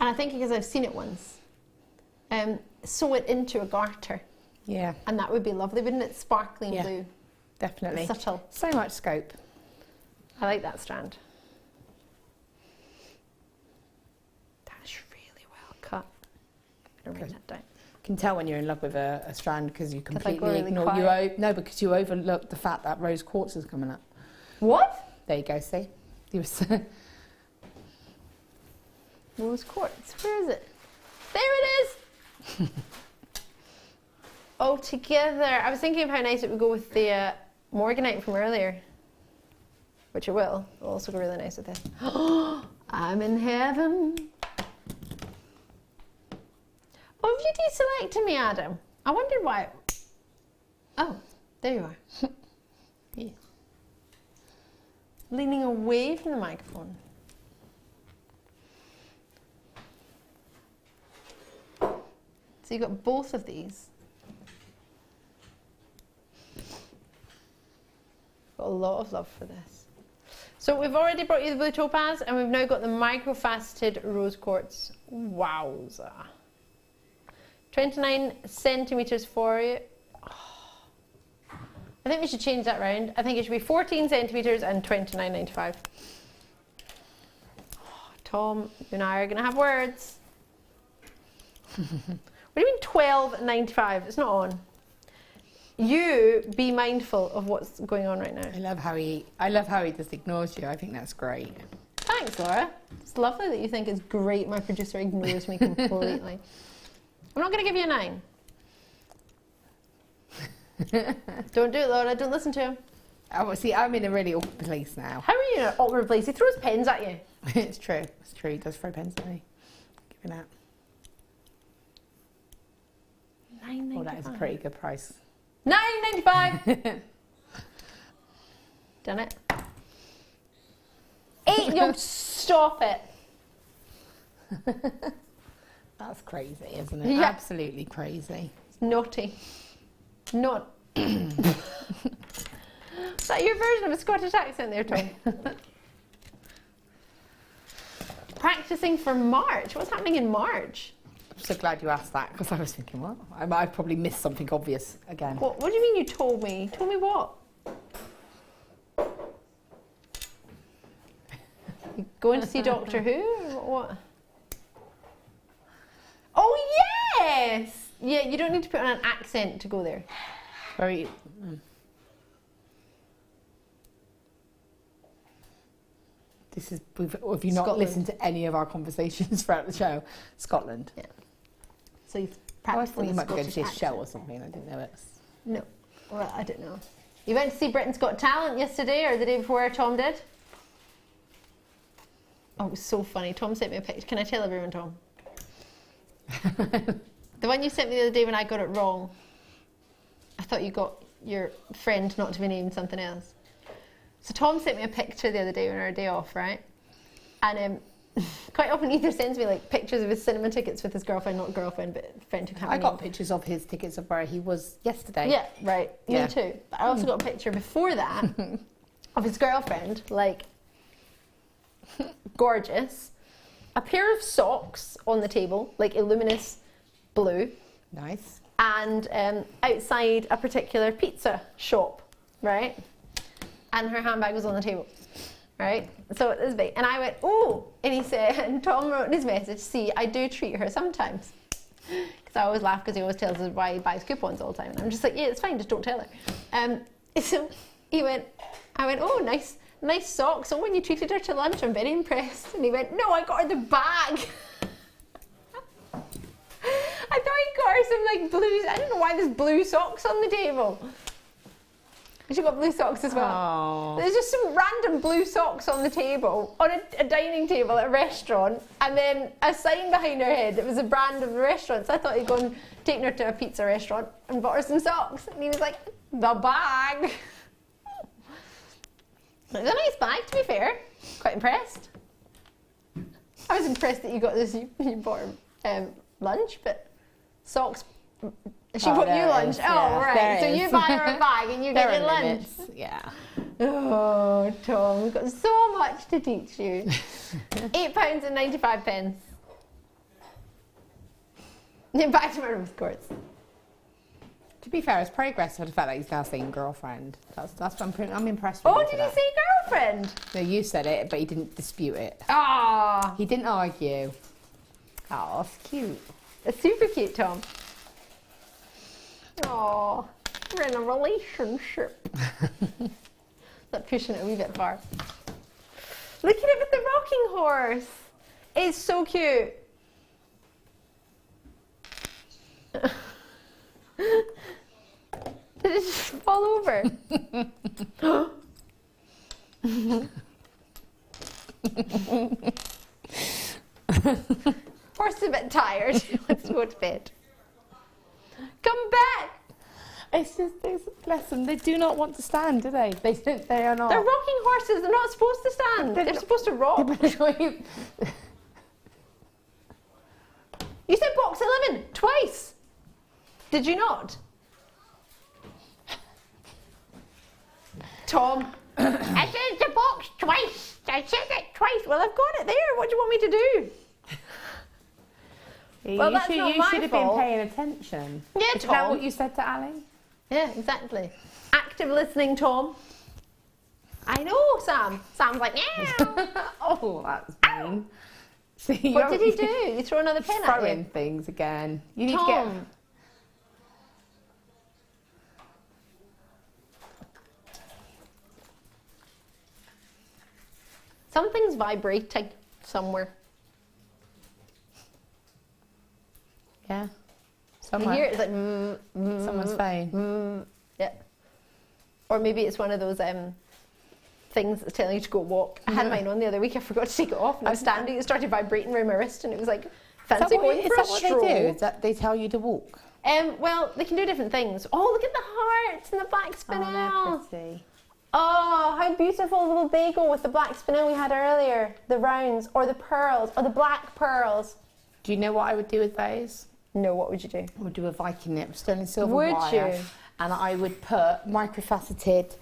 And I think because I've seen it once, sew it into a garter. Yeah. And that would be lovely, wouldn't it? Sparkling blue. Definitely. Subtle. So much scope. I like that strand. Write that down. You can tell when you're in love with a strand because you completely ignore because you overlook the fact that rose quartz is coming up. What? There you go. See, rose quartz. Where is it? There it is. All together. I was thinking of how nice it would go with the Morganite from earlier, which it will. It'll also go really nice with this. I'm in heaven. Oh, you deselected me, Adam. I wondered why. Oh, there you are. Yeah. Leaning away from the microphone. So you got both of these. Got a lot of love for this. So we've already brought you the blue topaz, and we've now got the microfaceted rose quartz. Wowza. 29 centimetres for you. Oh, I think we should change that round. I think it should be 14 centimetres and 29.95. Oh, Tom, you and I are going to have words. What do you mean 12.95? It's not on. You be mindful of what's going on right now. I love how he just ignores you. I think that's great. Thanks, Laura. It's lovely that you think it's great my producer ignores me completely. I'm not going to give you a 9. Don't do it, Laura. Don't listen to him. Oh, see, I'm in a really awkward place now. How are you in an awkward place? He throws pens at you. It's true. It's true. He does throw pens at me. Give it out. $9.95. Oh, that is a pretty good price. $9.95. Done it. 8. Yo, stop it. That's crazy, isn't it? Yeah. Absolutely crazy. It's naughty. Not. Is that your version of a Scottish accent there, Tom? Practicing for March. What's happening in March? I'm so glad you asked that because I was thinking, well, I might have probably missed something obvious again. What do you mean you told me? You told me what? You going to see Doctor Who? Or what? Oh, yes! Yeah, you don't need to put on an accent to go there. Very. This is. If you not listened to any of our conversations throughout the show, Scotland. Yeah. So you've I practiced. thought you might be going to see a show or something. I didn't know it. No. Well, I don't know. You went to see Britain's Got Talent yesterday or the day before Tom did? Oh, it was so funny. Tom sent me a picture. Can I tell everyone, Tom? The one you sent me the other day when I got it wrong. I thought you got your friend not to be named something else. So Tom sent me a picture the other day on our day off, right? And quite often Ether sends me like pictures of his cinema tickets with his girlfriend, not girlfriend, but friend who can't I be got named. pictures of his tickets of where he was yesterday. Yeah, right. Yeah. Me too. But I also got a picture before that of his girlfriend, like gorgeous. A pair of socks on the table, like luminous blue. Nice. And outside a particular pizza shop, right? And her handbag was on the table, right? So it was big. And I went, oh, and he said, and Tom wrote in his message, see, I do treat her sometimes. Because I always laugh because he always tells us why he buys coupons all the time. And I'm just like, yeah, it's fine, just don't tell her. So I went, oh, nice socks. So when you treated her to lunch, I'm very impressed. And he went, no, I got her the bag. I thought he got her some like blues. I don't know why there's blue socks on the table. She got blue socks as well. Aww. There's just some random blue socks on the table, on a dining table at a restaurant, and then a sign behind her head. It was a brand of the restaurant. So I thought he'd go and taken her to a pizza restaurant and bought her some socks. And he was like, the bag. It's a nice bag, to be fair. Quite impressed. I was impressed that you got this. You bought her lunch, but socks. She bought you lunch. Oh, right. So you buy her a bag and you get your lunch. Yeah. Oh, Tom, we've got so much to teach you. £8.95. Back to my rose quartz. To be fair, it's progress. I felt like he's now saying girlfriend. That's what I'm impressed with. Oh, did he say girlfriend? No, you said it, but he didn't dispute it. Ah, He didn't argue. Oh, it's cute. it's super cute, Tom. Oh, we're in a relationship. Not pushing it a wee bit far. Look at it with the rocking horse. It's so cute. Did it just fall over? Horse is a bit tired. Let's go to bed. Come back. It's just, bless them, they do not want to stand, do they? They are not. They're rocking horses. They're not supposed to stand. They're supposed to rock. You said box 11 twice. Did you not? Tom. I said the box twice. I said it twice. Well, I've got it there. What do you want me to do? Well, that's not my should have fault. been paying attention. Yeah, Is Tom. that what you said to Ali? Yeah, exactly. Active listening, Tom. I know, Sam. Sam's like, yeah. Oh, that's mean. See, What did he do? You throw another pen at throwing him? things again. You need Tom. to get. Something's vibrating somewhere. Yeah. You Somewhere. hear it, it's like, Someone's phone. yeah. Or maybe it's one of those things that's telling you to go walk. I had mine on the other week, I forgot to take it off, and I was standing, it started vibrating around my wrist, and it was like, fancy going for a stroll. Is that what they do? Is that they tell you to walk? Well, they can do different things. Oh, look at the hearts and the black spinel. Oh, they're pretty. Oh, how beautiful will they go with the black spinel we had earlier? The rounds, or the pearls, or the black pearls. Do you know what I would do with those? No, what would you do? I would do a Viking knit with sterling silver Would wire. you? And I would put microfaceted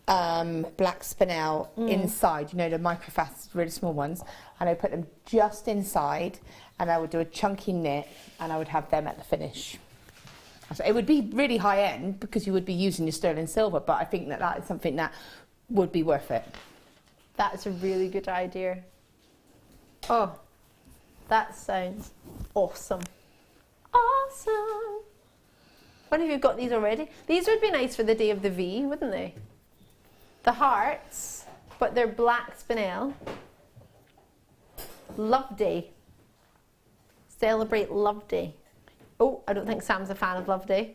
black spinel inside, you know, the microfaceted, really small ones, and I put them just inside, and I would do a chunky knit, and I would have them at the finish. So it would be really high end because you would be using your sterling silver, but I think that that is something that would be worth it. That's a really good idea. Oh, that sounds awesome. Awesome. When have you got these already? These would be nice for the day of the V, wouldn't they? The hearts, but they're black spinel. Love Day. Celebrate Love Day. Oh, I don't think Sam's a fan of Love Day.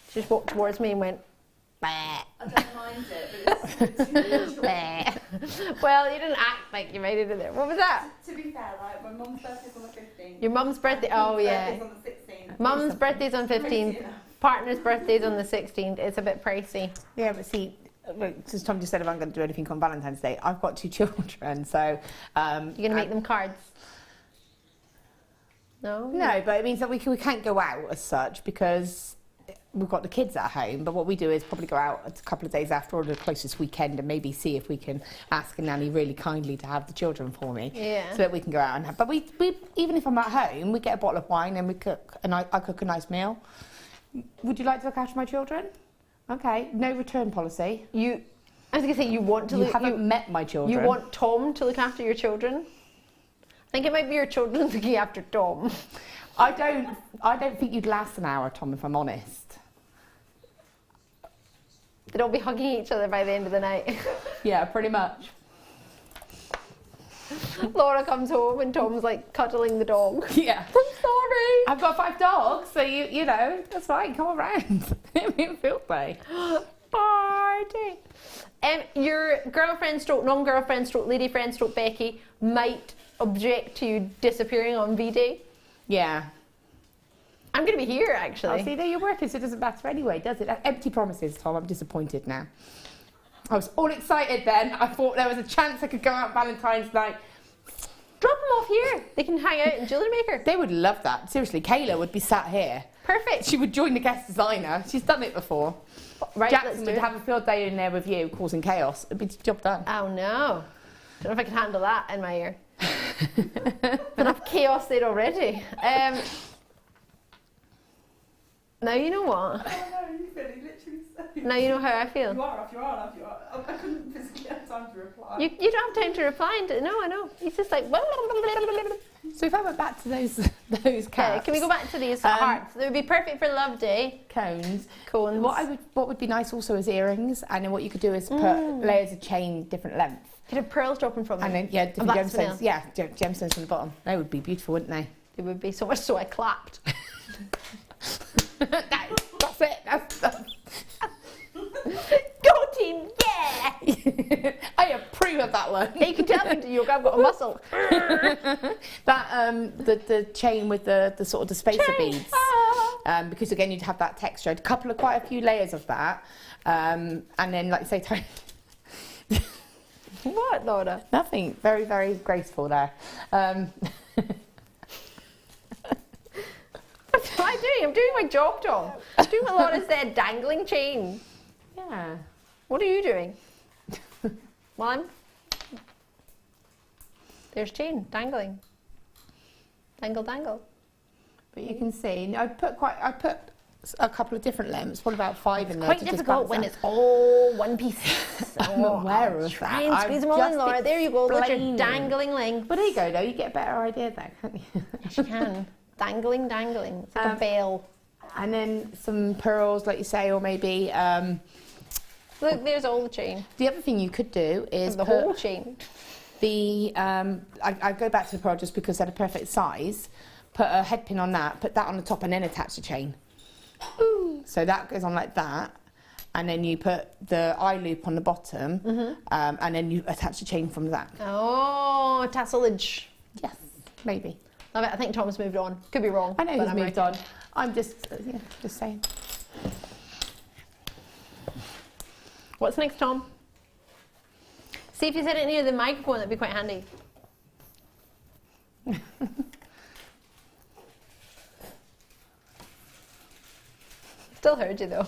She just walked towards me and went, bah. I don't mind it, but it's too much. Well, you didn't act like you made it in there. What was that? To be fair, like, my mum's birthday's on the 15th. Your mum's birthday? Oh, yeah. Birthday's on the 16th. Mum's birthday's on 15th. Partner's birthday's on the 16th. It's a bit pricey. Yeah, but see, as Tom just said, if I'm going to do anything on Valentine's Day, I've got 2 children, so... You're going to make them cards? No? No, but it means that we can't go out as such because we've got the kids at home, but what we do is probably go out a couple of days after or the closest weekend and maybe see if we can ask a nanny really kindly to have the children for me. Yeah. So that we can go out and have... But we even if I'm at home, we get a bottle of wine and we cook, and I cook a nice meal. Would you like to look after my children? Okay, no return policy. I was going to say, you want to... You haven't met my children. You want Tom to look after your children? I think it might be your children looking after Tom. I don't think you'd last an hour, Tom, if I'm honest. They'd all be hugging each other by the end of the night. Yeah, pretty much. Laura comes home and Tom's like cuddling the dog. Yeah. I'm sorry. I've got 5 dogs, so you know, that's fine, come around. Give me a field day. Party. Your girlfriend stroke, non-girlfriend stroke, lady friend stroke Becky might object to you disappearing on V-Day. Yeah. I'm going to be here, actually. Oh, see, there you're working, so it doesn't matter anyway, does it? Empty promises, Tom. I'm disappointed now. I was all excited then. I thought there was a chance I could go out Valentine's night. Drop them off here. They can hang out in JewelleryMaker. They would love that. Seriously, Kayla would be sat here. Perfect. She would join the guest designer. She's done it before. Right, Jackson would have a field day in there with you, causing chaos. It'd be the job done. Oh, no. Don't know if I can handle that in my ear. Enough chaos there already. Now you know what? Oh no, you feel literally so. Now you know how I feel. You are off, you are off, you are. I couldn't physically have time to reply. You don't have time to reply. No, I know. He's just like... So if I went back to those caps... Okay, can we go back to these hearts? They would be perfect for Love Day. Cones. Cones. What would be nice also is earrings, and then what you could do is put layers of chain different length. Could have pearls dropping from And them. then, yeah, different that's gemstones. vanilla. Yeah, gemstones on the bottom. They would be beautiful, wouldn't they? They would be so much so I clapped. That's it. That's Go team, yeah! I approve of that one. You can tell them to yoke, I've got a muscle. That the chain with the sort of the spacer Chain. beads. Because again you'd have that texture. Quite a few layers of that. And then like say What, Laura? nothing. Very, very graceful there. What am I doing? I'm doing my job, Tom. I'm doing what Laura said, dangling chain. Yeah. What are you doing? One. There's chain, dangling. Dangle, dangle. But you can see I put a couple of different lengths, what about 5 in there? Quite to just difficult balance when out. it's all one piece. I'm aware of Try that. and squeeze them all in, Laura. There you go. Look at your explaining. dangling length. But there you go, though. You get a better idea there, can't you? Yes, you can. Dangling, dangling. It's like a veil. And then some pearls, like you say, or maybe... Look, there's all the chain. the other thing you could do is The put whole chain. the... I go back to the pearl just because they're the perfect size. Put a head pin on that, put that on the top, and then attach the chain. Ooh. So that goes on like that. And then you put the eye loop on the bottom, and then you attach the chain from that. Oh, tasselage. Yes, maybe. Love it. I think Tom's moved on. Could be wrong. I know but he's I'm moved right. on. I'm just saying. What's next, Tom? See if you set it near the microphone, that'd be quite handy. Still heard you though.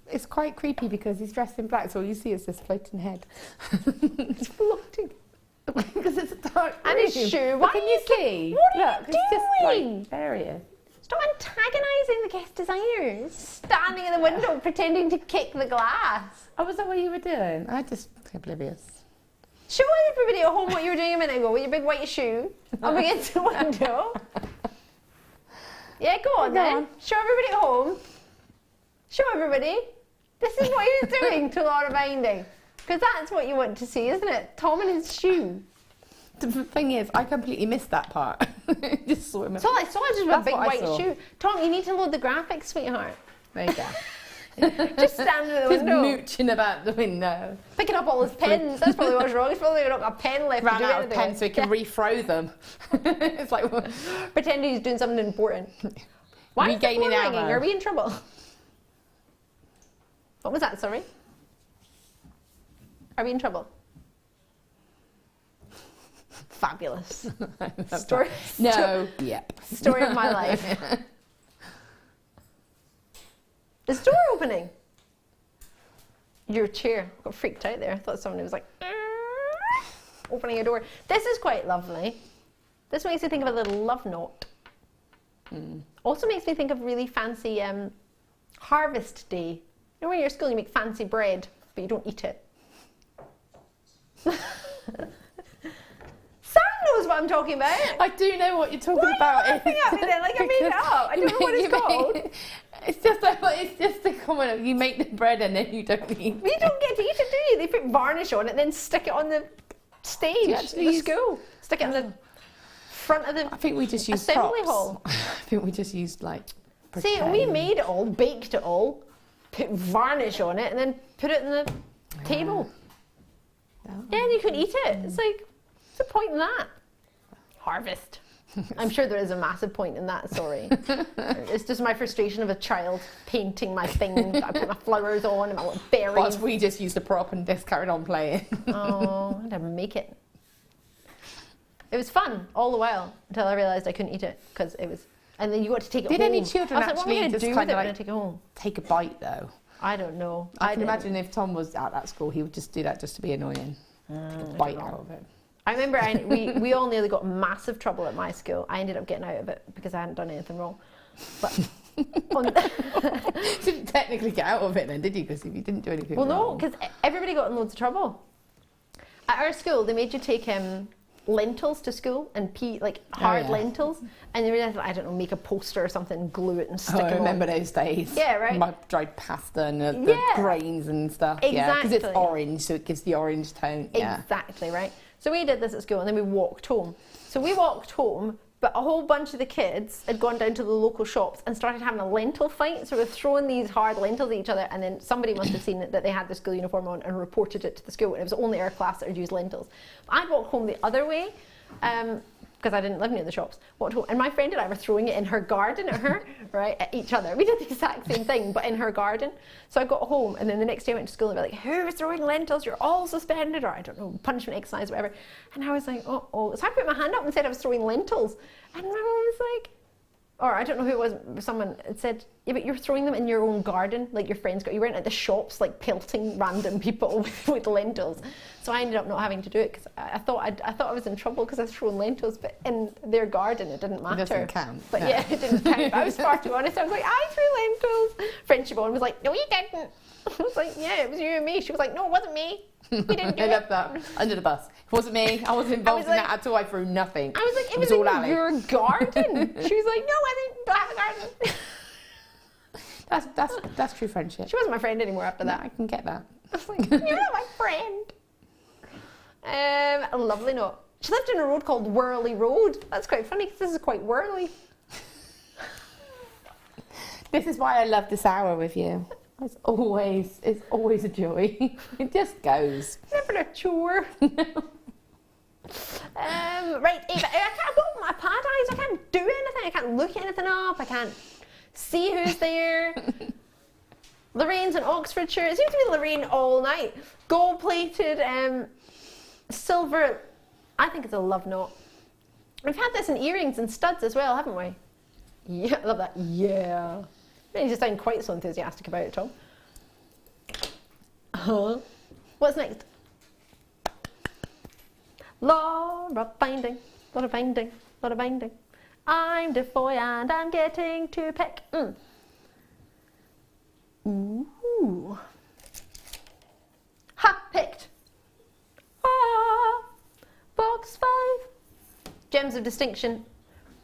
It's quite creepy because he's dressed in black, so all you see is this floating head. It's floating. Because it's a dark And his room. shoe. But Why can are you you see? What are Look, you it's just doing? like, there he is. Stop antagonising the guest designers. Standing in the window pretending to kick the glass. Oh, was that what you were doing? I just oblivious. Show everybody at home what you were doing a minute ago with your big white shoe up against the window. Yeah, go on then. Show everybody at home. Show everybody. This is what you're doing to Laura Binding. Because that's what you want to see, isn't it? Tom and his shoe. The thing is, I completely missed that part. Just saw him. So I saw just a big what I white saw. shoe. Tom, you need to load the graphics, sweetheart. There you go. Just standing at the Just window, mooching about the window. picking up all his pens. That's probably what's wrong. He's probably not got a pen left Ran to do out of anything pens with. so he can refrow them. It's like Pretending he's doing something important. Why is the regaining phone ringing? ammo. Are we in trouble? What was that, sorry? Are we in trouble? Fabulous. Story, No. Yep. story of my life. Is the door opening? Your chair. I got freaked out there. I thought somebody was like opening a door. This is quite lovely. This makes me think of a little love note. Also makes me think of really fancy harvest day. You know when you're at school you make fancy bread, but you don't eat it. Sam knows what I'm talking about. I do know what you're talking Why about. are you laughing at me then? Like I made it up. I don't know what it's called. It's just the comment of you make the bread and then you don't eat. You don't get to eat it, do you? They put varnish on it and then stick it on the stage you at actually the use- school. Stick it in the front of the I think we just used assembly props. hall. I think we just used like. See, we made it all, baked it all, put varnish on it, and then put it in the table. Yeah, and you could eat it. It's like, what's the point in that? Harvest. I'm sure there is a massive point in that, sorry. It's just my frustration of a child painting my thing. I put my flowers on and my little berries. Whilst we just used the prop and just carried on playing. Oh, I had to make it. It was fun all the while until I realised I couldn't eat it because it was. And then you got to take it Did home. any children I was like, what am I actually going to just do with kind it of when I like take it home? take a bite though? I don't know. I can didn't. imagine if Tom was at that school, he would just do that just to be annoying. Bite out of it. I remember we all nearly got massive trouble at my school. I ended up getting out of it because I hadn't done anything wrong. But Didn't technically get out of it then, did you? Because if you didn't do anything well, no, wrong. because everybody got in loads of trouble. At our school, they made you take lentils to school and hard lentils, and they realised, I don't know, make a poster or something, glue it and stick it on. I remember those days. Yeah, right. My dried pasta and the grains and stuff. Yeah, because it's Exactly. orange, so it gives the orange tone. Yeah. Exactly, right. So we did this at school and then we walked home. So we walked home, but a whole bunch of the kids had gone down to the local shops and started having a lentil fight. So we were throwing these hard lentils at each other, and then somebody must have seen that they had the school uniform on and reported it to the school, and it was only our class that had used lentils. I'd walk home the other way, because I didn't live near the shops, walked home, and my friend and I were throwing it in her garden at her, right, at each other. We did the exact same thing, but in her garden. So I got home, and then the next day I went to school and they were like, who is throwing lentils? You're all suspended, or I don't know, punishment exercise, whatever. And I was like, oh. So I put my hand up and said I was throwing lentils. And my mum was like, or I don't know who it was, someone had said, yeah, but you're throwing them in your own garden, like your friends got. You weren't at the shops, like pelting random people with lentils. So I ended up not having to do it because I thought I was in trouble because I was throwing lentils, but in their garden it didn't matter. It doesn't count. But no. yeah, it didn't count. But I was far too honest. I was like, I threw lentils. Friend Siobhan was like, no, you didn't. I was like, yeah, it was you and me. She was like, no, it wasn't me. We didn't do I it. love that. Under the bus. It wasn't me. I wasn't involved in like- that at all. I threw nothing. I was like, it was all in Ali. your garden. She was like, no, I didn't have a garden. That's true friendship. She wasn't my friend anymore after that. I can get that. I was like, you're not my friend. A lovely note. She lived in a road called Whirly Road. That's quite funny because this is quite whirly. This is why I love this hour with you. It's always a joy. It just goes. Never a chore. Right, Ava, I can't open my pad eyes. I can't do anything. I can't look anything up. I can't see who's there. Lorraine's in Oxfordshire. It seems to be Lorraine all night. Gold-plated, silver. I think it's a love note. We've had this in earrings and studs as well, haven't we? Yeah, I love that. Yeah. You don't need to sound quite so enthusiastic about it, Tom. What's next? Laura binding, lot of binding, lot of binding. I'm DeFoy and I'm getting to pick. Ooh. Ha! Picked. Ah! Box 5. Gems of Distinction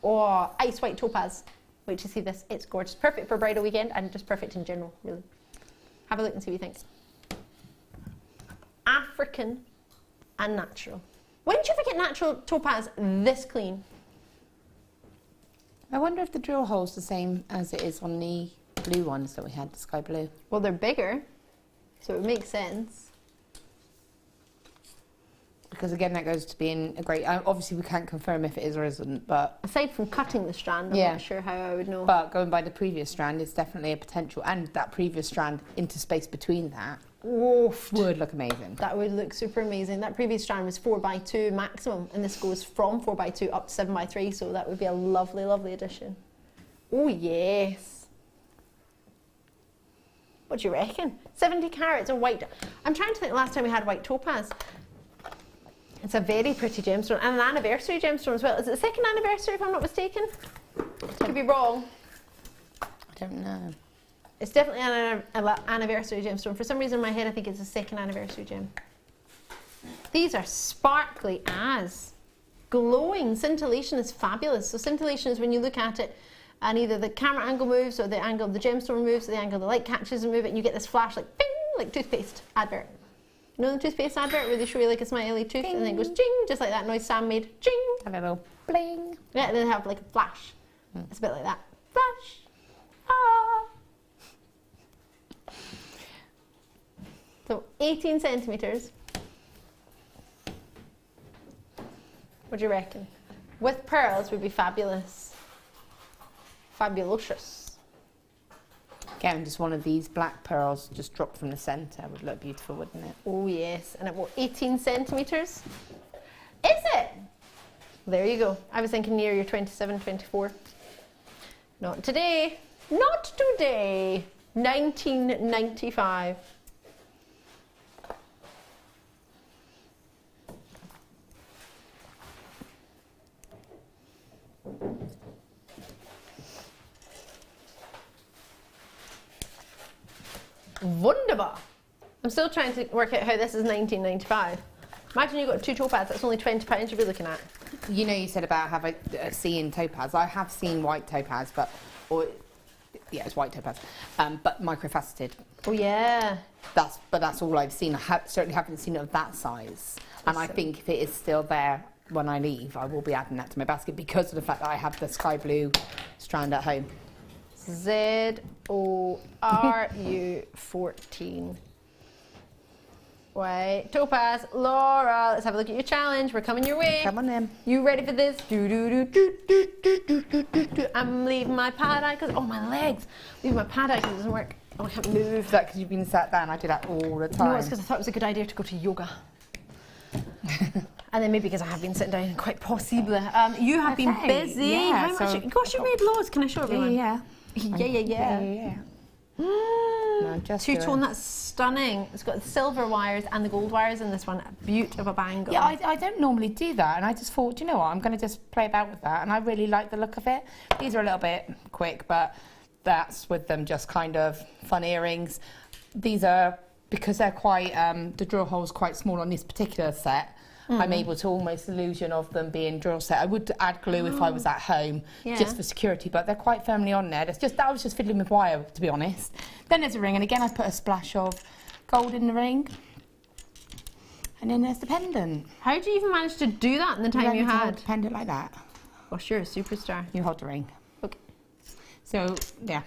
or Ice White Topaz. Wait to see this. It's gorgeous. Perfect for bridal weekend and just perfect in general, really. Have a look and see what you think. African and natural. When did you ever get natural topaz this clean? I wonder if the drill hole's the same as it is on the blue ones that we had, the sky blue. Well, they're bigger, so it makes sense. Because again, that goes to being a great... obviously, we can't confirm if it is or isn't, but... Aside from cutting the strand, I'm not sure how I would know. But going by the previous strand, it's definitely a potential. And that previous strand, interspace between that, would look amazing. That would look super amazing. That previous strand was 4x2 maximum, and this goes from 4x2 up to 7x3, so that would be a lovely, lovely addition. Oh, yes. What do you reckon? 70 carats of white. I'm trying to think the last time we had white topaz. It's a very pretty gemstone, and an anniversary gemstone as well. Is it the second anniversary, if I'm not mistaken? Could be wrong. I don't know. It's definitely an anniversary gemstone. For some reason in my head, I think it's a second anniversary gem. These are sparkly as. Glowing. Scintillation is fabulous. So scintillation is when you look at it and either the camera angle moves or the angle of the gemstone moves or the angle of the light catches and move it, and you get this flash like bing, like toothpaste advert. You know the toothpaste advert where they show you like a smiley tooth and then it goes jing, just like that noise Sam made. Jing. A little bling. Yeah, and then they have like a flash. It's a bit like that. Flash. Ah. So 18 centimetres. What do you reckon? With pearls would be fabulous. Fabulous. Again, just one of these black pearls just dropped from the centre would look beautiful, wouldn't it? Oh yes, and it was 18 centimetres. Is it? There you go. I was thinking near your 27, 24. Not today. Not today. 1995. Wunderbar. I'm still trying to work out how this is 1995. Imagine you got two topaz, that's only £20 you'll be looking at. You know, you said about having seeing topaz. I have seen white topaz, yeah, it's white topaz, but microfaceted. Oh yeah. That's all I've seen. I certainly haven't seen it of that size. And I think if it is still there when I leave, I will be adding that to my basket because of the fact that I have the sky blue strand at home. ZORU14. Wait, topaz, Laura, let's have a look at your challenge. We're coming your way. Come on in. You ready for this? I'm leaving my pad eye because, oh, my legs. Leaving my pad eye because it doesn't work. Oh, I can't move. Is that because you've been sat down? I do that all the time. No, it's because I thought it was a good idea to go to yoga. And then maybe because I have been sitting down quite possibly. You have been busy. Yeah, how much? Gosh, you made loads. Can I show everyone? Yeah. Yeah. No, just two-tone, that's stunning. It's got the silver wires and the gold wires in this one. A beaut of a bangle. Yeah, I don't normally do that, and I just thought, you know what, I'm going to just play about with that, and I really like the look of it. These are a little bit quick, but that's with them just kind of fun earrings. These are, because they're quite, the drill hole's quite small on this particular set, I'm able to almost illusion of them being drill set. I would add glue if I was at home, just for security, but they're quite firmly on there. I was just fiddling with wire, to be honest. Then there's a ring, and again I put a splash of gold in the ring. And then there's the pendant. How do you even manage to do that in the time you had? The pendant like that. Gosh, you're a superstar. You hold the ring. Okay. So, yeah.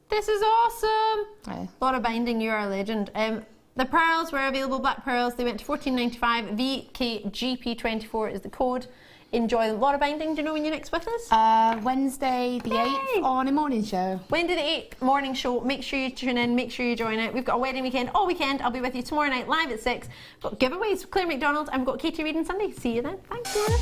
This is awesome. Yeah. Laura Binding, you are a legend. The pearls were available, black pearls. They went to $14.95. VKGP24 is the code. Enjoy them. Laura Binding, do you know when you're next with us? Wednesday the 8th on a morning show. Wednesday the 8th morning show. Make sure you tune in. Make sure you join it. We've got a wedding weekend all weekend. I'll be with you tomorrow night live at 6. We've got giveaways. Claire McDonald. And we've got Katie Reid on Sunday. See you then. Thanks, Laura.